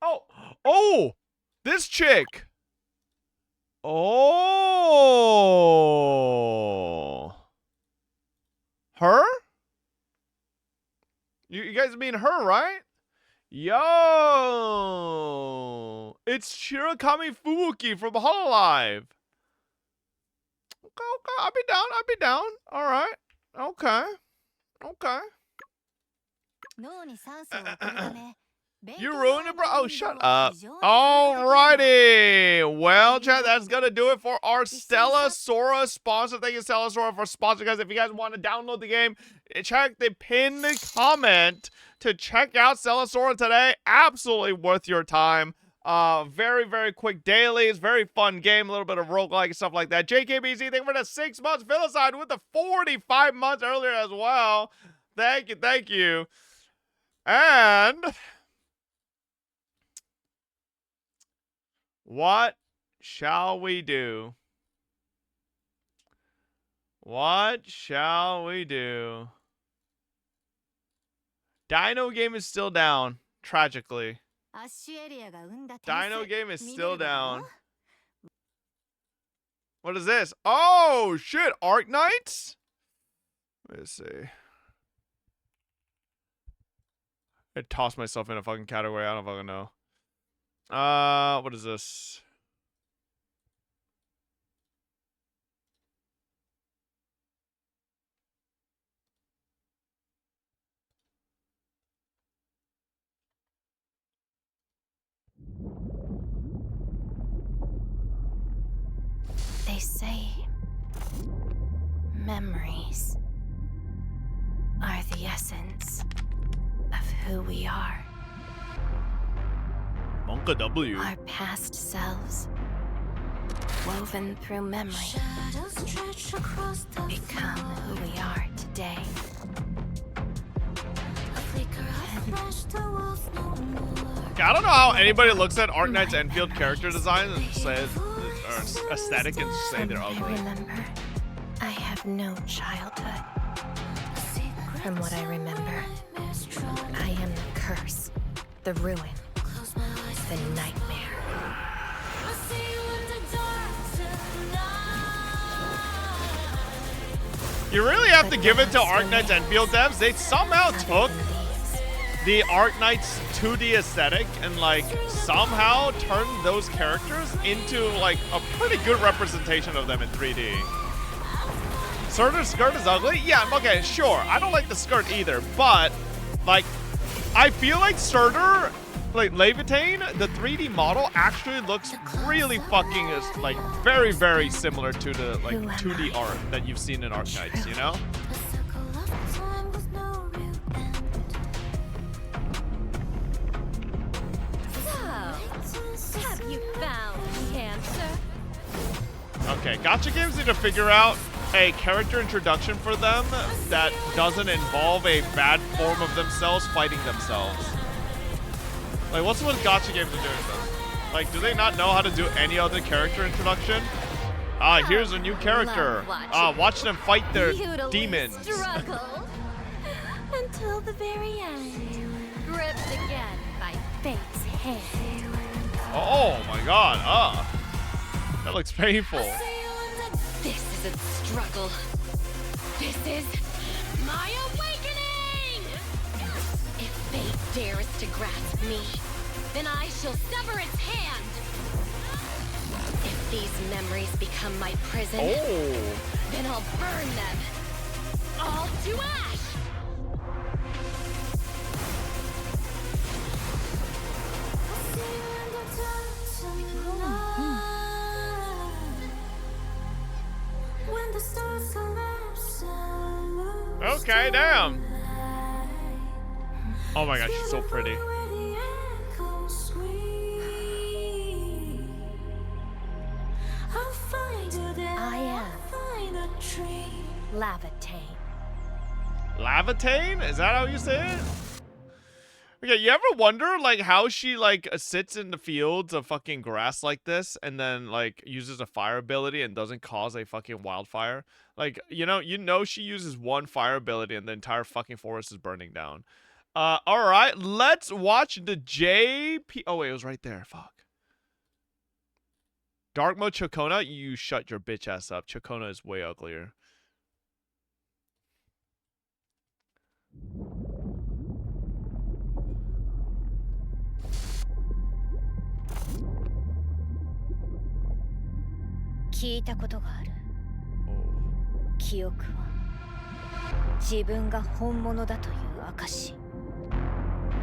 Oh! Oh! This chick! Oh! Her? You guys mean her, right? Yo! It's Shirakami Fuuki from Hololive. Okay, I'll be down, Alright. Okay. You ruined it, bro. Oh, shut up. Alrighty. Well, chat, that's going to do it for our Stella Sora sponsor. Thank you, Stella Sora, for sponsoring, guys. If you guys want to download the game, check the pinned comment to check out Stella Sora today. Absolutely worth your time. Very, very quick dailies. Very fun game. A little bit of roguelike and stuff like that. JKBZ, thank you for the 6 months. Philistine with the 45 months earlier as well. Thank you, thank you. And what shall we do? What shall we do? Dino game is still down, tragically. Dino game is still down. What is this? Oh, shit. Arknights? Let me see. I tossed myself in a fucking category. I don't fucking know. What is this? They say memories are the essence of who we are. Monka W. Our past selves, woven through memory, become who we are today. I don't know how anybody looks at Arknights Endfield character design and says, or aesthetic, and say they're ugly. I remember I have no childhood. From what I remember, I am the curse, the ruin, the nightmare. You really have to give it to Arknights Endfield devs. They somehow took the Arknights 2D aesthetic and like somehow turned those characters into like a pretty good representation of them in 3D. Surtur's skirt is ugly? Yeah, okay, sure. I don't like the skirt either, but like I feel like Surtur, like Levitain, the 3D model actually looks really fucking like very, very similar to the like 2D art that you've seen in Arknights, you know? Have you found cancer? Okay, gacha games need to figure out a character introduction for them that doesn't involve a bad form of themselves fighting themselves. Like, what's with gacha games are doing this? Like, do they not know how to do any other character introduction? Here's a new character. Watch them fight their demons. Struggle until the very end. Gripped again by fate's hand. Oh my god, that looks painful. This isn't struggle. This is my awakening! If fate dares to grasp me, then I shall sever its hand. If these memories become my prison, then I'll burn them all to ash. Okay, damn. Oh my gosh, she's so pretty. I am Levitain. Levitain? Is that how you say it? Okay, you ever wonder like how she like sits in the fields of fucking grass like this and then like uses a fire ability and doesn't cause a fucking wildfire? Like, you know she uses one fire ability and the entire fucking forest is burning down. Alright, let's watch the JP. Oh wait, it was right there. Fuck. Dark mode Chocona? You shut your bitch ass up. Chocona is way uglier.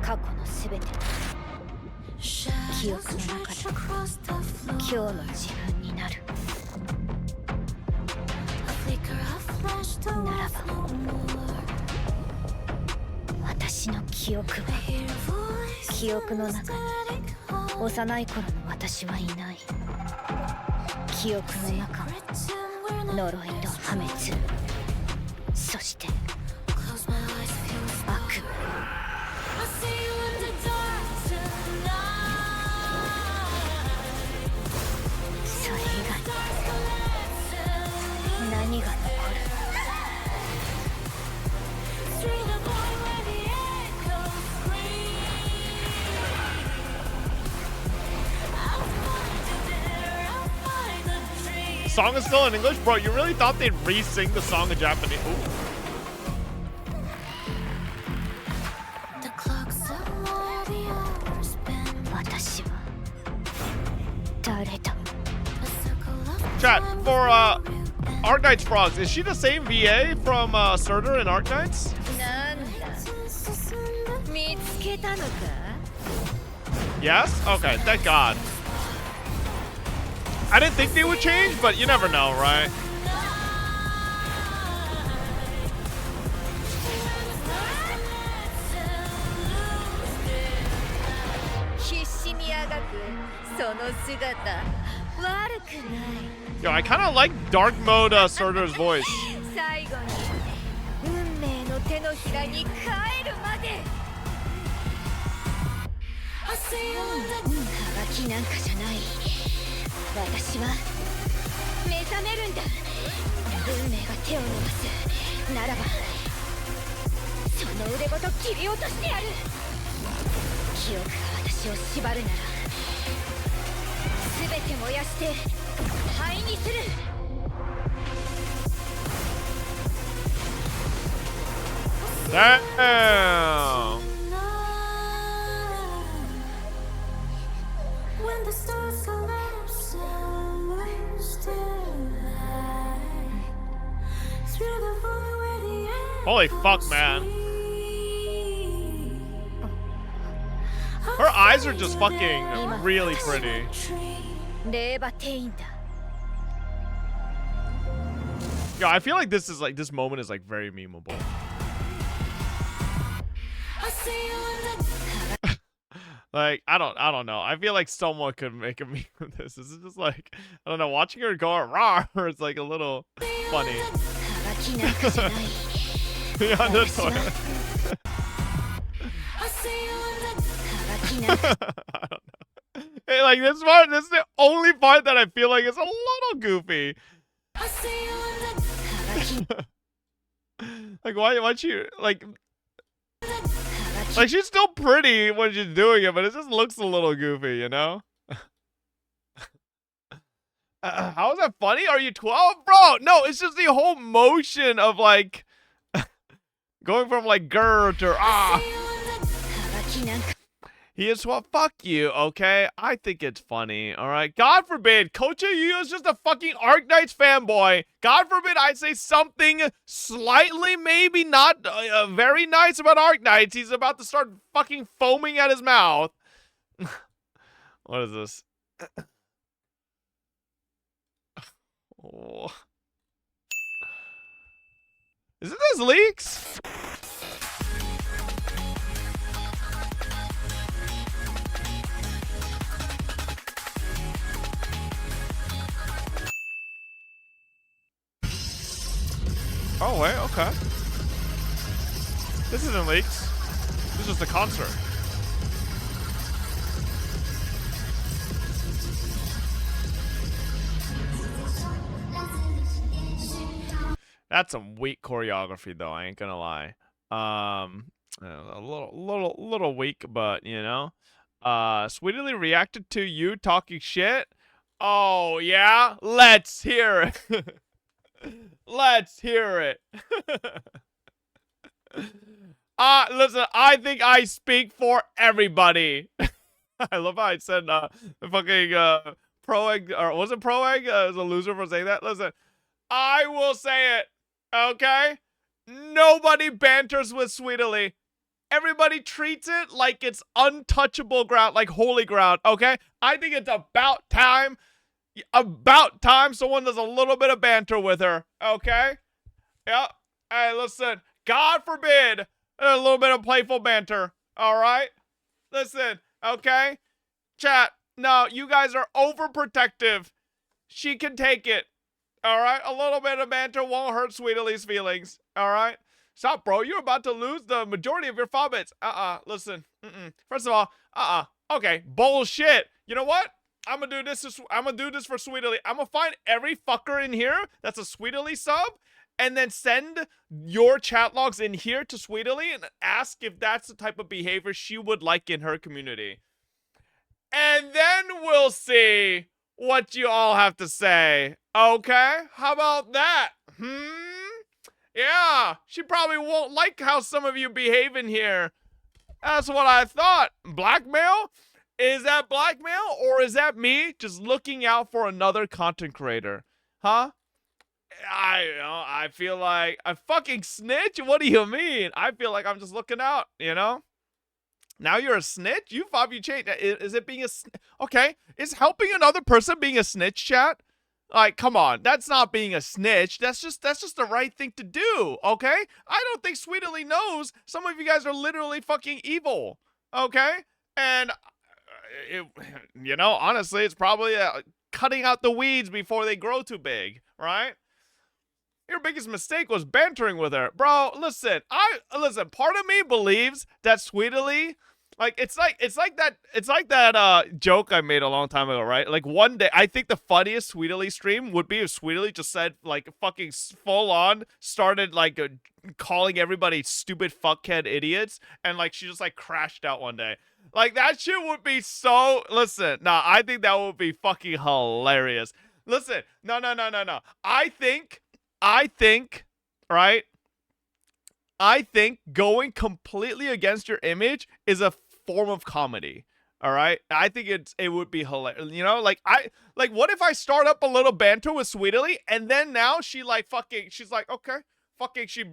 過去のすべて記憶の中で今日の自分になるならば私の記憶は記憶の中に幼い頃の私はいない記憶の中は呪いと破滅そして悪夢それ以外何が残るSong is still in English? Bro, you really thought they'd re-sing the song in Japanese? Ooh. Chat, for Arknights Frogs, is she the same VA from Surtur and Arknights? Yes? Okay, thank God. I didn't think they would change, but you never know, right? Yo, I kind of like dark mode Surtur's voice. Damn. Holy fuck, man. Her eyes are just fucking really pretty. Yo, I feel like this is like, this moment is like very memeable. Like, I don't know. I feel like someone could make a meme of this. This is just like, I don't know, watching her go raw, it's like a little funny. Yeah, that's what. I don't know. Hey, like this part, this is the only part that I feel like is a little goofy. Like, why she, like she's still pretty when she's doing it, but it just looks a little goofy, you know? How is that funny? Are you 12? Bro, no, it's just the whole motion of, like, going from, like, grr to ah. He is what? Fuck you, okay? I think it's funny, alright? God forbid, Coach Yu is just a fucking Arknights fanboy. God forbid I say something slightly, maybe not very nice about Arknights. He's about to start fucking foaming at his mouth. What is this? Oh. Is it those leaks? Oh, wait, okay. This isn't leaks. This is the concert. That's some weak choreography, though. I ain't gonna lie. A little weak, but you know. Sweetly reacted to you talking shit. Oh yeah, let's hear it. Let's hear it. Listen, I think I speak for everybody. I love how I said fucking Proeg, or was it Proeg? It was a loser for saying that. Listen, I will say it. Okay? Nobody banters with Sweetly. everybody treats it like it's untouchable ground, like holy ground, okay? I think it's about time someone does a little bit of banter with her, okay? Yep. Hey, listen, God forbid a little bit of playful banter, all right? Listen, okay? Chat, no, you guys are overprotective. She can take it, all right? A little bit of banter won't hurt Sweetely's feelings, all right? Stop, bro. You're about to lose the majority of your fobbits. Listen. First of all, okay, bullshit. You know what? I'm gonna do this for Sweetely. I'm gonna find every fucker in here that's a Sweetely sub, and then send your chat logs in here to Sweetely and ask if that's the type of behavior she would like in her community. And then we'll see what you all have to say. Okay? How about that? Yeah, she probably won't like how some of you behave in here. That's what I thought. Blackmail? Is that blackmail, or is that me just looking out for another content creator? Huh? I feel like I fucking snitch? What do you mean? I feel like I'm just looking out, you know? Now you're a snitch? You changed. Is it being a okay? Is helping another person being a snitch, chat? Like, come on, that's not being a snitch. That's just the right thing to do, okay? I don't think Sweetly knows some of you guys are literally fucking evil, okay? And, you know, honestly, it's probably cutting out the weeds before they grow too big, right? Your biggest mistake was bantering with her. Bro, listen, part of me believes that Sweetly, like, it's like that joke I made a long time ago, right? Like, one day, I think the funniest Sweetly stream would be if Sweetly just said, like, fucking full on, started, like, calling everybody stupid fuckhead idiots, and, like, she just, like, crashed out one day. Like, that shit would be so, listen, nah, I think that would be fucking hilarious. Listen, no. I think, right? I think going completely against your image is a form of comedy. All right? I think it would be hilarious. You know, like what if I start up a little banter with Sweetly and then now she's like, okay, fucking she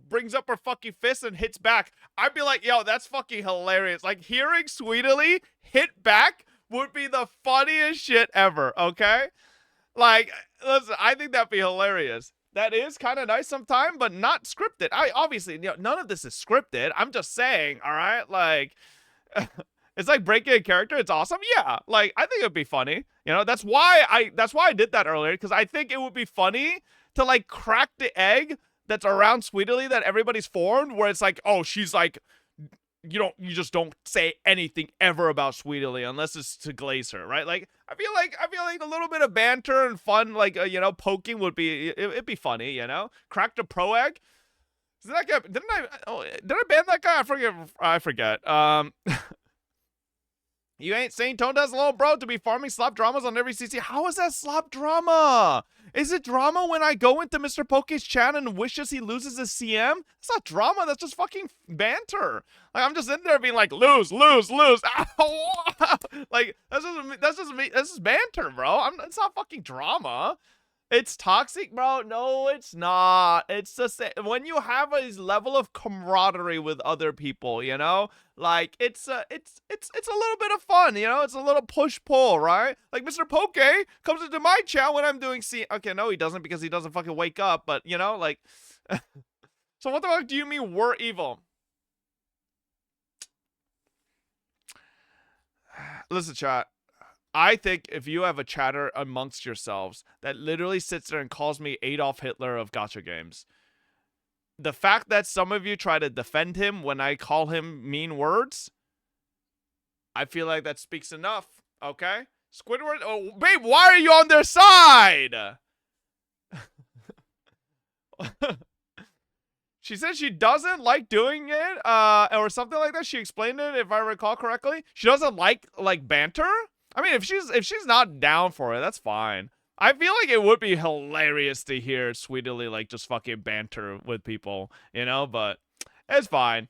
brings up her fucking fist and hits back. I'd be like, yo, that's fucking hilarious. Like, hearing Sweetly hit back would be the funniest shit ever, okay? Like, listen, I think that'd be hilarious. That is kind of nice sometimes, but not scripted. Obviously, you know, none of this is scripted. I'm just saying, all right? Like, it's like breaking a character. It's awesome. Yeah, like, I think it'd be funny. You know, that's why I did that earlier, because I think it would be funny to, like, crack the egg that's around Sweetly that everybody's formed, where it's like, oh, she's like, you just don't say anything ever about Sweetly unless it's to glaze her, right? Like, I feel like a little bit of banter and fun, like, you know, poking would be, it'd be funny, you know? Cracked a pro egg. Did I ban that guy? I forget. You ain't saying Tone does little bro to be farming slop dramas on every CC. How is that slop drama? Is it drama when I go into Mr. Poke's chat and wishes he loses his CM? It's not drama. That's just fucking banter. Like, I'm just in there being like, lose. Ow! Like, that's just me. This is banter, bro. It's not fucking drama. It's toxic, bro. No, it's not. It's just when you have a level of camaraderie with other people, you know, like it's a little bit of fun, you know. It's a little push-pull, right? Like, Mr. Poke comes into my chat when I'm doing okay, no, he doesn't, because he doesn't fucking wake up. But, you know, like, so what the fuck do you mean we're evil? Listen, chat. I think if you have a chatter amongst yourselves that literally sits there and calls me Adolf Hitler of gacha games, the fact that some of you try to defend him when I call him mean words, I feel like that speaks enough, okay? Squidward, oh, babe, why are you on their side? She said she doesn't like doing it, or something like that. She explained it, if I recall correctly. She doesn't like banter? I mean, if she's not down for it, that's fine. I feel like it would be hilarious to hear Sweetly, like, just fucking banter with people, you know, but it's fine.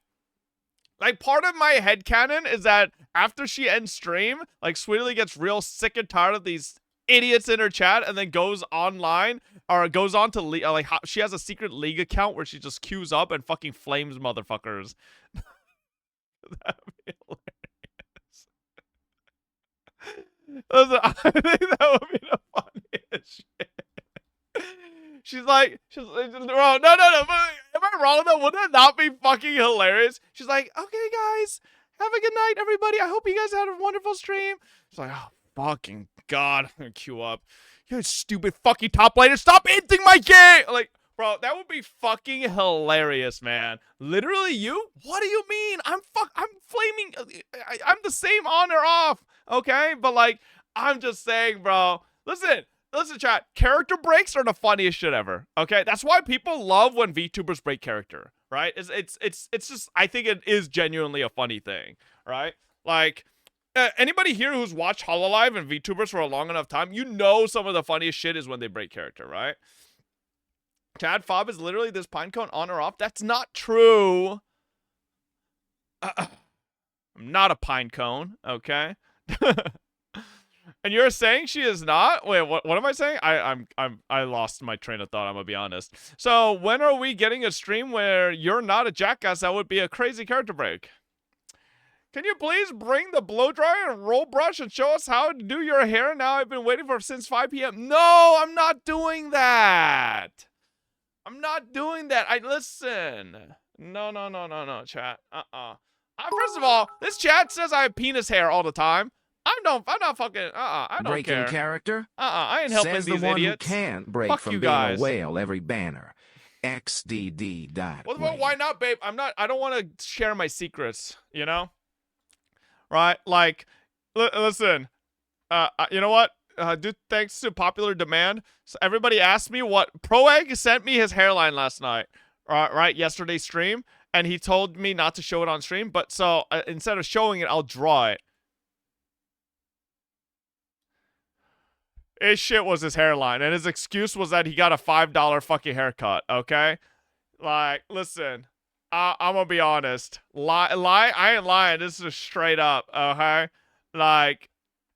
Like, part of my headcanon is that after she ends stream, like, Sweetly gets real sick and tired of these idiots in her chat and then goes online, or goes on to, like, she has a secret league account where she just queues up and fucking flames motherfuckers. That'd be hilarious. Listen, I think that would be the funniest shit. She's like, bro, no. Am I wrong though? Would that not be fucking hilarious? She's like, okay, guys, have a good night, everybody. I hope you guys had a wonderful stream. She's like, oh, fucking God. I'm gonna queue up. You stupid fucking top laner. Stop ending my game. Like, bro, that would be fucking hilarious, man. Literally, you? What do you mean? I'm flaming. I'm the same on or off, okay? But like, I'm just saying, bro. Listen, chat. Character breaks are the funniest shit ever. Okay, that's why people love when VTubers break character, right? It's just, I think it is genuinely a funny thing, right? Like, anybody here who's watched Hololive and VTubers for a long enough time, you know some of the funniest shit is when they break character, right? Chad, Fob is literally this pinecone on or off. That's not true. I'm not a pinecone, okay? And you're saying she is not? Wait, what am I saying? I lost my train of thought, I'm gonna be honest. So when are we getting a stream where you're not a jackass? That would be a crazy character break. Can you please bring the blow dryer and roll brush and show us how to do your hair? Now I've been waiting for since 5 p.m. No, I'm not doing that. I'm not doing that. Listen. No, chat. First of all, this chat says I have penis hair all the time. I'm not fucking, I don't Breaking care. character? I ain't helping Says these the one idiots. who can't break Fuck from you being guys. a whale every banner. XDD. Well, why not, babe? I don't want to share my secrets, you know? Right? Like, listen, you know what? Thanks to popular demand, so everybody asked me what Proegg sent me his hairline last night, right? Yesterday's stream, and he told me not to show it on stream. But so instead of showing it, I'll draw it. His shit was his hairline, and his excuse was that he got a $5 fucking haircut. Okay, like, listen, I'm gonna be honest. I ain't lying. This is straight up. Okay, like.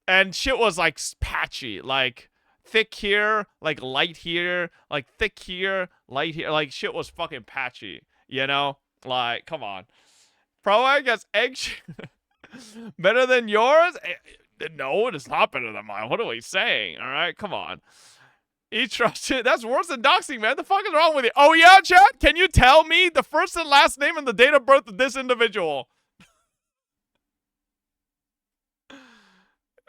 And shit was like patchy, like thick here, like light here, like thick here, light here. Like shit was fucking patchy, you know? Like, come on. Proegg has egg better than yours? No, it is not better than mine. What are we saying? All right, come on. E-trust, that's worse than doxing, man. The fuck is wrong with you? Oh yeah, chat? Can you tell me the first and last name and the date of birth of this individual?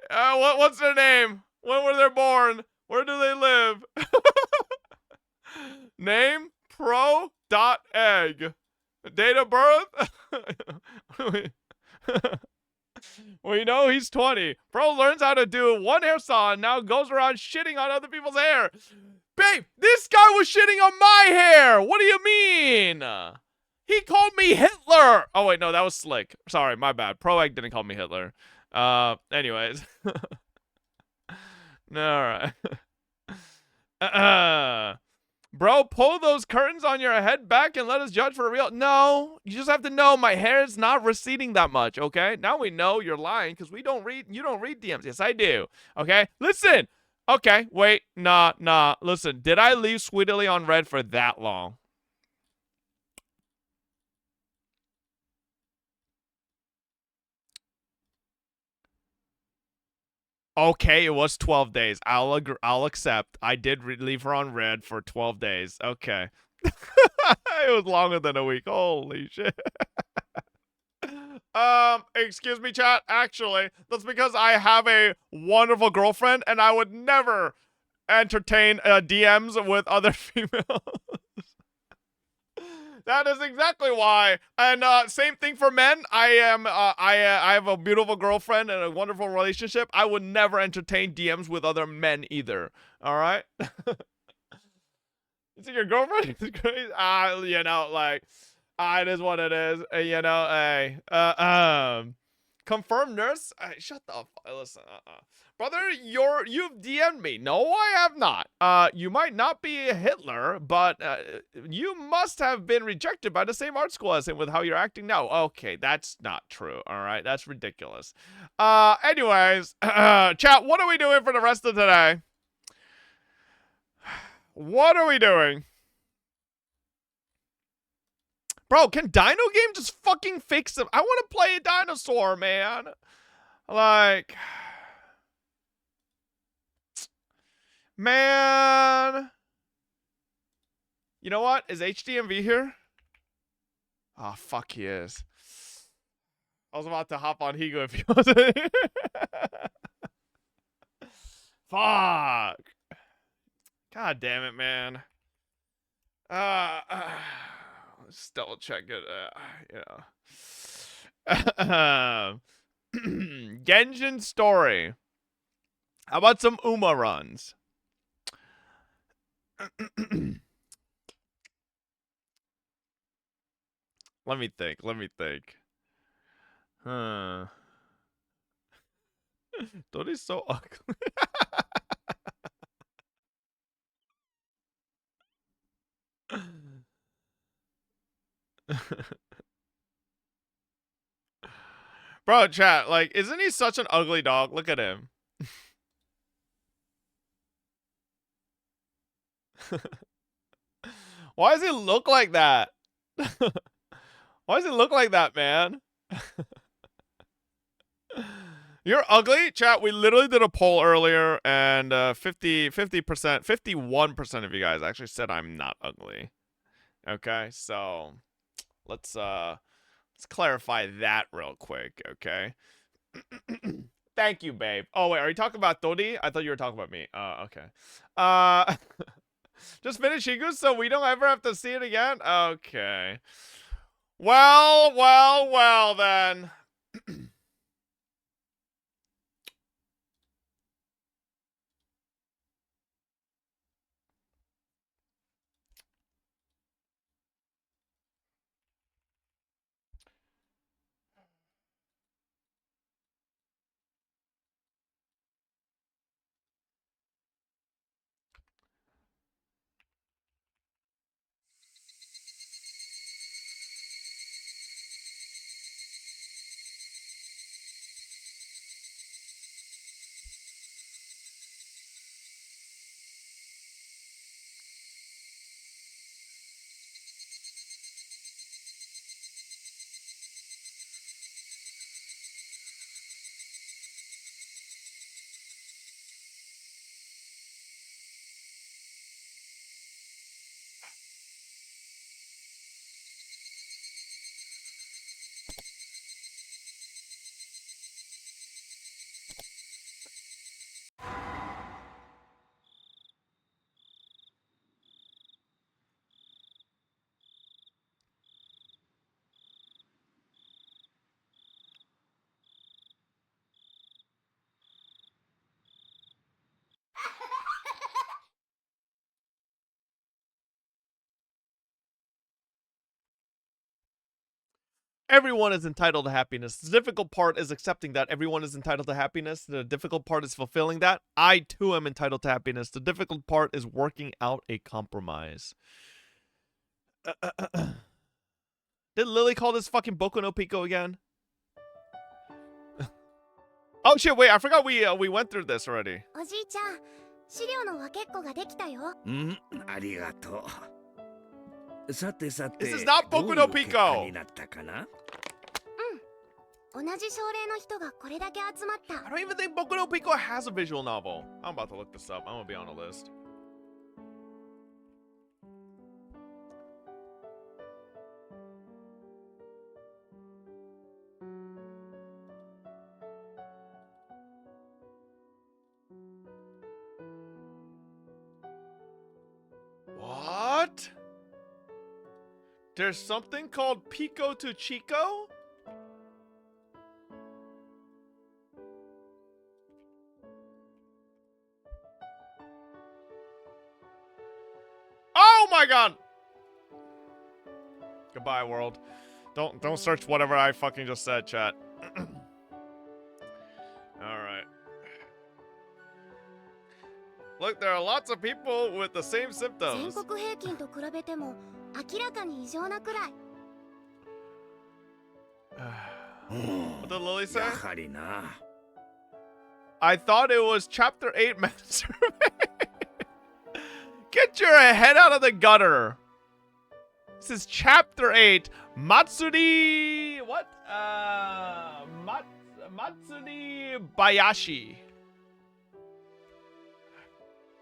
What's their name? When were they born? Where do they live? Name? Pro.egg. Date of birth? We know he's 20. Pro learns how to do one hair saw and now goes around shitting on other people's hair. Babe, this guy was shitting on my hair. What do you mean? He called me Hitler. Oh, wait, no, that was Slick. Sorry, my bad. Proegg didn't call me Hitler. Anyways. Alright. Bro, pull those curtains on your head back and let us judge for real. No, you just have to know my hair is not receding that much, okay? Now we know you're lying because you don't read DMs. Yes, I do. Okay? Listen. Okay, wait. Nah. Listen, did I leave Sweetly on red for that long? Okay, it was 12 days. I'll accept. I did leave her on red for 12 days. Okay. It was longer than a week. Holy shit. Excuse me, chat. Actually, that's because I have a wonderful girlfriend and I would never entertain DMs with other females. That is exactly why. And same thing for men. I have a beautiful girlfriend and a wonderful relationship. I would never entertain DMs with other men either. All right? Is it your girlfriend? It's crazy. You know, like, it is what it is. You know, hey. Confirmed nurse? Shut the fuck. Listen, brother, you've DM'd me. No, I have not. You might not be a Hitler, but you must have been rejected by the same art school as him with how you're acting now. Okay, that's not true. All right, that's ridiculous. Anyways, chat, what are we doing for the rest of today? What are we doing? Bro, can Dino Game just fucking fix them? I want to play a dinosaur, man. Like, man. You know what? Is HDMV here? Oh, fuck, he is. I was about to hop on Higo if he wasn't. Fuck. God damn it, man. Let's double check it. Genshin Story. How about some Uma runs? Let me think. Huh. Dori's so ugly. Bro, chat, like, isn't he such an ugly dog? Look at him. Why does he look like that? Why does he look like that, man? You're ugly? Chat, we literally did a poll earlier, and 50%, 51% of you guys actually said I'm not ugly. Okay, so let's clarify that real quick, okay? Thank you, babe. Oh, wait, are you talking about Dodi? I thought you were talking about me. Okay. Just finish Higu so we don't ever have to see it again? Okay. Well, then. Everyone is entitled to happiness. The difficult part is accepting that everyone is entitled to happiness. The difficult part is fulfilling that. I, too, am entitled to happiness. The difficult part is working out a compromise. Did Lily call this fucking Boku no Pico again? Oh, shit, wait. I forgot we went through this already. This is not Boku no Pico! I don't even think Boku no Pico has a visual novel. I'm about to look this up. I'm gonna be on a list. What? There's something called Pico to Chico? Oh my god! Goodbye, world. Don't search whatever I fucking just said, chat. Alright. Look, there are lots of people with the same symptoms. What did Lily say? I thought it was chapter 8 masturbate. Get your head out of the gutter. This is Chapter 8, Matsuri... What? Matsuri Bayashi.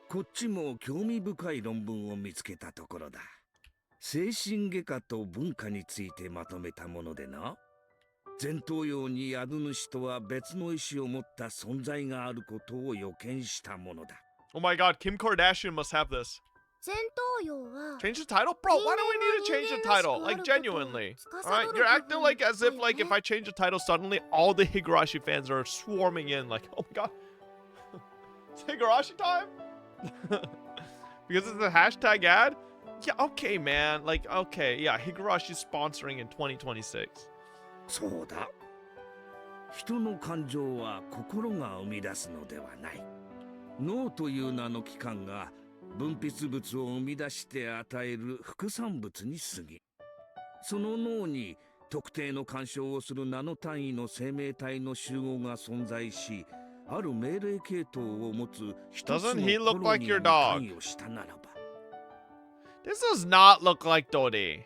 こっちも興味深い論文を見つけたところだ。精神外科と文化についてまとめたものでな。前頭葉に宿主とは別の意志を持った存在があることを予見したものだ。Oh my god, Kim Kardashian must have this. 前頭葉は Change the title? Bro, why do we need to change the title? Like, genuinely. Alright, you're acting like as if, like, if I change the title suddenly, all the Higurashi fans are swarming in, like, oh my god. It's Higurashi time? Because it's a hashtag ad? Yeah, okay, man. Like, okay, yeah, Higurashi's sponsoring in 2026. そうだ。人の感情は心が生み出すのではない。脳という名の器官が分泌物を生み出して与える副産物に過ぎ、その脳に特定の干渉をするナノ単位の生命体の集合が存在し、ある命令系統を持つ一つのコロニーに関与したならば。This does not look like Dodi.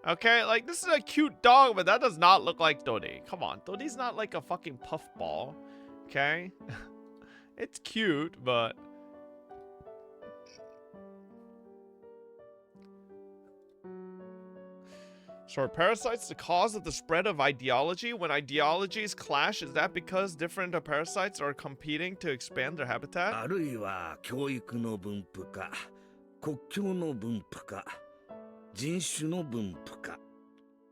Okay, like, this is a cute dog, but that does not look like Dodi. Come on, Dodi's not like a fucking puffball. Okay? It's cute, but... So are parasites the cause of the spread of ideology? When ideologies clash, is that because different parasites are competing to expand their habitat? あるいは教育の分布か、国境の分布か、人種の分布か。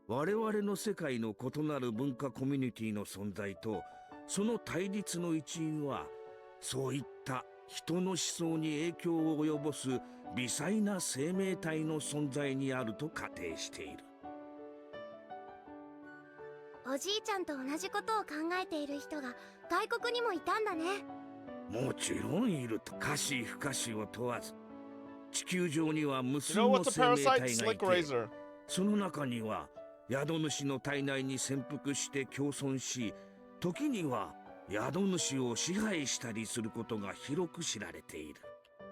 我々の世界の異なる文化コミュニティの存在と、その対立の一因は、そういった人の思想に影響を及ぼす微細な生命体の存在にあると仮定している。おじいちゃんと同じことを考えている人が外国にもいたんだね。もちろんいると。可視不可視を問わず、地球上には無数の生命体がいて、その中には宿主の体内に潜伏して共存し、時には宿主を支配したりすることが広く知られている。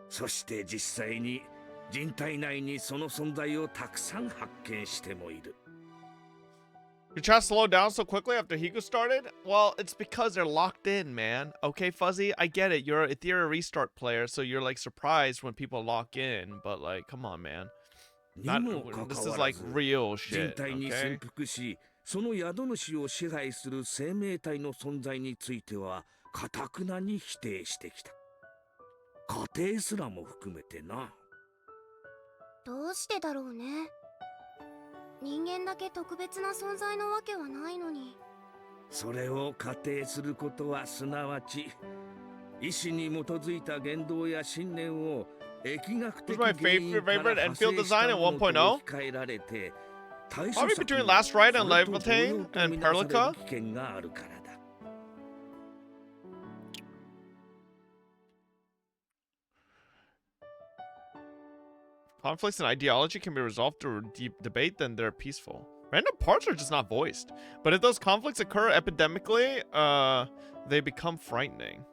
そして実際に人体内にその存在をたくさん発見してもいる。Your chat slowed down so quickly after Hiku started? Well, it's because they're locked in, man. Okay, Fuzzy, I get it. You're a restart player, so you're like surprised when people lock in. But like, come on, man. This is like real shit, okay? その宿主を支配する生命体の存在については堅くなに否定してきた。家庭すらも含めてな。どうしてだろうね。人間だけ特別な存在のわけはないのに。それを仮定することはすなわち、意志に基づいた言動や信念を疫学的原因から派生したものと置き換えられて、Probably between Last Ride and Levitating and Perlica. Conflicts in ideology can be resolved through deep debate, then they're peaceful. Random parts are just not voiced. But if those conflicts occur epidemically, they become frightening.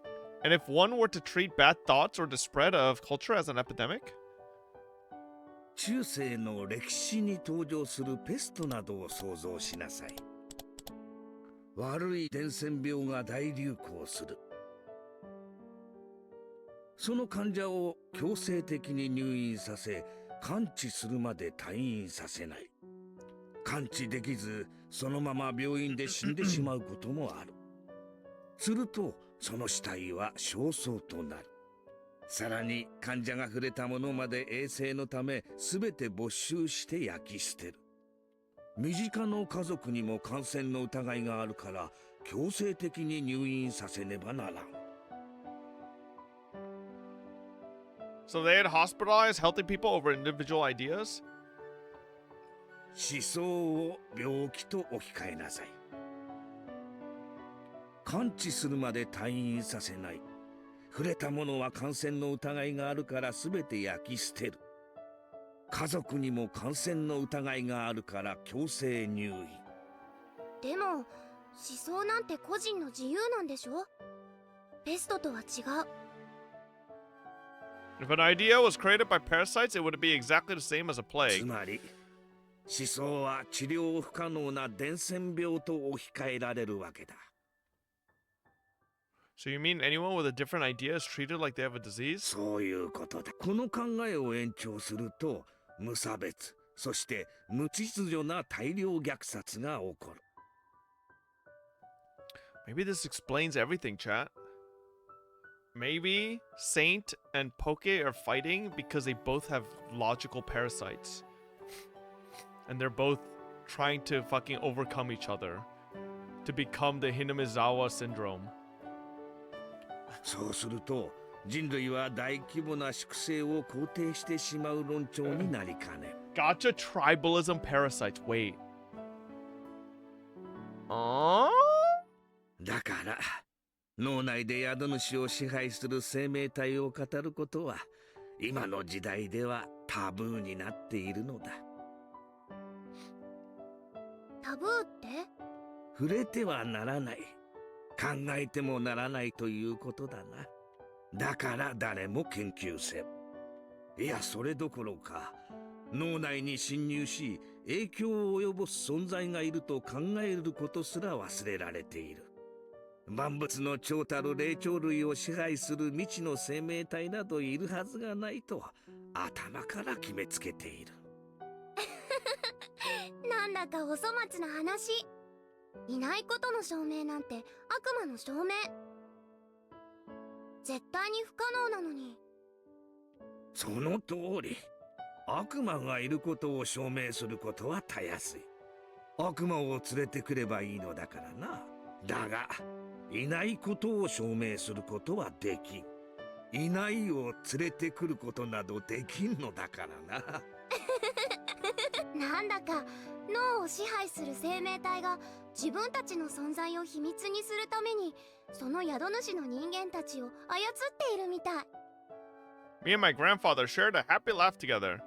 And if one were to treat bad thoughts or the spread of culture as an epidemic? 中世の歴史に登場するペストなどを想像しなさい。悪い伝染病が大流行する。その患者を強制的に入院させ、完治するまで退院させない。完治できず、そのまま病院で死んでしまうこともある。すると、その死体は焦燥となる。さらに患者が触れたものまで衛生のため全て没収して焼き捨てる。身近の家族にも感染の疑いがあるから強制的に入院させねばならん。So they had hospitalized healthy people over individual ideas? 思想を病気と置き換えなさい。完治するまで退院させない。触れたものは感染の疑いがあるから全て焼き捨てる。家族にも感染の疑いがあるから強制入院。でも思想なんて個人の自由なんでしょ。ペストとは違う。If an idea was created by parasites, it would be exactly the same as a つ plague. まり思想は治療不可能な伝染病と置き換えられるわけだ。 So you mean anyone with a different idea is treated like they have a disease? そういうことだ。この考えを延長すると、無差別、そして無秩序な大量虐殺が起こる。 Maybe this explains everything, chat. Maybe Saint and Poke are fighting because they both have logical parasites. And they're both trying to fucking overcome each other to become the Hinamizawa syndrome. そうすると、人類は大規模な粛清を肯定してしまう論調になりかねん。 Gotcha tribalism parasites. Wait. だから、脳内で宿主を支配する生命体を語ることは、今の時代ではタブーになっているのだ。タブーって？触れてはならない。考えてもならないということだな。だから誰も研究せん。いや、それどころか、脳内に侵入し、影響を及ぼす存在がいると考えることすら忘れられている。万物の長たる霊長類を支配する未知の生命体などいるはずがないと、頭から決めつけている。なんだかお粗末な話。いないことの証明なんて悪魔の証明。絶対に不可能なのに。その通り。悪魔がいることを証明することはたやすい。悪魔を連れてくればいいのだからな。だが、いないことを証明することはできん。いないを連れてくることなどできんのだからな。なんだか脳を支配する生命体が自分たちの存在を秘密にするためにその宿主の人間たちを操っているみたい。 Me and my grandfather shared a happy laugh together.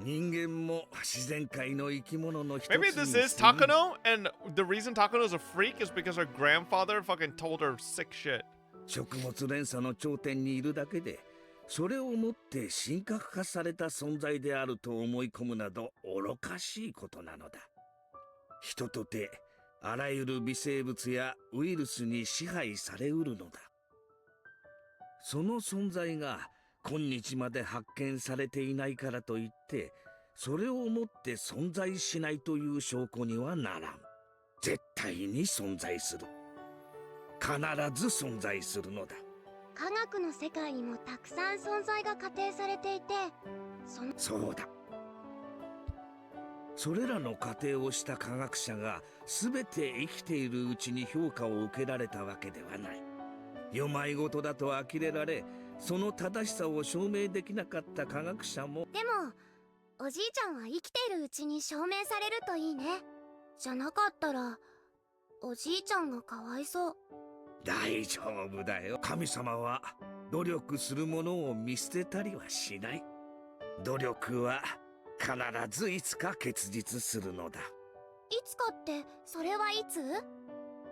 人間も自然界の生き物の一つに Maybe this is Takano, and the reason Takano is a freak is because her grandfather fucking told her sick shit. 食物連鎖の頂点にいるだけで、それをもって神格化された存在であると思い込むなど愚かしいことなのだ。人とてあらゆる微生物やウイルスに支配されうるのだ。その存在が今日まで発見されていないからといって、それをもって存在しないという証拠にはならん。絶対に存在する。必ず存在するのだ。科学の世界にもたくさん存在が仮定されていて、そうだ。それらの仮定をした科学者が全て生きているうちに評価を受けられたわけではない。世まいごとだと呆れられ、その正しさを証明できなかった科学者も。でもおじいちゃんは生きているうちに証明されるといいね。じゃなかったらおじいちゃんがかわいそう。大丈夫だよ。神様は努力する者を見捨てたりはしない。努力は必ずいつか結実するのだ。いつかってそれはいつ？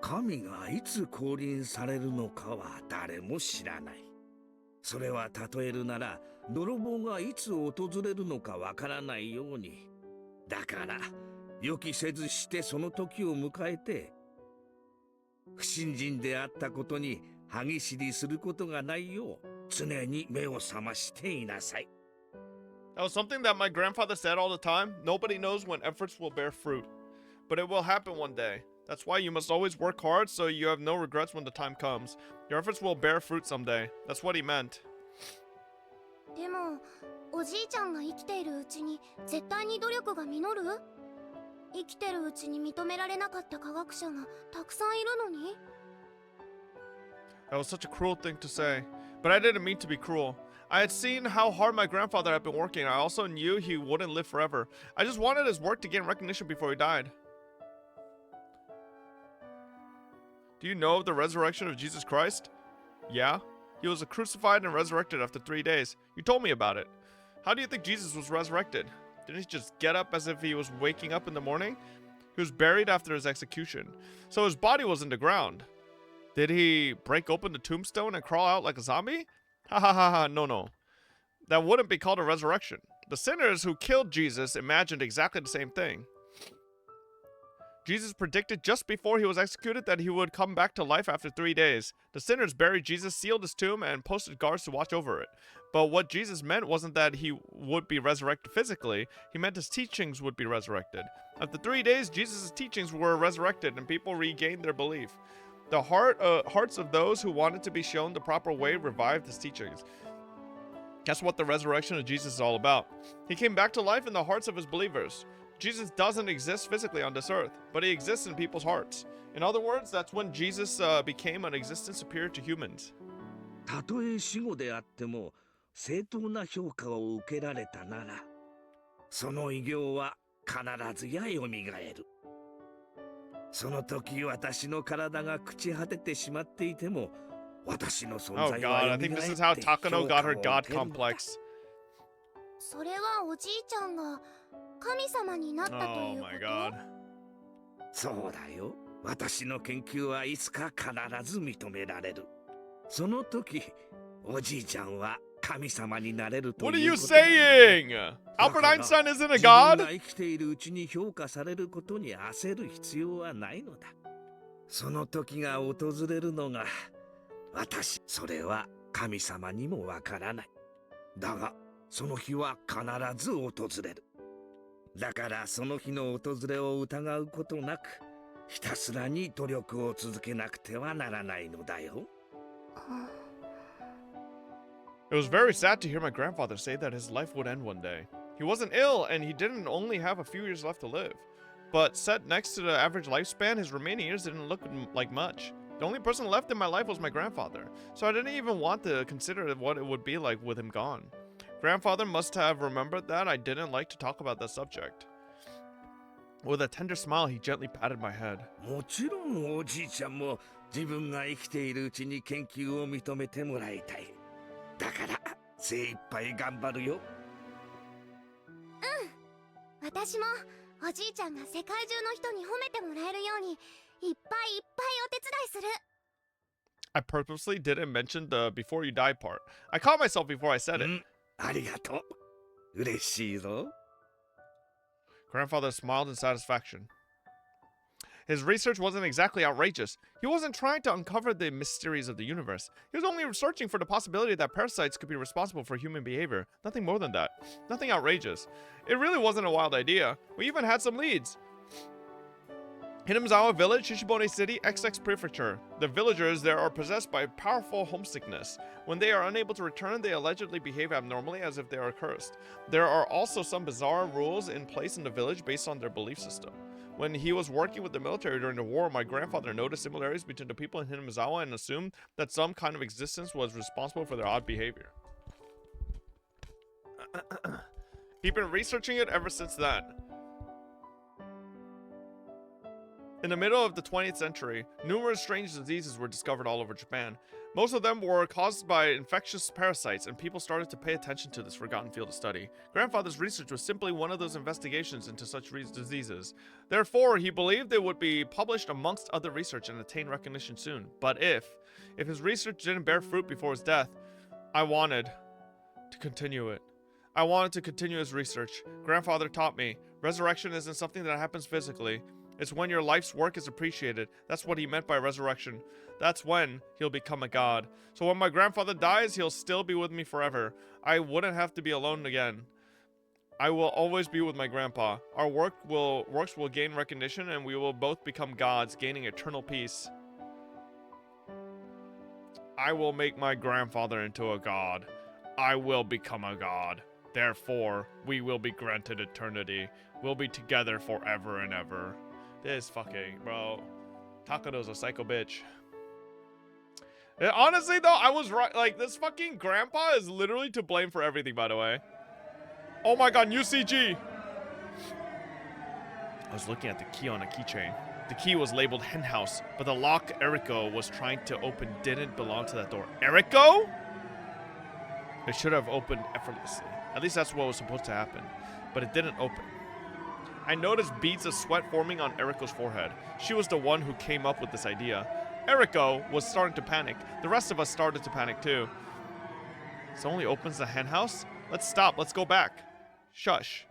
神がいつ降臨されるのかは誰も知らない。それは例えるなら泥棒がいつ訪れるのかわからないように。だから予期せずしてその時を迎えて、不信心であったことに歯ぎしりすることがないよう常に目を覚ましていなさい。 That was something that my grandfather said all the time. Nobody knows when efforts will bear fruit, but it will happen one day. That's why you must always work hard so you have no regrets when the time comes. Your efforts will bear fruit someday. That's what he meant. でもおじいちゃんが生きているうちに絶対に努力が実る？生きてるうちに認められなかった科学者がたくさんいるのに？ That was such a cruel thing to say, but I didn't mean to be cruel. I had seen how hard my grandfather had been working. I also knew he wouldn't live forever. I just wanted his work to gain recognition before he died. Do you know of the resurrection of Jesus Christ? Yeah. He was crucified and resurrected after 3 days. You told me about it. How do you think Jesus was resurrected? Didn't he just get up as if he was waking up in the morning? He was buried after his execution, so his body was in the ground. Did he break open the tombstone and crawl out like a zombie? Ha ha ha ha, no. That wouldn't be called a resurrection. The sinners who killed Jesus imagined exactly the same thing. Jesus predicted just before he was executed that he would come back to life after 3 days. The sinners buried Jesus, sealed his tomb, and posted guards to watch over it. But what Jesus meant wasn't that he would be resurrected physically. He meant his teachings would be resurrected. After 3 days, Jesus' teachings were resurrected and people regained their belief. The hearts of those who wanted to be shown the proper way revived his teachings. That's what the resurrection of Jesus is all about. He came back to life in the hearts of his believers. Jesus doesn't exist physically on this earth, but he exists in people's hearts. In other words, that's when Jesus became an existence superior to humans. たとえ死後であっても正当な評価を受けられたなら、その偉業は必ずやよみがえる。その時私の体が朽ち果ててしまっていても、私の存 Oh 在 god, は I よみ think が this え is っ how て Takano 評 got 価 her を god 受けるんだ。 complex. それはおじいちゃんが神様になったと Oh いうこ my と？ god. そうだよ。私の研究はいつか必ず認められる。その時、おじいちゃんは神様になれると What are い you うことなんだよ。 saying? Albert Einstein isn't a 自分 god? が生きているうちに評価されることに焦る必要はないのだ。その時が訪れるのが、それは神様にもわからない。だが、その日は必ず訪れる。だからその日の訪れを疑うことなく、ひたすらに努力を続けなくてはならないのだよ。It was very sad to hear my grandfather say that his life would end one day. He wasn't ill, and he didn't only have a few years left to live. But set next to the average lifespan, his remaining years didn't look like much. The only person left in my life was my grandfather, so I didn't even want to consider what it would be like with him gone. Grandfather must have remembered that I didn't like to talk about that subject. With a tender smile, he gently patted my head. もちろんおじいちゃんも自分が生きているうちに研究を認めてもらいたい。だから精一杯頑張るよ。うん。私もおじいちゃんが世界中の人に褒めてもらえるようにいっぱいいっぱいお手伝いする。I purposely didn't mention the before you die part. I caught myself before I said it. ありがとう。嬉しいぞ。Grandfather smiled in satisfaction. His research wasn't exactly outrageous. He wasn't trying to uncover the mysteries of the universe. He was only searching for the possibility that parasites could be responsible for human behavior. Nothing more than that. Nothing outrageous. It really wasn't a wild idea. We even had some leads. Hinamizawa Village, Shishibone City, XX Prefecture. The villagers there are possessed by powerful homesickness. When they are unable to return, they allegedly behave abnormally as if they are cursed. There are also some bizarre rules in place in the village based on their belief system. When he was working with the military during the war, my grandfather noticed similarities between the people in Hinamizawa and assumed that some kind of existence was responsible for their odd behavior. He'd been researching it ever since then. In the middle of the 20th century, numerous strange diseases were discovered all over Japan. Most of them were caused by infectious parasites, and people started to pay attention to this forgotten field of study. Grandfather's research was simply one of those investigations into such diseases. Therefore, he believed it would be published amongst other research and attain recognition soon. But if his research didn't bear fruit before his death, I wanted to continue it. I wanted to continue his research. Grandfather taught me, resurrection isn't something that happens physically. It's when your life's work is appreciated. That's what he meant by resurrection. That's when he'll become a god. So when my grandfather dies, he'll still be with me forever. I wouldn't have to be alone again. I will always be with my grandpa. Our works will gain recognition, and we will both become gods, gaining eternal peace. I will make my grandfather into a god. I will become a god. Therefore, we will be granted eternity. We'll be together forever and ever. This fucking, bro. Takano's a psycho bitch. And honestly, though, I was right. Like, this fucking grandpa is literally to blame for everything, by the way. Oh my god, UCG. I was looking at the key on a keychain. The key was labeled henhouse, but the lock Eriko was trying to open didn't belong to that door. Eriko? It should have opened effortlessly. At least that's what was supposed to happen. But it didn't open. I noticed beads of sweat forming on Eriko's forehead. She was the one who came up with this idea. Eriko was starting to panic. The rest of us started to panic too. This only opens the hen house? Let's stop. Let's go back. Shush.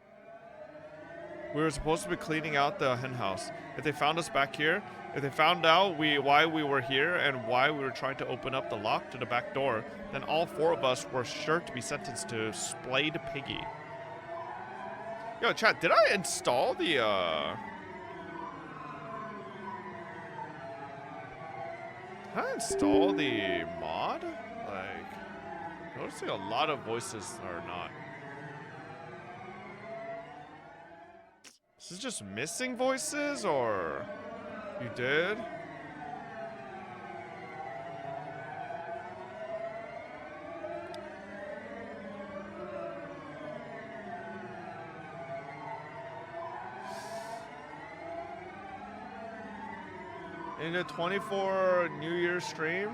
We were supposed to be cleaning out the hen house. If they found us back here, if they found out why we were here and why we were trying to open up the lock to the back door, then all 4 of us were sure to be sentenced to Splayed Piggy. Yo, chat, did I install the, Did I install the mod? Like, noticing a lot of voices are not. Is this just missing voices, or you did? In the 24 New Year's stream?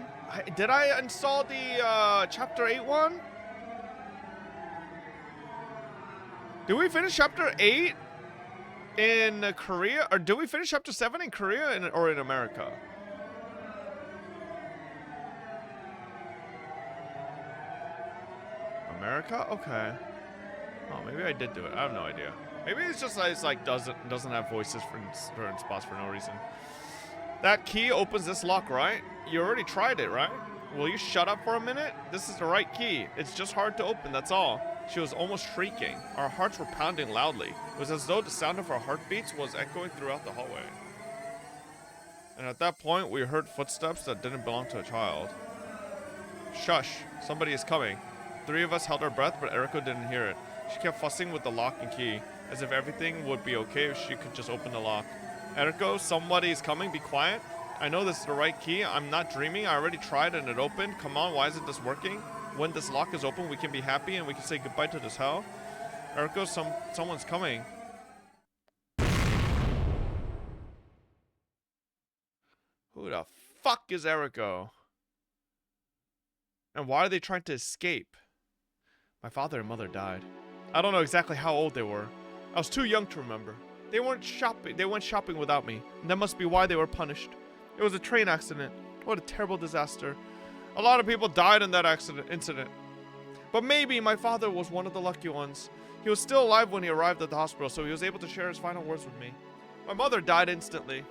Did I install the Chapter 8 one? Did we finish Chapter 8 in Korea? Or did we finish Chapter 7 in Korea or in America? America? Okay. Oh, maybe I did do it. I have no idea. Maybe it's just like doesn't have voices for certain spots for no reason. That key opens this lock, right? You already tried it, right? Will you shut up for a minute? This is the right key. It's just hard to open, that's all. She was almost shrieking. Our hearts were pounding loudly. It was as though the sound of our heartbeats was echoing throughout the hallway. And at that point, we heard footsteps that didn't belong to a child. Shush, somebody is coming. 3 of us held our breath, but Eriko didn't hear it. She kept fussing with the lock and key, as if everything would be okay if she could just open the lock. Eriko, somebody is coming, be quiet. I know this is the right key, I'm not dreaming, I already tried and it opened. Come on, why isn't this working? When this lock is open, we can be happy and we can say goodbye to this hell. Eriko, someone's coming. Who the fuck is Eriko? And why are they trying to escape? My father and mother died. I don't know exactly how old they were. I was too young to remember. They went shopping without me, and that must be why they were punished. It was a train accident. What a terrible disaster. A lot of people died in that incident. But maybe my father was one of the lucky ones. He was still alive when he arrived at the hospital, so he was able to share his final words with me. My mother died instantly.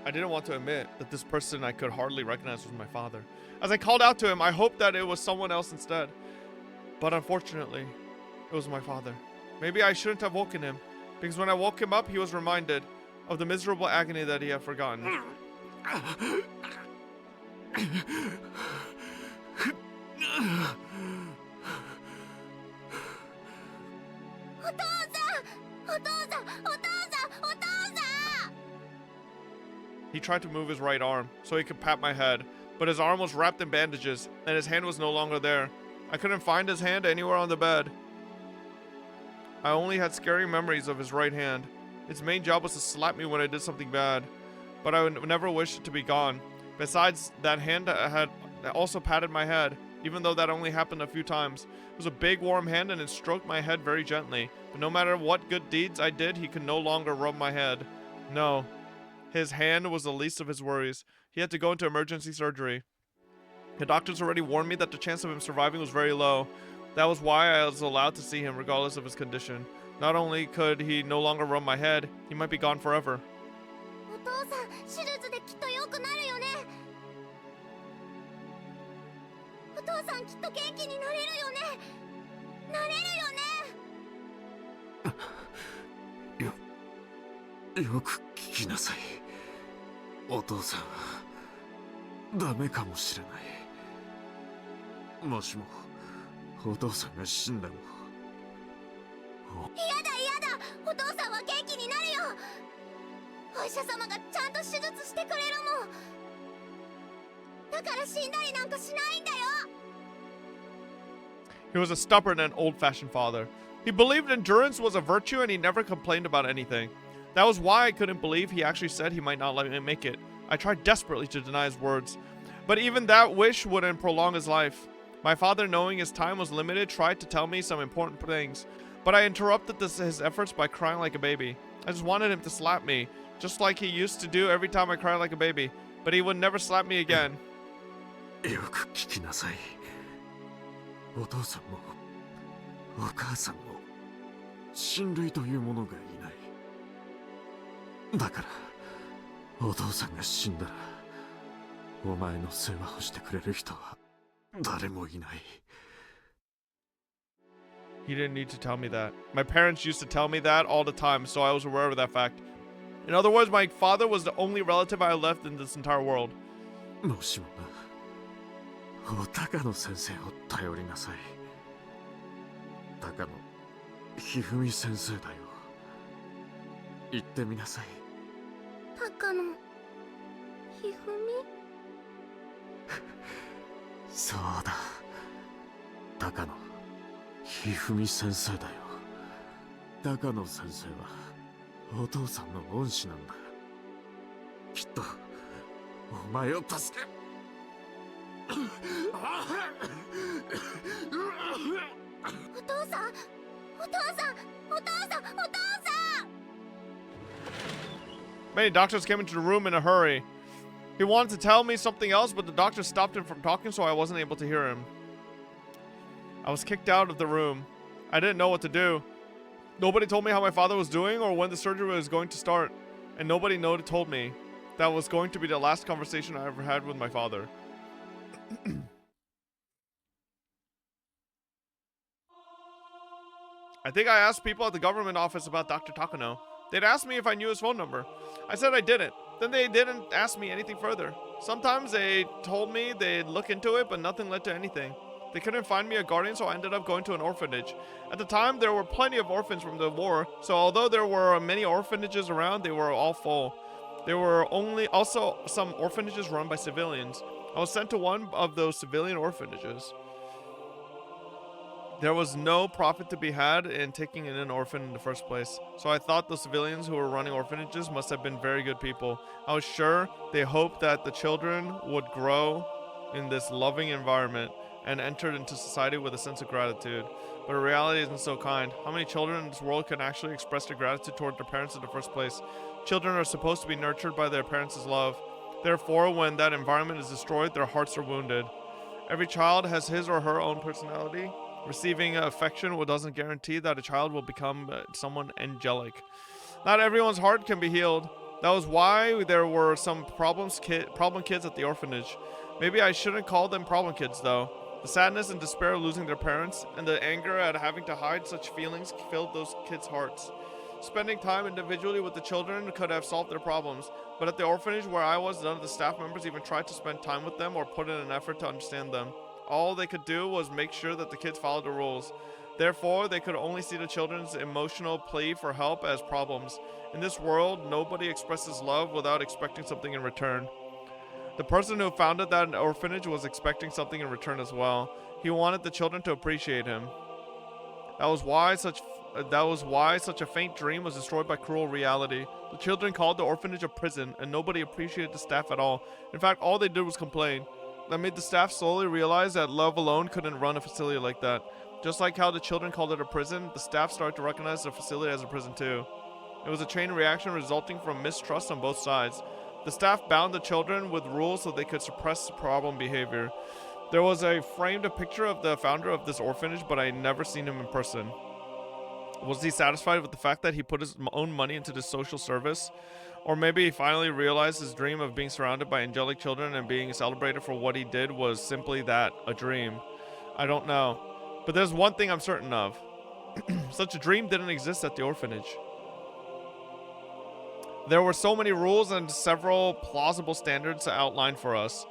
I didn't want to admit that this person I could hardly recognize was my father. As I called out to him, I hoped that it was someone else instead. But unfortunately, it was my father. Maybe I shouldn't have woken him, because when I woke him up, he was reminded of the miserable agony that he had forgotten. He tried to move his right arm so he could pat my head, but his arm was wrapped in bandages and his hand was no longer there. I couldn't find his hand anywhere on the bed. I only had scary memories of his right hand. Its main job was to slap me when I did something bad, but I would never wish it to be gone. Besides, that hand had also patted my head, even though that only happened a few times. It was a big warm hand and it stroked my head very gently, but no matter what good deeds I did, he could no longer rub my head. No. His hand was the least of his worries. He had to go into emergency surgery. The doctors already warned me that the chance of him surviving was very low. That was why I was allowed to see him regardless of his condition. Not only could he no longer rub my head, he might be gone forever. He was a stubborn and old-fashioned father. He believed endurance was a virtue and he never complained about anything. That was why I couldn't believe he actually said he might not let me make it. I tried desperately to deny his words, but even that wish wouldn't prolong his life. My father, knowing his time was limited, tried to tell me some important things, but I interrupted his efforts by crying like a baby. I just wanted him to slap me, just like he used to do every time I cried like a baby, but he would never slap me again. よく聞きなさい。お父さんもお母さんも親類というものがいない。だからお父さんが死んだらお前の世話をしてくれる人は誰もいない。 He didn't need to tell me that. My parents used to tell me that all the time, so I was aware of that fact. In other words, my father was the only relative I left in this entire world. もしもな、高野先生を頼りなさい。高野ひふみ先生だよ。言ってみなさい。高野ひふみ。そうだ、高野ひふみ先生だよ。高野先生はお父さんの恩師なんだ。きっとお前を助け。お父さん、お父さん、お父さん、お父さん。 Many doctors came into the room in a hurry. He wanted to tell me something else, but the doctor stopped him from talking, so I wasn't able to hear him. I was kicked out of the room. I didn't know what to do. Nobody told me how my father was doing or when the surgery was going to start. And nobody told me that was going to be the last conversation I ever had with my father. I think I asked people at the government office about Dr. Takano. They'd asked me if I knew his phone number. I said I didn't. Then they didn't ask me anything further. Sometimes they told me they'd look into it, but nothing led to anything. They couldn't find me a guardian, so I ended up going to an orphanage. At the time, there were plenty of orphans from the war, so although there were many orphanages around, they were all full. There were also some orphanages run by civilians. I was sent to one of those civilian orphanages. There was no profit to be had in taking in an orphan in the first place, so I thought the civilians who were running orphanages must have been very good people. I was sure they hoped that the children would grow in this loving environment and entered into society with a sense of gratitude. But reality isn't so kind. How many children in this world can actually express their gratitude toward their parents in the first place? Children are supposed to be nurtured by their parents' love. Therefore, when that environment is destroyed, their hearts are wounded. Every child has his or her own personality. Receiving affection doesn't guarantee that a child will become someone angelic. Not everyone's heart can be healed. That was why there were some problem kids at the orphanage. Maybe I shouldn't call them problem kids, though. The sadness and despair of losing their parents and the anger at having to hide such feelings filled those kids' hearts. Spending time individually with the children could have solved their problems, but at the orphanage where I was, none of the staff members even tried to spend time with them or put in an effort to understand them. All they could do was make sure that the kids followed the rules. Therefore, they could only see the children's emotional plea for help as problems. In this world, nobody expresses love without expecting something in return. The person who founded that orphanage was expecting something in return as well. He wanted the children to appreciate him. That was why such a faint dream was destroyed by cruel reality. The children called the orphanage a prison, and nobody appreciated the staff at all. In fact, all they did was complain. That made the staff slowly realize that love alone couldn't run a facility like that. Just like how the children called it a prison, the staff started to recognize the facility as a prison too. It was a chain reaction resulting from mistrust on both sides. The staff bound the children with rules so they could suppress problem behavior. There was a framed picture of the founder of this orphanage, but I had never seen him in person. Was he satisfied with the fact that he put his own money into this social service? Or maybe he finally realized his dream of being surrounded by angelic children and being celebrated for what he did was simply that, a dream. I don't know. But there's one thing I'm certain of. Such a dream didn't exist at the orphanage. There were so many rules and several plausible standards outlined for us.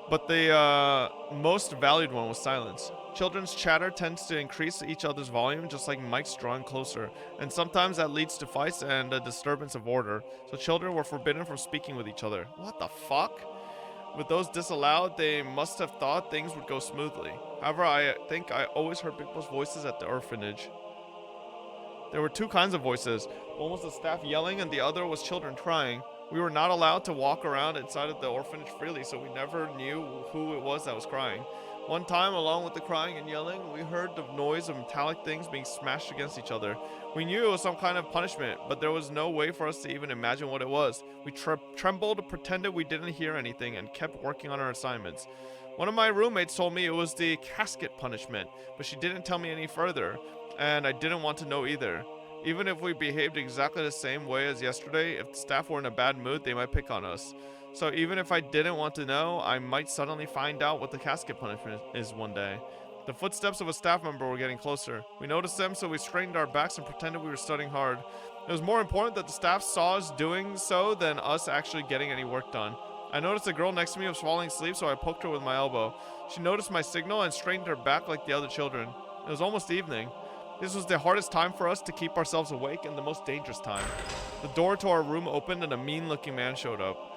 But the most valued one was silence. Children's chatter tends to increase each other's volume, just like mics drawing closer, and sometimes that leads to fights and a disturbance of order. So children were forbidden from speaking with each other. What the fuck? With those disallowed, they must have thought things would go smoothly. However, I think I always heard people's voices at the orphanage. There were two kinds of voices. One was the staff yelling and the other was children crying. We were not allowed to walk around inside of the orphanage freely, so we never knew who it was that was crying. One time, along with the crying and yelling, we heard the noise of metallic things being smashed against each other. We knew it was some kind of punishment, but there was no way for us to even imagine what it was. We trembled, pretended we didn't hear anything, and kept working on our assignments. One of my roommates told me it was the casket punishment, but she didn't tell me any further, and I didn't want to know either. Even if we behaved exactly the same way as yesterday, if the staff were in a bad mood, they might pick on us. So even if I didn't want to know, I might suddenly find out what the casket punishment is one day. The footsteps of a staff member were getting closer. We noticed them, so we straightened our backs and pretended we were studying hard. It was more important that the staff saw us doing so than us actually getting any work done. I noticed the girl next to me was falling asleep, so I poked her with my elbow. She noticed my signal and straightened her back like the other children. It was almost evening. This was the hardest time for us to keep ourselves awake and the most dangerous time. The door to our room opened and a mean-looking man showed up.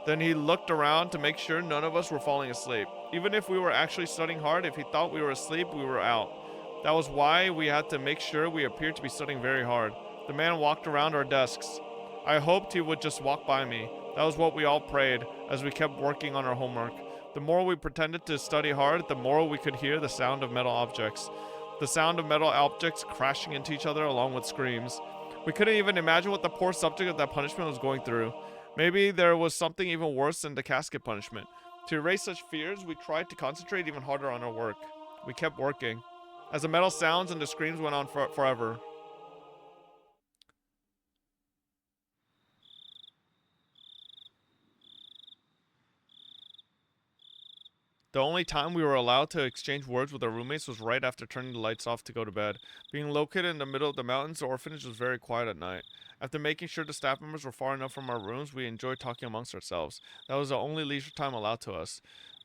Then he looked around to make sure none of us were falling asleep. Even if we were actually studying hard, if he thought we were asleep, we were out. That was why we had to make sure we appeared to be studying very hard. The man walked around our desks. I hoped he would just walk by me. That was what we all prayed as we kept working on our homework. The more we pretended to study hard, the more we could hear the sound of metal objects. The sound of metal objects crashing into each other along with screams. We couldn't even imagine what the poor subject of that punishment was going through. Maybe there was something even worse than the casket punishment. To erase such fears, we tried to concentrate even harder on our work. We kept working, as the metal sounds and the screams went on forever. The only time we were allowed to exchange words with our roommates was right after turning the lights off to go to bed. Being located in the middle of the mountains, the orphanage was very quiet at night. After making sure the staff members were far enough from our rooms, we enjoyed talking amongst ourselves. That was the only leisure time allowed to us.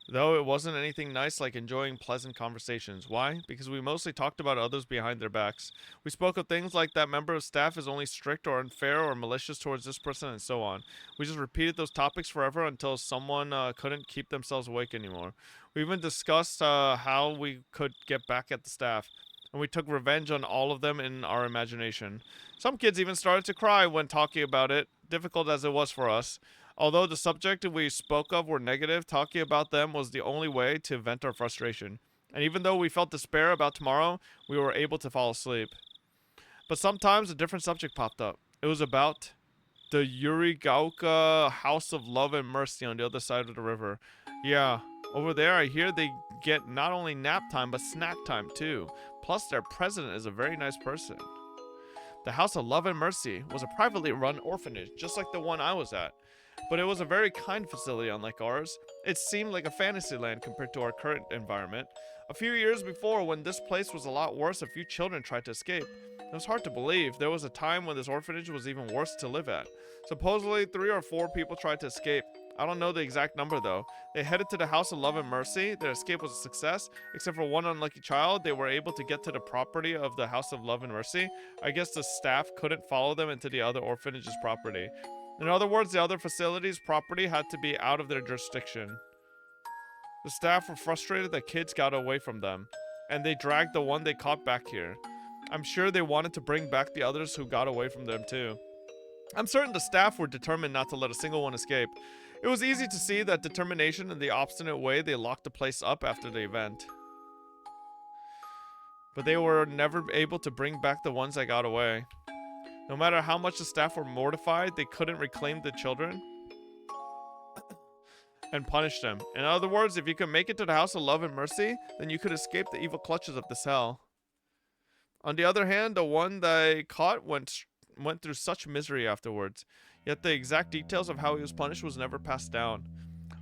Though it wasn't anything nice like enjoying pleasant conversations. Why? Because we mostly talked about others behind their backs. We spoke of things like that member of staff is only strict or unfair or malicious towards this person and so on. We just repeated those topics forever until someone couldn't keep themselves awake anymore. We even discussed how we could get back at the staff. And we took revenge on all of them in our imagination. Some kids even started to cry when talking about it, difficult as it was for us. Although the subject we spoke of were negative, talking about them was the only way to vent our frustration. And even though we felt despair about tomorrow, we were able to fall asleep. But sometimes a different subject popped up. It was about the Yurigaoka House of Love and Mercy on the other side of the river. Yeah, over there I hear they get not only nap time, but snack time too. Plus their president is a very nice person. The House of Love and Mercy was a privately run orphanage, just like the one I was at. But it was a very kind facility unlike ours. It seemed like a fantasy land compared to our current environment. A few years before, when this place was a lot worse, a few children tried to escape. It was hard to believe. There was a time when this orphanage was even worse to live at. Supposedly, 3 or 4 people tried to escape. I don't know the exact number though. They headed to the House of Love and Mercy. Their escape was a success. Except for one unlucky child, they were able to get to the property of the House of Love and Mercy. I guess the staff couldn't follow them into the other orphanage's property. In other words, the other facility's property had to be out of their jurisdiction. The staff were frustrated that kids got away from them, and they dragged the one they caught back here. I'm sure they wanted to bring back the others who got away from them too. I'm certain the staff were determined not to let a single one escape. It was easy to see that determination in the obstinate way they locked the place up after the event. But they were never able to bring back the ones that got away. No matter how much the staff were mortified, they couldn't reclaim the children and punish them. In other words, if you could make it to the House of Love and Mercy, then you could escape the evil clutches of this hell. On the other hand, the one they caught went through such misery afterwards. Yet the exact details of how he was punished was never passed down.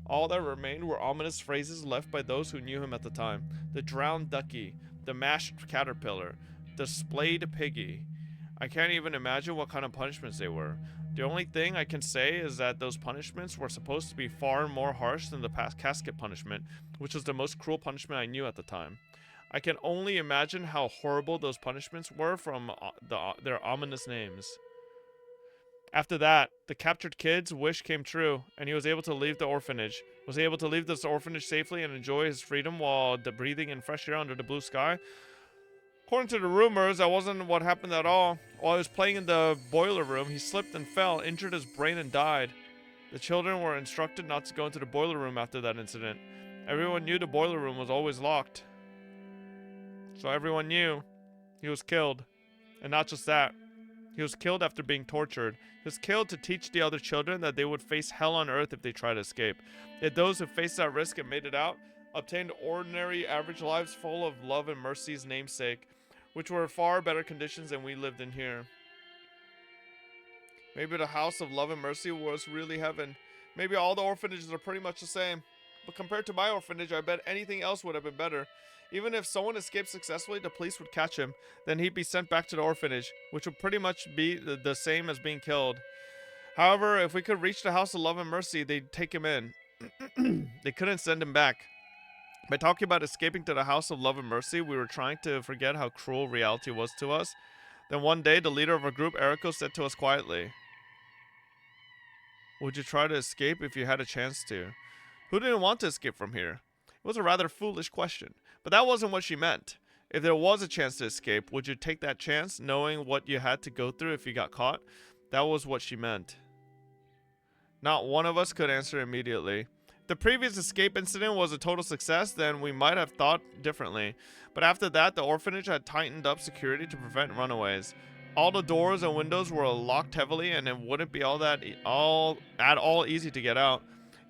All that remained were ominous phrases left by those who knew him at the time. The drowned ducky, the mashed caterpillar, the splayed piggy. I can't even imagine what kind of punishments they were. The only thing I can say is that those punishments were supposed to be far more harsh than the past casket punishment, which was the most cruel punishment I knew at the time. I can only imagine how horrible those punishments were from their ominous names. After that, the captured kid's wish came true, and he was able to leave the orphanage. Was able to leave this orphanage safely and enjoy his freedom while breathing in fresh air under the blue sky. According to the rumors, that wasn't what happened at all. While he was playing in the boiler room, he slipped and fell, injured his brain, and died. The children were instructed not to go into the boiler room after that incident. Everyone knew the boiler room was always locked. So everyone knew he was killed. And not just that. He was killed after being tortured. He was killed to teach the other children that they would face hell on earth if they tried to escape. Yet those who faced that risk and made it out obtained ordinary, average lives full of love and mercy's namesake, which were far better conditions than we lived in here. Maybe the house of love and mercy was really heaven. Maybe all the orphanages are pretty much the same. But compared to my orphanage, I bet anything else would have been better. Even if someone escaped successfully, the police would catch him. Then he'd be sent back to the orphanage, which would pretty much be the same as being killed. However, if we could reach the house of love and mercy, they'd take him in. They couldn't send him back. By talking about escaping to the house of love and mercy, we were trying to forget how cruel reality was to us. Then one day, the leader of our group, Eriko, said to us quietly, "Would you try to escape if you had a chance to?" Who didn't want to escape from here? It was a rather foolish question, but that wasn't what she meant. If there was a chance to escape, would you take that chance, knowing what you had to go through if you got caught? That was what she meant. Not one of us could answer immediately. If the previous escape incident was a total success, then we might have thought differently. But after that, the orphanage had tightened up security to prevent runaways. All the doors and windows were locked heavily, and it wouldn't be at all easy to get out.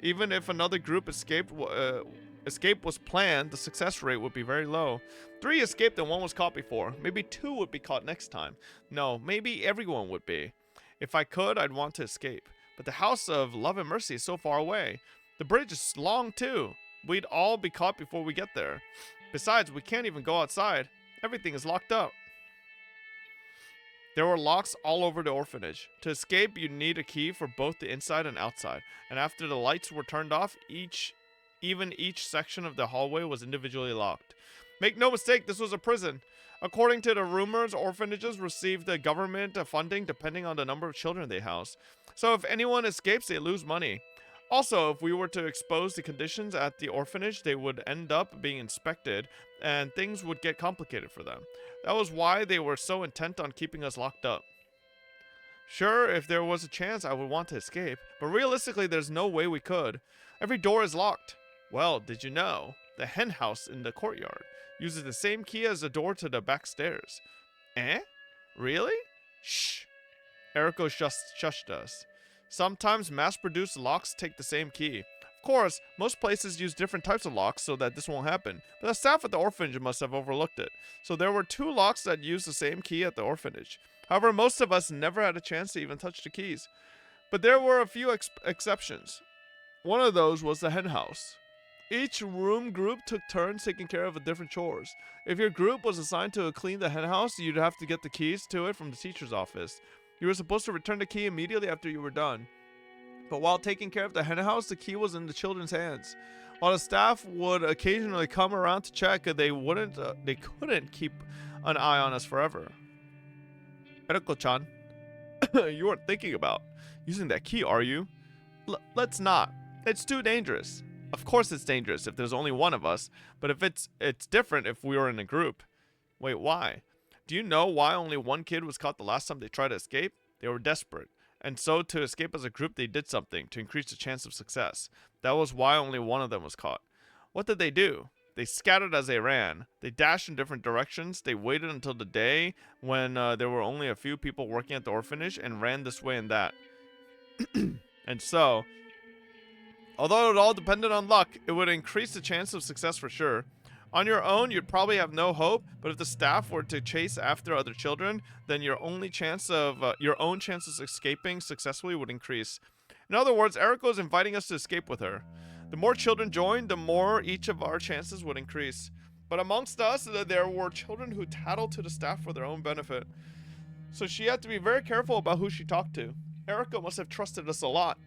Even if another group escape was planned, the success rate would be very low. 3 escaped and 1 was caught before. Maybe 2 would be caught next time. No, maybe everyone would be. If I could, I'd want to escape. But the house of love and mercy is so far away. The bridge is long too. We'd all be caught before we get there. Besides, we can't even go outside. Everything is locked up. There were locks all over the orphanage. To escape, you'd need a key for both the inside and outside. And after the lights were turned off, even each section of the hallway was individually locked. Make no mistake, this was a prison. According to the rumors, orphanages received the government funding depending on the number of children they house. So if anyone escapes, they lose money. Also, if we were to expose the conditions at the orphanage, they would end up being inspected, and things would get complicated for them. That was why they were so intent on keeping us locked up. Sure, if there was a chance, I would want to escape, but realistically, there's no way we could. Every door is locked. Well, did you know? The hen house in the courtyard uses the same key as the door to the back stairs. Eh? Really? Shh. Eriko shushed us. Sometimes mass-produced locks take the same key. Of course, most places use different types of locks so that this won't happen, but the staff at the orphanage must have overlooked it. So there were 2 locks that used the same key at the orphanage. However, most of us never had a chance to even touch the keys. But there were a few exceptions. One of those was the hen house. Each room group took turns taking care of different chores. If your group was assigned to clean the hen house, you'd have to get the keys to it from the teacher's office. You were supposed to return the key immediately after you were done. But while taking care of the hen house, the key was in the children's hands. While the staff would occasionally come around to check, they couldn't keep an eye on us forever. Eriko-chan, you weren't thinking about using that key, are you? Let's not. It's too dangerous. Of course it's dangerous if there's only one of us, but if it's different if we were in a group. Wait, why? Do you know why only 1 kid was caught the last time they tried to escape? They were desperate. And so to escape as a group, they did something to increase the chance of success. That was why only 1 of them was caught. What did they do? They scattered as they ran. They dashed in different directions. They waited until the day when there were only a few people working at the orphanage and ran this way and that. And so, although it all depended on luck, it would increase the chance of success for sure. On your own, you'd probably have no hope, but if the staff were to chase after other children, then your own chances of escaping successfully would increase. In other words, Eriko is inviting us to escape with her. The more children joined, the more each of our chances would increase. But amongst us, there were children who tattled to the staff for their own benefit. So she had to be very careful about who she talked to. Eriko must have trusted us a lot.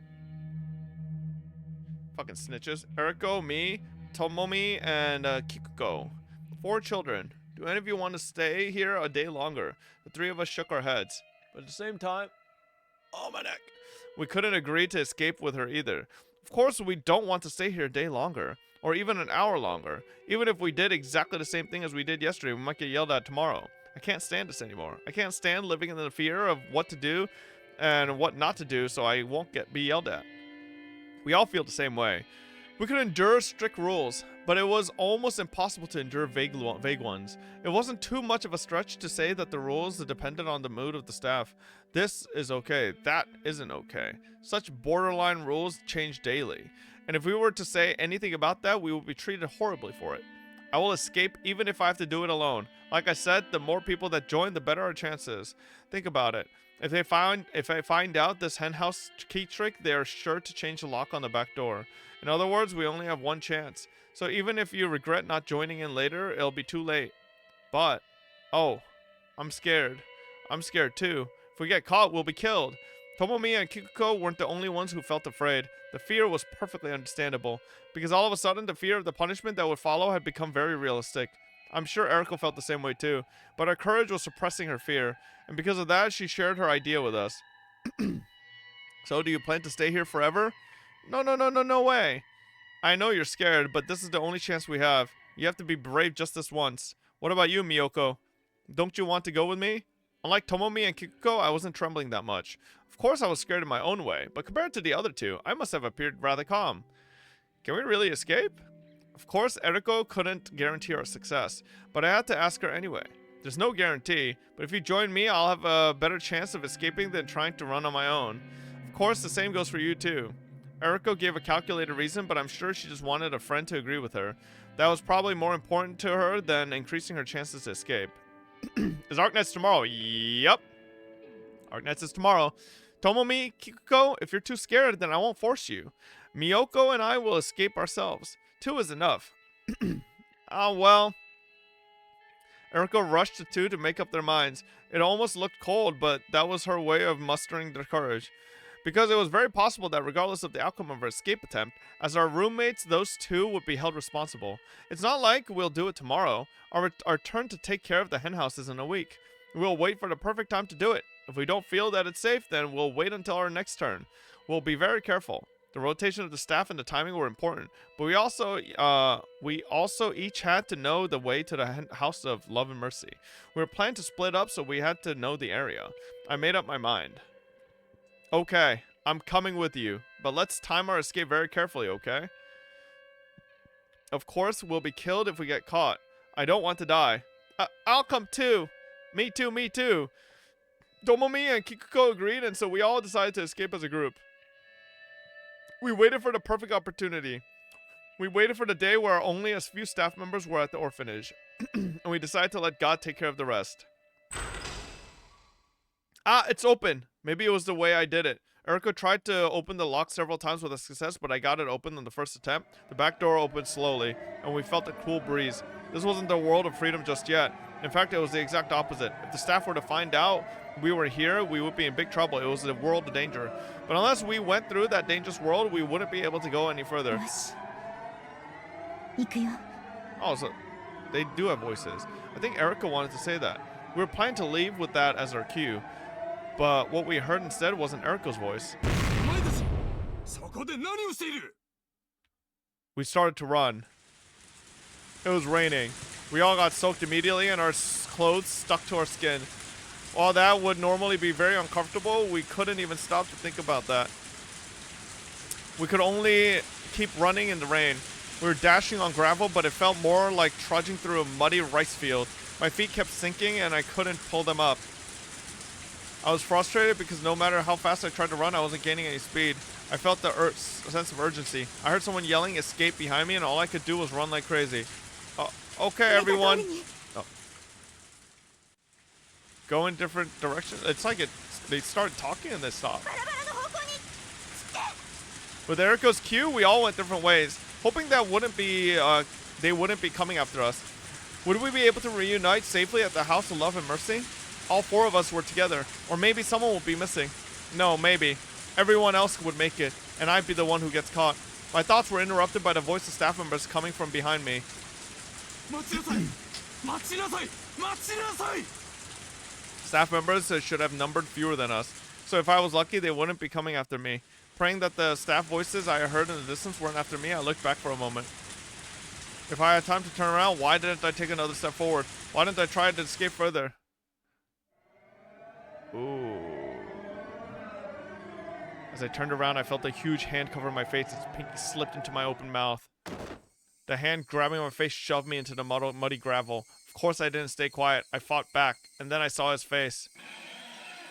Fucking snitches. Eriko, me, Tomomi, and Kikuko. 4 children. Do any of you want to stay here a day longer? The 3 of us shook our heads. But at the same time, oh my neck. We couldn't agree to escape with her either. Of course, we don't want to stay here a day longer, or even an hour longer. Even if we did exactly the same thing as we did yesterday, we might get yelled at tomorrow. I can't stand this anymore. I can't stand living in the fear of what to do and what not to do so I won't be yelled at. We all feel the same way. We could endure strict rules, but it was almost impossible to endure vague ones. It wasn't too much of a stretch to say that the rules depended on the mood of the staff. This is okay, that isn't okay. Such borderline rules change daily, and if we were to say anything about that, we would be treated horribly for it. I will escape even if I have to do it alone. Like I said, the more people that join, the better our chances. Think about it. If I find out this henhouse key trick, they are sure to change the lock on the back door. In other words, we only have one chance. So even if you regret not joining in later, it'll be too late. But, oh, I'm scared. I'm scared too. If we get caught, we'll be killed. Tomomi and Kikuko weren't the only ones who felt afraid. The fear was perfectly understandable, because all of a sudden the fear of the punishment that would follow had become very realistic. I'm sure Eriko felt the same way too, but her courage was suppressing her fear, and because of that, she shared her idea with us. So, do you plan to stay here forever? No way. I know you're scared, but this is the only chance we have. You have to be brave just this once. What about you, Miyoko? Don't you want to go with me? Unlike Tomomi and Kikuko, I wasn't trembling that much. Of course I was scared in my own way, but compared to the other two, I must have appeared rather calm. Can we really escape? Of course, Eriko couldn't guarantee our success, but I had to ask her anyway. There's no guarantee, but if you join me, I'll have a better chance of escaping than trying to run on my own. Of course, the same goes for you too. Eriko gave a calculated reason, but I'm sure she just wanted a friend to agree with her. That was probably more important to her than increasing her chances to escape. Is Arknights tomorrow? Yup. Arknights is tomorrow. Tomomi, Kikuko, if you're too scared, then I won't force you. Miyoko and I will escape ourselves. 2 is enough. Oh, well. Eriko rushed the 2 to make up their minds. It almost looked cold, but that was her way of mustering their courage. Because it was very possible that regardless of the outcome of our escape attempt, as our roommates, those 2 would be held responsible. It's not like we'll do it tomorrow. Our turn to take care of the henhouse is in a week. We'll wait for the perfect time to do it. If we don't feel that it's safe, then we'll wait until our next turn. We'll be very careful. The rotation of the staff and the timing were important, but we also each had to know the way to the House of Love and Mercy. We were planning to split up, so we had to know the area. I made up my mind. Okay, I'm coming with you, but let's time our escape very carefully, okay? Of course, we'll be killed if we get caught. I don't want to die. I'll come too. Me too, me too. Tomomi and Kikuko agreed, and so we all decided to escape as a group. We waited for the perfect opportunity. We waited for the day where only a few staff members were at the orphanage, and we decided to let God take care of the rest. Ah, it's open. Maybe it was the way I did it. Eriko tried to open the lock several times with a success, but I got it open on the first attempt. The back door opened slowly, and we felt a cool breeze. This wasn't the world of freedom just yet. In fact, it was the exact opposite. If the staff were to find out we were here, we would be in big trouble. It was a world of danger. But unless we went through that dangerous world, we wouldn't be able to go any further. Oh, so they do have voices. I think Eriko wanted to say that. We were planning to leave with that as our cue. But what we heard instead wasn't Eriko's voice. We started to run. It was raining. We all got soaked immediately and our clothes stuck to our skin. While that would normally be very uncomfortable, we couldn't even stop to think about that. We could only keep running in the rain. We were dashing on gravel, but it felt more like trudging through a muddy rice field. My feet kept sinking and I couldn't pull them up. I was frustrated because no matter how fast I tried to run, I wasn't gaining any speed. I felt the sense of urgency. I heard someone yelling escape behind me and all I could do was run like crazy. Okay, everyone. Oh. Go in different directions. It's like they start talking and they stop. With Eriko's cue, we all went different ways, hoping that they wouldn't be coming after us. Would we be able to reunite safely at the House of Love and Mercy? All 4 of us were together, or maybe someone would be missing. No, maybe. Everyone else would make it, and I'd be the one who gets caught. My thoughts were interrupted by the voice of staff members coming from behind me. Staff members should have numbered fewer than us, so if I was lucky, they wouldn't be coming after me. Praying that the staff voices I heard in the distance weren't after me, I looked back for a moment. If I had time to turn around, why didn't I take another step forward? Why didn't I try to escape further? Ooh. As I turned around, I felt a huge hand cover my face. Its pinky slipped into my open mouth. The hand grabbing my face shoved me into the muddy gravel. Of course I didn't stay quiet. I fought back, and then I saw his face.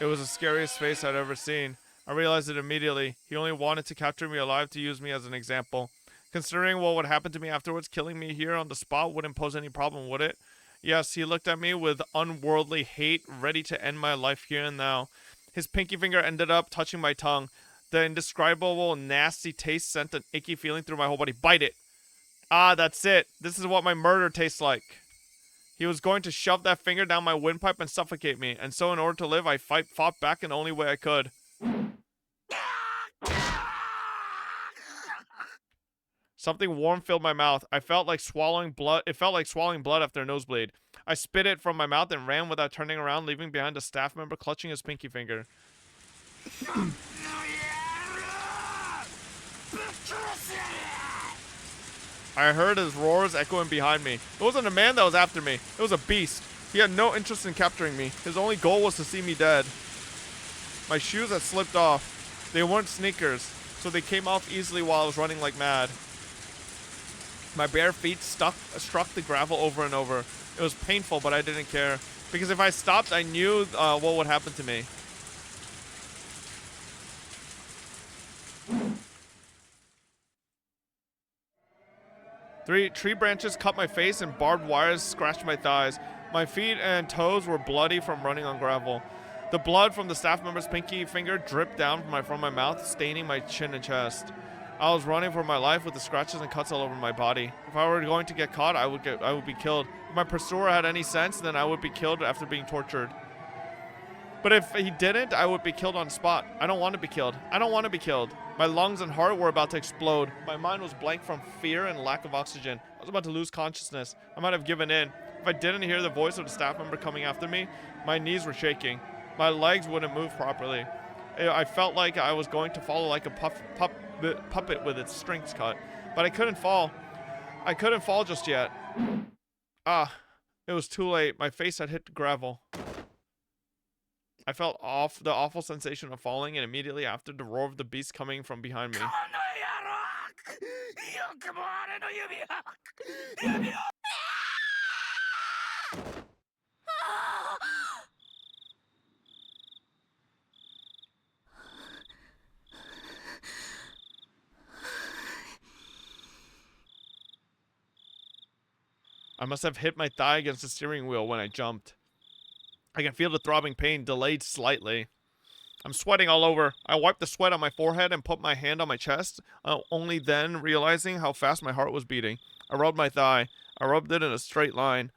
It was the scariest face I'd ever seen. I realized it immediately. He only wanted to capture me alive to use me as an example. Considering what would happen to me afterwards, killing me here on the spot wouldn't pose any problem, would it? Yes, he looked at me with unworldly hate, ready to end my life here and now. His pinky finger ended up touching my tongue. The indescribable, nasty taste sent an icky feeling through my whole body. Bite it! Ah, that's it. This is what my murder tastes like. He was going to shove that finger down my windpipe and suffocate me, and so in order to live, I fought back in the only way I could. Something warm filled my mouth. I felt like swallowing blood. It felt like swallowing blood after a nosebleed. I spit it from my mouth and ran without turning around, leaving behind a staff member clutching his pinky finger. I heard his roars echoing behind me. It wasn't a man that was after me. It was a beast. He had no interest in capturing me. His only goal was to see me dead. My shoes had slipped off. They weren't sneakers, so they came off easily while I was running like mad. My bare feet struck the gravel over and over. It was painful, but I didn't care. Because if I stopped, I knew what would happen to me. Tree branches cut my face and barbed wires scratched my thighs. My feet and toes were bloody from running on gravel. The blood from the staff member's pinky finger dripped down from my mouth, staining my chin and chest. I was running for my life with the scratches and cuts all over my body. If I were going to get caught, I would be killed. If my pursuer had any sense, then I would be killed after being tortured. But if he didn't, I would be killed on spot. I don't want to be killed. I don't want to be killed. My lungs and heart were about to explode. My mind was blank from fear and lack of oxygen. I was about to lose consciousness. I might have given in. If I didn't hear the voice of the staff member coming after me, my knees were shaking. My legs wouldn't move properly. I felt like I was going to fall like a puppet with its strings cut. But I couldn't fall. I couldn't fall just yet. Ah, it was too late. My face had hit the gravel. I felt the awful sensation of falling, and immediately after, the roar of the beast coming from behind me. I must have hit my thigh against the steering wheel when I jumped. I can feel the throbbing pain, delayed slightly. I'm sweating all over. I wiped the sweat on my forehead and put my hand on my chest, only then realizing how fast my heart was beating. I rubbed my thigh. I rubbed it in a straight line.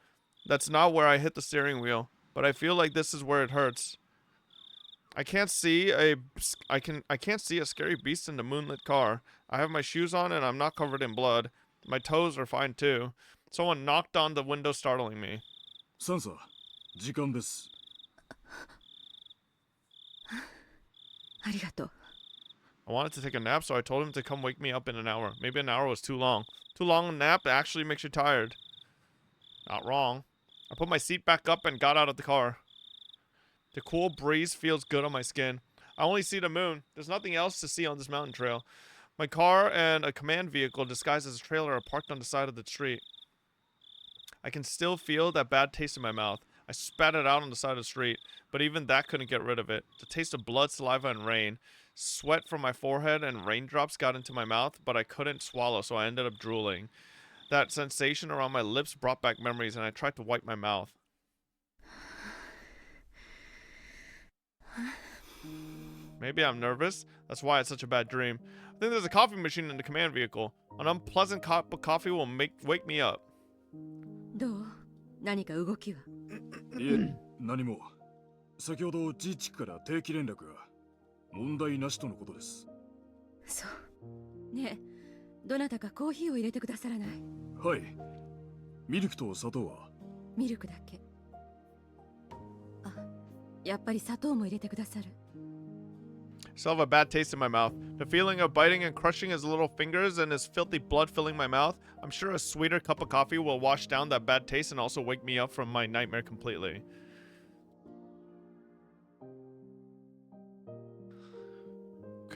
That's not where I hit the steering wheel, but I feel like this is where it hurts. I can't see a scary beast in the moonlit car. I have my shoes on and I'm not covered in blood. My toes are fine too. Someone knocked on the window, startling me. Sansa, 時間です。ありがとう。 I wanted to take a nap, so I told him to come wake me up in an hour. Maybe an hour was too long. Too long a nap actually makes you tired. Not wrong. I put my seat back up and got out of the car. The cool breeze feels good on my skin. I only see the moon. There's nothing else to see on this mountain trail. My car and a command vehicle disguised as a trailer are parked on the side of the street. I can still feel that bad taste in my mouth. I spat it out on the side of the street, but even that couldn't get rid of it. The taste of blood, saliva, and rain. Sweat from my forehead and raindrops got into my mouth, but I couldn't swallow, so I ended up drooling. That sensation around my lips brought back memories, and I tried to wipe my mouth. Maybe I'm nervous. That's why it's such a bad dream. I think there's a coffee machine in the command vehicle. An unpleasant cup of coffee will wake me up. どう？何か動きは？いえ、何も。先ほどG地区から定期連絡が。問題なしとのことです。そう。ねえ、どなたかコーヒーを入れてくださらない？はい。ミルクと砂糖は？ミルクだけ。あ、やっぱり砂糖も入れてくださる。 Still have a bad taste in my mouth. The feeling of biting and crushing his little fingers and his filthy blood filling my mouth. I'm sure a sweeter cup of coffee will wash down that bad taste and also wake me up from my nightmare completely.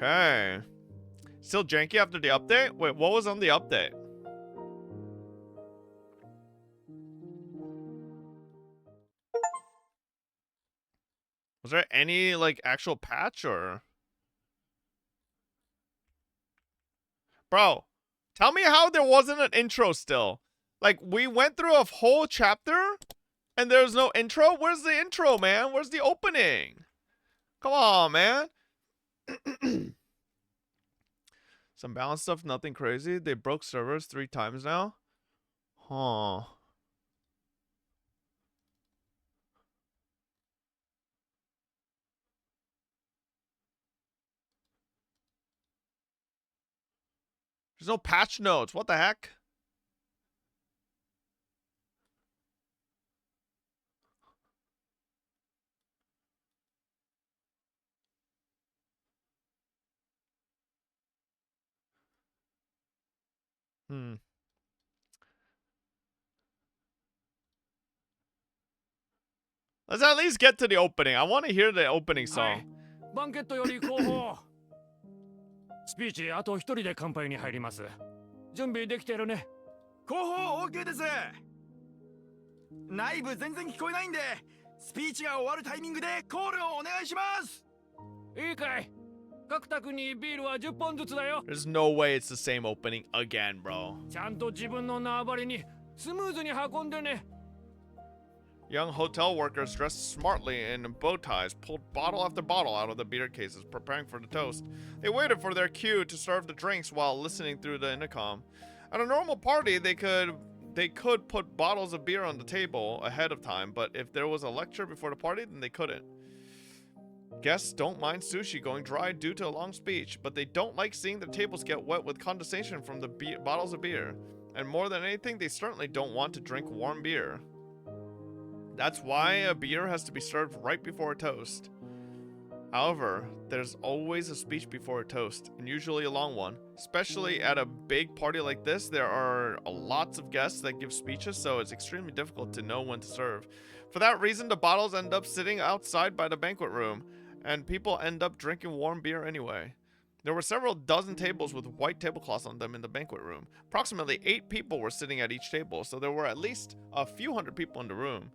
Okay. Still janky after the update? Wait, what was on the update? Was there any, like, actual patch, or? Bro, tell me how there wasn't an intro still. Like, we went through a whole chapter, and there's no intro? Where's the intro, man? Where's the opening? Come on, man. Some balance stuff, nothing crazy. They broke servers 3 times now. Huh. There's no patch notes. What the heck? Let's at least get to the opening. I want to hear the opening song. バンケットより後方スピーチあと一人で乾杯に入ります準備できてるね後方 OK です内部全然聞こえないんでスピーチが終わるタイミングでコールをお願いしますいいかい各宅にビールは10本ずつだよ There's no way it's the same opening again, bro. ちゃんと自分の縄張りにスムーズに運んでね Young hotel workers dressed smartly in bow ties pulled bottle after bottle out of the beer cases, preparing for the toast. They waited for their cue to serve the drinks while listening through the intercom. At a normal party, they could put bottles of beer on the table ahead of time, but if there was a lecture before the party, then they couldn't. Guests don't mind sushi going dry due to a long speech, but they don't like seeing their tables get wet with condensation from the bottles of beer. And more than anything, they certainly don't want to drink warm beer. That's why a beer has to be served right before a toast. However, there's always a speech before a toast, and usually a long one. Especially at a big party like this, there are lots of guests that give speeches, so it's extremely difficult to know when to serve. For that reason, the bottles end up sitting outside by the banquet room, and people end up drinking warm beer anyway. There were several dozen tables with white tablecloths on them in the banquet room. Approximately 8 people were sitting at each table, so there were at least a few hundred people in the room.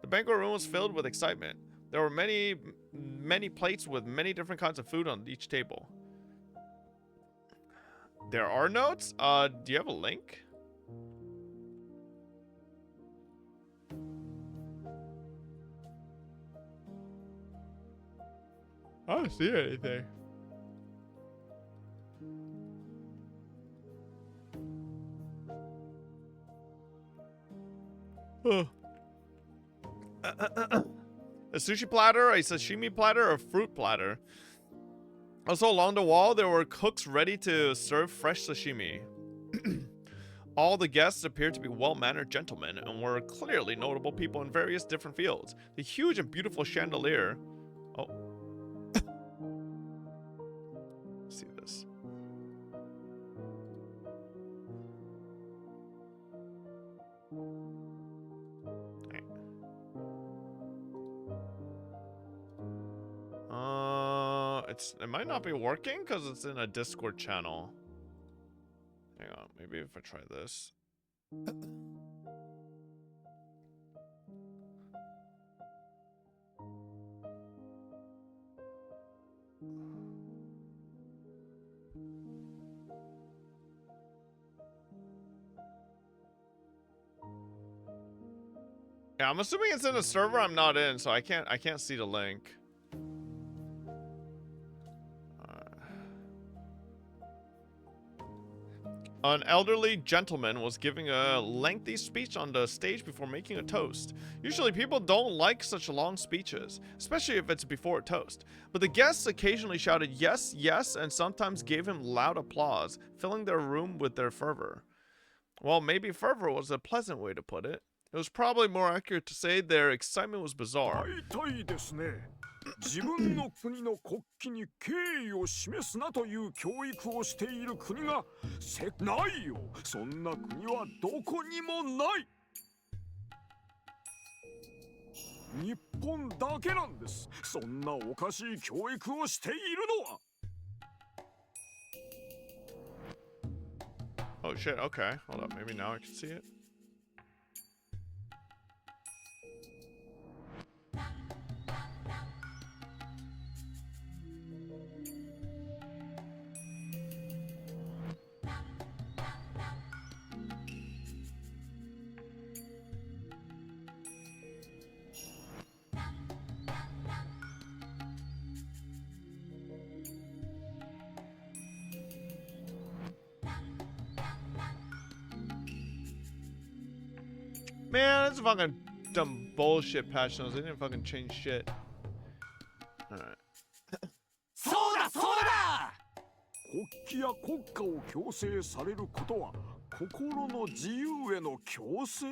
The banquet room was filled with excitement. There were many plates with many different kinds of food on each table. There are notes? Do you have a link? I don't see anything. A sushi platter, a sashimi platter, a fruit platter. Also along the wall, there were cooks ready to serve fresh sashimi. All the guests appeared to be well-mannered gentlemen and were clearly notable people in various different fields. The huge and beautiful chandelier... Oh. Let's see this. It might not be working because it's in a Discord channel. Hang on, maybe if I try this. Yeah, I'm assuming it's in a server I'm not in, so I can't see the link. An elderly gentleman was giving a lengthy speech on the stage before making a toast. Usually people don't like such long speeches, especially if it's before a toast. But the guests occasionally shouted yes, yes, and sometimes gave him loud applause, filling their room with their fervor. Well, maybe fervor was a pleasant way to put it. It was probably more accurate to say their excitement was bizarre. 自分の国の国旗に敬意を示すなという教育をしている国がないよ。そんな国はどこにもない。日本だけなんです。そんなおかしい教育をしているのは。Oh shit, okay. Hold up, maybe now I can see it. Man, that's fucking dumb bullshit patch notes. They didn't fucking change shit. Alright. そうだそうだ国旗や国家を強制されることは心の自由への強制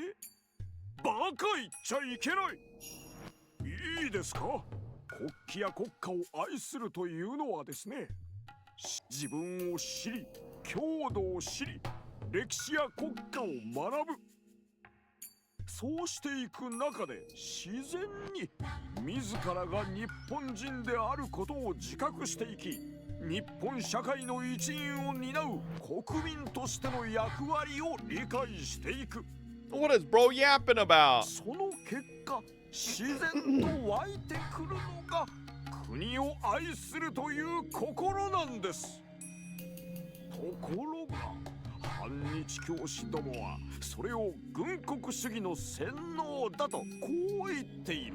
バカ言っちゃいけないいいですか国旗や国家を愛するというのはですね自分を知り郷土を知り歴史や国家を学ぶそうしていく中で自然に自らが日本人であることを自覚していき日本社会の一員を担う国民としての役割を理解していく What is bro yapping about? その結果自然と湧いてくるのが国を愛するという心なんですところが反日教師どもはそれを軍国主義の洗脳だとこう言っている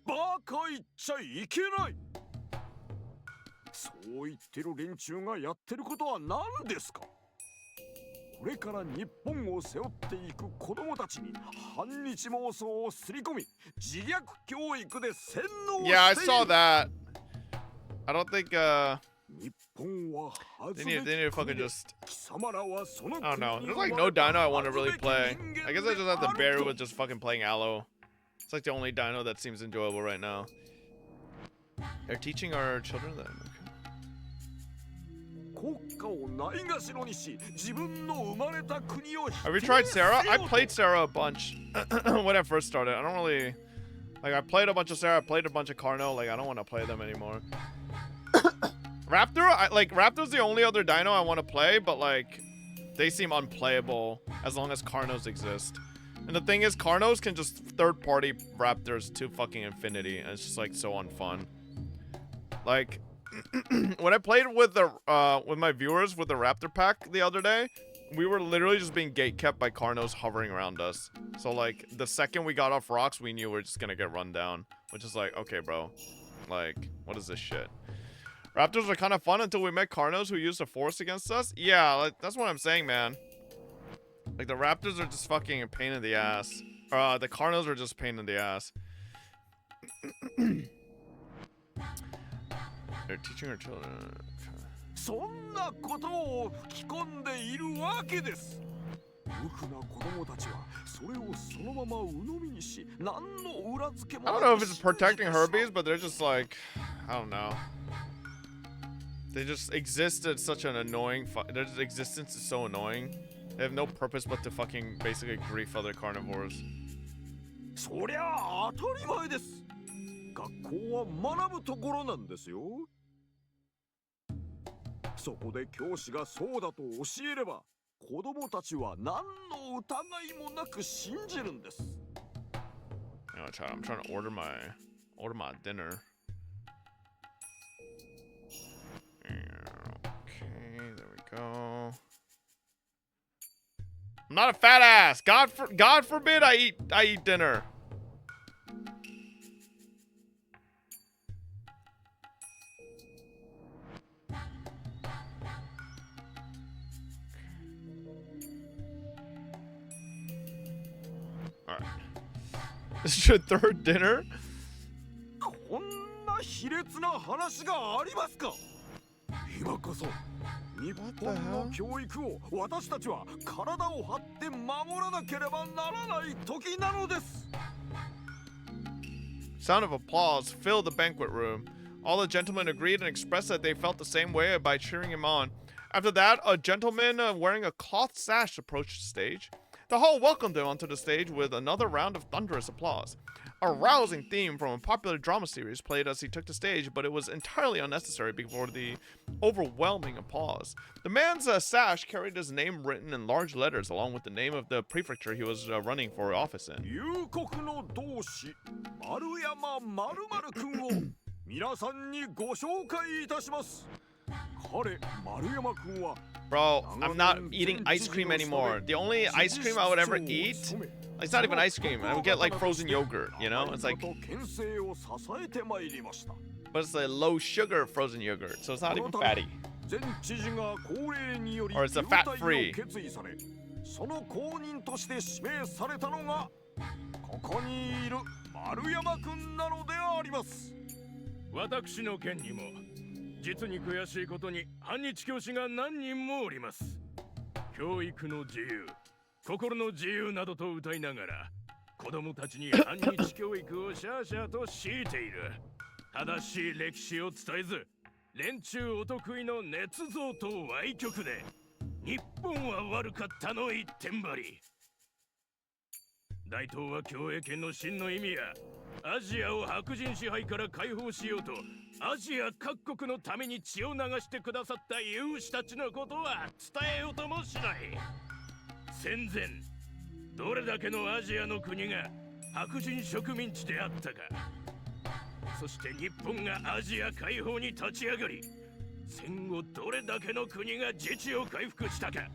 バカ言っちゃいけないそう言ってる連中がやってることは何ですかこれから日本を背負っていく子供たちに反日妄想をすり込み自虐教育で洗脳している Yeah, I saw that. I don't think they need to fucking just I don't know. There's like no dino I want to really play. I guess I just have to bear with just fucking playing Aloe. It's like the only dino that seems enjoyable right now. They're teaching our children that. Have you tried Sarah? I played Sarah a bunch when I first started. I don't really like. I played a bunch of Sarah. I played a bunch of Carno. Like I don't want to play them anymore. Raptor, Raptor's the only other dino I want to play, but like, they seem unplayable as long as Carnos exist. And the thing is, Carnos can just third-party Raptors to fucking infinity, and it's just like so unfun. Like, when I played with the with my viewers with the Raptor pack the other day, we were literally just being gatekept by Carnos hovering around us. So like, the second we got off rocks, we knew we were just gonna get run down, which is like, okay, bro, like, what is this shit? Raptors are kind of fun until we met Carnos who used the force against us. Yeah, like, that's what I'm saying, man. Like, the Raptors are just fucking a pain in the ass. The Carnos are just a pain in the ass. They're teaching our children. そんなことを吹き込んでいるわけです。無垢な子供たちはそれをそのまま鵜呑みにし、何の裏付けも I don't know if it's protecting Herbies, but they're just like, I don't know. They just exist at such an annoying. Their existence is so annoying. They have no purpose but to fucking basically grief other carnivores. そりゃ当たり前です。学校は学ぶところなんですよ。そこで教師がそうだと教えれば、子供たちは何の疑いもなく信じるんです。I'm trying to order my dinner. Okay, there we go. I'm not a fat ass. God forbid I eat dinner. All right. This is your third dinner? こんな卑劣な話がありますか。今こそ日本の教育を私たちは体を張って守らなければならない時なのです。 Sound of applause filled the banquet room. All the gentlemen agreed and expressed that they felt the same way by cheering him on. After that, a gentleman wearing a cloth sash approached the stage. The hall welcomed him onto the stage with another round of thunderous applause. A rousing theme from a popular drama series played as he took the stage, but it was entirely unnecessary before the overwhelming applause. The man's sash carried his name written in large letters along with the name of the prefecture he was running for office in. 夕刻の同志丸山〇〇君を皆さんにご紹介いたします。彼丸山君は Bro, I'm not eating ice cream anymore. The only ice cream I would ever eat, it's not even ice cream. I would get like frozen yogurt, you know? It's like, but it's a low sugar frozen yogurt, so it's not even fatty. Or it's a fat free. その後任として指名されたのがここにいる丸山君なのであります。私の県にも実に悔しいことに反日教師が何人もおります。教育の自由、心の自由などと歌いながら子供たちに反日教育をシャーシャーと強いている。正しい歴史を伝えず、連中お得意の捏造と歪曲で日本は悪かったの一点張り。大東亜共栄圏の真の意味やアジアを白人支配から解放しようとアジア各国のために血を流してくださった勇士たちのことは伝えようともしない。戦前どれだけのアジアの国が白人植民地であったか。そして日本がアジア解放に立ち上がり戦後どれだけの国が自治を回復したか、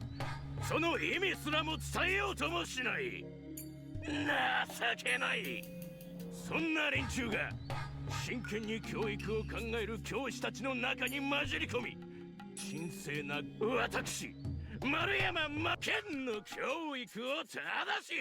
その意味すらも伝えようともしない。情けない。そんな連中が真剣に教育を考える教師たちの中に混じり込み、神聖な私丸山真剣の教育を正し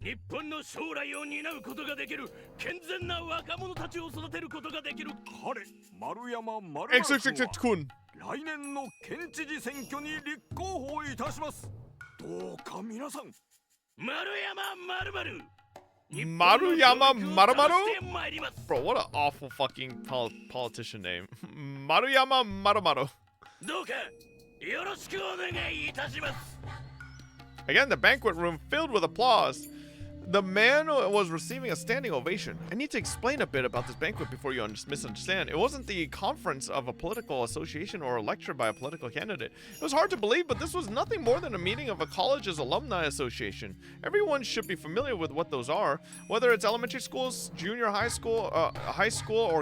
日本の将来を担うことができる健全な若者たちを育てることができる彼丸山丸山君は来年の県知事選挙に立候補いたします。どうか皆さん丸山丸々 Maruyama Marumaru? Bro, what an awful fucking politician name. Maruyama Marumaru. Again, the banquet room filled with applause. The man was receiving a standing ovation. I need to explain a bit about this banquet before you misunderstand. It wasn't the conference of a political association or a lecture by a political candidate. It was hard to believe, but this was nothing more than a meeting of a college's alumni association. Everyone should be familiar with what those are, whether it's elementary schools, junior high school, or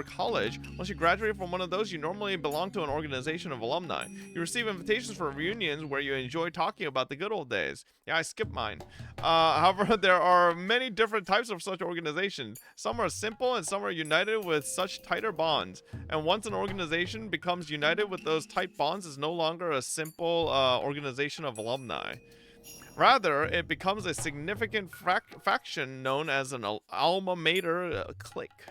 college. Once you graduate from one of those, you normally belong to an organization of alumni. You receive invitations for reunions where you enjoy talking about the good old days. Yeah, I skipped mine. However, there are many different types of such organizations. Some are simple and some are united with such tighter bonds. And once an organization becomes united with those tight bonds, it's no longer a simple organization of alumni. Rather, it becomes a significant faction known as an alma mater clique.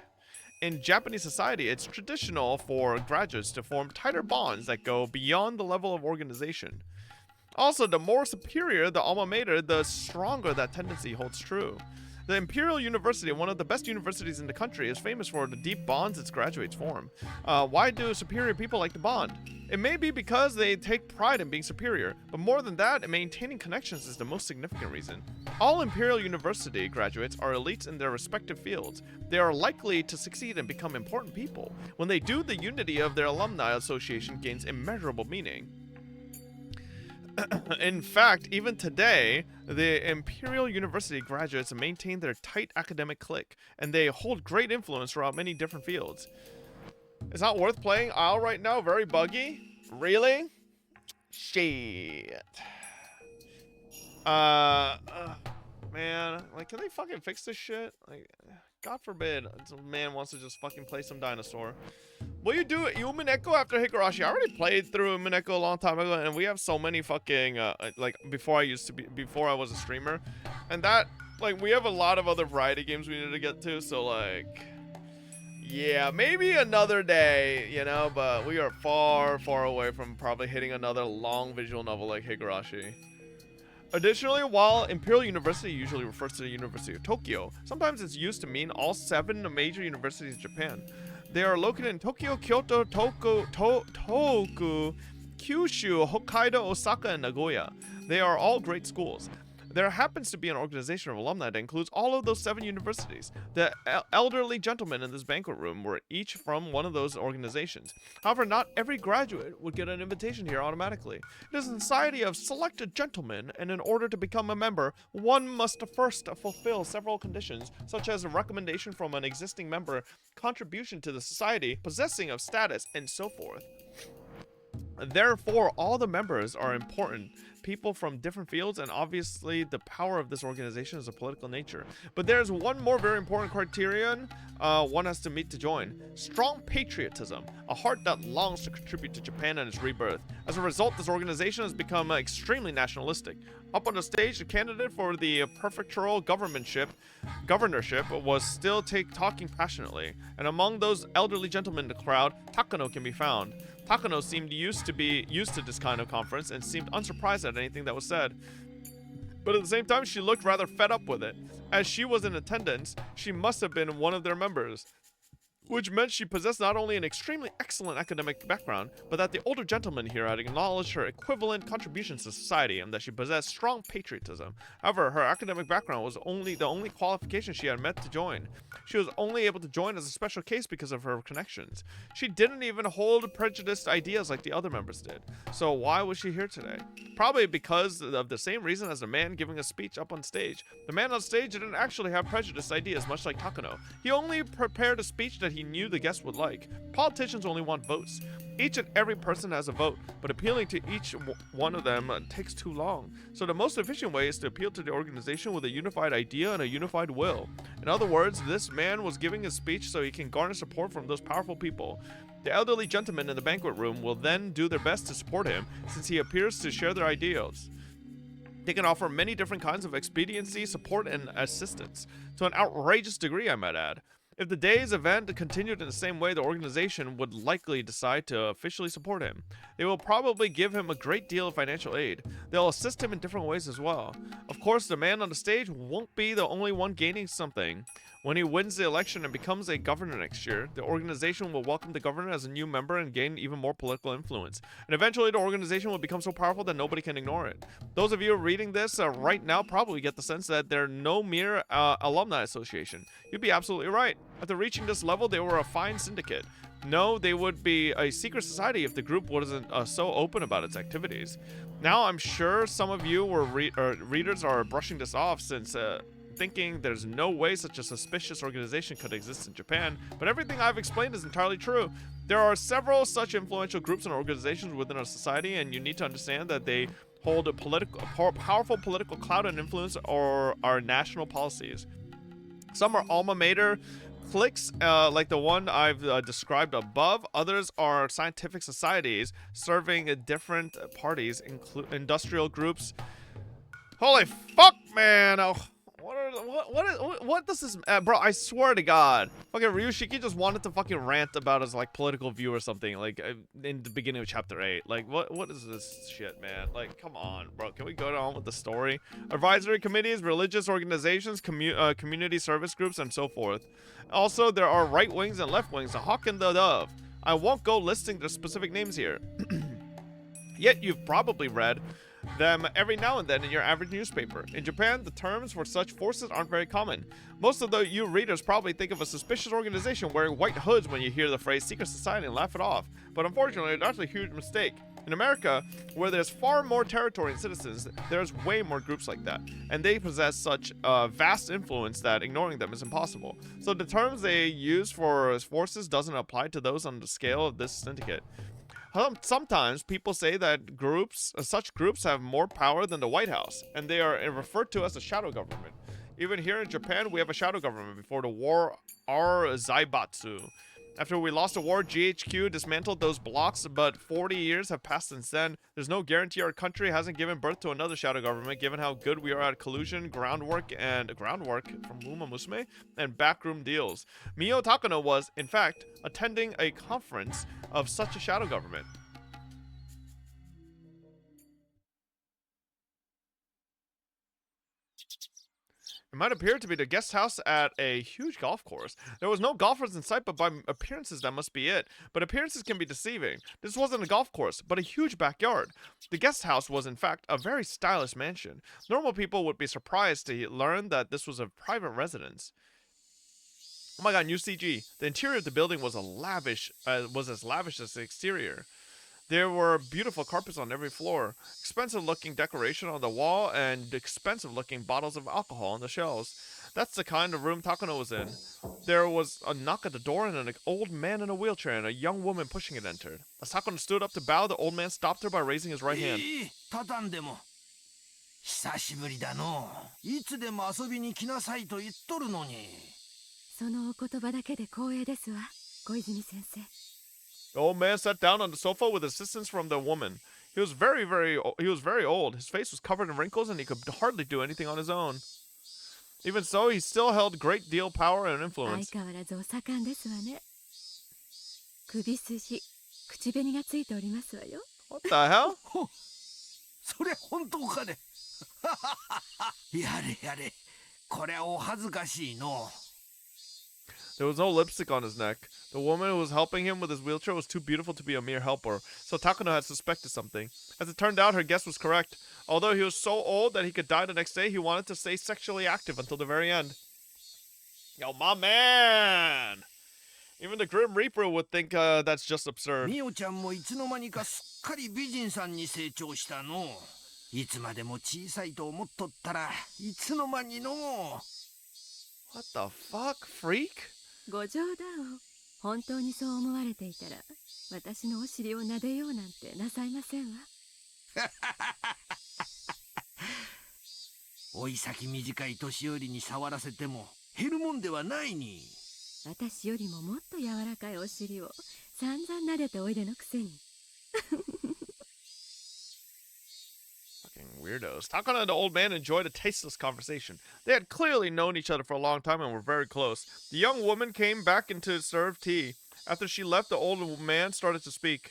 In Japanese society, it's traditional for graduates to form tighter bonds that go beyond the level of organization. Also, the more superior the alma mater, the stronger that tendency holds true. The Imperial University, one of the best universities in the country, is famous for the deep bonds its graduates form. Why do superior people like to bond? It may be because they take pride in being superior, but more than that, maintaining connections is the most significant reason. All Imperial University graduates are elites in their respective fields. They are likely to succeed and become important people. When they do, the unity of their alumni association gains immeasurable meaning. In fact, even today, the Imperial University graduates maintain their tight academic clique, and they hold great influence throughout many different fields. It's not worth playing Isle right now, very buggy. Really? Shit. Man, like, can they fucking fix this shit? Like, God forbid some man wants to just fucking play some dinosaur. Will you do Umineko after Higurashi? I already played through Umineko a long time ago, and we have so many fucking, like, before I was a streamer. And that, like, we have a lot of other variety games we need to get to, so, like, yeah, maybe another day, you know, but we are far, far away from probably hitting another long visual novel like Higurashi. Additionally, while Imperial University usually refers to the University of Tokyo, sometimes it's used to mean all 7 major universities in Japan. They are located in Tokyo, Kyoto, Toku, Kyushu, Hokkaido, Osaka, and Nagoya. They are all great schools. There happens to be an organization of alumni that includes all of those 7 universities. The elderly gentlemen in this banquet room were each from one of those organizations. However, not every graduate would get an invitation here automatically. It is a society of selected gentlemen, and in order to become a member, one must first fulfill several conditions, such as a recommendation from an existing member, contribution to the society, possessing of status, and so forth. Therefore, all the members are important people from different fields, and obviously the power of this organization is a political nature. But there's one more very important criterion one has to meet to join. Strong patriotism, a heart that longs to contribute to Japan and its rebirth. As a result, this organization has become extremely nationalistic. Up on the stage, the candidate for the prefectural governorship was still talking passionately, and among those elderly gentlemen in the crowd, Takano can be found. Takano seemed used to this kind of conference and seemed unsurprised at anything that was said. But at the same time, she looked rather fed up with it. As she was in attendance, she must have been one of their members, which meant she possessed not only an extremely excellent academic background, but that the older gentleman here had acknowledged her equivalent contributions to society and that she possessed strong patriotism. However, her academic background was the only qualification she had met to join. She was only able to join as a special case because of her connections. She didn't even hold prejudiced ideas like the other members did. So why was she here today? Probably because of the same reason as the man giving a speech up on stage. The man on stage didn't actually have prejudiced ideas, much like Takano. He only prepared a speech that he knew the guests would like. Politicians only want votes. Each and every person has a vote, but appealing to each one of them takes too long. So the most efficient way is to appeal to the organization with a unified idea and a unified will. In other words, this man was giving his speech so he can garner support from those powerful people. The elderly gentlemen in the banquet room will then do their best to support him, since he appears to share their ideals. They can offer many different kinds of expediency, support, and assistance, to an outrageous degree, I might add. If the day's event continued in the same way, the organization would likely decide to officially support him. They will probably give him a great deal of financial aid. They'll assist him in different ways as well. Of course, the man on the stage won't be the only one gaining something. When he wins the election and becomes a governor next year, the organization will welcome the governor as a new member and gain even more political influence. And eventually the organization will become so powerful that nobody can ignore it. Those of you reading this right now probably get the sense that they're no mere alumni association. You'd be absolutely right. After reaching this level, they were a fine syndicate. No, they would be a secret society if the group wasn't so open about its activities. Now, I'm sure some of you readers are brushing this off since thinking there's no way such a suspicious organization could exist in Japan, but everything I've explained is entirely true. There are several such influential groups and organizations within our society, and you need to understand that they hold a powerful political clout and influence over our national policies. Some are alma mater cliques, like the one I've described above. Others are scientific societies serving different parties, industrial groups. Holy fuck, man! Oh. What does this, bro? I swear to God, fucking Ryushiki just wanted to fucking rant about his like political view or something, like in the beginning of chapter 8. Like, what is this shit, man? Like, come on, bro. Can we go on with the story? Advisory committees, religious organizations, community service groups, and so forth. Also, there are right wings and left wings, the hawk and the dove. I won't go listing their specific names here. Yet you've probably read them every now and then in your average newspaper. In Japan, the terms for such forces aren't very common. Most of you readers probably think of a suspicious organization wearing white hoods when you hear the phrase secret society and laugh it off. But unfortunately, that's a huge mistake. In America, where there's far more territory and citizens, there's way more groups like that. And they possess such vast influence that ignoring them is impossible. So the terms they use for forces doesn't apply to those on the scale of this syndicate. Sometimes people say that such groups have more power than the White House, and they are referred to as a shadow government. Even here in Japan, we have a shadow government before the war, our Zaibatsu. After we lost the war, GHQ dismantled those blocks, but 40 years have passed since then. There's no guarantee our country hasn't given birth to another shadow government, given how good we are at collusion, groundwork from Uma Musume, and backroom deals. Mio Takano was, in fact, attending a conference of such a shadow government. It might appear to be the guest house at a huge golf course. There was no golfers in sight, but by appearances that must be it. But appearances can be deceiving. This wasn't a golf course, but a huge backyard. The guest house was in fact a very stylish mansion. Normal people would be surprised to learn that this was a private residence. Oh my god, new CG. The interior of the building was as lavish as the exterior. There were beautiful carpets on every floor, expensive-looking decoration on the wall, and expensive-looking bottles of alcohol on the shelves. That's the kind of room Takano was in. There was a knock at the door, and an old man in a wheelchair and a young woman pushing it entered. As Takano stood up to bow, the old man stopped her by raising his right hand. 久しぶりだの。いつでも遊びに来なさいと言っとるのに。そのお言葉だけで光栄ですわ、小泉先生。 The old man sat down on the sofa with assistance from the woman. He was very old. His face was covered in wrinkles and he could hardly do anything on his own. Even so, he still held great deal power and influence. 相変わらずお盛んですわね。首筋、口紅がついておりますわよ。What the hell? それ本当かね。やれやれ。これはお恥ずかしいの。 There was no lipstick on his neck. The woman who was helping him with his wheelchair was too beautiful to be a mere helper, so Takano had suspected something. As it turned out, her guess was correct. Although he was so old that he could die the next day, he wanted to stay sexually active until the very end. Yo, my man! Even the Grim Reaper would think that's just absurd. ミオちゃんもいつの間にかすっかり美人さんに成長したの。いつまでも小さいと思っとったらいつの間にの。What the fuck, freak? ご冗談を。本当にそう思われていたら、私のお尻を撫でようなんてなさいませんわ。おい先短い年寄りに触らせても減るもんではないに。私よりももっと柔らかいお尻を散々撫でておいでのくせに。Fucking weirdos. Takano and the old man enjoyed a tasteless conversation. They had clearly known each other for a long time and were very close. The young woman came back in to serve tea. After she left, the old man started to speak.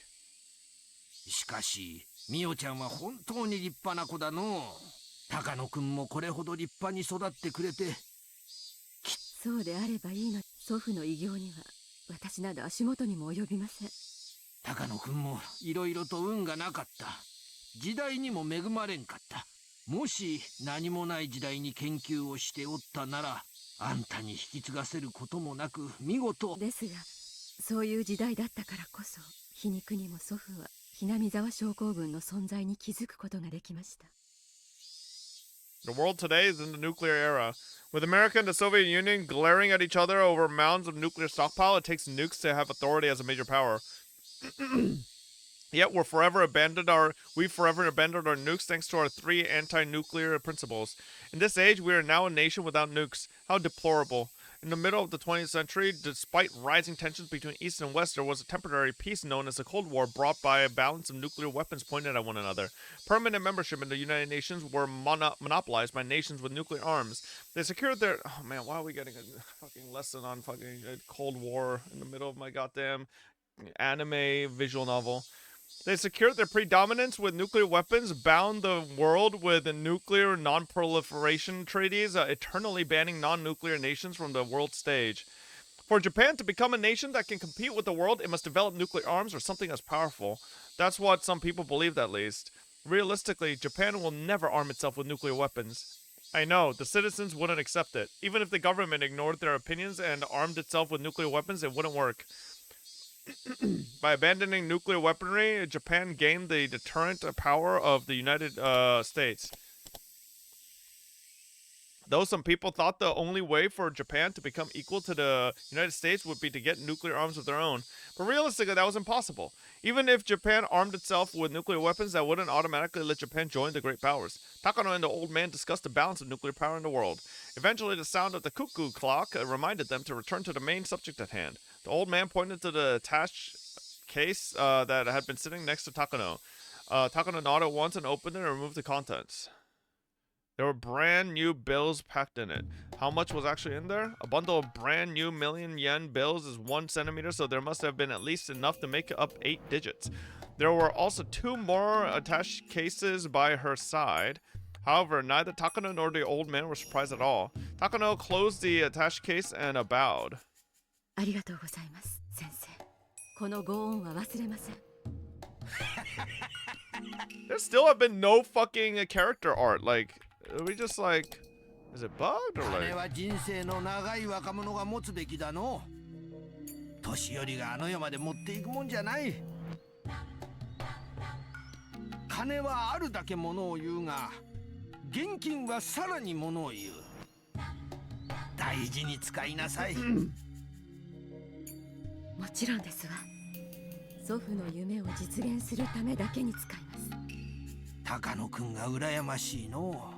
しかし、ミオちゃんは本当に立派な子だの。高野くんもこれほど立派に育ってくれて。そうであればいいの。祖父の偉業には私など足元にも及びません。高野くんもいろいろと運がなかった。時代にも恵まれんかった。もし何もない時代に研究をしておったなら、あんたに引き継がせることもなく見事。ですが、そういう時代だったからこそ、皮肉にも祖父はひなみ沢症候群の存在に気づくことができました。The world today is in the nuclear era. With America and the Soviet Union glaring at each other over mounds of nuclear stockpile, it takes nukes to have authority as a major power. Yet we've forever abandoned our nukes thanks to our 3 anti-nuclear principles. In this age, we are now a nation without nukes. How deplorable. In the middle of the 20th century, despite rising tensions between East and West, there was a temporary peace known as the Cold War brought by a balance of nuclear weapons pointed at one another. Permanent membership in the United Nations were monopolized by nations with nuclear arms. They secured their... Oh man, why are we getting a fucking lesson on fucking Cold War in the middle of my goddamn anime visual novel? They secured their predominance with nuclear weapons, bound the world with nuclear non-proliferation treaties, eternally banning non-nuclear nations from the world stage. For Japan to become a nation that can compete with the world, it must develop nuclear arms or something as powerful. That's what some people believed, at least. Realistically, Japan will never arm itself with nuclear weapons. I know, the citizens wouldn't accept it. Even if the government ignored their opinions and armed itself with nuclear weapons, it wouldn't work. By abandoning nuclear weaponry, Japan gained the deterrent power of the United States. Though some people thought the only way for Japan to become equal to the United States would be to get nuclear arms of their own. But realistically, that was impossible. Even if Japan armed itself with nuclear weapons, that wouldn't automatically let Japan join the great powers. Takano and the old man discussed the balance of nuclear power in the world. Eventually, the sound of the cuckoo clock reminded them to return to the main subject at hand. The old man pointed to the attached case that had been sitting next to Takano. Takano nodded once and opened it and removed the contents. There were brand new bills packed in it. How much was actually in there? A bundle of brand new million-yen bills is 1 centimeter, so there must have been at least enough to make up 8 digits. There were also 2 more attached cases by her side. However, neither Takano nor the old man were surprised at all. Takano closed the attached case and bowed. ありがとうございます、先生。このご恩は忘れません。There still have been no fucking character art. Like, we just like, is it bugged or 金 like? は人生の長い若者が持つべきだの。年寄りがあの世まで持っていくもんじゃない。金はあるだけものを言うが、現金はさらにものを言う。大事に使いなさい。もちろんですわ。祖父の夢を実現するためだけに使います。高野くんが羨ましいの。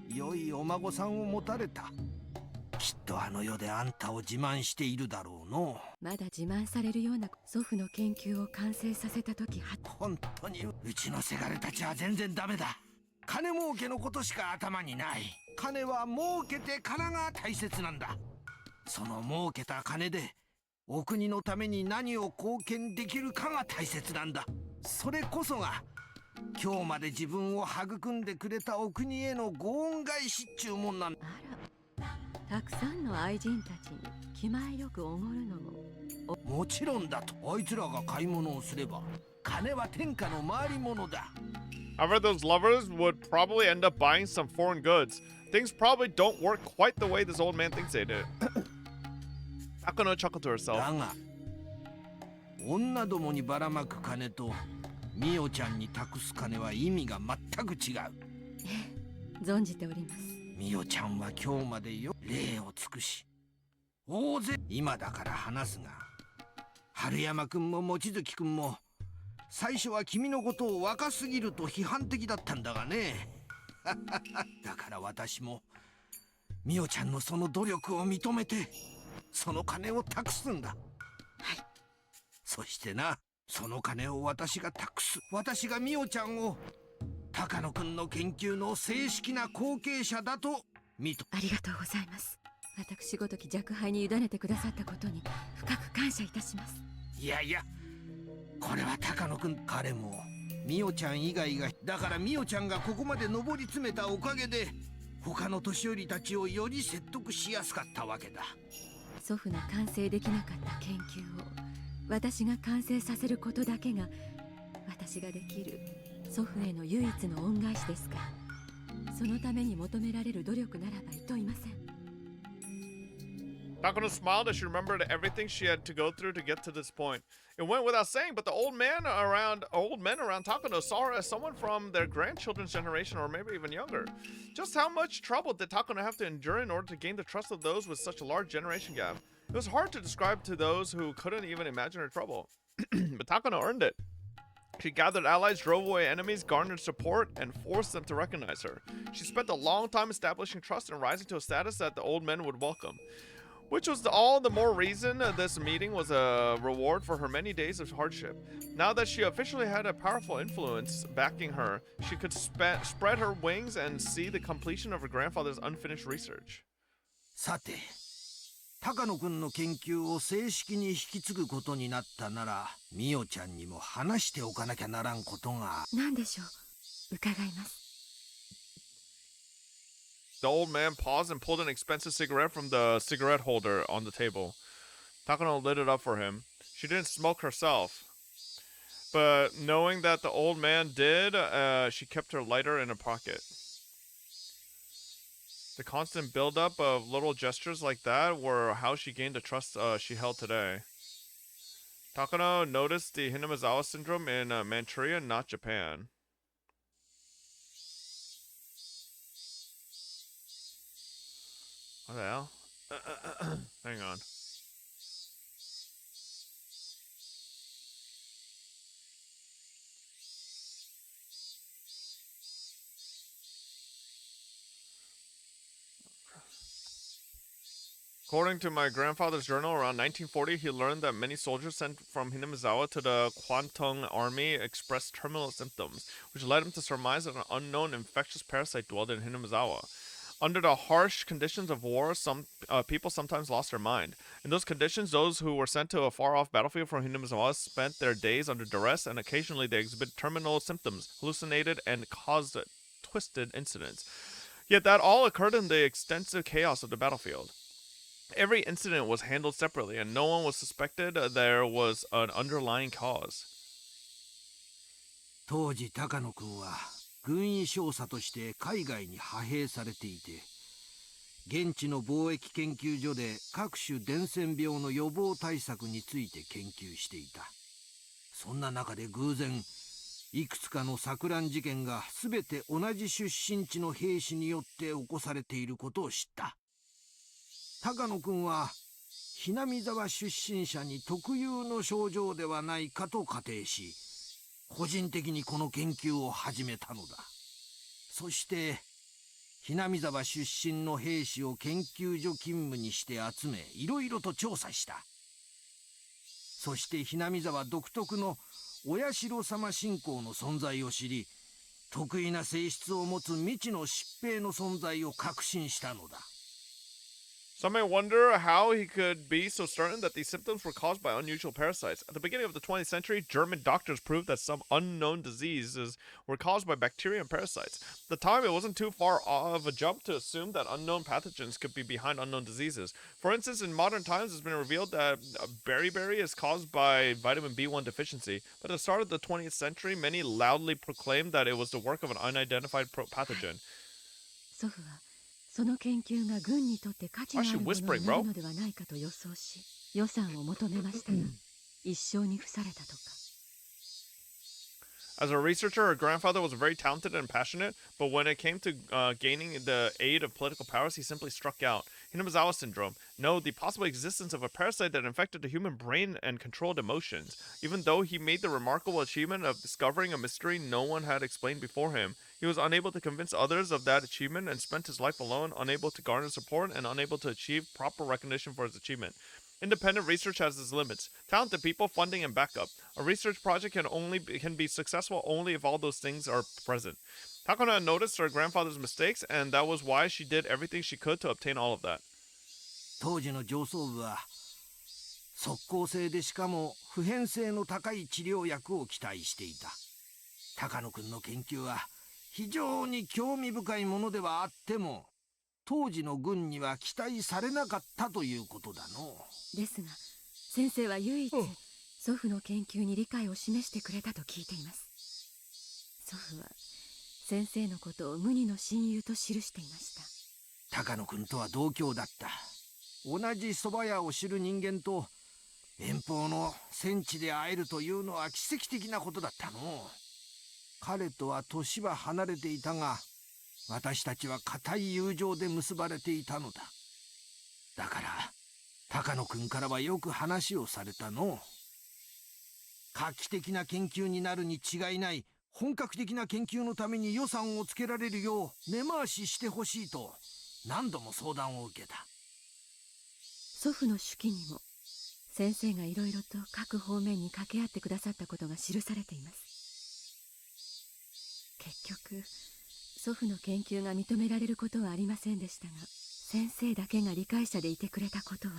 良いお孫さんを持たれた。きっとあの世であんたを自慢しているだろうの。まだ自慢されるような祖父の研究を完成させた時は。本当にうちのせがれたちは全然ダメだ。金儲けのことしか頭にない。金は儲けてからが大切なんだ。その儲けた金でお国のために何を貢献できるかが大切なんだ。それこそが今日まで自分を育んでくれたお国へのご恩返しっちゅうもんなんだ。たくさんの愛人たちに気前よくおごるのも。もちろんだと。あいつらが買い物をすれば金は天下の回り物だ。However, those lovers would probably end up buying some foreign goods. Things probably don't work quite the way this old man thinks they did. Takano chuckled to herself. だが女どもにばらまく金とミオちゃんに託す金は意味が全く違う。存じております。ミオちゃんは今日までよ礼を尽くし大勢今だから話すが、春山くんも望月くんも最初は君のことを若すぎると批判的だったんだがね。だから私もミオちゃんのその努力を認めてその金を託すんだ。はい。そしてな、その金を私が託す。私がミオちゃんを高野くんの研究の正式な後継者だとありがとうございます。私ごとき若輩に委ねてくださったことに深く感謝いたします。いやいや、これは高野くん、彼もミオちゃん以外が、だからミオちゃんがここまで上り詰めたおかげで他の年寄りたちをより説得しやすかったわけだ。祖父の完成できなかった研究を私が完成させることだけが私ができる祖父への唯一の恩返しですから、そのために求められる努力ならばいといません。Takano smiled as she remembered everything she had to go through to get to this point. It went without saying, but the old men around Takano saw her as someone from their grandchildren's generation or maybe even younger. Just how much trouble did Takano have to endure in order to gain the trust of those with such a large generation gap? It was hard to describe to those who couldn't even imagine her trouble. But Takano earned it. She gathered allies, drove away enemies, garnered support, and forced them to recognize her. She spent a long time establishing trust and rising to a status that the old men would welcome. Which was all the more reason this meeting was a reward for her many days of hardship. Now that she officially had a powerful influence backing her, she could spread her wings and see the completion of her grandfather's unfinished research. さて、高野くんの研究を正式に引き継ぐことになったなら、ミオちゃんにも話しておかなきゃならんことが。何でしょう。伺います。The old man paused and pulled an expensive cigarette from the cigarette holder on the table. Takano lit it up for him. She didn't smoke herself, but knowing that the old man did, she kept her lighter in her pocket. The constant buildup of little gestures like that were how she gained the trust she held today. Takano noticed the Hinamizawa syndrome in Manchuria, not Japan. What the hell? Hang on. According to my grandfather's journal, around 1940, he learned that many soldiers sent from Hinamizawa to the Kwantung army expressed terminal symptoms, which led him to surmise that an unknown infectious parasite dwelled in Hinamizawa. Under the harsh conditions of war, some people sometimes lost their mind. In those conditions, those who were sent to a far-off battlefield from Hinamizawa spent their days under duress, and occasionally they exhibited terminal symptoms, hallucinated, and caused twisted incidents. Yet that all occurred in the extensive chaos of the battlefield. Every incident was handled separately, and no one was suspected there was an underlying cause. 当時高野君は軍医少佐として海外に派兵されていて、現地の貿易研究所で各種伝染病の予防対策について研究していた。そんな中で偶然いくつかの錯乱事件が全て同じ出身地の兵士によって起こされていることを知った。高野君はひなみ沢出身者に特有の症状ではないかと仮定し、個人的にこの研究を始めたのだ。そしてひなみ沢出身の兵士を研究所勤務にして集め、いろいろと調査した。そしてひなみ沢独特のお社様信仰の存在を知り、特異な性質を持つ未知の疾病の存在を確信したのだ。Some may wonder how he could be so certain that these symptoms were caused by unusual parasites. At the beginning of the 20th century, German doctors proved that some unknown diseases were caused by bacteria and parasites. At the time, it wasn't too far of a jump to assume that unknown pathogens could be behind unknown diseases. For instance, in modern times, it's been revealed that beriberi is caused by vitamin B1 deficiency. But at the start of the 20th century, many loudly proclaimed that it was the work of an unidentified pathogen. 祖父はその研究が軍にとって価値のあるものになるのではないかと予想し、予算を求めましたが、一生に付されたとか。As a researcher, her grandfather was very talented and passionate, but when it came to gaining the aid of political powers, he simply struck out. Hinamizawa syndrome. No, the possible existence of a parasite that infected the human brain and controlled emotions. Even though he made the remarkable achievement of discovering a mystery no one had explained before him, he was unable to convince others of that achievement and spent his life alone, unable to garner support and unable to achieve proper recognition for his achievement. Independent research has its limits. Talented people, funding, and backup. A research project can be successful only if all those things are present. Takano had noticed her grandfather's mistakes, and that was why she did everything she could to obtain all of that. 当時の上層部は即効性でしかも普遍性の高い治療薬を期待していた。高野君の研究は非常に興味深いものではあっても、当時の軍には期待されなかったということだの。ですが、先生は唯一祖父の研究に理解を示してくれたと聞いています。祖父は先生のことを無二の親友と記していました。高野君とは同郷だった。同じ蕎麦屋を知る人間と遠方の戦地で会えるというのは奇跡的なことだったの。彼とは年は離れていたが、私たちは固い友情で結ばれていたのだ。だから高野君からはよく話をされたの。画期的な研究になるに違いない。本格的な研究のために予算をつけられるよう根回ししてほしいと何度も相談を受けた。祖父の手記にも先生がいろいろと各方面に掛け合ってくださったことが記されています。結局祖父の研究が認められることはありませんでしたが、先生だけが理解者でいてくれたことは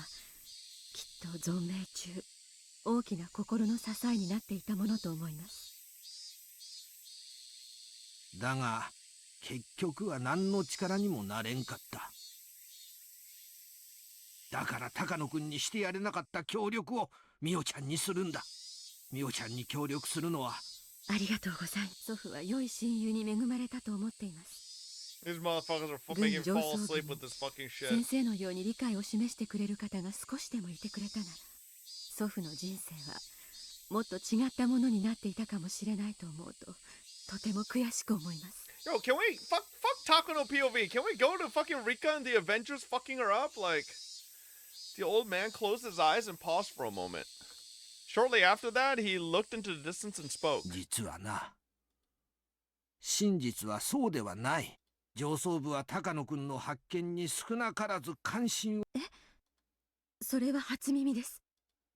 きっと存命中大きな心の支えになっていたものと思います。だが結局は何の力にもなれんかった。だから高野君にしてやれなかった協力をみおちゃんにするんだ。みおちゃんに協力するのはありがとうございます。祖父は良い親友に恵まれたと思っています。These motherfuckers are making him fall asleep with this fucking shit. 先生のように理解を示してくれる方が少しでもいてくれたなら、祖父の人生はもっと違ったものになっていたかもしれないと思うと、とても悔しく思います。Yo, can we fuck Takano POV? Can we go to fucking Rika and the Avengers fucking her up? Like, the old man closed his eyes and paused for a moment. Shortly after that, he looked into the distance and spoke. 実はな、真実はそうではない。上層部は高野君の発見に少なからず関心を。それは初耳です。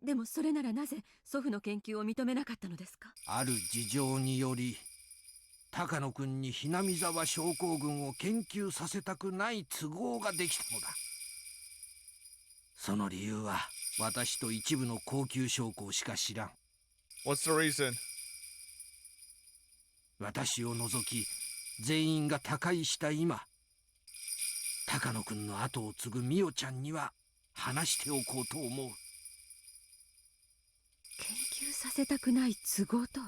でもそれならなぜ祖父の研究を認めなかったのですか？ある事情により高野君にひなみ沢症候群を研究させたくない都合ができたのだ。その理由は私と一部の高級将校しか知らん。 What's the reason? 私を除き全員が他界した今、高野くんの後を継ぐみおちゃんには話しておこうと思う。研究させたくない都合とは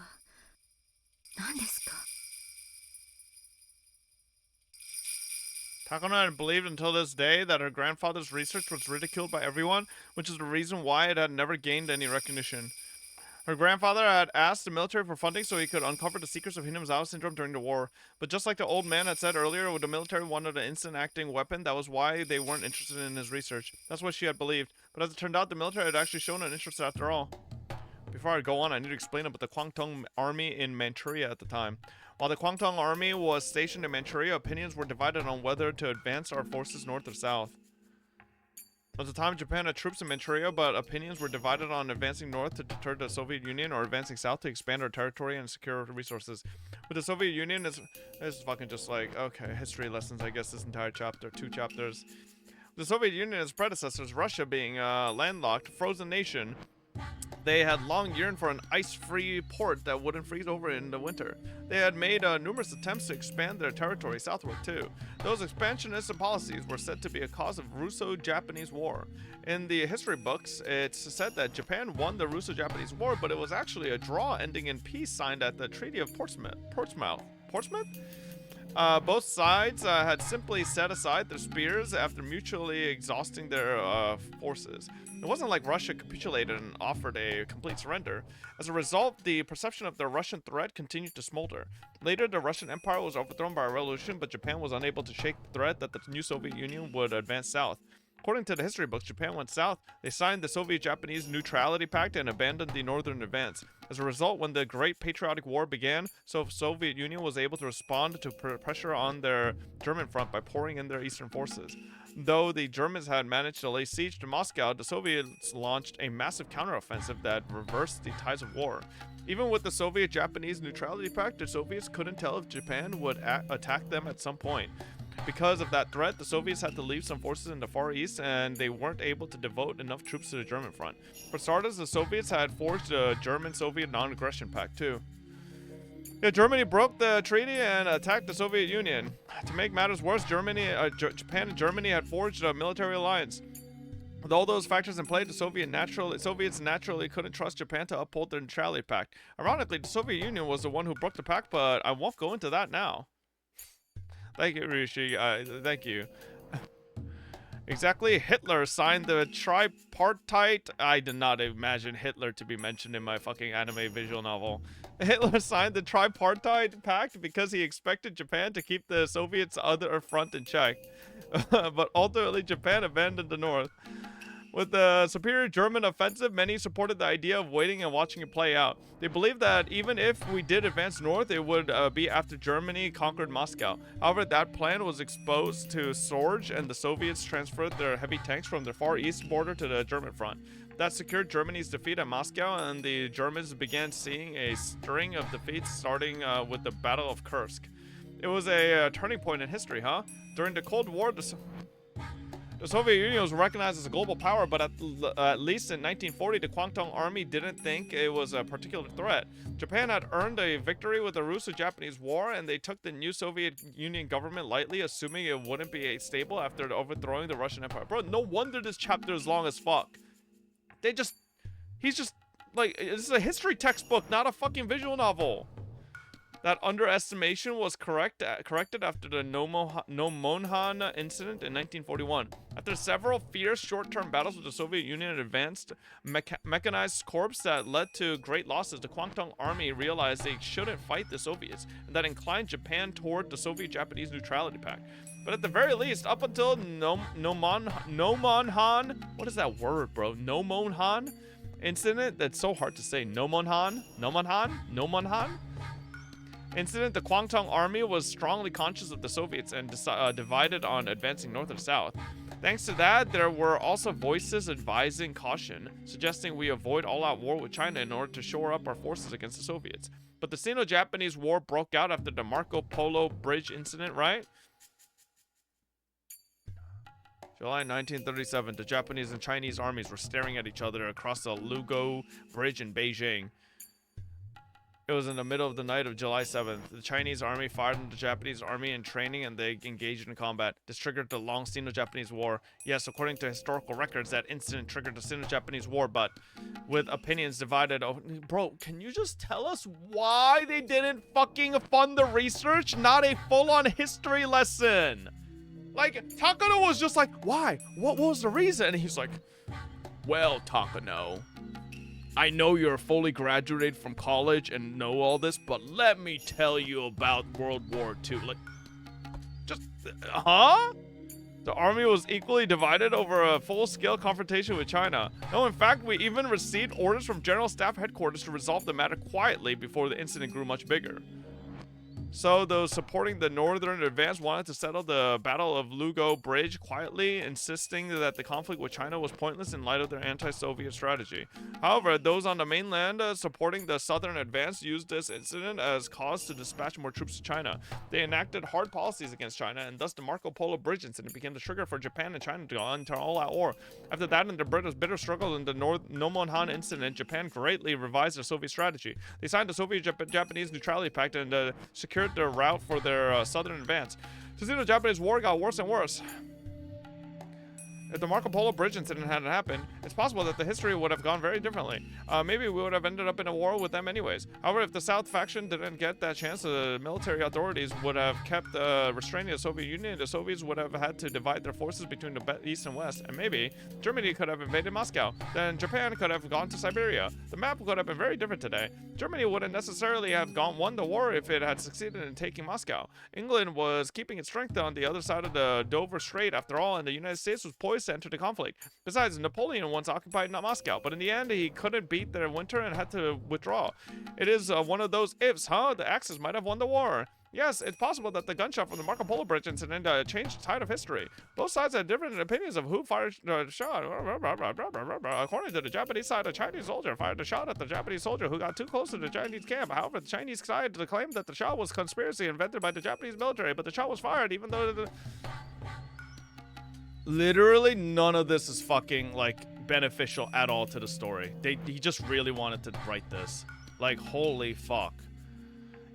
何ですか？ Takano had believed until this day that her grandfather's research was ridiculed by everyone, which is the reason why it had never gained any recognition. Her grandfather had asked the military for funding so he could uncover the secrets of Hinamizawa syndrome during the war. But just like the old man had said earlier, the military wanted an instant-acting weapon. That was why they weren't interested in his research. That's what she had believed. But as it turned out, the military had actually shown an interest after all. Before I go on, I need to explain about the Kwangtung army in Manchuria at the time. While the Kwangtung army was stationed in Manchuria, opinions were divided on whether to advance our forces north or south. At the time, Japan had troops in Manchuria, but opinions were divided on advancing north to deter the Soviet Union or advancing south to expand our territory and secure resources. With the Soviet Union, it's fucking just like, okay, history lessons, I guess, this entire chapter, 2 chapters. The Soviet Union and its predecessors, Russia being a landlocked, frozen nation, they had long yearned for an ice-free port that wouldn't freeze over in the winter. They had made numerous attempts to expand their territory southward too. Those expansionist policies were said to be a cause of Russo-Japanese War. In the history books, it's said that Japan won the Russo-Japanese War, but it was actually a draw ending in peace signed at the Treaty of Portsmouth? Both sides had simply set aside their spears after mutually exhausting their forces. It wasn't like Russia capitulated and offered a complete surrender. As a result, the perception of the Russian threat continued to smolder. Later, the Russian Empire was overthrown by a revolution, but Japan was unable to shake the threat that the new Soviet Union would advance south. According to the history books, Japan went south. They signed the Soviet-Japanese Neutrality Pact and abandoned the northern advance. As a result, when the Great Patriotic War began, the Soviet Union was able to respond to pressure on their German front by pouring in their eastern forces. Though the Germans had managed to lay siege to Moscow, the Soviets launched a massive counteroffensive that reversed the tides of war. Even with the Soviet-Japanese Neutrality Pact, the Soviets couldn't tell if Japan would attack them at some point. Because of that threat, the Soviets had to leave some forces in the Far East, and they weren't able to devote enough troops to the German front. For starters, the Soviets had forged a German-Soviet non-aggression pact too. Yeah, Germany broke the treaty and attacked the Soviet Union. To make matters worse, Japan and Germany had forged a military alliance. With all those factors in play, the Soviets naturally couldn't trust Japan to uphold the Neutrality Pact. Ironically, the Soviet Union was the one who broke the pact, but I won't go into that now. Thank you, Rishi. Thank you. Exactly. Hitler signed the tripartite. I did not imagine Hitler to be mentioned in my fucking anime visual novel. Hitler signed the tripartite pact because he expected Japan to keep the Soviets' other front in check. But ultimately, Japan abandoned the north. With the superior German offensive, many supported the idea of waiting and watching it play out. They believed that even if we did advance north, it would be after Germany conquered Moscow. However, that plan was exposed to Sorge, and the Soviets transferred their heavy tanks from the Far East border to the German front. That secured Germany's defeat at Moscow, and the Germans began seeing a string of defeats starting with the Battle of Kursk. It was a turning point in history, huh? During the Cold War, the Soviet Union was recognized as a global power, but at least in 1940, the Kwangtung army didn't think it was a particular threat. Japan had earned a victory with the Russo-Japanese War, and they took the new Soviet Union government lightly, assuming it wouldn't be stable after overthrowing the Russian Empire. Bro, no wonder this chapter is long as fuck. He's just, like, this is a history textbook, not a fucking visual novel. That underestimation was corrected after the Nomonhan incident in 1941. After several fierce short-term battles with the Soviet Union and advanced mechanized corps that led to great losses, the Kwangtung army realized they shouldn't fight the Soviets, and that inclined Japan toward the Soviet-Japanese Neutrality Pact. But at the very least, up until Nomonhan, what is that word, bro? Nomonhan incident? That's so hard to say. Nomonhan? Incident, the Kwangtung army was strongly conscious of the Soviets and divided on advancing north or south. Thanks to that, there were also voices advising caution, suggesting we avoid all-out war with China in order to shore up our forces against the Soviets. But the Sino-Japanese War broke out after the Marco Polo Bridge incident, right? July 1937, the Japanese and Chinese armies were staring at each other across the Lugo Bridge in Beijing. It was in the middle of the night of July 7th. The Chinese army fired on the Japanese army in training and they engaged in combat. This triggered the long Sino-Japanese War. Yes, according to historical records, that incident triggered the Sino-Japanese War, but with opinions divided. Oh, bro, can you just tell us why they didn't fucking fund the research? Not a full-on history lesson. Like, Takano was just like, why? What was the reason? And he's like, well, Takano, I know you're fully graduated from college and know all this, but let me tell you about World War II. Like, just, huh? The army was equally divided over a full-scale confrontation with China. No, in fact, we even received orders from General Staff Headquarters to resolve the matter quietly before the incident grew much bigger. So those supporting the northern advance wanted to settle the Battle of Lugo Bridge quietly, insisting that the conflict with China was pointless in light of their anti-Soviet strategy. However, those on the mainland supporting the southern advance used this incident as cause to dispatch more troops to China. They enacted hard policies against China, and thus the Marco Polo Bridge incident became the trigger for Japan and China to go into all-out war. After that, in the British bitter struggle in the Nomonhan incident, Japan greatly revised their Soviet strategy. They signed the Soviet-Japanese Neutrality Pact and secured their route for their southern advance. The Sino-Japanese War got worse and worse. If the Marco Polo Bridge incident hadn't happened, it's possible that the history would have gone very differently. Maybe we would have ended up in a war with them anyways. However, if the South faction didn't get that chance, the military authorities would have kept restraining the Soviet Union. The Soviets would have had to divide their forces between the East and West, and maybe Germany could have invaded Moscow. Then Japan could have gone to Siberia. The map could have been very different today. Germany wouldn't necessarily have won the war if it had succeeded in taking Moscow. England was keeping its strength on the other side of the Dover Strait after all, and the United States was poised to enter the conflict. Besides, Napoleon once occupied Moscow, but in the end, he couldn't beat their winter and had to withdraw. It is one of those ifs, huh? The Axis might have won the war. Yes, it's possible that the gunshot from the Marco Polo Bridge incident changed the tide of history. Both sides had different opinions of who fired the shot. According to the Japanese side, a Chinese soldier fired a shot at the Japanese soldier who got too close to the Chinese camp. However, the Chinese side claimed that the shot was a conspiracy invented by the Japanese military, but the shot was fired even though literally none of this is fucking, like, beneficial at all to the story. He just really wanted to write this. Like, holy fuck.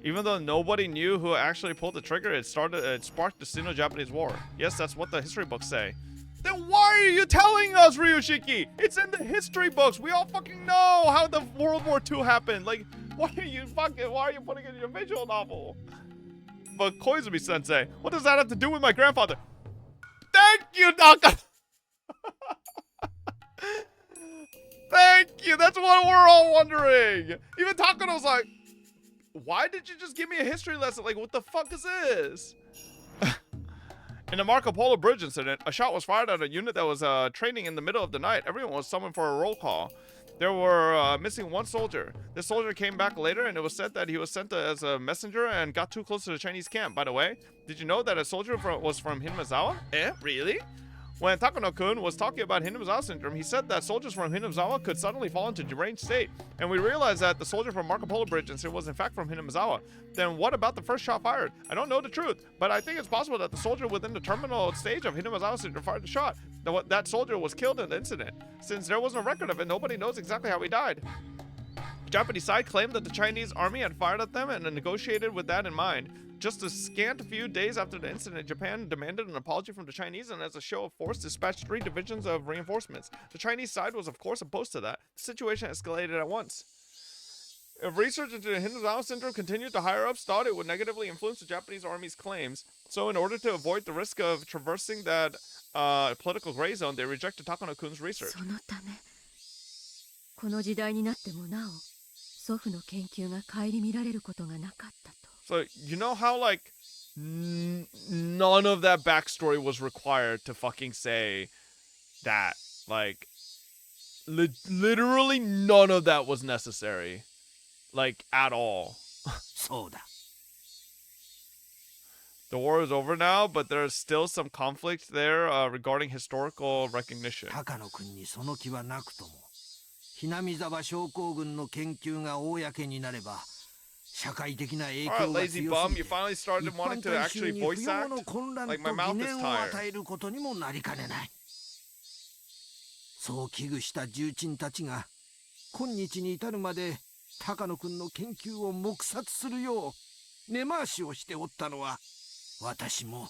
Even though nobody knew who actually pulled the trigger, it sparked the Sino-Japanese War. Yes, that's what the history books say. Then why are you telling us, Ryushiki? It's in the history books. We all fucking know how the World War II happened. Like, why are you putting it in your visual novel? But Koizumi-sensei, what does that have to do with my grandfather? Thank you, Naka! Thank you, that's what we're all wondering. Even Takano's like, why did you just give me a history lesson? Like, what the fuck is this? In the Marco Polo Bridge incident, a shot was fired at a unit that was training in the middle of the night. Everyone was summoned for a roll call. There were missing one soldier. This soldier came back later, and it was said that he was sent as a messenger and got too close to the Chinese camp. By the way, did you know that a soldier was from Hinamazawa? Eh, really? When Takano-kun was talking about Hinamazawa syndrome, he said that soldiers from Hinamazawa could suddenly fall into deranged state. And we realized that the soldier from Marco Polo Bridge incident was in fact from Hinamazawa. Then what about the first shot fired? I don't know the truth, but I think it's possible that the soldier within the terminal stage of Hinamazawa syndrome fired the shot. That soldier was killed in the incident. Since there was no record of it, nobody knows exactly how he died. The Japanese side claimed that the Chinese army had fired at them and negotiated with that in mind. Just a scant few days after the incident, Japan demanded an apology from the Chinese and as a show of force dispatched 3 divisions of reinforcements. The Chinese side was of course opposed to that. The situation escalated at once. If research into the Hinamazawa syndrome continued, the higher-ups thought it would negatively influence the Japanese army's claims. So in order to avoid the risk of traversing that political gray zone, they rejected Takano-kun's research. そのため、この時代になってもなお、祖父の研究が顧みられることがなかったと。 So, you know how, like, none of that backstory was required to fucking say that. Like, literally none of that was necessary. Like, at all. The war is over now, but there's still some conflict there regarding historical recognition. ひなみざわ症候群の研究が公になれば社会的な影響が Alright, lazy bum, you finally started wanting to actually voice act? Like, my mouth is tired. 与えることにもなりかねない。そう危惧した重鎮たちが今日に至るまで高野君の研究を黙殺するよう根回しをしておったのは、私も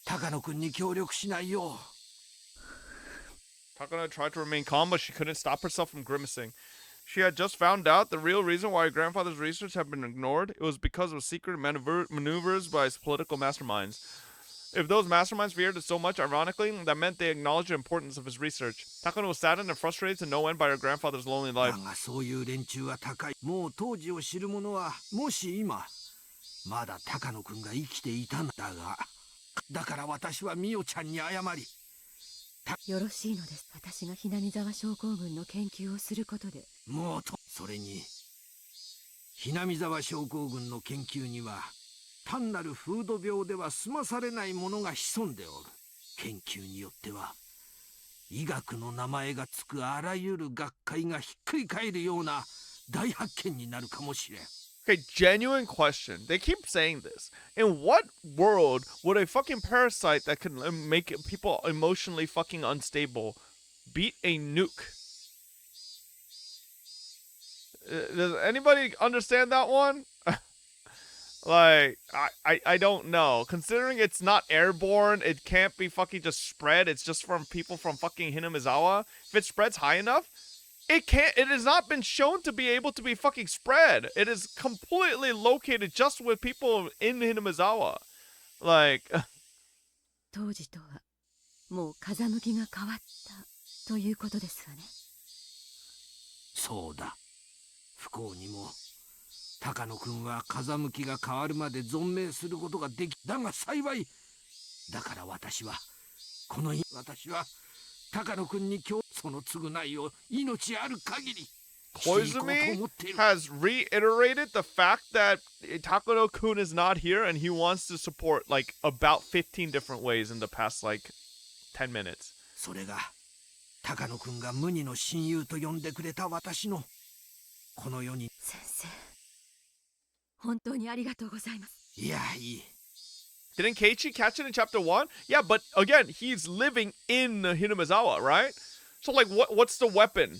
高野君に協力しないよ。Takano tried to remain calm, but she couldn't stop herself from grimacing. She had just found out the real reason why her grandfather's research had been ignored. It was because of secret maneuvers by his political masterminds. If those masterminds feared it so much, ironically, that meant they acknowledged the importance of his research. Takano was saddened and frustrated to no end by her grandfather's lonely life. だがそういう連中は高い。もう当時を知る者は、もし今、まだ高野君が生きていたんだが、だから私はミオちゃんに謝り。よろしいのです。私がひなみ沢症候群の研究をすることで。もうと、それに、ひなみ沢症候群の研究には、単なる風土病では済まされないものが潜んでおる。研究によっては、医学の名前がつくあらゆる学会がひっくり返るような大発見になるかもしれん。Okay, genuine question. They keep saying this. In what world would a fucking parasite that can make people emotionally fucking unstable beat a nuke? Does anybody understand that one? Like, I don't know. Considering it's not airborne, it can't be fucking just spread. It's just from people from fucking Hinamizawa. If it spreads high enough, it has not been shown to be able to be fucking spread. It is completely located just with people in Hinamizawa. Like... 当時とは、もう風向きが変わったということですわね。そうだ。不幸にも、高野君は風向きが変わるまで存命することができ、だが幸い。だから私は、高野君に今日その償いを命ある限り。Koizumi has reiterated the fact that Takano-kun is not here and he wants to support like about 15 different ways in the past like 10 minutes. それが高野君が無二の親友と呼んでくれた私のこの世に。先生、本当にありがとうございます。いや、いい。Didn't Keiichi catch it in chapter 1? Yeah, but again, he's living in Hinamizawa, right? So like what's the weapon?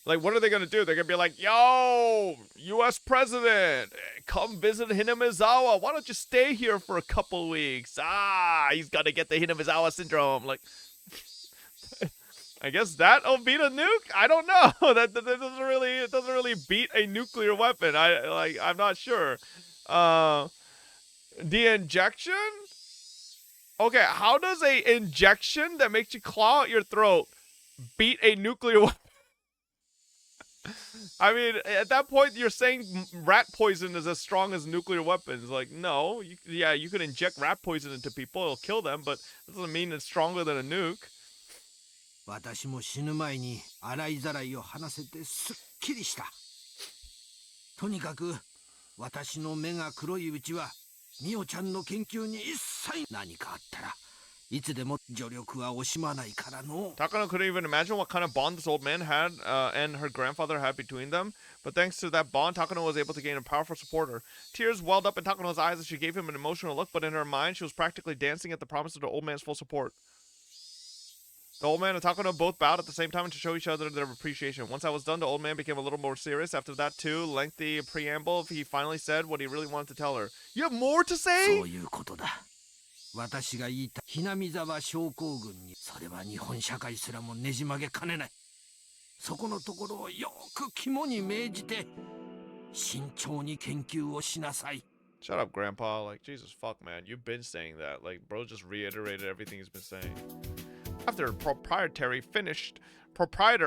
Like, what are they gonna do? They're gonna be like, yo, U.S. president, come visit Hinamizawa. Why don't you stay here for a couple weeks? He's gonna get the Hinamizawa syndrome. Like, I guess that'll beat a nuke? I don't know. That doesn't really beat a nuclear weapon. I'm not sure. The injection? Okay, how does a injection that makes you claw out your throat beat a nuclear weapon? I mean, at that point, you're saying rat poison is as strong as nuclear weapons. Like, no. You could inject rat poison into people. It'll kill them, but it doesn't mean it's stronger than a nuke. 私も死ぬ前に洗いざらいを話せてすっきりした。とにかく、私の目が黒いうちは、ミオちゃんの研究に一切何かあったら、いつでも助力は惜しまないからの。Takano couldn't even imagine what kind of bond this old man had and her grandfather had between them. But thanks to that bond, Takano was able to gain a powerful supporter. Tears welled up in Takano's eyes as she gave him an emotional look, but in her mind, she was practically dancing at the promise of the old man's full support. The old man and Takano both bowed at the same time to show each other their appreciation. Once that was done, the old man became a little more serious. After that, too, lengthy preamble, he finally said what he really wanted to tell her. You have more to say? そういうことだ。私が言いたひなみ沢症候群に、それは日本社会すらもねじ曲げかねない。そこのところをよく肝に銘じて、慎重に研究をしなさい。Shut up, Grandpa. Like, Jesus fuck, man. You've been saying that. Like, bro just reiterated everything he's been saying. After the proprietor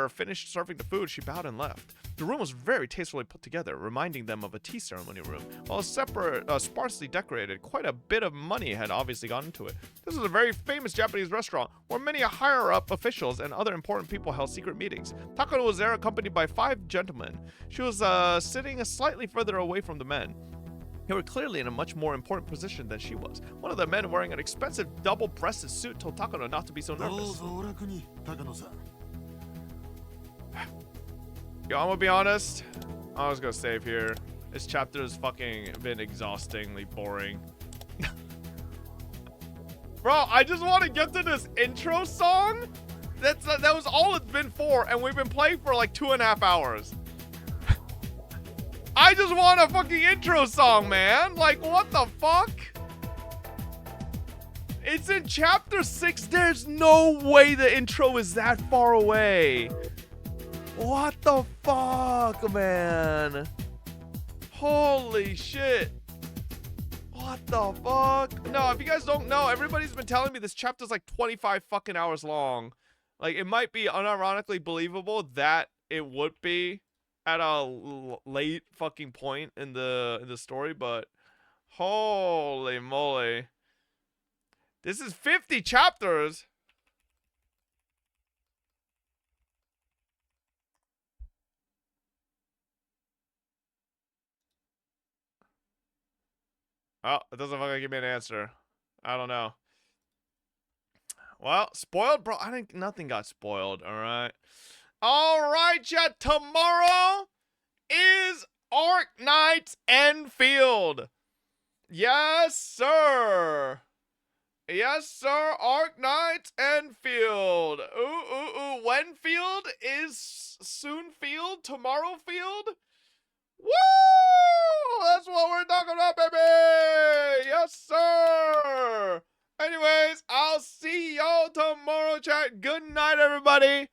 finished serving the food, she bowed and left. The room was very tastefully put together, reminding them of a tea ceremony room. While sparsely decorated, quite a bit of money had obviously gone into it. This is a very famous Japanese restaurant where many higher-up officials and other important people held secret meetings. Takano was there accompanied by 5 gentlemen. She was sitting slightly further away from the men. They were clearly in a much more important position than she was. One of the men wearing an expensive double-breasted suit told Takano not to be so nervous. Yo, I'm gonna be honest. I was gonna save here. This chapter has fucking been exhaustingly boring. Bro, I just want to get to this intro song. That was all it's been for, and we've been playing for like 2.5 hours. I just want a fucking intro song, man. Like, what the fuck? It's in chapter 6. There's no way the intro is that far away. What the fuck, man? Holy shit. What the fuck? No, if you guys don't know, everybody's been telling me this chapter's like 25 fucking hours long. Like, it might be unironically believable that it would be at a late fucking point in the story, but holy moly. This is 50 chapters. Oh, it doesn't fucking give me an answer. I don't know. Well, spoiled, bro. I think nothing got spoiled. All right. All right, chat. Tomorrow is Arknights Endfield. Yes, sir. Yes, sir. Arknights Endfield. Ooh. Whenfield is soon field. Tomorrow field. Woo! That's what we're talking about, baby! Yes, sir! Anyways, I'll see y'all tomorrow, chat. Good night, everybody.